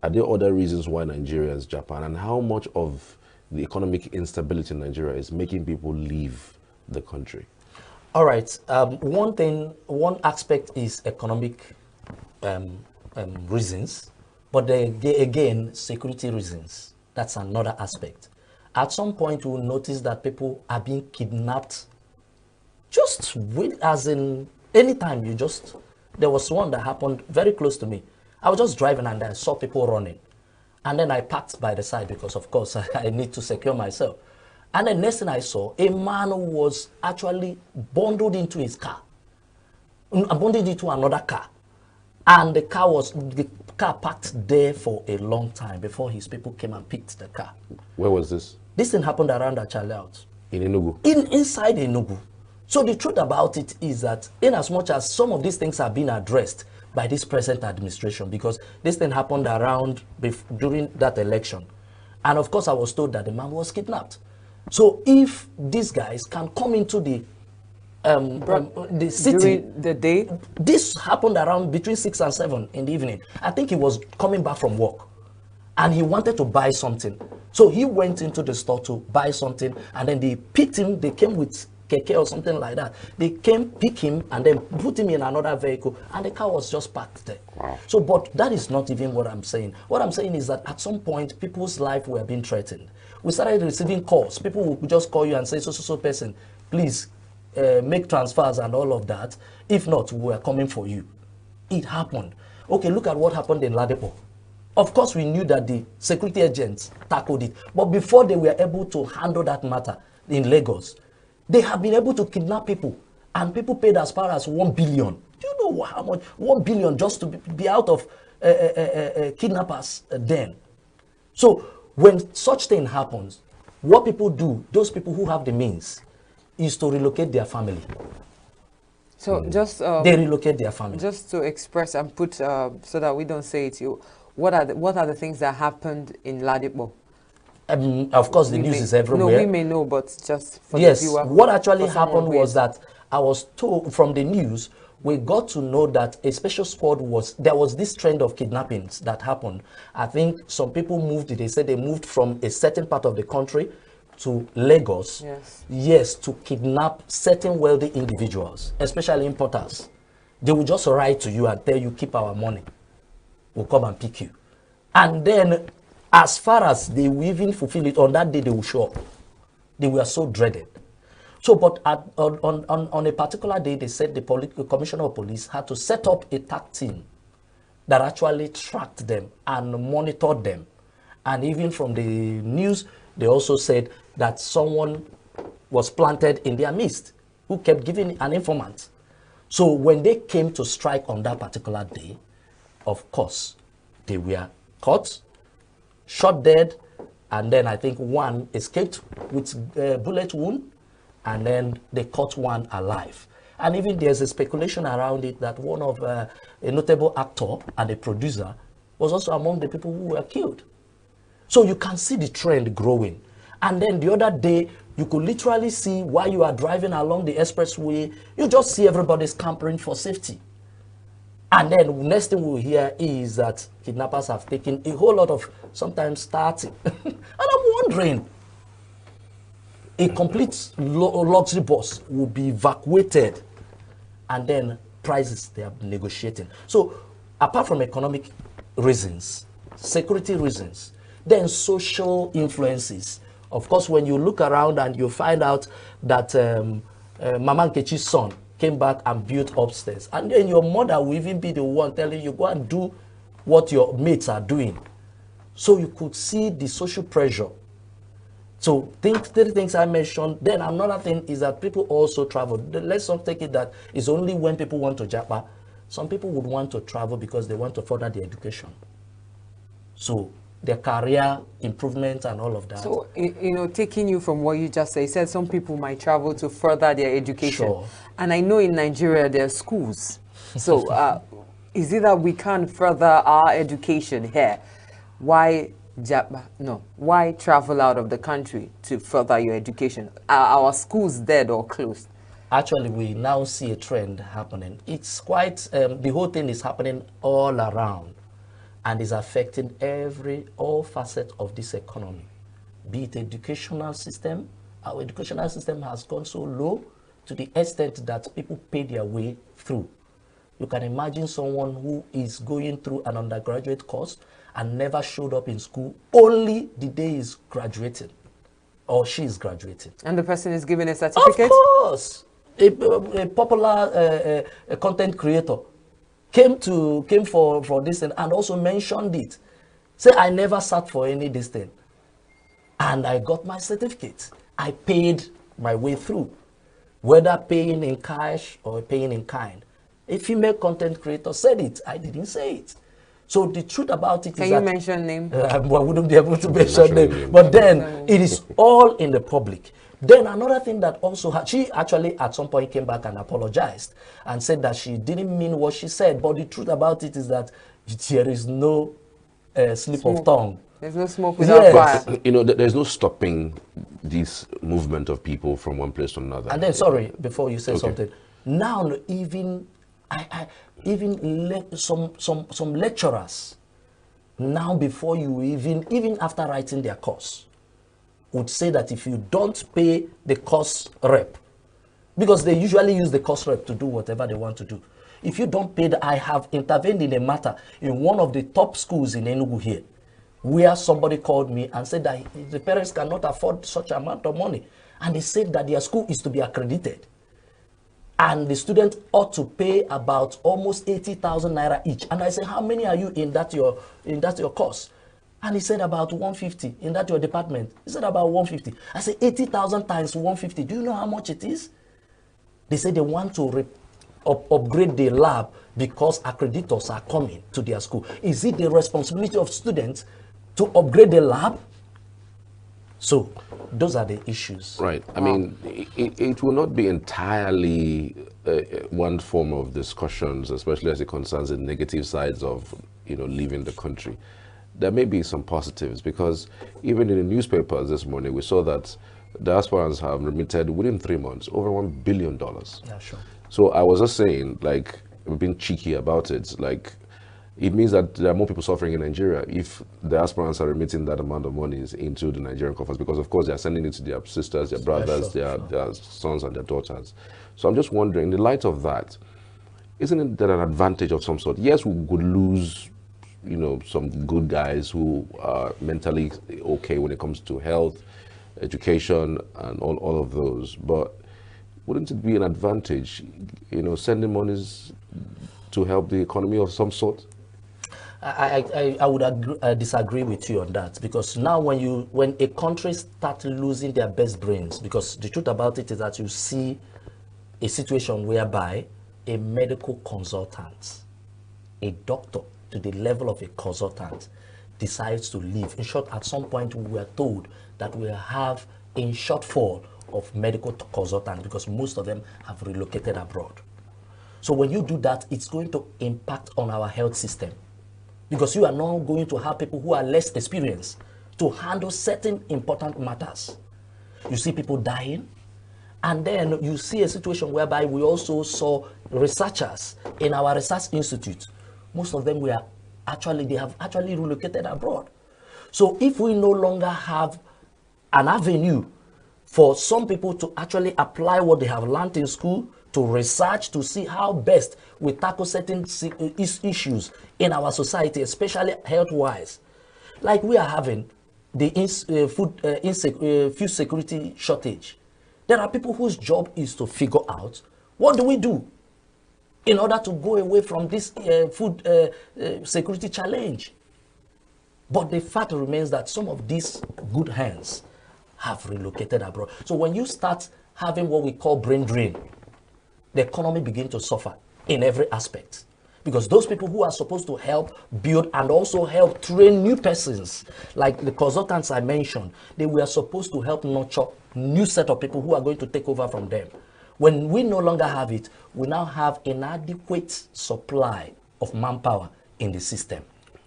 Are there other reasons why Nigeria is Japan, and how much of the economic instability in Nigeria is making people leave the country? All right. One aspect is economic reasons, but again, security reasons. That's another aspect. At some point, we'll notice that people are being kidnapped. Just as in anytime there was one that happened very close to me. I was just driving and I saw people running. And then I parked by the side because, of course, I need to secure myself. And the next thing I saw, a man who was actually bundled into his car, bundled into another car. And the car parked there for a long time before his people came and picked the car. Where was this? This thing happened around Achaleout. In ENUGU? Inside ENUGU. So the truth about it is that in as much as some of these things are being addressed, by this present administration, because this thing happened around during that election. And of course, I was told that the man was kidnapped. So if these guys can come into the city during the day, this happened around between 6 and 7 in the evening. I think he was coming back from work and he wanted to buy something. So he went into the store to buy something, and then they picked him. They came with keke or something like that. They came, pick him, and then put him in another vehicle, and the car was just parked there. Wow. So, but that is not even what I'm saying. What I'm saying is that at some point, people's lives were being threatened. We started receiving calls. People would just call you and say, so person, please make transfers and all of that. If not, we are coming for you. It happened. Okay, look at what happened in Ladipo. Of course, we knew that the security agents tackled it. But before they were able to handle that matter in Lagos, they have been able to kidnap people. And people paid as far as 1 billion. Do you know how much? 1 billion just to be out of kidnappers then. So when such thing happens, what people do, those people who have the means, is to relocate their family. So just they relocate their family. Just to express and put so that we don't say it. What are the things that happened in Ladipo? Of course, the news is everywhere. No, we may know, but just for yes, the viewer. What actually happened was that I was told from the news, we got to know that a special squad there was this trend of kidnappings that happened. I think some people moved, they said they moved from a certain part of the country to Lagos, yes, to kidnap certain wealthy individuals, especially importers. They will just write to you and tell you, keep our money. We'll come and pick you. And then, as far as they will even fulfill it, on that day they will show up. They were so dreaded. So, but on a particular day, they said the commissioner of police had to set up a TAC team that actually tracked them and monitored them. And even from the news, they also said that someone was planted in their midst who kept giving an informant. So when they came to strike on that particular day, of course, they were caught, shot dead, and then I think one escaped with a bullet wound, and then they caught one alive. And even there's a speculation around it that one of a notable actor and a producer was also among the people who were killed. So you can see the trend growing. And then the other day, you could literally see while you are driving along the expressway, you just see everybody scampering for safety. And then the next thing we'll hear is that kidnappers have taken a whole lot of, sometimes 30. And I'm wondering, a complete luxury bus will be evacuated, and then prices they are negotiating. So apart from economic reasons, security reasons, then social influences. Of course, when you look around and you find out that Mama Nkechi's son came back and built upstairs, and then your mother will even be the one telling you, go and do what your mates are doing. So you could see the social pressure. So three things I mentioned. Then another thing is that people also travel. Let's not take it that it's only when people want to japa. Some people would want to travel because they want to further their education. So their career improvement and all of that. So, taking you from what you just said some people might travel to further their education. Sure. And I know in Nigeria there are schools. So is it that we can't further our education here? Why travel out of the country to further your education? Are our schools dead or closed? Actually, we now see a trend happening. It's quite, the whole thing is happening all around and is affecting all facets of this economy. Be it educational system. Our educational system has gone so low to the extent that people pay their way through. You can imagine someone who is going through an undergraduate course and never showed up in school, only the day he's graduating or she is graduating. And the person is given a certificate? Of course. A popular content creator came for this thing and also mentioned it. Say, I never sat for any this thing. And I got my certificate. I paid my way through, whether paying in cash or paying in kind. A female content creator said it. I didn't say it. So the truth about it is that... Can you mention name? I wouldn't be able to mention name. But then it is all in the public. Then another thing that also she actually at some point came back and apologized and said that she didn't mean what she said. But the truth about it is that there is no slip of tongue. There's no smoke without fire. But, you know, there's no stopping this movement of people from one place to another. And then, sorry, before you say something, now even some lecturers now before you even after writing their course would say that if you don't pay the course rep, because they usually use the course rep to do whatever they want to do. If you don't pay I have intervened in a matter in one of the top schools in ENUGU here, where somebody called me and said that the parents cannot afford such amount of money. And they said that their school is to be accredited. And the student ought to pay about almost 80,000 naira each. And I said, how many are you in that your course? And he said about 150 in that your department. He said about 150. I said 80,000 times 150. Do you know how much it is? They said they want to upgrade the lab because accreditors are coming to their school. Is it the responsibility of students to upgrade the lab? So those are the issues. Right. I mean, it will not be entirely one form of discussions, especially as it concerns the negative sides of, you know, leaving the country. There may be some positives, because even in the newspapers this morning, we saw that diasporans have remitted within 3 months over $1 billion. Yeah, sure. So I was just saying, like, being cheeky about it, like, it means that there are more people suffering in Nigeria if the aspirants are remitting that amount of money into the Nigerian coffers, because of course they are sending it to their sisters, their brothers, their sons and their daughters. So I'm just wondering, in the light of that, isn't it that an advantage of some sort? Yes, we would lose, you know, some good guys who are mentally okay when it comes to health, education, and all of those, but wouldn't it be an advantage, you know, sending monies to help the economy of some sort? I would disagree with you on that, because now when a country starts losing their best brains, because the truth about it is that you see a situation whereby a medical consultant, a doctor to the level of a consultant, decides to leave. In short, at some point we were told that we have a shortfall of medical consultants because most of them have relocated abroad. So when you do that, it's going to impact on our health system, because you are now going to have people who are less experienced to handle certain important matters. You see people dying, and then you see a situation whereby we also saw researchers in our research institute. Most of them they have actually relocated abroad. So if we no longer have an avenue for some people to actually apply what they have learned in school, to research, to see how best we tackle certain issues in our society, especially health-wise. Like we are having the food security shortage. There are people whose job is to figure out what do we do in order to go away from this food security challenge. But the fact remains that some of these good hands have relocated abroad. So when you start having what we call brain drain, the economy begins to suffer in every aspect. Because those people who are supposed to help build and also help train new persons, like the consultants I mentioned, they were supposed to help nurture new set of people who are going to take over from them. When we no longer have it, we now have inadequate supply of manpower in the system.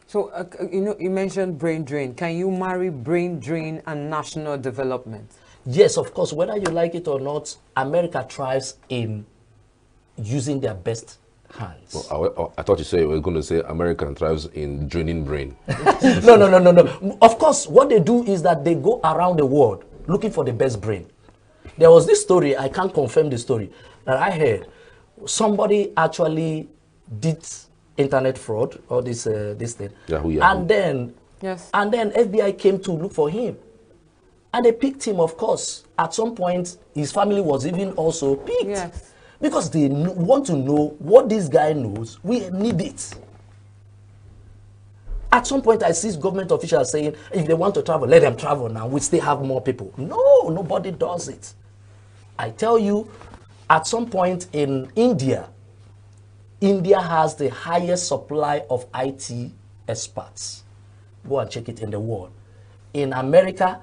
So, you know, you mentioned brain drain. Can you marry brain drain and national development? Yes, of course. Whether you like it or not, America thrives in using their best hands. Well, I thought you were going to say America thrives in draining brain. No. Of course, what they do is that they go around the world looking for the best brain. There was this story, I can't confirm the story, that I heard. Somebody actually did internet fraud or this thing. Yahoo. And then FBI came to look for him. And they picked him, of course. At some point, his family was even also picked. Yes. Because they want to know what this guy knows. We need it. At some point, I see government officials saying, if they want to travel, let them travel now. We still have more people. No, nobody does it. I tell you, at some point in India, India has the highest supply of IT experts. Go and check it in the world. In America,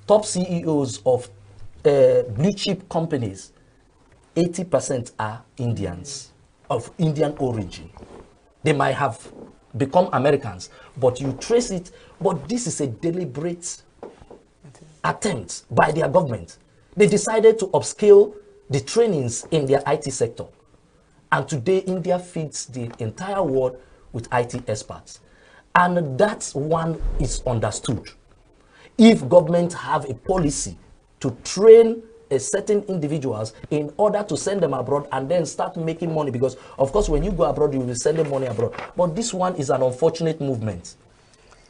top CEOs of blue chip companies, 80% are Indians of Indian origin. They might have become Americans, but you trace it. But this is a deliberate attempt by their government. They decided to upscale the trainings in their IT sector. And today, India feeds the entire world with IT experts. And that one is understood. If government have a policy to train a certain individuals in order to send them abroad and then start making money, because of course when you go abroad you will send them money abroad, but this one is an unfortunate movement,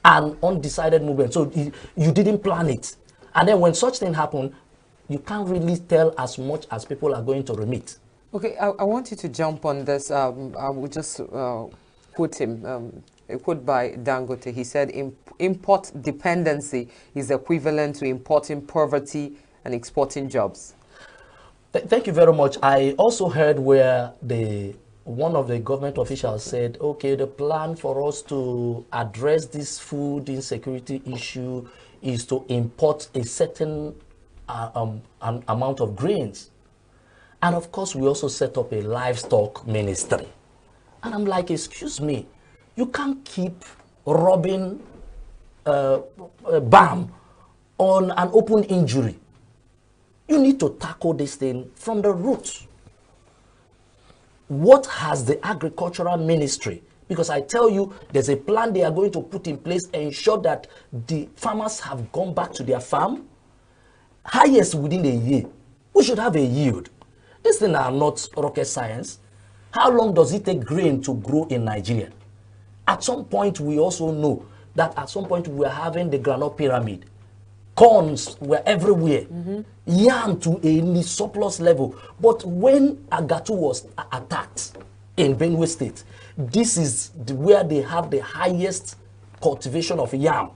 an undecided movement. So you didn't plan it, and then when such thing happen, you can't really tell as much as people are going to remit. Okay, I want you to jump on this. I will just quote him. A quote by Dangote. He said, import dependency is equivalent to importing poverty and exporting jobs. Thank you very much. I also heard where one of the government officials said, okay, the plan for us to address this food insecurity issue is to import a certain amount of grains. And of course, we also set up a livestock ministry. And I'm like, excuse me, you can't keep rubbing balm on an open injury. You need to tackle this thing from the roots. What has the agricultural ministry? Because I tell you, there's a plan they are going to put in place, ensure that the farmers have gone back to their farm. Highest within a year, we should have a yield. These things are not rocket science. How long does it take grain to grow in Nigeria? At some point, we also know that at some point we are having the granite pyramid. Corns were everywhere. Yam to a surplus level. But when Agatu was attacked in Benue State, this is where they have the highest cultivation of yam.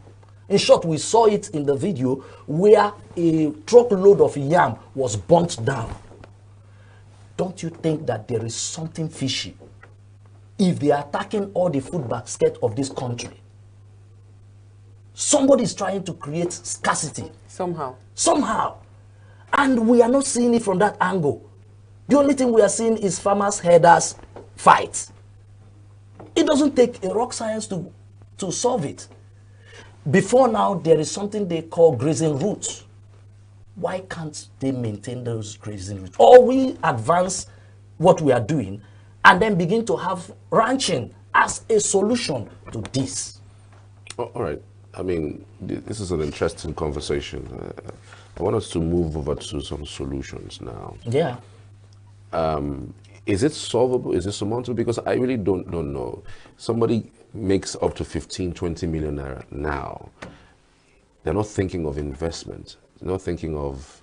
In short, we saw it in the video where a truckload of yam was burnt down. Don't you think that there is something fishy if they are attacking all the food basket of this country? Somebody is trying to create scarcity. Somehow. And we are not seeing it from that angle. The only thing we are seeing is farmers' herders fight. It doesn't take a rock science to solve it. Before now, there is something they call grazing routes. Why can't they maintain those grazing routes? Or we advance what we are doing and then begin to have ranching as a solution to this. All right. I mean, this is an interesting conversation. I want us to move over to some solutions now. Yeah. Is it solvable? Is it surmountable? Because I really don't know. Somebody makes up to 15, 20 million naira now. They're not thinking of investment. They're not thinking of,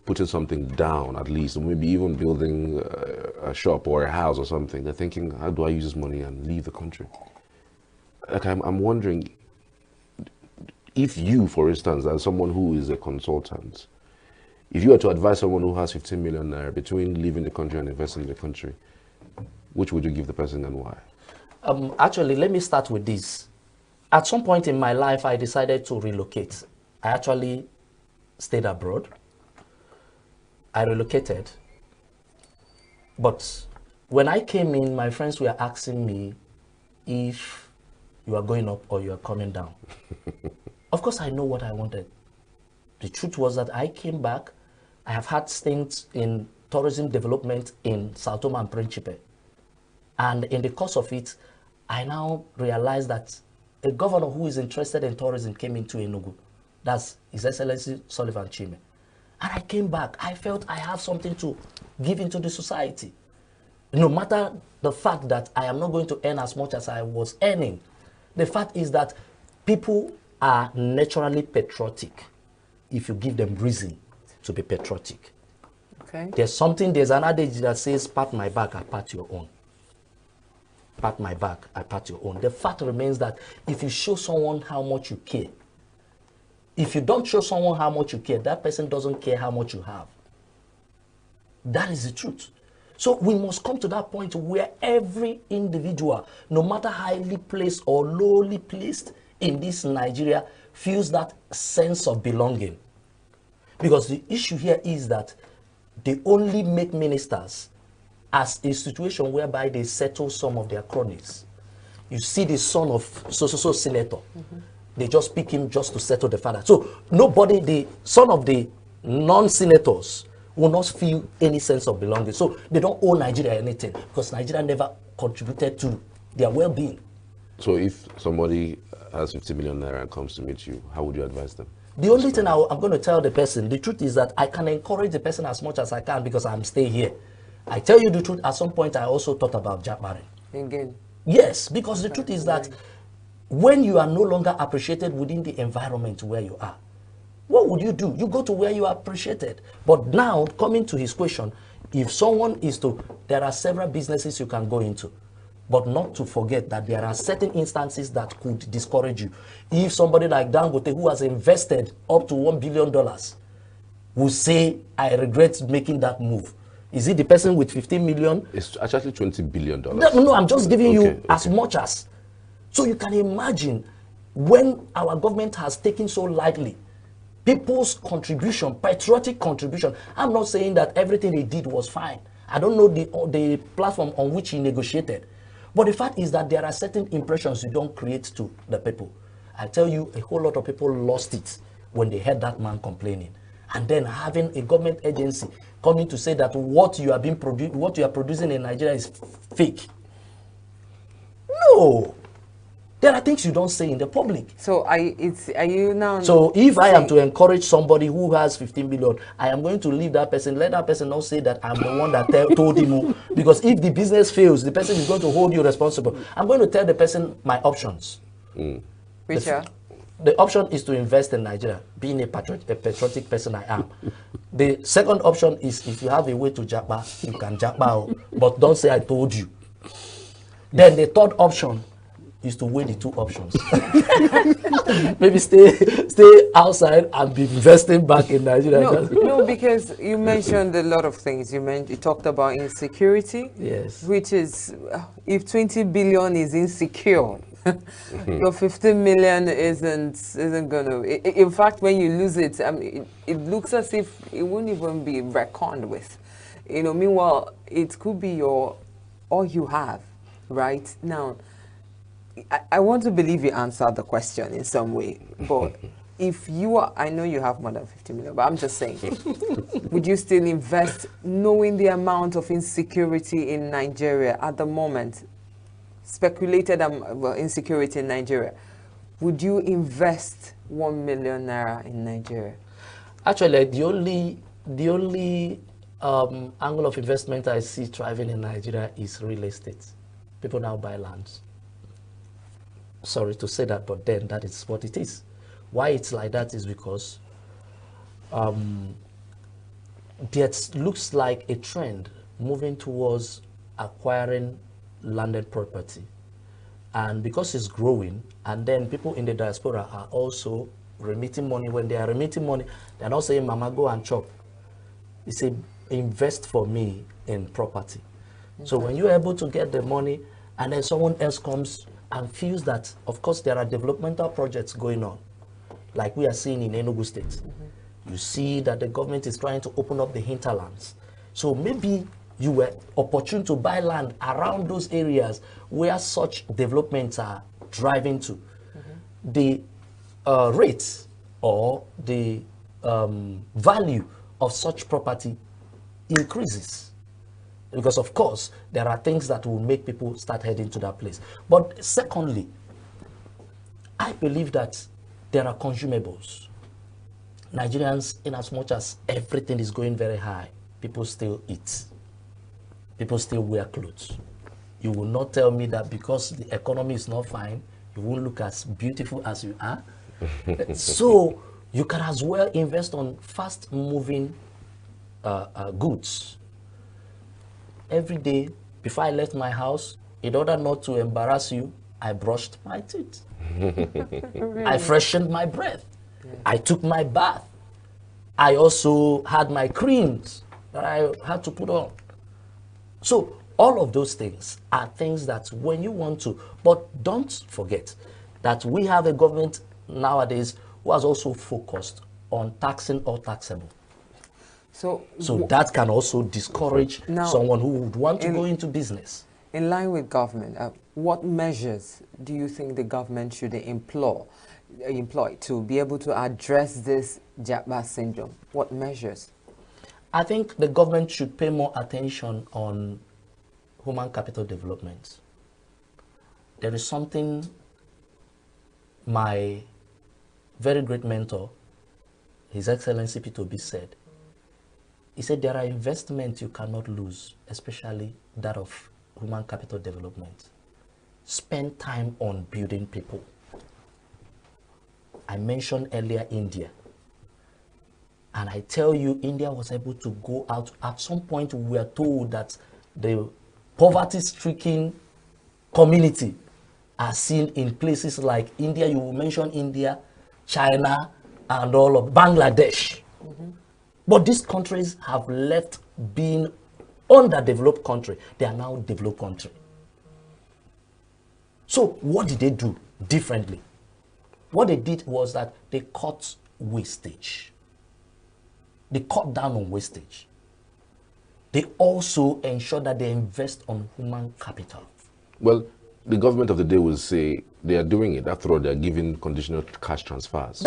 putting something down at least, or maybe even building a shop or a house or something. They're thinking, how do I use this money and leave the country? Like, I'm wondering, if you, for instance, as someone who is a consultant, if you were to advise someone who has 15 million naira between leaving the country and investing in the country, which would you give the person and why? Actually, let me start with this. At some point in my life, I decided to relocate. I actually stayed abroad. I relocated. But when I came in, my friends were asking me if you are going up or you are coming down. Of course, I know what I wanted. The truth was that I came back. I have had stints in tourism development in Sao Tome and Principe. And in the course of it, I now realized that a governor who is interested in tourism came into ENUGU. That's His Excellency Sullivan Chime. And I came back. I felt I have something to give into the society. No matter the fact that I am not going to earn as much as I was earning, the fact is that people are naturally patriotic if you give them reason to be patriotic. Okay. There's an adage that says, pat my back, I pat your own. Pat my back, I pat your own. The fact remains that if you show someone how much you care, if you don't show someone how much you care, that person doesn't care how much you have. That is the truth. So we must come to that point where every individual, no matter highly placed or lowly placed in this Nigeria, feels that sense of belonging. Because the issue here is that they only make ministers as a situation whereby they settle some of their cronies. You see the son of so senator, they just pick him just to settle the father. So nobody, the son of the non-senators will not feel any sense of belonging. So they don't owe Nigeria anything because Nigeria never contributed to their well-being. So if somebody has 50 million naira and comes to meet you, how would you advise them? The only thing I'm going to tell the person, the truth is that I can encourage the person as much as I can because I'm staying here. I tell you the truth, at some point I also thought about jackbarring. Again. Yes, because the truth is that when you are no longer appreciated within the environment where you are, what would you do? You go to where you are appreciated. But now, coming to his question, if someone is to, there are several businesses you can go into, but not to forget that there are certain instances that could discourage you. If somebody like Dangote, who has invested up to $1 billion, will say, I regret making that move. Is it the person with 15 million? It's actually $20 billion. No, I'm just giving you as much as. So you can imagine when our government has taken so lightly people's contribution, patriotic contribution. I'm not saying that everything he did was fine. I don't know the platform on which he negotiated. But the fact is that there are certain impressions you don't create to the people. I tell you, a whole lot of people lost it when they heard that man complaining. And then having a government agency coming to say that what you are producing in Nigeria is fake. No. There are things you don't say in the public. So are you now? So if I am to encourage somebody who has 15 million, I am going to leave that person. Let that person not say that I'm the one that told him. Because if the business fails, the person is going to hold you responsible. I'm going to tell the person my options. Richard? The option is to invest in Nigeria, being a patriotic person I am. The second option is if you have a way to japa, you can japa, but don't say I told you. Then the third option is to weigh the two options. Maybe stay outside and be investing back in Nigeria. No, because you mentioned a lot of things. You talked about insecurity. Yes. Which is, if 20 billion is insecure, your 15 million isn't gonna. In fact, when you lose it, I mean, it looks as if it wouldn't even be reckoned with. You know, meanwhile, it could be all you have, right? Now, I want to believe you answered the question in some way, but if you are, I know you have more than 50 million, but I'm just saying, would you still invest knowing the amount of insecurity in Nigeria at the moment? Speculated insecurity in Nigeria. Would you invest 1 million naira in Nigeria? Actually, the only angle of investment I see thriving in Nigeria is real estate. People now buy lands. Sorry to say that, but then that is what it is. Why it's like that is because there looks like a trend moving towards acquiring landed property, and because it's growing, and then people in the diaspora are also remitting money. When they are remitting money, they're not saying, Mama, go and chop. They say, invest for me in property. Okay. So when you're able to get the money and then someone else comes and feels that, of course, there are developmental projects going on, like we are seeing in Enugu State. You see that the government is trying to open up the hinterlands. So maybe you were opportune to buy land around those areas where such developments are driving to. The rates or the value of such property increases. Because of course, there are things that will make people start heading to that place. But secondly, I believe that there are consumables. Nigerians, in as much as everything is going very high, people still eat. People still wear clothes. You will not tell me that because the economy is not fine, you won't look as beautiful as you are. So you can as well invest on fast-moving goods. Every day, before I left my house, in order not to embarrass you, I brushed my teeth. I freshened my breath. I took my bath. I also had my creams that I had to put on. So all of those things are things that when you want to, but don't forget that we have a government nowadays who has also focused on taxing or taxable. So that can also discourage someone who would want to go into business. In line with government, what measures do you think the government should employ to be able to address this Japa syndrome? What measures? I think the government should pay more attention on human capital development. There is something my very great mentor, His Excellency P2B, said. He said there are investments you cannot lose, especially that of human capital development. Spend time on building people. I mentioned earlier India. And I tell you, India was able to go out. At some point, we were told that the poverty-stricken community are seen in places like India. You will mention India, China, and all of Bangladesh. But these countries have left being underdeveloped country. They are now developed country. So what did they do differently? What they did was that they cut wastage. They cut down on wastage. They also ensure that they invest on human capital. Well, the government of the day will say they are doing it. After all, they are giving conditional cash transfers.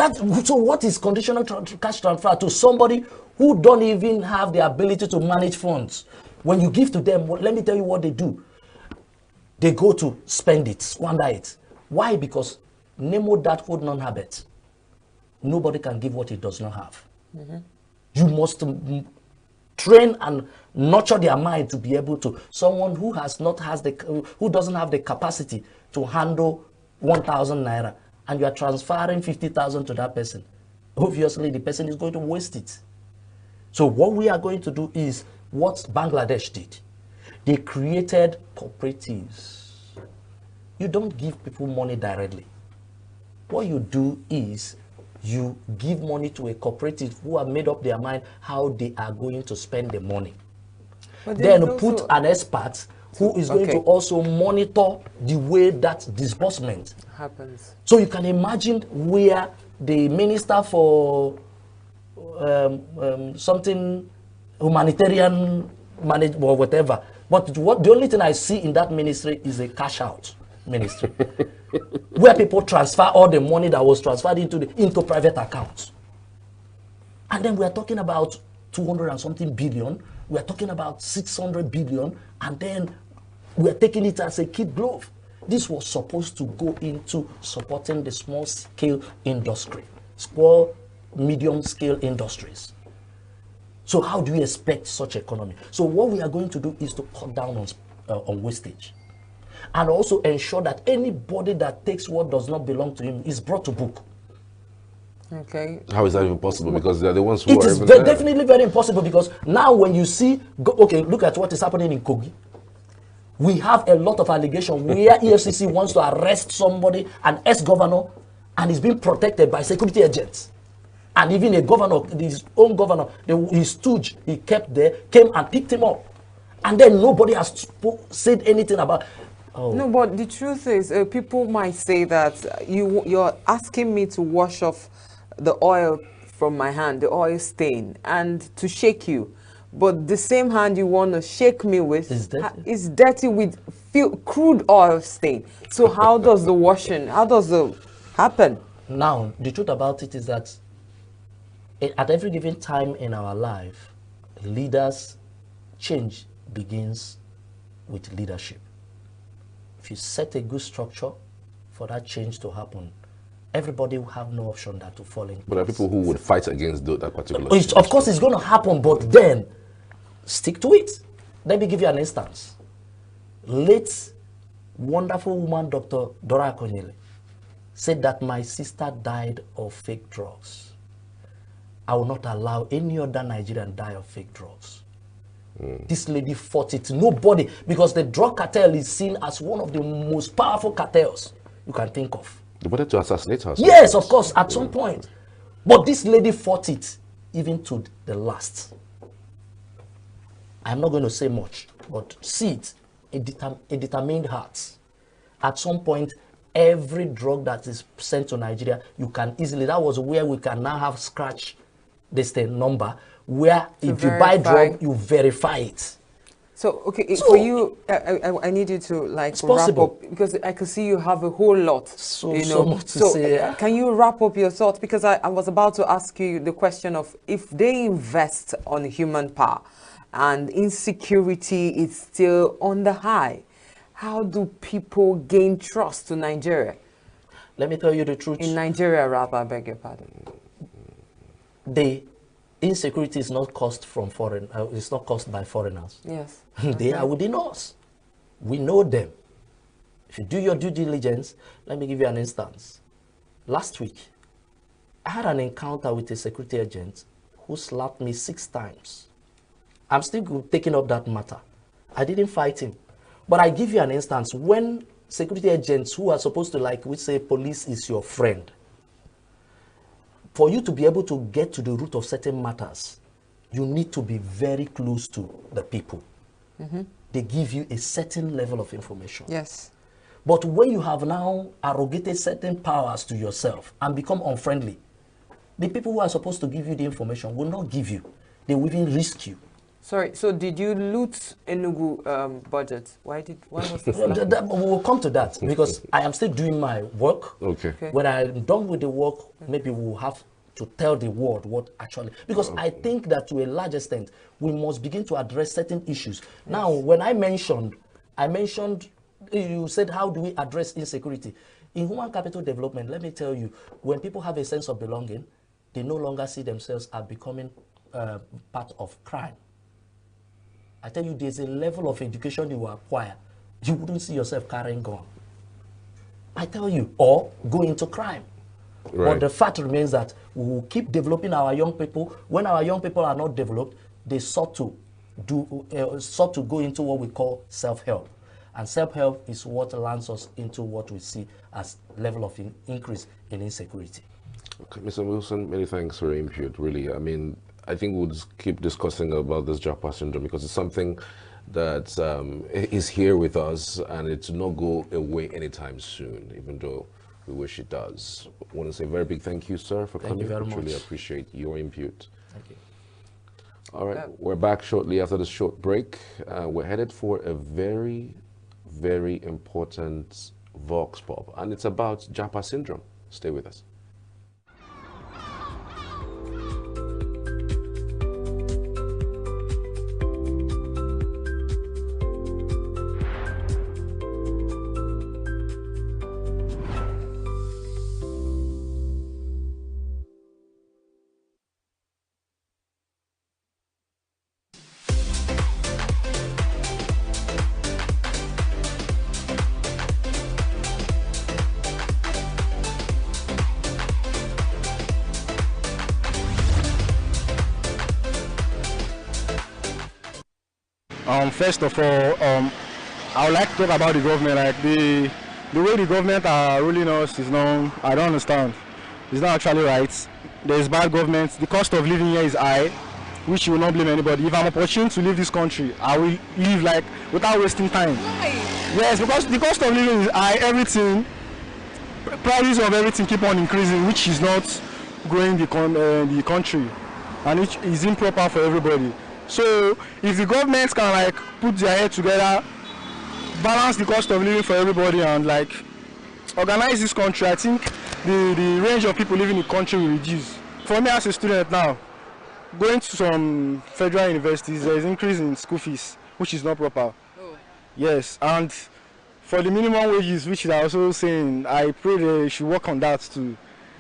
So what is conditional cash transfer to somebody who don't even have the ability to manage funds? When you give to them, let me tell you what they do. They go to spend it, squander it. Why? Because Nemo that would not have it. Nobody can give what he does not have. You must train and nurture their mind to be able to. Someone who who doesn't have the capacity to handle 1,000 naira, and you are transferring 50,000 to that person. Obviously, the person is going to waste it. So what we are going to do is what Bangladesh did. They created cooperatives. You don't give people money directly. What you do is you give money to a cooperative who have made up their mind how they are going to spend the money. Then put an expert who is going to also monitor the way that disbursement happens. So you can imagine where the minister for something humanitarian management or whatever, but the only thing I see in that ministry is a cash out ministry where people transfer all the money that was transferred into private accounts. And then we are talking about 200 and something billion, we are talking about 600 billion, and then we are taking it as a kid glove. This was supposed to go into supporting the small scale industry, small, medium scale industries. So how do you expect such economy? So what we are going to do is to cut down on wastage, and also ensure that anybody that takes what does not belong to him is brought to book. Okay. How is that even possible? Because they are the ones who It are is even there. definitely very impossible, because now when you see, look at what is happening in Kogi. We have a lot of allegations where EFCC wants to arrest somebody, an ex-governor, and is being protected by security agents. And even a governor, his own governor, his stooge, he kept there, came and picked him up. And then nobody has said anything about. No, but the truth is, people might say that you're asking me to wash off the oil from my hand, the oil stain, and to shake you. But the same hand you want to shake me with is dirty with crude oil stain. So how does the washing, how does it happen? Now, the truth about it is that at every given time in our life, leaders change begins with leadership. If you set a good structure for that change to happen, everybody will have no option than to fall in. But there are people who would fight against that particular. Of course, it's going to happen, but then stick to it. Let me give you an instance. Late wonderful woman, Dr. Dora Akonyele, said that my sister died of fake drugs. I will not allow any other Nigerian die of fake drugs. This lady fought it. Nobody, because the drug cartel is seen as one of the most powerful cartels you can think of. They wanted to assassinate her. Yes, of course, at some point. But this lady fought it even to the last. I'm not going to say much, but see it, a determined heart. At some point, Every drug that is sent to Nigeria, you can easily, that was where we can now have scratch this thing number, where if you buy drug, you verify it. So, okay, for you, I need you to like wrap up, because I can see you have a whole lot. So much to so say. Yeah? Can you wrap up your thoughts? Because I was about to ask you the question of if they invest on human power and insecurity is still on the high, how do people gain trust to Nigeria? Let me tell you the truth. In Nigeria, rather, I beg your pardon. The insecurity is not caused from foreign. It's not caused by foreigners. Yes. They are within us. We know them. If you do your due diligence, let me give you an instance. Last week, I had an encounter with a security agent who slapped me 6 times. I'm still taking up that matter. I didn't fight him. But I give you an instance. When security agents who are supposed to, like we say, police is your friend, for you to be able to get to the root of certain matters, you need to be very close to the people. They give you a certain level of information. Yes. But when you have now arrogated certain powers to yourself and become unfriendly, the people who are supposed to give you the information will not give you. They will even risk you. Sorry, so did you loot ENUGU budget? Why was this? We'll come to that because I am still doing my work. Okay. When I'm done with the work, maybe we'll have to tell the world what actually, because I think that to a large extent, we must begin to address certain issues. Yes. Now, when I mentioned, you said, how do we address insecurity? In human capital development, let me tell you, when people have a sense of belonging, they no longer see themselves as becoming part of crime. I tell you, there's a level of education you acquire. You wouldn't see yourself carrying gun. I tell you, or go into crime. Right. But the fact remains that we will keep developing our young people. When our young people are not developed, they sought to go into what we call self-help. And self-help is what lands us into what we see as level of increase in insecurity. Okay, Mr. Wilson, many thanks for your input, really. I mean, I think we'll just keep discussing about this Japa syndrome because it's something that is here with us and it will not go away anytime soon, even though we wish it does. I want to say a very big thank you, sir, for coming. Thank you very much. Really appreciate your input. Thank you. All right, we're back shortly after this short break. We're headed for a very, very important Vox Pop, and it's about Japa syndrome. Stay with us. First of all, I would like to talk about the government. Like the way the government are ruling us is not, I don't understand. It's not actually right. There is bad government. The cost of living here is high, which will not blame anybody. If I'm opportune to leave this country, I will leave like without wasting time. Why? Yes, because the cost of living is high. Everything, prices of everything keep on increasing, which is not growing the country, and it is improper for everybody. So if the government can like put their head together, balance the cost of living for everybody and like organize this country, I think the range of people living in the country will reduce. For me as a student now, going to some federal universities, there is increase in school fees, which is not proper. Oh. Yes, and for the minimum wages, which they are also saying, I pray they should work on that too.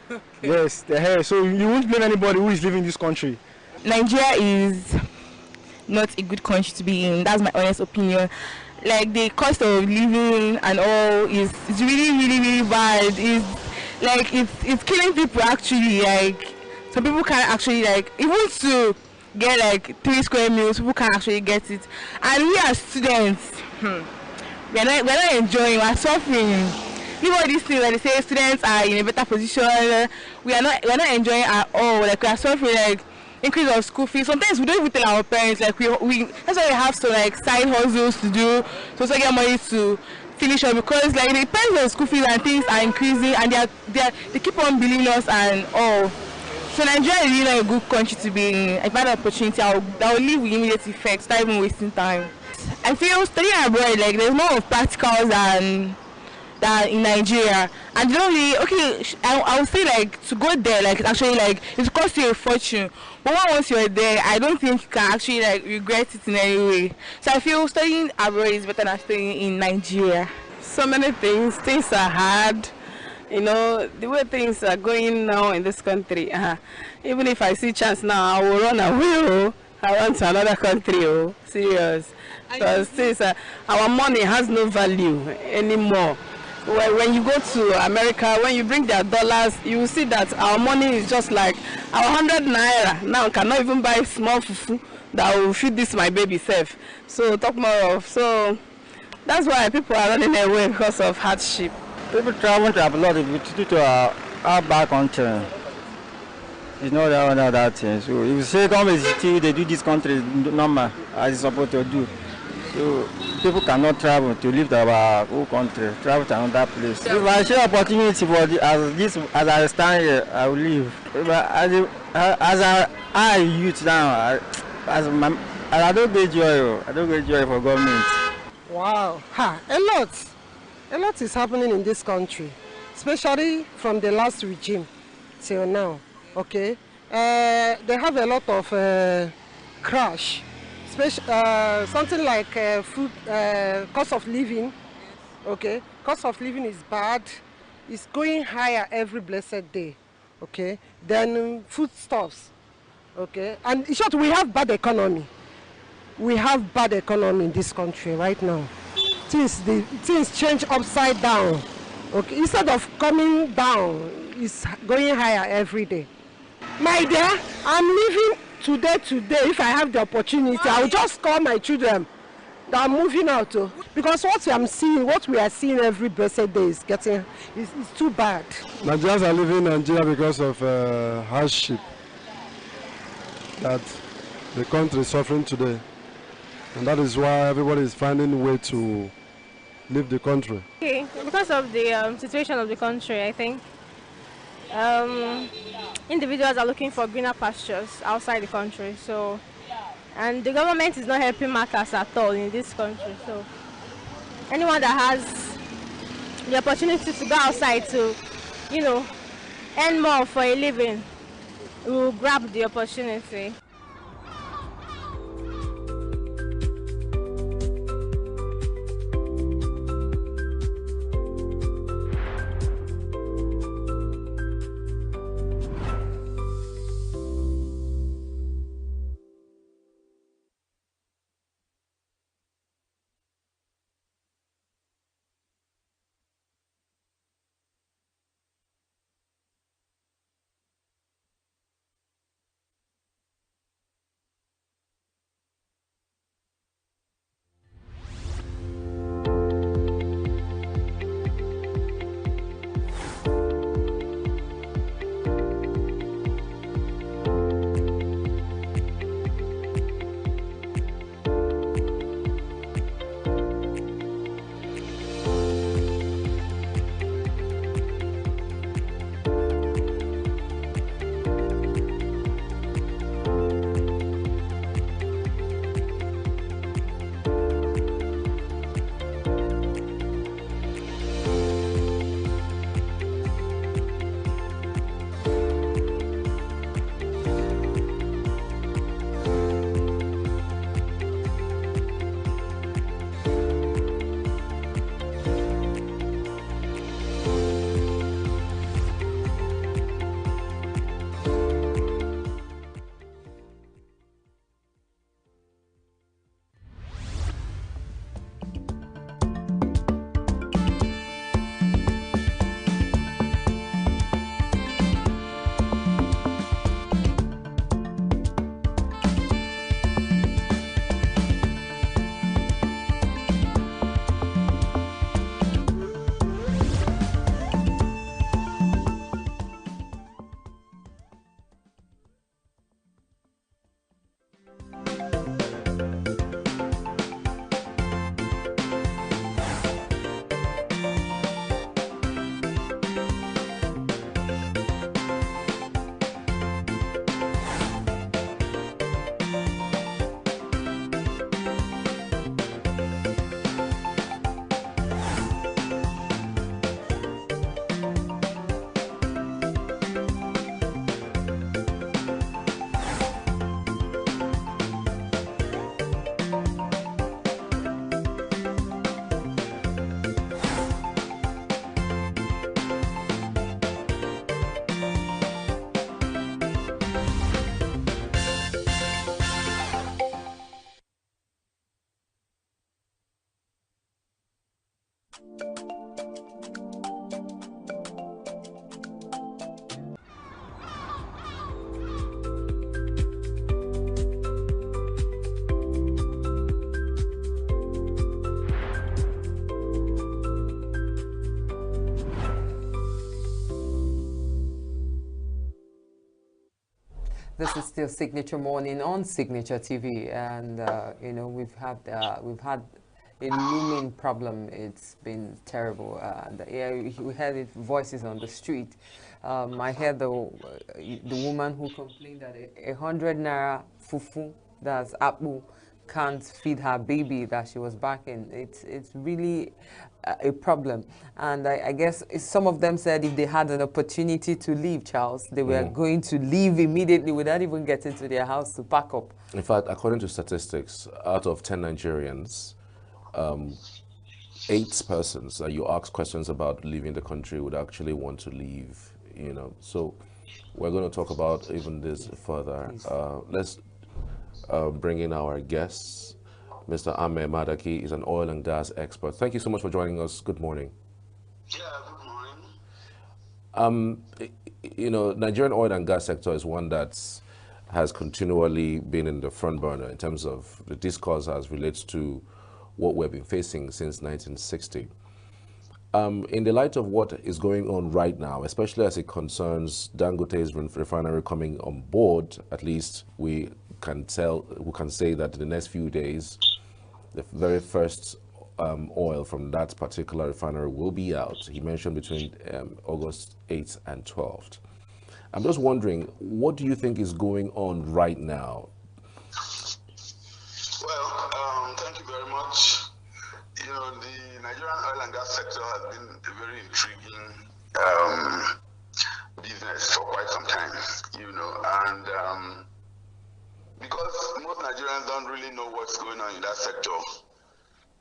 Okay. Yes, so you won't blame anybody who is living in this country. Nigeria is not a good country to be in. That's my honest opinion. Like the cost of living and all is really bad. It's killing people actually. Like some people can't actually even to get like 3 square meals, people can't actually get it. And we as students, we're not enjoying, we're suffering. Even all these things that they say students are in a better position, we're not enjoying at all. Like we are suffering like increase of school fees. Sometimes we don't even tell our parents, like we that's why we have to like side hustles to do, to also get money to finish up because like the price of school fees and things are increasing and they keep on billing us and all. So Nigeria is really not a good country to be in. If I had an opportunity, I will leave with immediate effects, not even wasting time. I feel studying abroad, like there's more of practicals than in Nigeria. And you don't really, okay, I would say like to go there, like actually like it costs you a fortune. But once you're there, I don't think you can actually like regret it in any way. So I feel studying abroad is better than studying in Nigeria. So many things are hard. You know, the way things are going now in this country, even if I see chance now, I will run away. Oh. I run to another country. Oh, serious. Because things, our money has no value anymore. When you go to America, when you bring their dollars, you will see that our money is just like our 100 naira. Now cannot even buy small fufu that will feed this my baby self. So talk more of. So that's why people are running away because of hardship. People travel to abroad to our back country. It's not that thing. So if you say come still they do this country normal as it's supposed to do. So people cannot travel to leave our whole country, travel to another place. If I see opportunity for as I stand here, I will leave. But as I youth now, I don't get joy. I don't get joy for government. Wow, a lot is happening in this country, especially from the last regime till now. Okay, they have a lot of crash. Something like food, cost of living. Okay, cost of living is bad. It's going higher every blessed day. Okay, then foodstuffs. Okay, and in short, we have bad economy. We have bad economy in this country right now. Things change upside down. Okay, instead of coming down, it's going higher every day. My dear, I'm leaving today. If I have the opportunity, I will just call my children that I'm moving out. Because what we are seeing every blessed day is too bad. Nigerians are leaving Nigeria because of hardship that the country is suffering today. And that is why everybody is finding a way to leave the country. Okay, because of the situation of the country, I think individuals are looking for greener pastures outside the country. So, and the government is not helping matters at all in this country. So, anyone that has the opportunity to go outside to, earn more for a living, will grab the opportunity. This is still Signature Morning on Signature TV, and you know, we've had a looming problem. It's been terrible. Yeah, we heard it, voices on the street. I heard the woman who complained that 100 naira fufu, that's apu, can't feed her baby that she was back in. It's really a problem. And I guess some of them said if they had an opportunity to leave, Charles, they were going to leave immediately without even getting to their house to pack up. In fact, according to statistics, out of 10 Nigerians, 8 persons that you ask questions about leaving the country would actually want to leave, you know. So we're going to talk about even this further. Let's bring in our guests. Mr. Ame Madaki is an oil and gas expert. Thank you so much for joining us. Good morning. Yeah, good morning. You know, Nigerian oil and gas sector is one that has continually been in the front burner in terms of the discourse as relates to what we've been facing since 1960. In the light of what is going on right now, especially as it concerns Dangote's refinery coming on board, at least we can say that in the next few days, the very first oil from that particular refinery will be out. He mentioned between August 8th and 12th. I'm just wondering, what do you think is going on right now? Well, thank you very much. You know, the Nigerian oil and gas sector has been a very intriguing business for quite some time, you know, and because most Nigerians don't really know what's going on in that sector.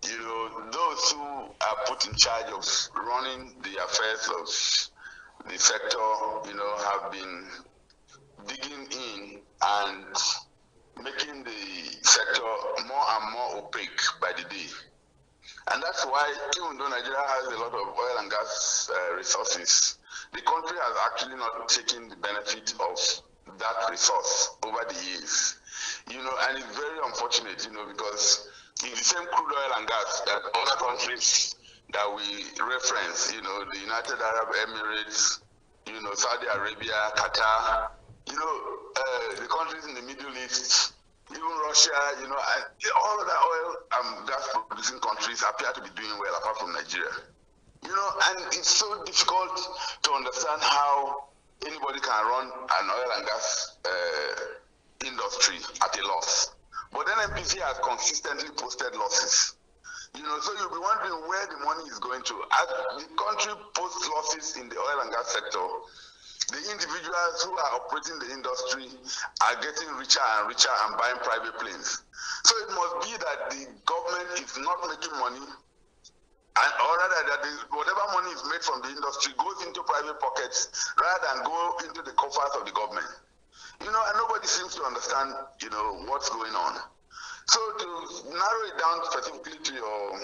You know, those who are put in charge of running the affairs of the sector, you know, have been digging in and making the sector more and more opaque by the day. And that's why, even though Nigeria has a lot of oil and gas resources, the country has actually not taken the benefit of that resource over the years. You know, and it's very unfortunate, you know, because in the same crude oil and gas that other countries that we reference, you know, the United Arab Emirates, you know, Saudi Arabia, Qatar, you know, the countries in the Middle East, even Russia, you know, all of the oil and gas producing countries appear to be doing well apart from Nigeria. You know, and it's so difficult to understand how anybody can run an oil and gas industry at a loss. But NNPC has consistently posted losses. You know, so you'll be wondering where the money is going to. As the country posts losses in the oil and gas sector, the individuals who are operating the industry are getting richer and richer and buying private planes. So it must be that the government is not making money, and or rather that whatever money is made from the industry goes into private pockets rather than go into the coffers of the government. You know, and nobody seems to understand, you know, what's going on. So to narrow it down specifically to your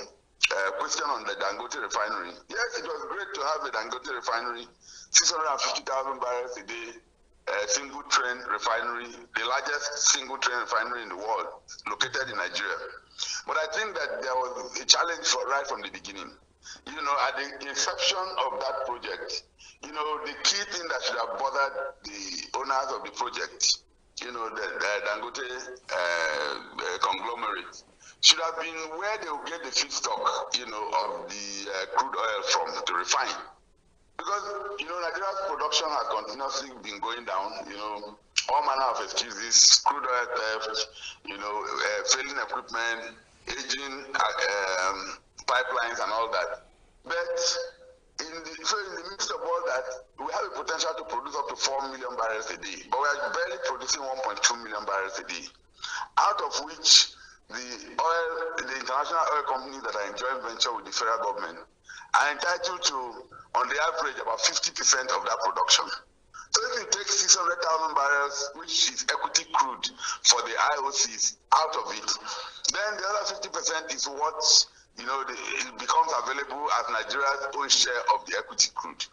question on the Dangote refinery, yes, it was great to have a Dangote refinery, 650,000 barrels a day, single train refinery, the largest single train refinery in the world, located in Nigeria. But I think that there was a challenge right from the beginning. You know, at the inception of that project, you know, the key thing that should have bothered the owners of the project, you know, the Dangote conglomerate, should have been where they will get the feedstock, you know, of the crude oil from to refine. Because, you know, Nigeria's production has continuously been going down, you know, all manner of excuses, crude oil theft, you know, failing equipment, aging pipelines and all that. But in the midst of all that, we have a potential to produce up to 4 million barrels a day, but we are barely producing 1.2 million barrels a day, out of which the international oil companies that are in joint venture with the federal government are entitled to, on the average, about 50% of that production. So if you take 600,000 barrels, which is equity crude for the IOCs, out of it, then the other 50% is what, you know, it becomes available as Nigeria's own share of the equity crude.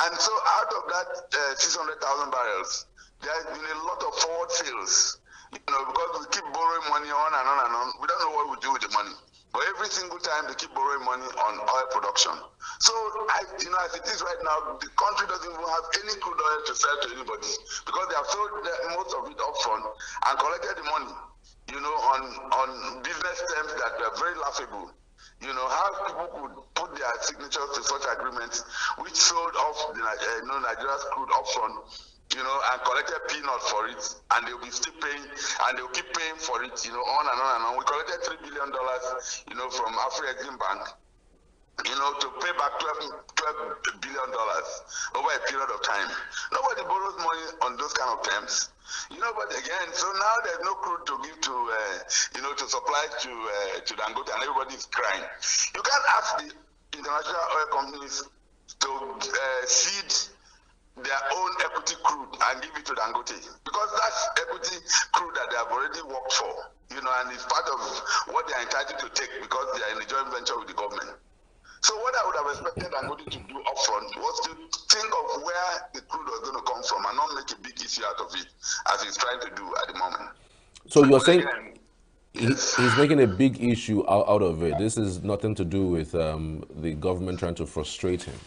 And so out of that 600,000 barrels, there has been a lot of forward sales, you know, because we keep borrowing money on and on and on. We don't know what we do with the money. But every single time they keep borrowing money on oil production. So, as it is right now, the country doesn't even have any crude oil to sell to anybody because they have sold most of it upfront and collected the money, on business terms that are very laughable. How people could put their signatures to such agreements which sold off Nigeria's crude upfront, and collected peanuts for it, and they'll be still paying, and they'll keep paying for it, on and on and on. We collected $3 billion, from Afro-Exim Bank, to pay back $12 billion over a period of time. Nobody borrows money on those kind of terms. But again, so now there's no crude to give to supply to Dangote, and everybody is crying. You can't ask the international oil companies to seed their own equity crude and give it to Dangote, because that's equity crude that they have already worked for, and it's part of what they are entitled to take because they are in a joint venture with the government. So what I would have expected Dangote to do upfront was to think of where the crude was going to come from and not make a big issue out of it, as he's trying to do at the moment. So you're saying he's making a big issue out of it. This is nothing to do with the government trying to frustrate him.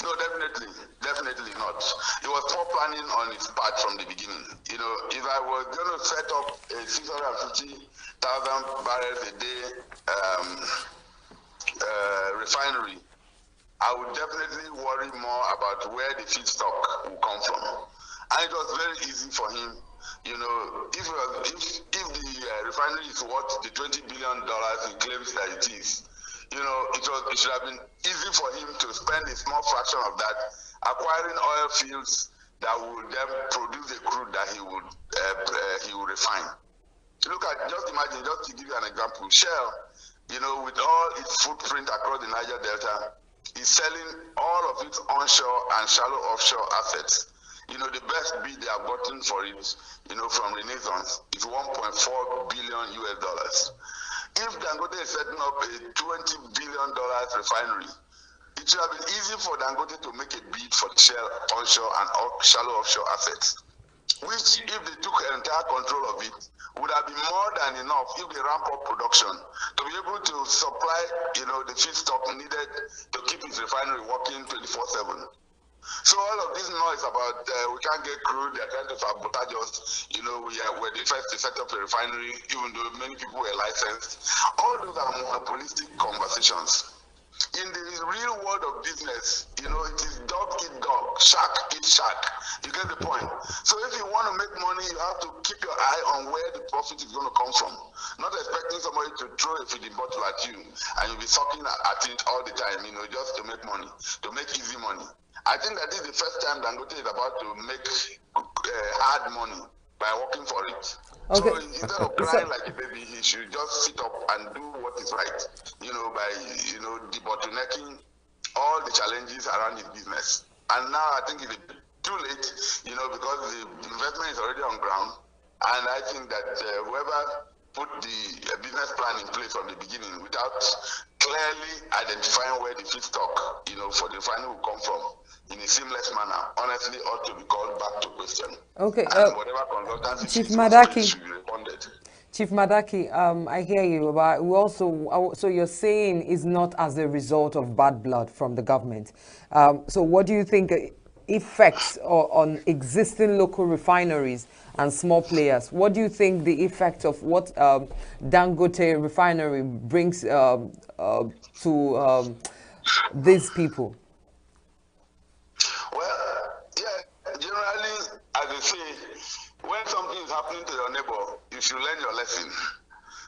No, definitely not. It was poor planning on his part from the beginning. If I was going to set up a 650,000 barrels a day refinery, I would definitely worry more about where the feedstock will come from. And it was very easy for him. If the refinery is worth the $20 billion he claims that it is, it should have been easy for him to spend a small fraction of that acquiring oil fields that would then produce a crude that he would refine. Just imagine, just to give you an example, Shell, with all its footprint across the Niger Delta, is selling all of its onshore and shallow offshore assets. The best bid they have gotten for it, from Renaissance is $1.4 billion US. If Dangote is setting up a $20 billion refinery, it should have been easy for Dangote to make a bid for the Shell onshore and shallow offshore assets, which, if they took entire control of it, would have been more than enough if they ramp up production to be able to supply, the feedstock needed to keep his refinery working 24/7. So all of this noise about we can't get crude, they're trying to sabotage us, we're the first to set up a refinery, even though many people were licensed. All those are monopolistic conversations. In the real world of business, it is dog eat dog, shark eat shark. You get the point? So if you want to make money, you have to keep your eye on where the profit is going to come from. Not expecting somebody to throw a feeding bottle at you and you'll be sucking at it all the time, just to make money, to make easy money. I think that this is the first time Dangote is about to make hard money by working for it. Okay. So instead of crying like a baby, he should just sit up and do what is right, by, debottlenecking all the challenges around his business. And now I think it's too late, because the investment is already on ground. And I think that whoever put the business plan in place from the beginning without clearly identifying where the feedstock, for the refinery will come from in a seamless manner, honestly ought to be called back to question. Okay. And whatever consultancy Chief fees Madaki. should be refunded. Chief Madaki, I hear you, but we also, so you're saying is not as a result of bad blood from the government. So what do you think effects on existing local refineries and small players? What do you think the effect of what Dangote refinery brings to these people? Well, yeah, generally, as they say, when something is happening to your neighbor, you should learn your lesson.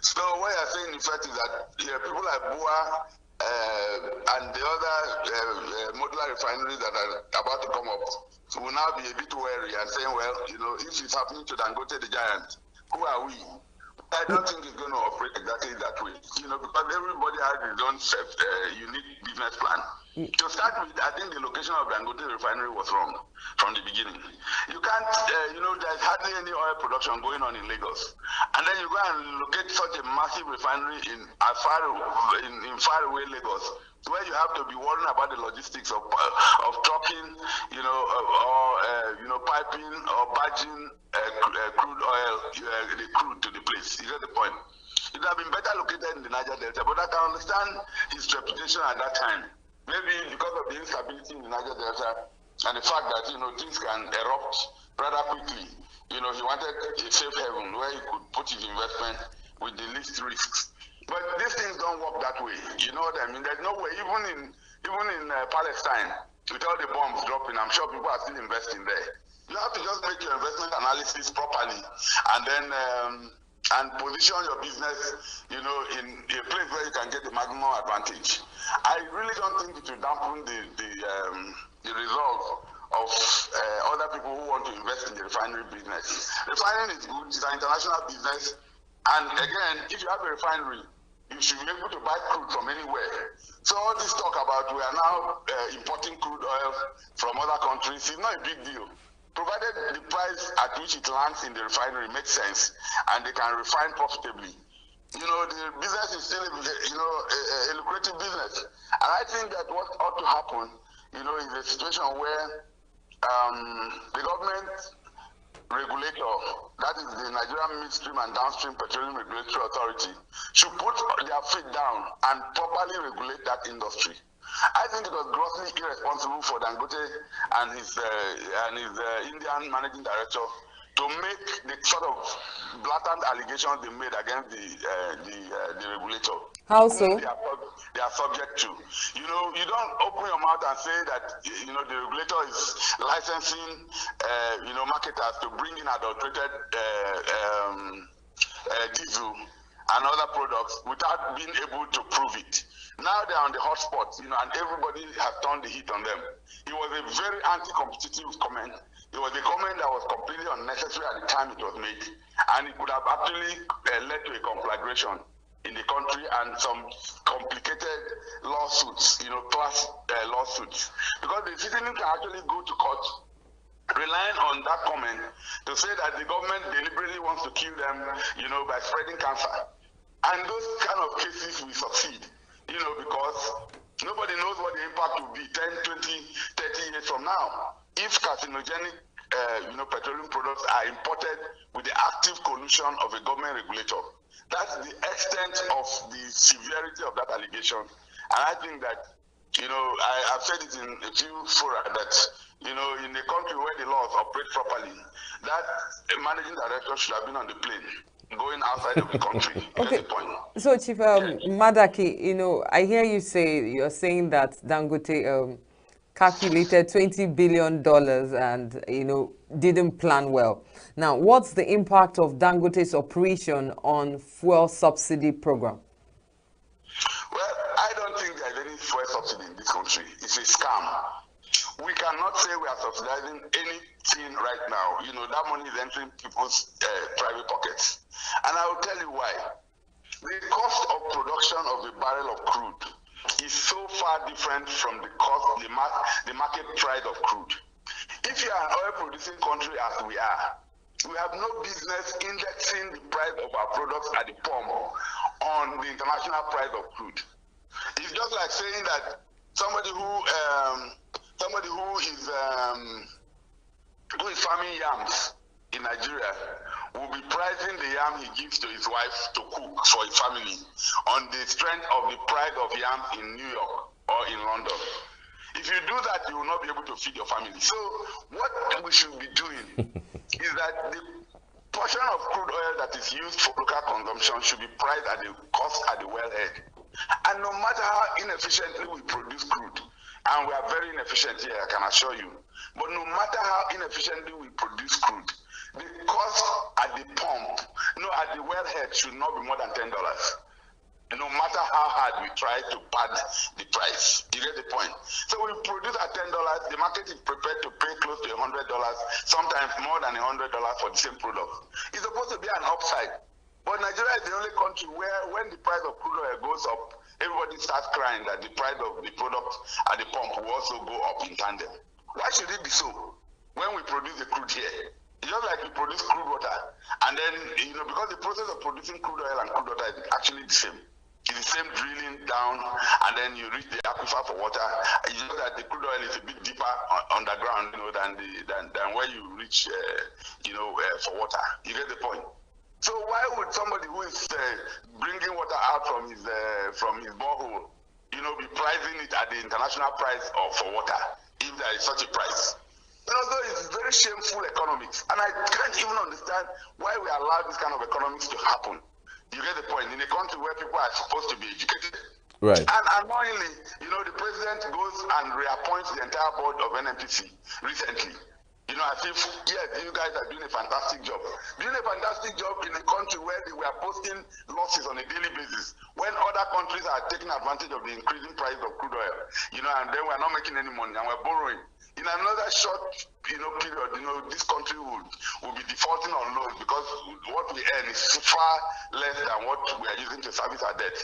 So what you're saying, in fact, is that people like Bua and the other modular refineries that are about to come up will now be a bit wary and saying, well, if it's happening to Dangote the giant, who are we? I don't think it's going to operate exactly that way, because everybody has his own unique business plan. To start with, I think the location of Dangote refinery was wrong from the beginning. You can't, there's hardly any oil production going on in Lagos. And then you go and locate such a massive refinery in faraway Lagos, where you have to be worrying about the logistics of trucking, or piping or barging crude oil, the crude to the place. You get the point? It would have been better located in the Niger Delta, but I can understand his reputation at that time. Maybe because of the instability in the Niger Delta and the fact that, things can erupt rather quickly. He wanted a safe haven where he could put his investment with the least risks. But these things don't work that way. You know what I mean? There's no way, even in Palestine, with all the bombs dropping, I'm sure people are still investing there. You have to just make your investment analysis properly, and then and position your business, in a place where you can get the maximum advantage. I really don't think it will dampen the results of other people who want to invest in the refinery business. Refining is good; it's an international business, and again, if you have a refinery, you should be able to buy crude from anywhere. So all this talk about we are now importing crude oil from other countries is not a big deal, provided the price at which it lands in the refinery makes sense and they can refine profitably. The business is still a lucrative business. And I think that what ought to happen, is a situation where the government regulator, that is the Nigerian Midstream and Downstream Petroleum Regulatory Authority, should put their feet down and properly regulate that industry. I think it was grossly irresponsible for Dangote and his Indian managing director to make the sort of blatant allegations they made against the regulator. How so? They are subject to. You don't open your mouth and say that the regulator is licensing marketers to bring in adulterated diesel and other products without being able to prove it. Now they're on the hot spot, and everybody has turned the heat on them. It was a very anti-competitive comment. It was a comment that was completely unnecessary at the time it was made, and it could have actually led to a conflagration in the country and some complicated lawsuits, class lawsuits, because the citizen can actually go to court relying on that comment to say that the government deliberately wants to kill them, by spreading cancer. And those kind of cases will succeed, because nobody knows what the impact will be 10, 20, 30 years from now. If carcinogenic, petroleum products are imported with the active collusion of a government regulator, that's the extent of the severity of that allegation. And I think that, I've said it in a few fora that, in a country where the laws operate properly, that managing director should have been on the plane going outside of the country. Okay. So, Chief Madaki, I hear you're saying that Dangote calculated $20 billion and, didn't plan well. Now, what's the impact of Dangote's operation on fuel subsidy program? Well, I don't think there's any fuel subsidy in this country. It's a scam. We cannot say we are subsidizing anything right now. That money is entering people's private pockets. And I will tell you why. The cost of production of a barrel of crude is so far different from the cost, the market price of crude. If you are an oil-producing country as we are, we have no business indexing the price of our products at the pump on the international price of crude. It's just like saying that somebody who is farming yams in Nigeria will be pricing the yam he gives to his wife to cook for his family on the strength of the price of yams in New York or in London. If you do that, you will not be able to feed your family. So what we should be doing is that the portion of crude oil that is used for local consumption should be priced at the cost at the wellhead. And no matter how inefficiently we produce crude, and we are very inefficient here, I can assure you, but no matter how inefficiently we produce crude, the cost at the pump, at the wellhead should not be more than $10. No matter how hard we try to pad the price. You get the point? So we produce at $10, the market is prepared to pay close to $100, sometimes more than $100 for the same product. It's supposed to be an upside. But Nigeria is the only country where when the price of crude oil goes up, everybody starts crying that the price of the product at the pump will also go up in tandem. Why should it be so? When we produce the crude here, it's just like we produce crude water. And then, because the process of producing crude oil and crude water is actually the same. It's the same drilling down, and then you reach the aquifer for water. It's just that the crude oil is a bit deeper underground, than where you reach, for water. You get the point. So why would somebody who is bringing water out from his borehole, be pricing it at the international price for water, if there is such a price? So it's very shameful economics, and I can't even understand why we allow this kind of economics to happen. You get the point? In a country where people are supposed to be educated. Right. And annoyingly, the president goes and reappoints the entire board of NNPC recently. As if, yes, you guys are doing a fantastic job. Doing a fantastic job in a country where they were posting losses on a daily basis, when other countries are taking advantage of the increasing price of crude oil, and then we're not making any money and we're borrowing. In another short, period, this country will be defaulting on loans because what we earn is far less than what we are using to service our debt.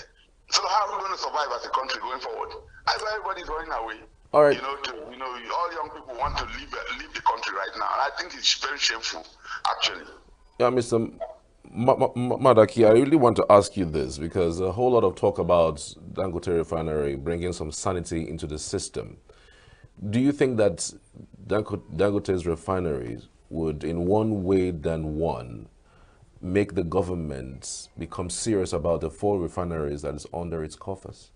So how are we going to survive as a country going forward? As everybody's running away. All right. All young people want to leave the country right now. And I think it's very shameful, actually. Yeah, Mr. Madaki, I really want to ask you this because a whole lot of talk about Dangote Refinery bringing some sanity into the system. Do you think that Dangote's refineries would, in one way than one, make the government become serious about the 4 refineries that is under its coffers?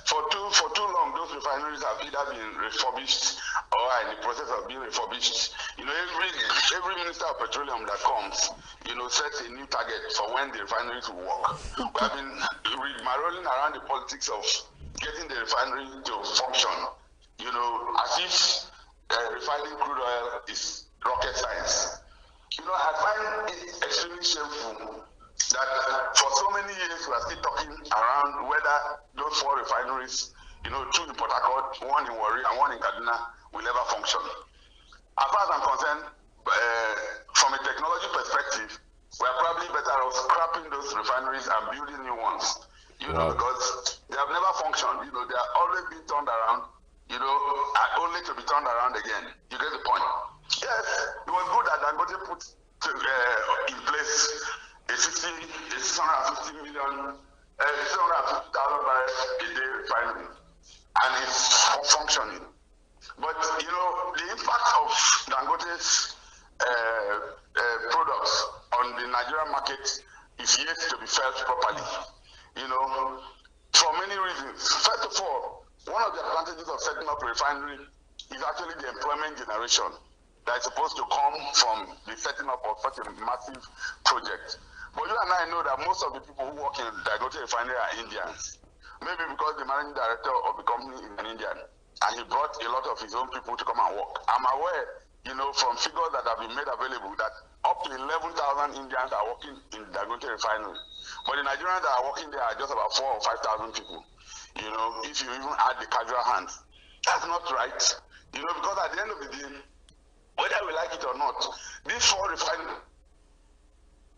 For too long, those refineries have either been refurbished or are in the process of being refurbished. Every minister of petroleum that comes, sets a new target for when the refineries will work. We have been rolling around the politics of getting the refinery to function, as if refining crude oil is rocket science. I find it extremely shameful that for so many years we are still talking around whether those 4 refineries, 2 in Port Harcourt, 1 in Warri, and 1 in Kaduna will ever function. As far as I'm concerned, from a technology perspective, we are probably better off scrapping those refineries and building new ones, because they have never functioned. They are always being turned around, and only to be turned around again. You get the point? Yes, it was good that Dangote put in place a 650,000 barrels a day refinery, and it's functioning. But the impact of Dangote's products on the Nigerian market is yet to be felt properly. For many reasons. First of all, one of the advantages of setting up a refinery is actually the employment generation that is supposed to come from the setting up of such a massive project. But you and I know that most of the people who work in Dangote Refinery are Indians. Maybe because the managing director of the company is an Indian, and he brought a lot of his own people to come and work. I'm aware, from figures that have been made available, that up to 11,000 Indians are working in Dangote Refinery. But the Nigerians that are working there are just about 4,000 or 5,000 people. If you even add the casual hands. That's not right. Because at the end of the day, whether we like it or not, these 4 refineries,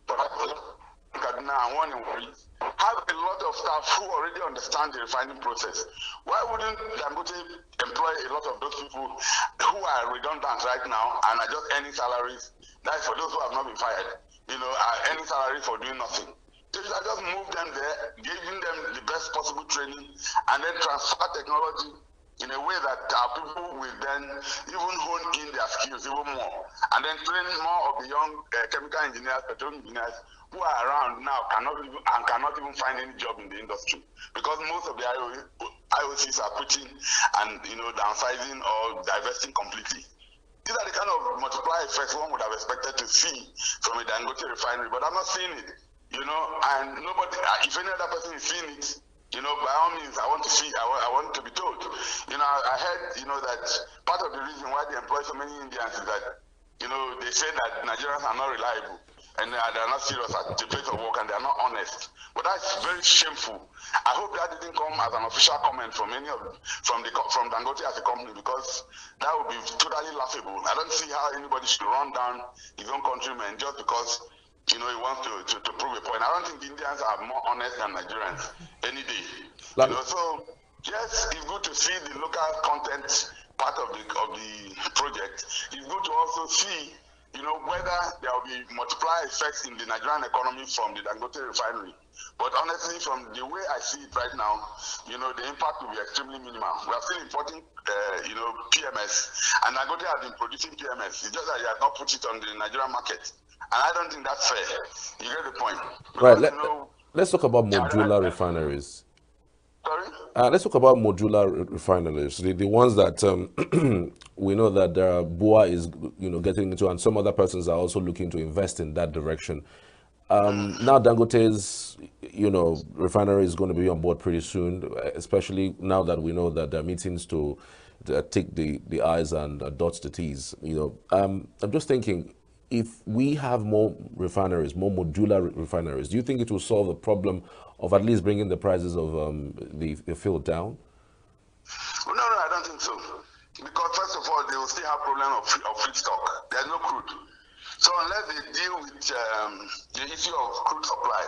Kaduna and 1 in Warri, have a lot of staff who already understand the refining process. Why wouldn't Dangote employ a lot of those people who are redundant right now and are just earning salaries? That is for those who have not been fired, are earning salaries for doing nothing. They should just move them there, giving them the best possible training, and then transfer technology in a way that our people will then even hone in their skills even more, and then train more of the young chemical engineers, petroleum engineers who are around now cannot even find any job in the industry, because most of the IOCs are quitting and downsizing or divesting completely. These are the kind of multiplier effects one would have expected to see from a Dangote refinery, but I'm not seeing it. And nobody, if any other person is seeing it, by all means, I want to see, I want to be told. I heard, that part of the reason why they employ so many Indians is that, they say that Nigerians are not reliable and they are not serious at the place of work and they are not honest. But that's very shameful. I hope that didn't come as an official comment from from Dangote as a company, because that would be totally laughable. I don't see how anybody should run down his own countrymen just because he wants to prove a point. I don't think Indians are more honest than Nigerians any day. So yes, it's good to see the local content part of the project. It's good to also see, whether there will be multiplier effects in the Nigerian economy from the Dangote refinery. But honestly, from the way I see it right now, the impact will be extremely minimal. We are still importing, PMS, and Dangote has been producing PMS. It's just that he has not put it on the Nigerian market. And I don't think that's fair. You get the point? Right. Because, you know, Let's talk about modular refineries. sorry? Let's talk about modular refineries, the ones that we know that BUA is getting into, and some other persons are also looking to invest in that direction. Now Dangote's refinery is going to be on board pretty soon, especially now that we know that there are meetings to tick the I's and dot the T's. I'm just thinking, if we have more refineries, more modular refineries, do you think it will solve the problem of at least bringing the prices of the fuel down? No, I don't think so. Because first of all, they will still have problem of feedstock. There's no crude. So unless they deal with the issue of crude supply,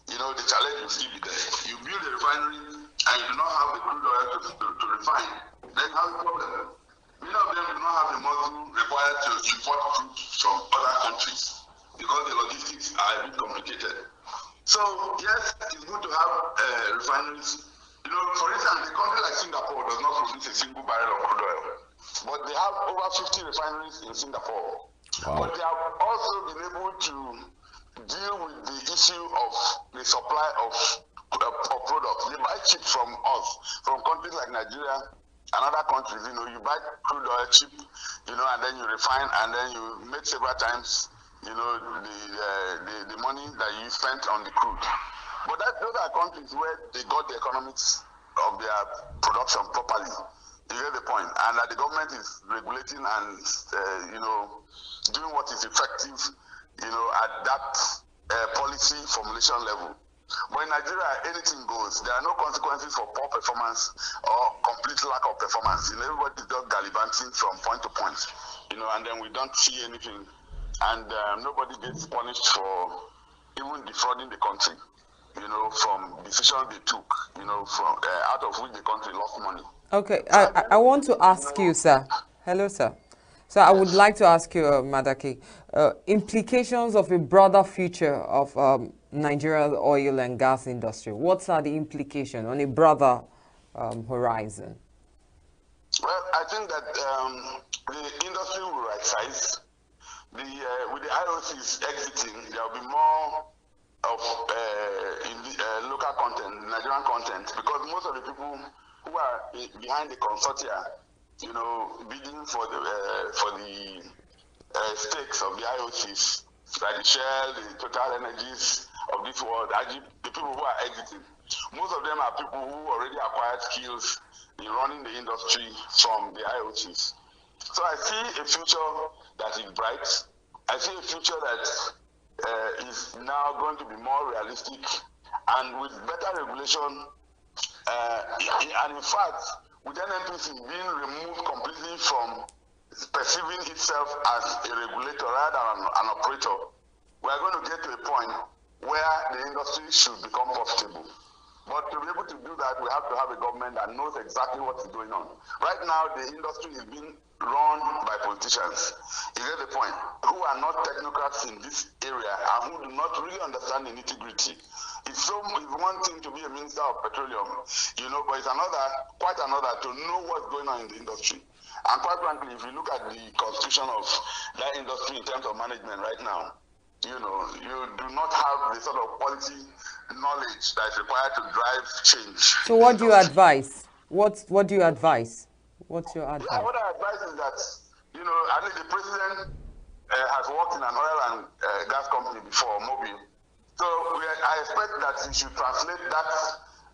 the challenge will still be there. You build a refinery and you do not have the crude oil to refine, then you have a problem. Many of them do not have the muscle required to import crude from other countries because the logistics are a bit complicated. So yes, it's good to have refineries. For instance, a country like Singapore does not produce a single barrel of crude oil, but they have over 50 refineries in Singapore. Wow. But they have also been able to deal with the issue of the supply of products. They buy cheap from us, from countries like Nigeria and other countries. You buy crude oil cheap, and then you refine, and then you make several times, the money that you spent on the crude. But those are countries where they got the economics of their production properly. You get the point? And that the government is regulating and, doing what is effective, at that policy formulation level. But in Nigeria, anything goes. There are no consequences for poor performance or complete lack of performance. Everybody's just gallivanting from point to point, and then we don't see anything. And nobody gets punished for even defrauding the country, from decisions they took, from out of which the country lost money. Okay, I want to ask you, sir. Hello, sir. So I would like to ask you, Madaki, implications of a broader future of Nigeria's oil and gas industry. What are the implications on a broader horizon? Well, I think that the industry will right size. With the IOCs exiting, there will be more of local content, Nigerian content, because most of the people who are behind the consortia, bidding for the stakes of the IOCs, like the Shell, the Total Energies of this world, the people who are exiting, most of them are people who already acquired skills in running the industry from the IOCs. So I see a future that is bright. I see a future that is now going to be more realistic and with better regulation. And in fact, with NNPC being removed completely from perceiving itself as a regulator rather than an operator, we are going to get to a point where the industry should become profitable. But to be able to do that, we have to have a government that knows exactly what is going on. Right now, the industry is being run by politicians. You get the point? Who are not technocrats in this area and who do not really understand the nitty-gritty. It's one thing to be a minister of petroleum, but it's quite another to know what's going on in the industry. And quite frankly, if you look at the constitution of that industry in terms of management right now, you do not have the sort of quality knowledge that is required to drive change. So what do you advise? What do you advise? What's your advice? Yeah, what I advise is that, I think the president has worked in an oil and gas company before, Mobil. So I expect that he should translate that,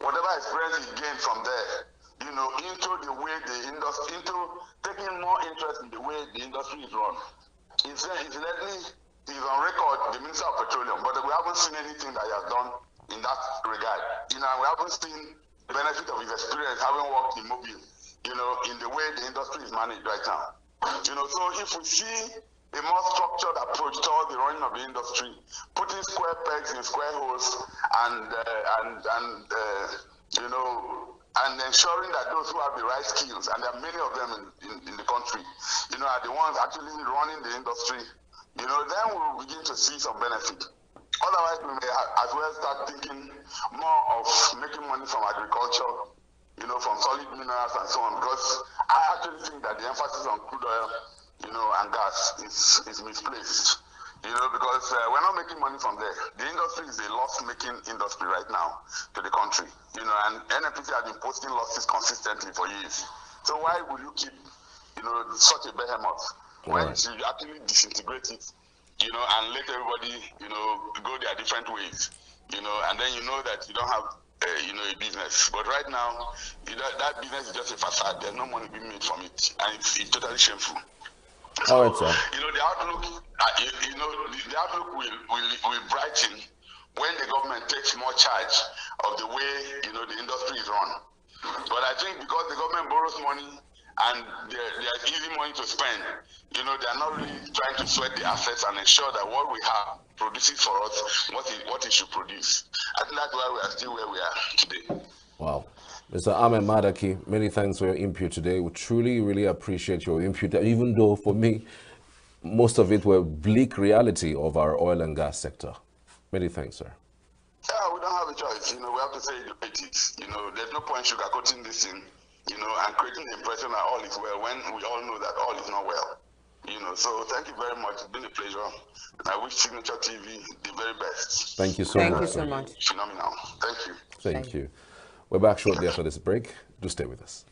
whatever experience he gained from there, into the way the industry, into taking more interest in the way the industry is run. Incidentally, he's on record, the Minister of Petroleum, but we haven't seen anything that he has done in that regard. We haven't seen the benefit of his experience having worked in Mobil, in the way the industry is managed right now. So if we see a more structured approach toward the running of the industry, putting square pegs in square holes, and ensuring that those who have the right skills, and there are many of them in the country, are the ones actually running the industry, then we will begin to see some benefit. Otherwise, we may as well start thinking more of making money from agriculture, from solid minerals and so on, because I actually think that the emphasis on crude oil, and gas is misplaced. because we're not making money from there. The industry is a loss-making industry right now to the country, and NNPC has been posting losses consistently for years. So why would you keep, such a behemoth when you should actually disintegrate it, and let everybody, go their different ways, and then you know that you don't have, a business. But right now, that business is just a facade. There's no money being made from it, and it's totally shameful. So, All right, sir. the outlook, the outlook will brighten when the government takes more charge of the way, the industry is run. But I think because the government borrows money and there's easy money to spend, they are not really trying to sweat the assets and ensure that what we have produces for us what it should produce. I think that's why we are still where we are today. Wow. Mr. Ahmed Madaki, many thanks for your input today. We truly, really appreciate your input, even though for me, most of it were bleak reality of our oil and gas sector. Many thanks, sir. Yeah, we don't have a choice. We have to say it is. There's no point sugarcoating this thing, and creating the impression that all is well when we all know that all is not well. So thank you very much. It's been a pleasure. And I wish Signature TV the very best. Thank you so much. Thank you so much. Phenomenal. Thank you. Thank you. We're back shortly after this break. Do stay with us.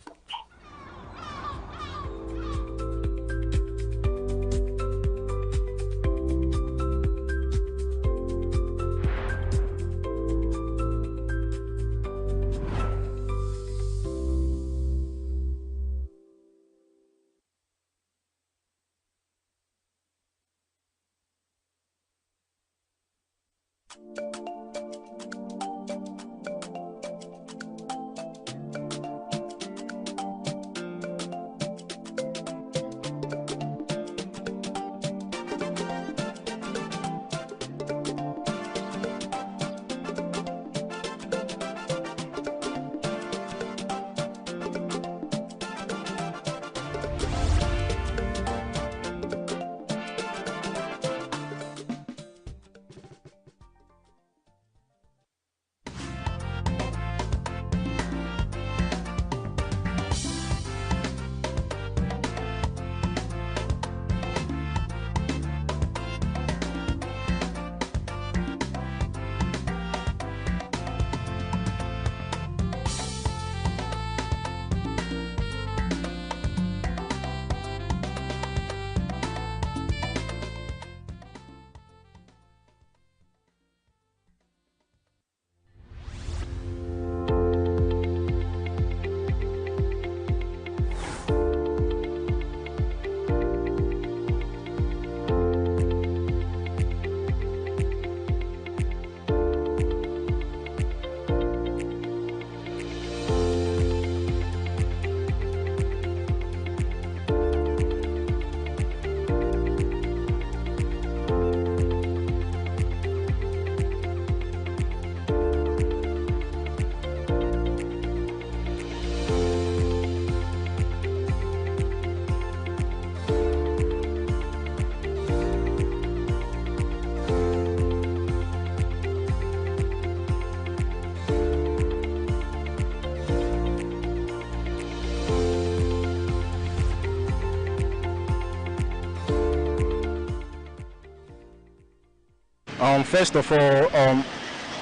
First of all,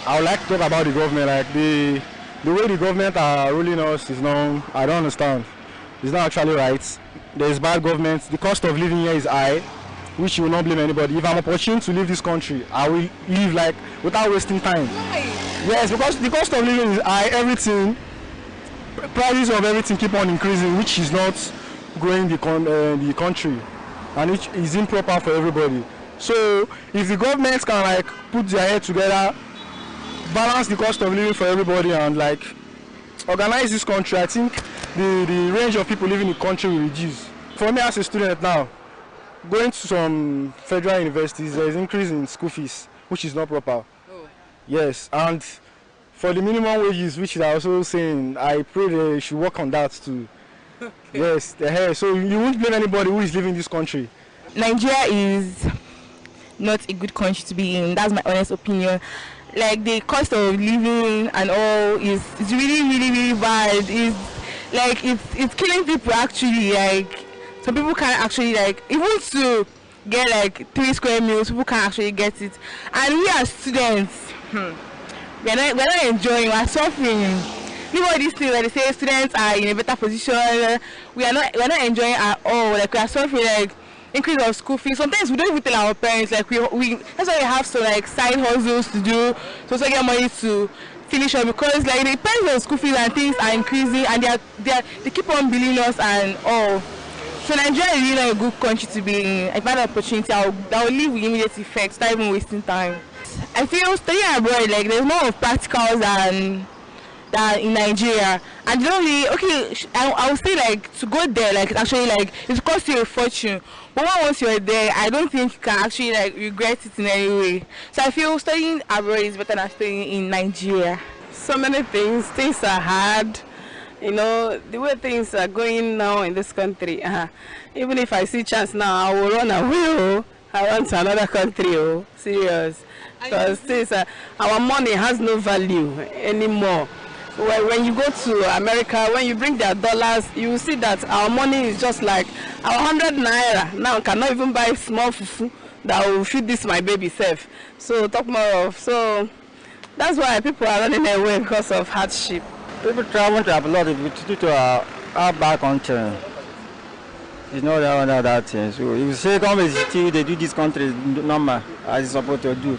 I would like to talk about the government. Like the way the government are ruling us is not, I don't understand. It's not actually right. There is bad government. The cost of living here is high, which you will not blame anybody. If I'm opportune to leave this country, I will leave like without wasting time. Why? Yes, because the cost of living is high. Everything, prices of everything keep on increasing, which is not growing the country, and which is improper for everybody. So if the government can like put their head together, balance the cost of living for everybody, and like organize this country, I think the range of people living in the country will reduce. For me as a student now, going to some federal universities, there is increase in school fees, which is not proper. Oh. Yes, and for the minimum wages, which is also saying, I pray they should work on that too. Okay. Yes, so you won't blame anybody who is living in this country. Nigeria is not a good country to be in. That's my honest opinion. Like the cost of living and all is really, really, really bad. It's killing people actually. Like some people can't actually like even to get like 3 square meals, people can't actually get it. And we as students, we're not enjoying, we're suffering. Leave all these things where they say students are in a better position. We're not enjoying at all. Like we are suffering like increase of school fees. Sometimes we don't even tell our parents, like we that's why we have some like side hustles to do to also get money to finish up, because like the price of school fees and things are increasing, and they keep on billing us and all. So Nigeria is really not a good country to be in. If I had an opportunity, I will leave with immediate effect, not even wasting time. I feel studying abroad, like there's more of practicals than in Nigeria, and the only I would say like to go there, like actually like it costs you a fortune, but once you're there, I don't think you can actually like regret it in any way. So I feel studying abroad is better than studying in Nigeria. So many things are hard. You know, the way things are going now in this country, even if I see chance now, I will run away. Oh. I run to another country. Oh, serious. Because things our money has no value anymore. When you go to America, when you bring their dollars, you will see that our money is just like our 100 naira. Now cannot even buy small fufu that will feed this my baby self. So talk more of. So that's why people are running away because of hardship. People travel to abroad due to our back country. It's not that thing. So if you say government still they do this country normal as it's supposed to do.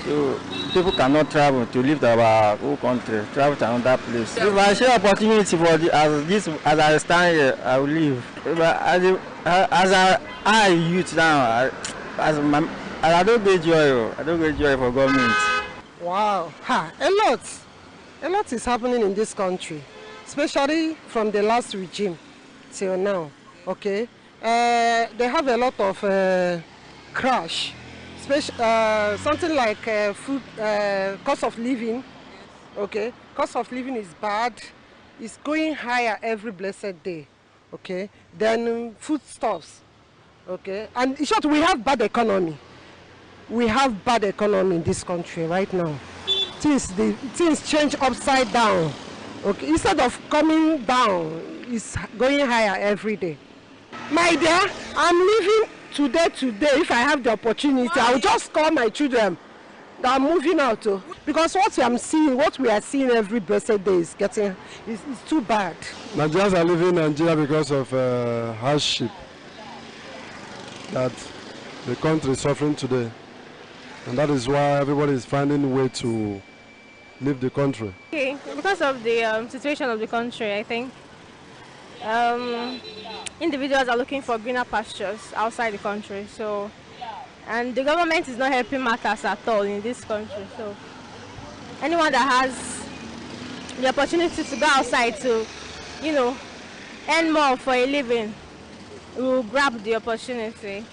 So people cannot travel to leave our whole country, travel to another place. If I see opportunity for as I stand here, I will leave. But as I youth now, I don't get joy. I don't get joy for government. Wow, a lot is happening in this country, especially from the last regime till now. Okay, they have a lot of crash, something like food, cost of living. Okay, cost of living is bad. It's going higher every blessed day. Okay, then foodstuffs. Okay, and in short, we have bad economy. We have bad economy in this country right now. Things change upside down. Okay, instead of coming down, it's going higher every day. My dear, I'm leaving today. If I have the opportunity, I'll just call my children that I'm moving out. Because what we are seeing every blessed day is too bad. Nigerians are leaving Nigeria because of hardship that the country is suffering today. And that is why everybody is finding a way to leave the country. Okay, because of the situation of the country, I think individuals are looking for greener pastures outside the country. So, and the government is not helping matters at all in this country. So, anyone that has the opportunity to go outside to, earn more for a living, will grab the opportunity.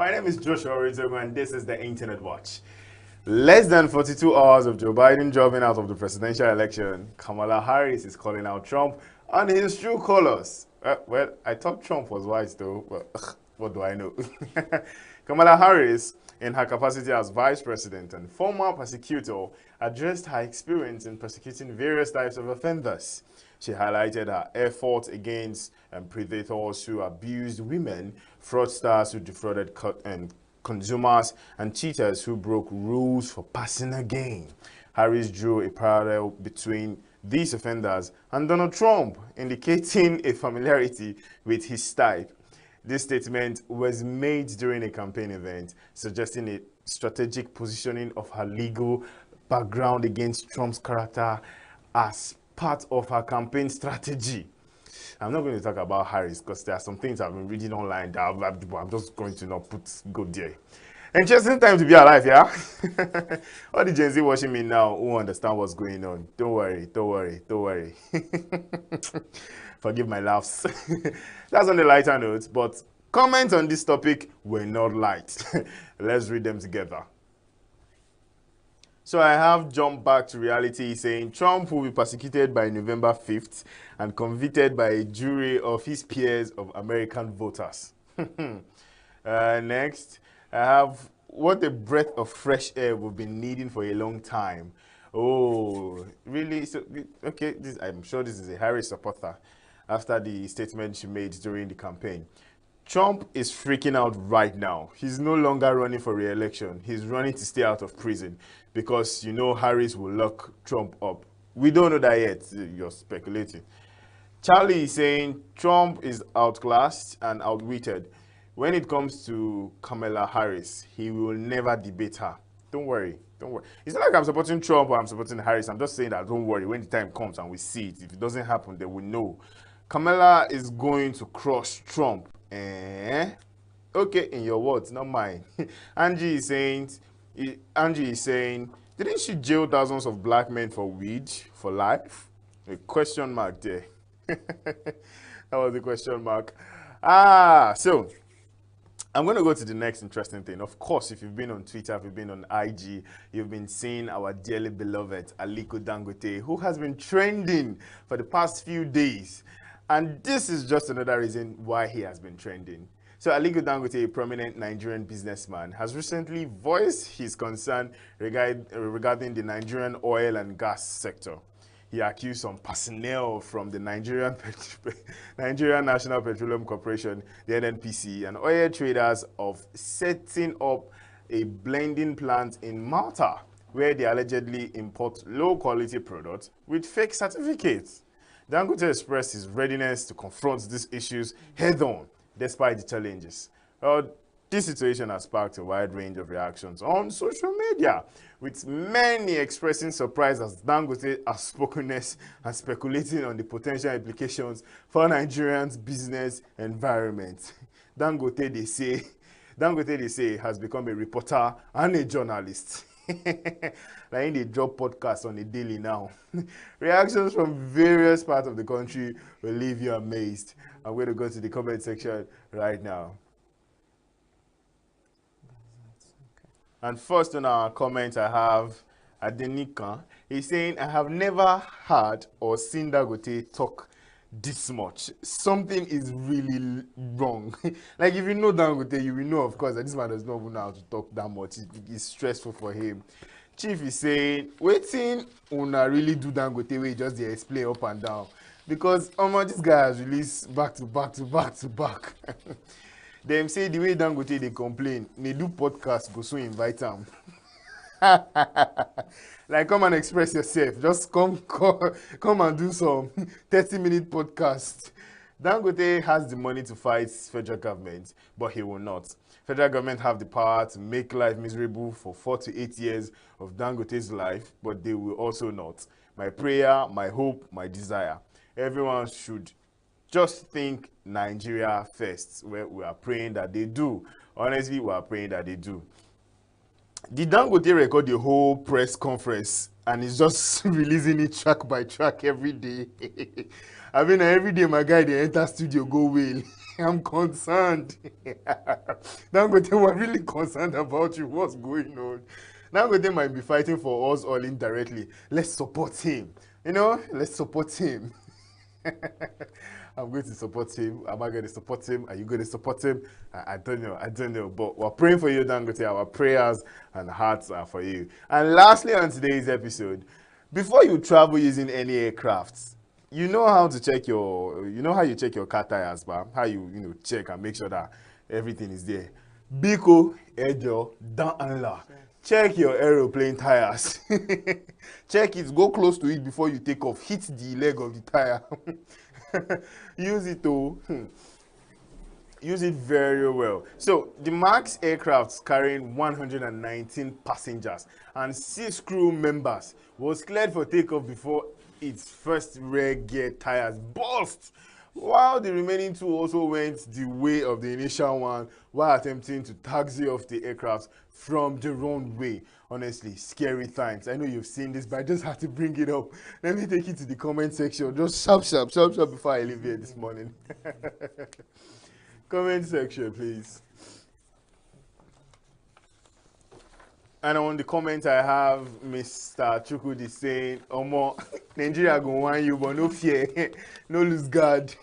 My name is Joshua Orizogo, and this is the Internet Watch. Less than 42 hours of Joe Biden dropping out of the presidential election, Kamala Harris is calling out Trump on his true colors. Well, I thought Trump was white though, but what do I know? Kamala Harris, in her capacity as vice president and former prosecutor, addressed her experience in prosecuting various types of offenders. She highlighted her efforts against predators who abused women, fraudsters who defrauded consumers, and cheaters who broke rules for personal gain. Harris drew a parallel between these offenders and Donald Trump, indicating a familiarity with his type. This statement was made during a campaign event, suggesting a strategic positioning of her legal background against Trump's character as part of her campaign strategy. I'm not going to talk about Harris because there are some things I've been reading online that I'm just going to not go there. Interesting time to be alive, yeah? All the Gen Z watching me now who understand what's going on. Don't worry, don't worry, don't worry. Forgive my laughs. That's on the lighter note, but comments on this topic were not light. Let's read them together. So I have jumped back to reality saying Trump will be prosecuted by November 5th and convicted by a jury of his peers of American voters. Next, I have what a breath of fresh air we've been needing for a long time. Oh, really? So, okay, I'm sure this is a Harris supporter after the statement she made during the campaign. Trump is freaking out right now. He's no longer running for re-election. He's running to stay out of prison because, you know, Harris will lock Trump up. We don't know that yet. You're speculating. Charlie is saying Trump is outclassed and outwitted. When it comes to Kamala Harris, he will never debate her. Don't worry. Don't worry. It's not like I'm supporting Trump or I'm supporting Harris. I'm just saying that don't worry. When the time comes and we see it, if it doesn't happen, then we know. Kamala is going to crush Trump. Okay, in your words, not mine. Angie is saying, didn't she jail thousands of black men for weed for life? A question mark there. That was a question mark. So I'm going to go to the next interesting thing. Of course, if you've been on Twitter, if you've been on IG, you've been seeing our dearly beloved Aliko Dangote, who has been trending for the past few days. And this is just another reason why he has been trending. So Aliko Dangote, a prominent Nigerian businessman, has recently voiced his concern regarding the Nigerian oil and gas sector. He accused some personnel from the Nigerian National Petroleum Corporation, the NNPC, and oil traders of setting up a blending plant in Malta, where they allegedly import low-quality products with fake certificates. Dangote expressed his readiness to confront these issues head-on, despite the challenges. This situation has sparked a wide range of reactions on social media, with many expressing surprise as Dangote has spokenness and speculating on the potential implications for Nigerians' business environment. Dangote, they say, has become a reporter and a journalist. Like they drop podcasts on a daily now. Reactions from various parts of the country will leave you amazed. I'm going to go to the comment section right now. And first on our comment, I have Adenika. He's saying, I have never heard or seen Dangote talk this much. Something is really wrong. Like if you know Dangote, you will know, of course, that this man does not even know how to talk that much. It's stressful for him. Chief is saying, waiting una really do Dangote way just they explain up and down. Because this guy has released back to back to back to back. Them say the way Dangote they complain, they do podcast, go so invite them. Like come and express yourself. Just come and do some 30-minute podcast. Dangote has the money to fight federal government, but he will not. Federal government have the power to make life miserable for 4 to 8 years of Dangote's life, but they will also not. My prayer, my hope, my desire. Everyone should just think Nigeria first. Well, we are praying that they do. Honestly, we are praying that they do. Did Dangote record the whole press conference and he's just releasing it track by track every day? I mean, every day my guy, they enter studio, go well. I'm concerned. Dangote, we're really concerned about you. What's going on? Dangote might be fighting for us all indirectly. Let's support him. You know, let's support him. I'm going to support him. Am I going to support him? Are you going to support him? I don't know. I don't know. But we're praying for you, Dangote. Our prayers and hearts are for you. And lastly, on today's episode, before you travel using any aircrafts, you know how to check your, you know how you check your car tires, but how you check and make sure that everything is there. Biko, Ejo, Dan Anla. Check your aeroplane tires. Check it, go close to it before you take off. Hit the leg of the tire. Use it to use it very well. So the MAX aircraft carrying 119 passengers and 6 crew members was cleared for takeoff before its first rear gear tires burst, while the remaining 2 also went the way of the initial one while attempting to taxi off the aircraft from the runway. Honestly, scary times. I know you've seen this, but I just had to bring it up. Let me take it to the comment section. Just sharp before I leave here this morning. Comment section, please. And on the comment I have Mr. Chukudi saying, Omo, Nigeria go want you, but no fear, no lose guard.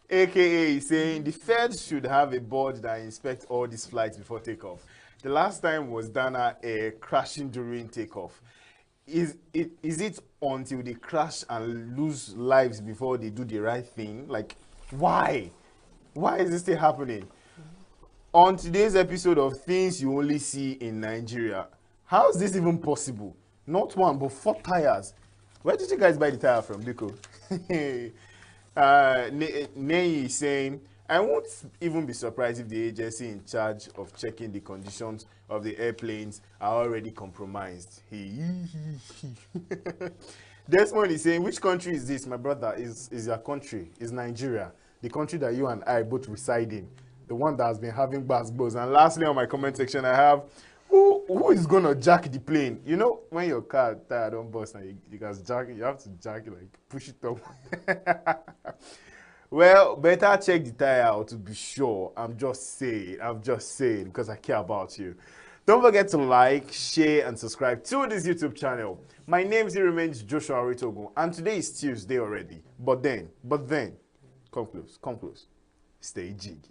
AKA saying the Fed should have a board that inspects all these flights before takeoff. The last time was Dana Air crashing during takeoff. Is it until they crash and lose lives before they do the right thing? Like, why? Why is this still happening? On today's episode of Things You Only See in Nigeria, how is this even possible? Not 1, but 4 tires. Where did you guys buy the tire from, Biko? Nei is saying, I won't even be surprised if the agency in charge of checking the conditions of the airplanes are already compromised. Desmond is saying, which country is this? My brother, is your country, is Nigeria. The country that you and I both reside in. The one that has been having basketballs. And lastly, on my comment section, I have, who is going to jack the plane? You know, when your car tire don't burst and you guys jack it, you have to jack it, like push it up. Well, better check the tire out to be sure. I'm just saying, because I care about you. Don't forget to like, share, and subscribe to this YouTube channel. My name still remains Joshua Ritogo, and today is Tuesday already. But then, come close. Stay jiggy.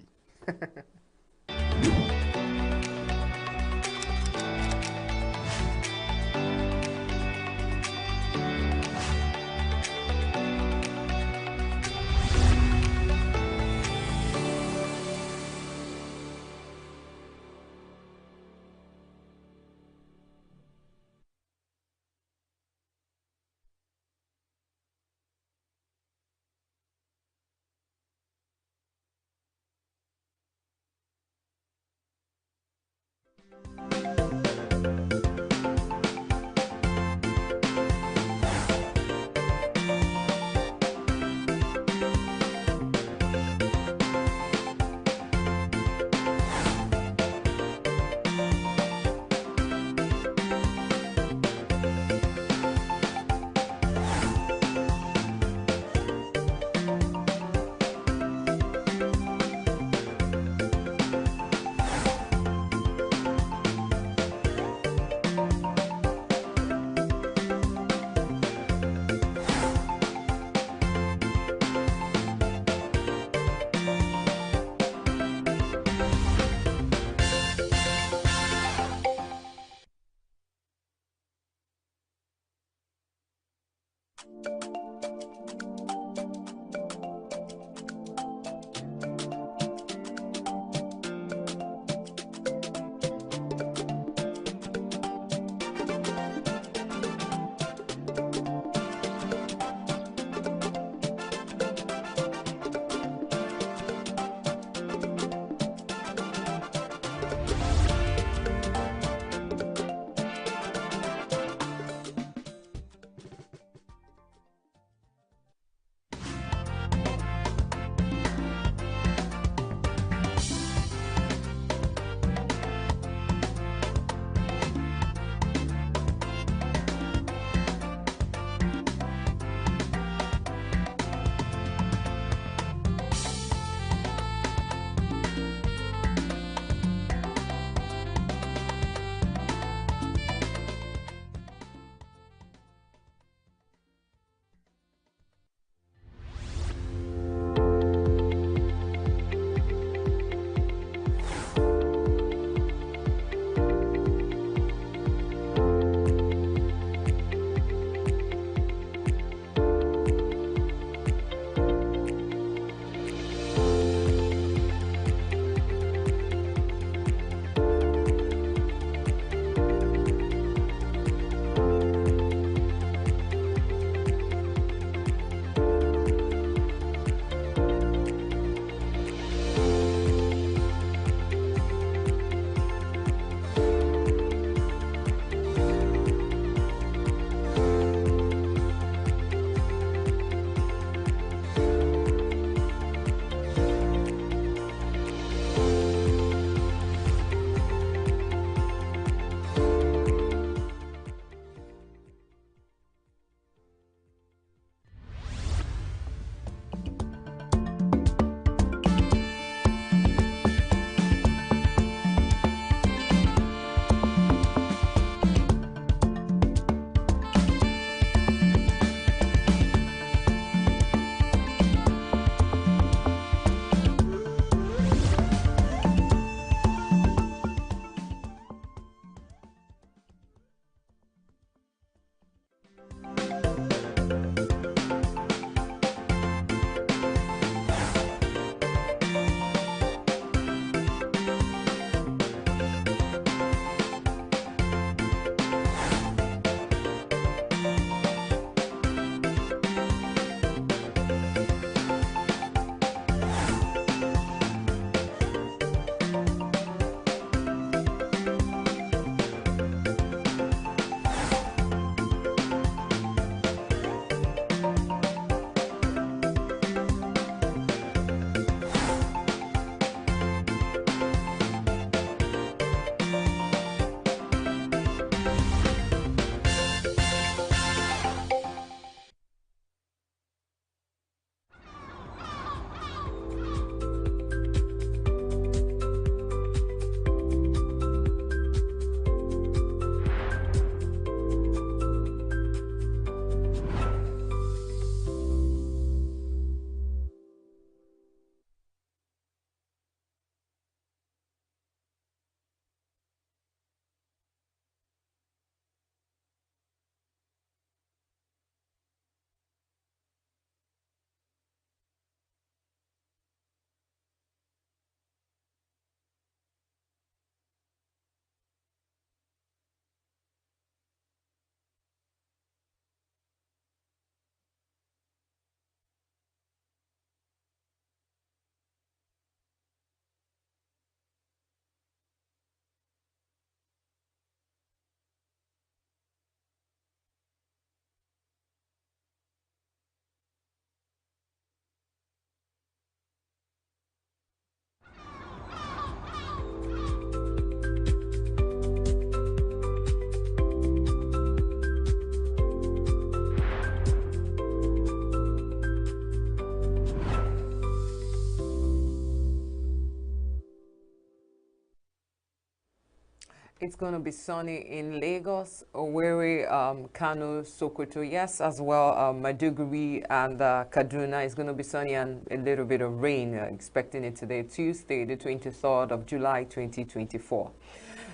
It's going to be sunny in Lagos, Owerri, Kano, Sokoto, yes, as well, Maiduguri and Kaduna. It's going to be sunny and a little bit of rain, expecting it today, Tuesday, the 23rd of July, 2024.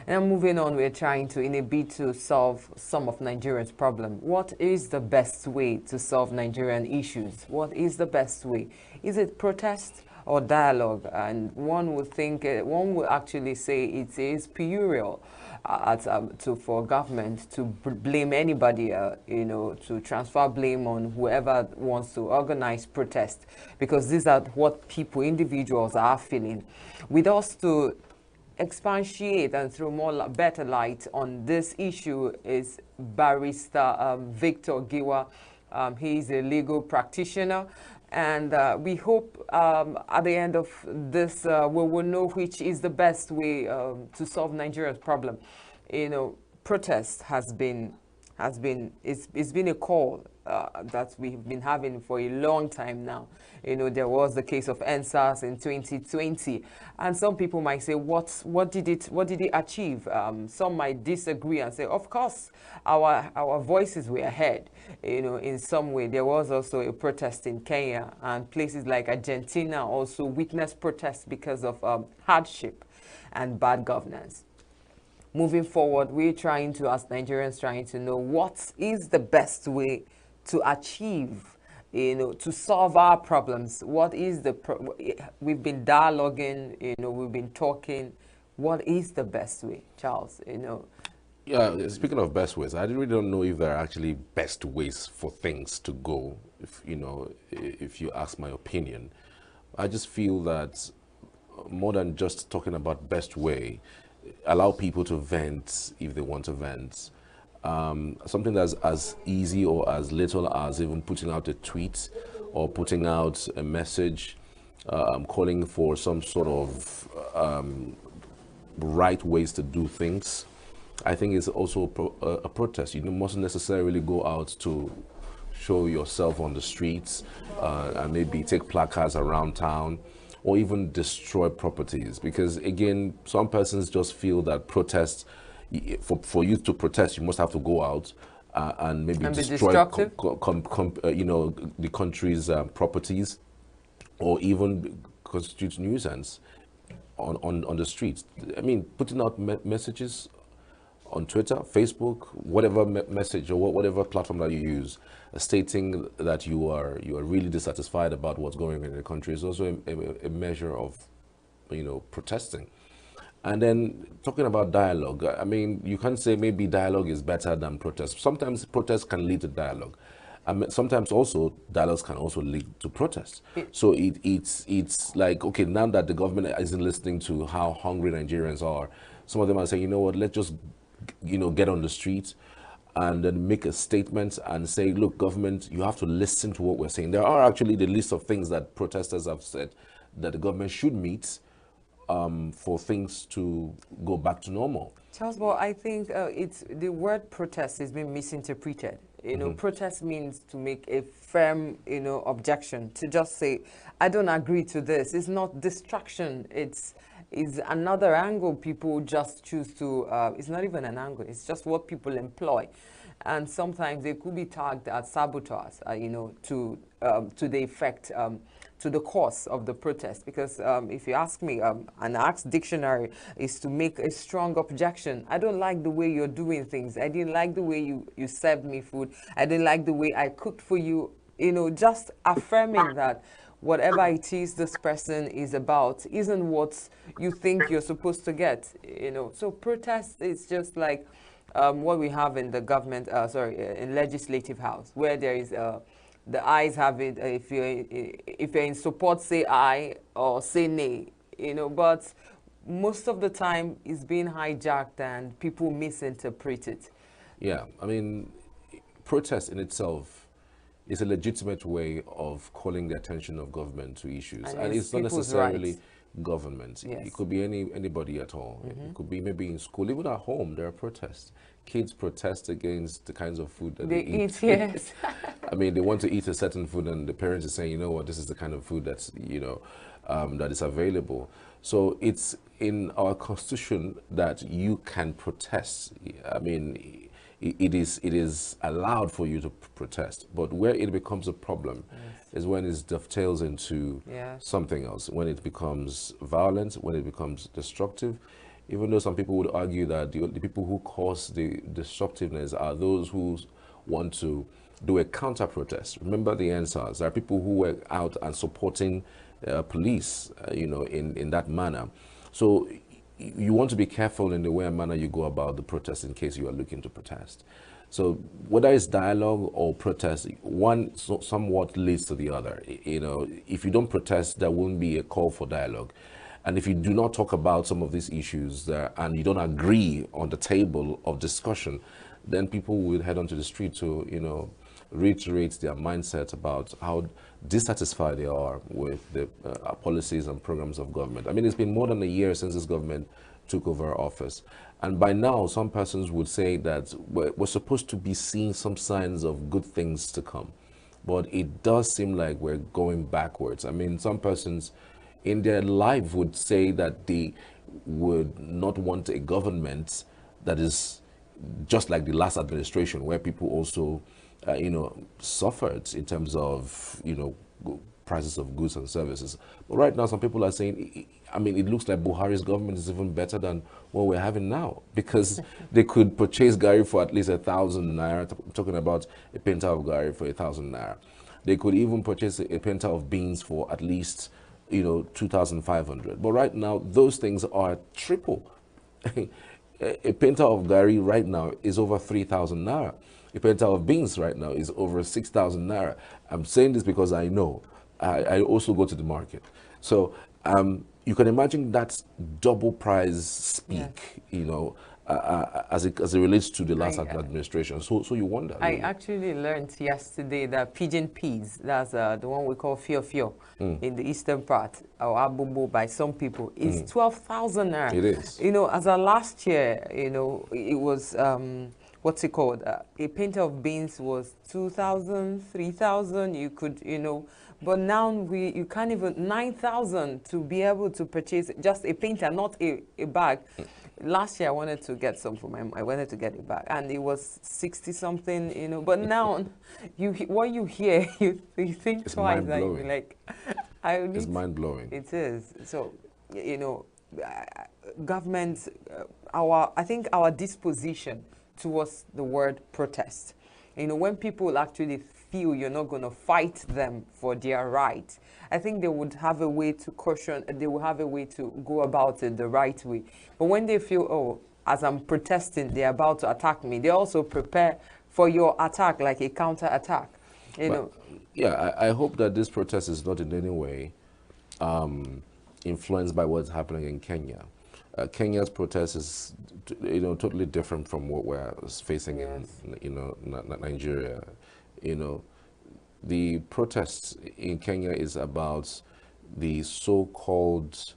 And moving on, we're trying to, in a bid to solve some of Nigeria's problem. What is the best way to solve Nigerian issues? What is the best way? Is it protest or dialogue? And one would think, one would actually say it is puerile for government to blame anybody, you know, to transfer blame on whoever wants to organize protest, because these are what people, individuals are feeling. With us to expatiate and throw more better light on this issue is Barrister Victor Giwa. He is a legal practitioner, and we hope at the end of this we will know which is the best way to solve Nigeria's problem. You know, protest has been it's been a call that we've been having for a long time now. You know, there was the case of NSAS in 2020, and some people might say, what did it achieve? Some might disagree and say, of course, our voices were heard. You know, in some way. There was also a protest in Kenya, and places like Argentina also witnessed protests because of hardship and bad governance. Moving forward, we're trying to, as Nigerians, trying to know what is the best way to achieve, you know, to solve our problems. What is we've been dialoguing, you know, we've been talking. What is the best way, Charles, you know? Yeah, speaking of best ways, I really don't know if there are actually best ways for things to go, if, you know, if you ask my opinion. I just feel that more than just talking about best way, allow people to vent if they want to vent. Something that's as easy or as little as even putting out a tweet or putting out a message, calling for some sort of right ways to do things. I think it's also a protest. You mustn't necessarily go out to show yourself on the streets and maybe take placards around town or even destroy properties, because again, some persons just feel that protest, for you to protest, you must have to go out and maybe destroy you know, the country's properties, or even constitute nuisance on the streets. I mean, putting out messages on Twitter, Facebook, whatever message or whatever platform that you use, stating that you are really dissatisfied about what's going on in the country is also a measure of, protesting. And then talking about dialogue, I mean, you can't say maybe dialogue is better than protest. Sometimes protest can lead to dialogue. I mean, sometimes also dialogues can also lead to protest. So it's like, okay, now that the government isn't listening to how hungry Nigerians are, some of them are saying, you know what, let's just, get on the streets and then make a statement and say, look, government, you have to listen to what we're saying. There are actually the list of things that protesters have said that the government should meet for things to go back to normal. Charles, well, I think it's the word protest has been misinterpreted. Protest means to make a firm, objection, to just say, I don't agree to this. It's not distraction. It's another angle people just choose to, it's not even an angle. It's just what people employ. And sometimes they could be tagged as saboteurs, to the effect, to the cause of the protest. Because if you ask me, an Axe dictionary is to make a strong objection. I don't like the way you're doing things. I didn't like the way you served me food. I didn't like the way I cooked for you. Just affirming that whatever it is this person is about isn't what you think you're supposed to get. So protest is just like what we have in the government, in legislative house, where there is the ayes have it. If you're in support, say aye or say nay. But most of the time it's being hijacked and people misinterpret it. Yeah, I mean, protest in itself is a legitimate way of calling the attention of government to issues, and it's not necessarily government. Yes. It could be anybody at all. It could be maybe in school, even at home. There are protests. Kids protest against the kinds of food that they eat. Yes. I mean, they want to eat a certain food, and the parents are saying, you know what, this is the kind of food that's that is available. So it's in our constitution that you can protest. I mean, it is allowed for you to protest, but where it becomes a problem is when it dovetails into something else, when it becomes violent, when it becomes destructive. Even though some people would argue that the people who cause the destructiveness are those who want to do a counter-protest. Remember the answers. There are people who were out and supporting police, in that manner. So you want to be careful in the way and manner you go about the protest in case you are looking to protest. So whether it's dialogue or protest, one somewhat leads to the other. If you don't protest, there won't be a call for dialogue. And if you do not talk about some of these issues and you don't agree on the table of discussion, then people will head onto the street to, reiterate their mindset about how dissatisfied they are with the policies and programs of government. I mean, it's been more than a year since this government took over office. And by now, some persons would say that we're supposed to be seeing some signs of good things to come. But it does seem like we're going backwards. I mean, some persons in their life would say that they would not want a government that is just like the last administration, where people also, suffered in terms of, prices of goods and services. But right now, some people are saying, I mean, it looks like Buhari's government is even better than what we're having now, because they could purchase Gari for at least 1,000 naira. I'm talking about a pinta of Gari for 1,000 naira. They could even purchase a pinta of beans for at least 2,500. But right now, those things are triple. A pinta of Gari right now is over 3,000 naira. A pinta of beans right now is over 6,000 naira. I'm saying this because I know. I also go to the market. So you can imagine that double price speak, as it relates to the last administration. So you wonder. I actually learned yesterday that pigeon peas, that's the one we call fio in the eastern part, or abubu by some people, is 12,000 naira. It is. As of last year, it was, what's it called? A pinta of beans was 2,000, 3,000. You could, but now you can't even 9,000 to be able to purchase just a pinta, not a bag. Last year I wanted to get some for I wanted to get a bag, and it was 60 something, but now what you hear, you think it's twice. Like, it's mind blowing. it is. So, government, I think our disposition towards the word protest. You know, when people actually feel you're not going to fight them for their right, I think they would have a way to caution, they will have a way to go about it the right way. But when they feel, oh, as I'm protesting, they're about to attack me, they also prepare for your attack, like a counter attack. You know. Yeah, I hope that this protest is not in any way influenced by what's happening in Kenya. Kenya's protest is, totally different from what we're facing in, Nigeria. The protests in Kenya is about the so-called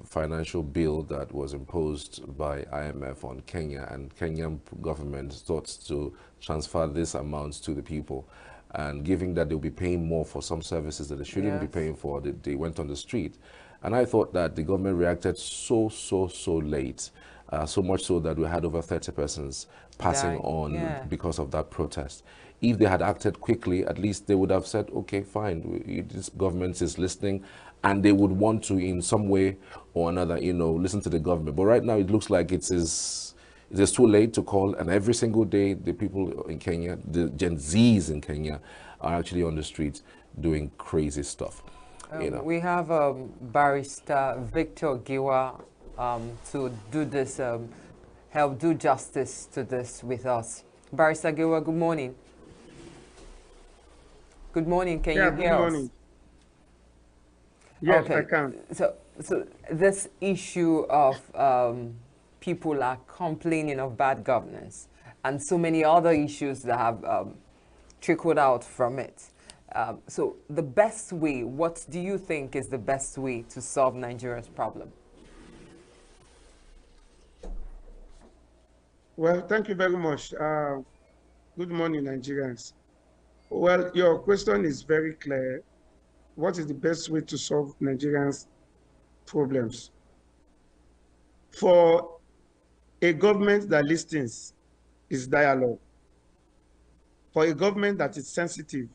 financial bill that was imposed by IMF on Kenya, and Kenyan government thought to transfer this amount to the people. And given that they'll be paying more for some services that they shouldn't be paying for, they went on the street. And I thought that the government reacted so late, so much so that we had over 30 persons passing on because of that protest. If they had acted quickly, at least they would have said, okay, fine, this government is listening, and they would want to, in some way or another, listen to the government. But right now, it looks like it is too late to call, and every single day, the people in Kenya, the Gen Zs in Kenya, are actually on the streets doing crazy stuff. We have Barrister Victor Giwa to do this, help do justice to this with us. Barrister Giwa, good morning. Good morning. Can you hear good morning. us? Yes, okay. I can. So this issue of people are complaining of bad governance and so many other issues that have trickled out from it. So the best way, what do you think is the best way to solve Nigeria's problem? Well, thank you very much. Good morning, Nigerians. Well, your question is very clear. What is the best way to solve Nigerians' problems? For a government that listens is dialogue. For a government that is sensitive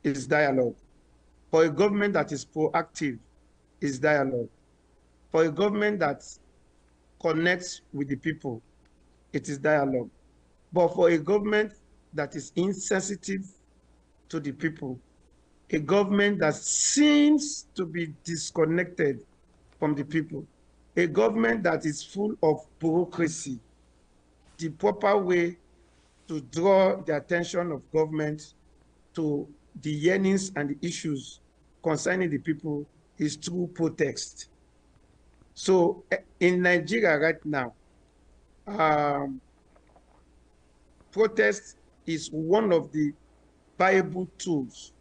is dialogue. For a government that is proactive is dialogue. For a government that connects with the people, it is dialogue. But for a government that is insensitive to the people, a government that seems to be disconnected from the people, a government that is full of bureaucracy, the proper way to draw the attention of government to the yearnings and the issues concerning the people is through protest. So in Nigeria right now, protest is one of the viable tools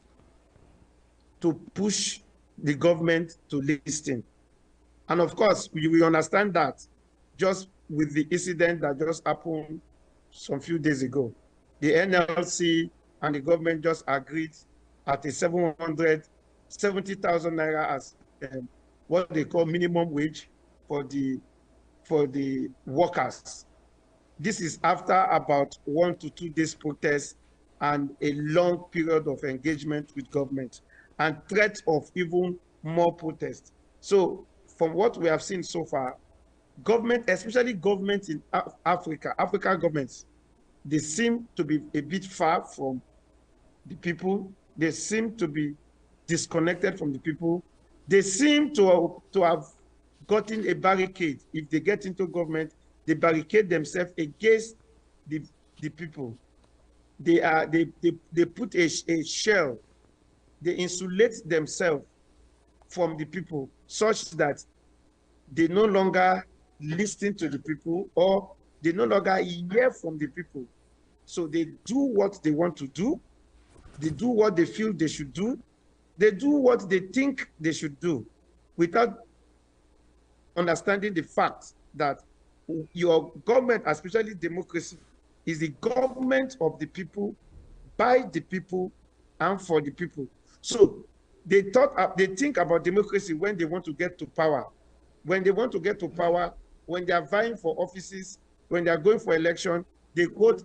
to push the government to listen. And of course, we understand that just with the incident that just happened some few days ago. The NLC and the government just agreed at a 770,000 naira as what they call minimum wage for the workers. This is after about 1 to 2 days protest and a long period of engagement with government and threat of even more protest. So from what we have seen so far, government, especially governments in Africa, African governments, they seem to be a bit far from the people. They seem to be disconnected from the people. They seem to have gotten a barricade. If they get into government, they barricade themselves against the people. They put a shell. They insulate themselves from the people such that they no longer listen to the people or they no longer hear from the people. So they do what they want to do. They do what they feel they should do. They do what they think they should do without understanding the fact that your government, especially democracy, is the government of the people, by the people, and for the people. So they think about democracy when they want to get to power. When they want to get to power, when they are vying for offices, when they are going for election, they quote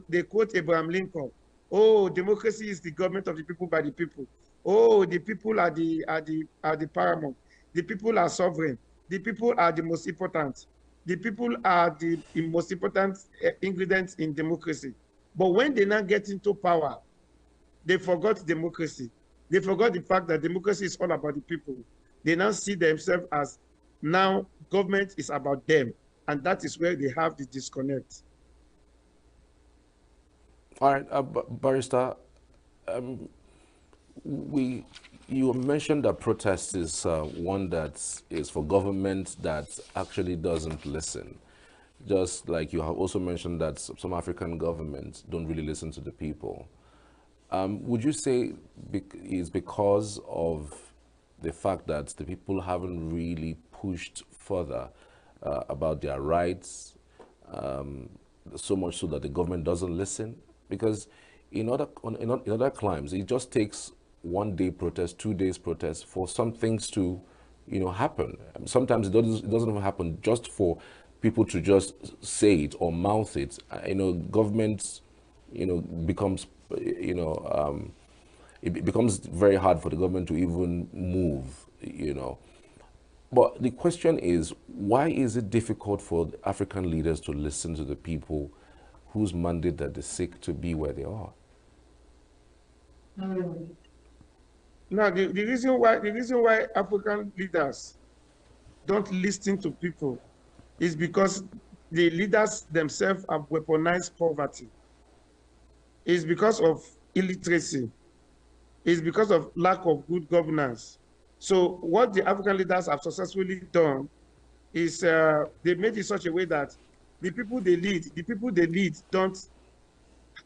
Abraham Lincoln. Oh, democracy is the government of the people by the people. Oh, the people are the paramount. The people are sovereign. the people are the most important. The people are the most important ingredients in democracy. But when they now get into power, they forgot democracy. They forgot the fact that democracy is all about the people. They now see themselves as now government is about them. And that is where they have the disconnect. All right, Barrister, you mentioned that protest is one that is for government that actually doesn't listen. Just like you have also mentioned that some African governments don't really listen to the people. Would you say is because of the fact that the people haven't really pushed further about their rights, so much so that the government doesn't listen? Because in other climes, it just takes 1 day protest, 2 days protest for some things to, happen. Sometimes it doesn't even happen just for people to just say it or mouth it. Governments, becomes, it becomes very hard for the government to even move, But the question is, why is it difficult for the African leaders to listen to the people whose mandate that they seek to be where they are? Now, the reason why African leaders don't listen to people is because the leaders themselves have weaponized poverty. It's because of illiteracy. It's because of lack of good governance. So what the African leaders have successfully done is they made it such a way that the people they lead don't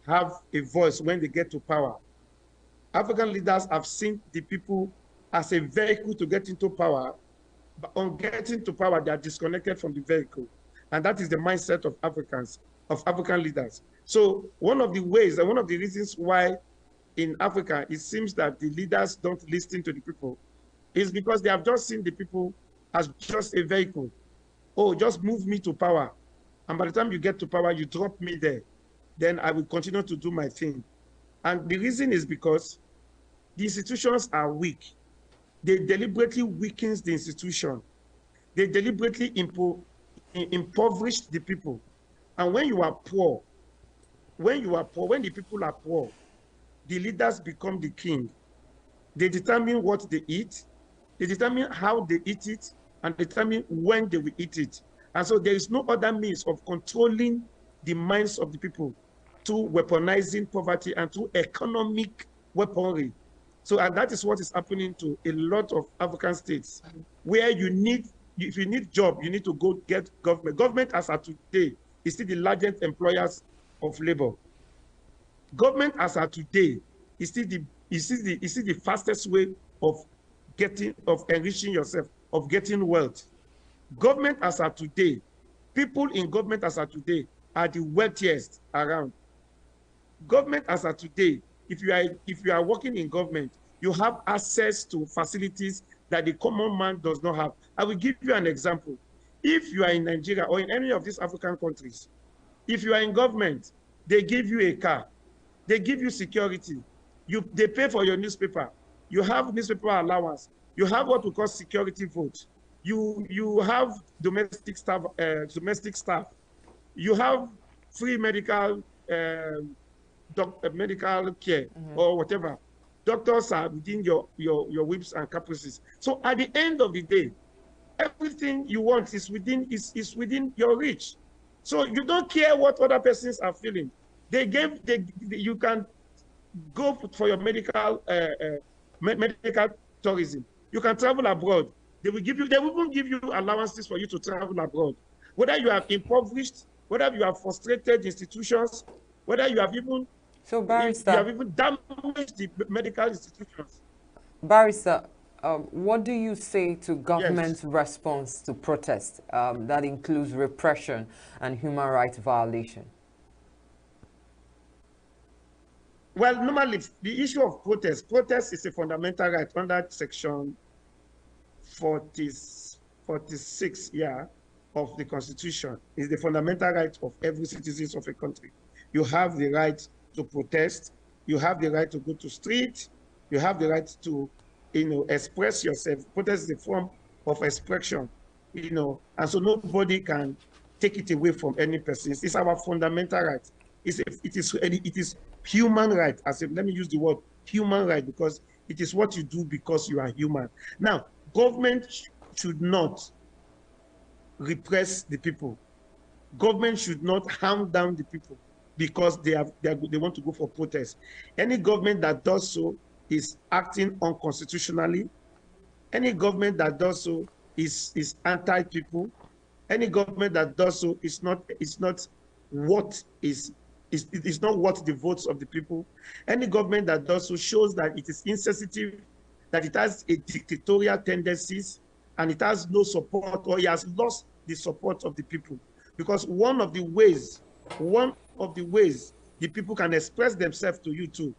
have a voice when they get to power. African leaders have seen the people as a vehicle to get into power, but on getting to power, they are disconnected from the vehicle. And that is the mindset of African leaders. So one of the ways and one of the reasons why in Africa, it seems that the leaders don't listen to the people is because they have just seen the people as just a vehicle. Oh, just move me to power. And by the time you get to power, you drop me there. Then I will continue to do my thing. And the reason is because the institutions are weak. They deliberately weakens the institution. They deliberately impoverish the people. And when you are poor, when the people are poor, the leaders become the king. They determine what they eat, they determine how they eat it, and determine when they will eat it. And so there is no other means of controlling the minds of the people through weaponizing poverty and through economic weaponry. So, and that is what is happening to a lot of African states, where if you need job, you need to go get government. Government, as of today, is still the largest employers of labor. Government, as of today, is still the fastest way of enriching yourself, of getting wealth. Government, as of today, people in government as of today are the wealthiest around. Government, as of today, if you are working in government, you have access to facilities that the common man does not have. I will give you an example. If you are in Nigeria or in any of these African countries, if you are in government, they give you a car, they give you security, they pay for your newspaper, you have newspaper allowance, you have what we call security vote, you have domestic staff, you have free medical medical care or whatever. Doctors are within your whips and caprices. So at the end of the day, everything you want is within your reach. So you don't care what other persons are feeling. You can go for your medical tourism. You can travel abroad. They will even give you allowances for you to travel abroad. Whether you have impoverished, whether you have frustrated institutions, whether you have even Barrister, you have even damaged the medical institutions. Barrister, what do you say to government's response to protest that includes repression and human rights violation? Well, normally, the issue of protest is a fundamental right under Section 46 of the Constitution. It's the fundamental right of every citizen of a country. You have the right to protest. You have the right to go to street. You have the right to, express yourself. Protest is a form of expression. you know, and so nobody can take it away from any person. It's our fundamental right. It is human right. Let me use the word human right, because it is what you do because you are human. Now, government should not repress the people. Government should not harm down the people because they want to go for protest. Any government that does so is acting unconstitutionally. Any government that does so is anti-people. Any government that does so is not what is not what the votes of the people. Any government that does so shows that it is insensitive, that it has a dictatorial tendencies, and it has no support, or it has lost the support of the people. Because one of the ways the people can express themselves to you too,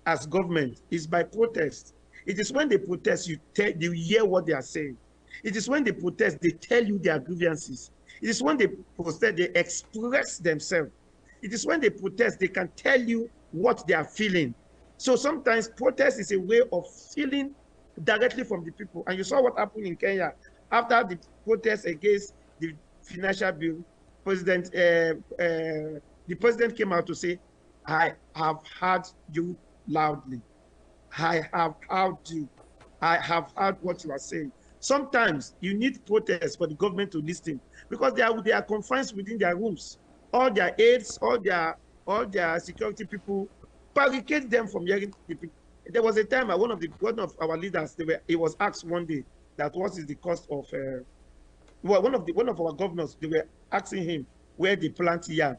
as government, is by protest. It is when they protest, you hear what they are saying. It is when they protest, they tell you their grievances. It is when they protest, they express themselves. It is when they protest, they can tell you what they are feeling. So sometimes protest is a way of feeling directly from the people. And you saw what happened in Kenya after the protest against the financial bill. The president came out to say, "I have heard you loudly. I have heard you. I have heard what you are saying." Sometimes you need protest for the government to listen, because they are confined within their rooms. All their aides, all their security people barricade them from hearing the people. There was a time one of our leaders, he was asked one day that what is the cost of well, one of our governors, they were asking him where they plant yam,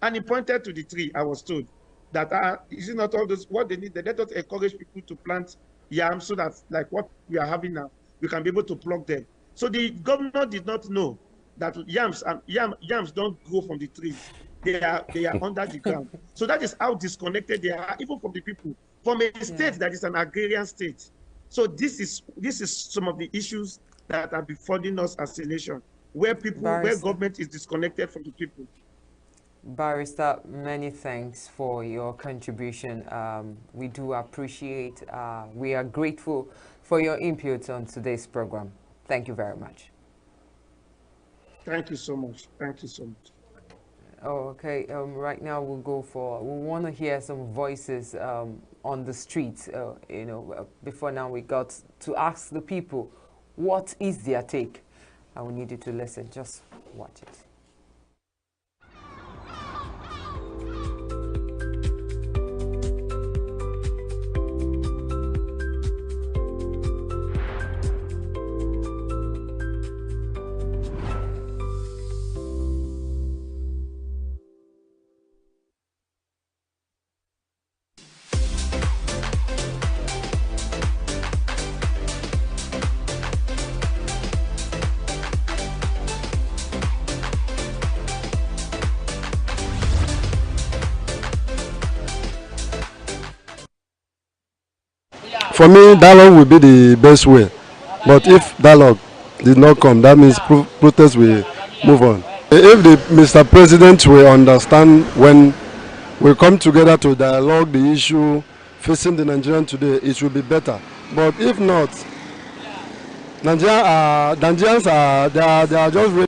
and he pointed to the tree. I was told that is it not all those what they need? They let us encourage people to plant yam, so that, like what we are having now, we can be able to pluck them. So the governor did not know that yams don't grow from the trees. They are under the ground. So that is how disconnected they are, even from the people, from a state that is an agrarian state. So this is some of the issues that are befalling us as a nation, where Barrister. government is disconnected from the people. Barrister, many thanks for your contribution. We do appreciate, we are grateful for your input on today's program. Thank you very much. Thank you so much. Thank you so much. Oh, okay. Right now we want to hear some voices on the streets. Before now we got to ask the people, what is their take? I will need you to listen. Just watch it. For me, dialogue will be the best way. But if dialogue did not come, that means protest will move on. If the Mr. President will understand when we come together to dialogue the issue facing the Nigerian today, it will be better. But if not, Nigerians are they are just ready.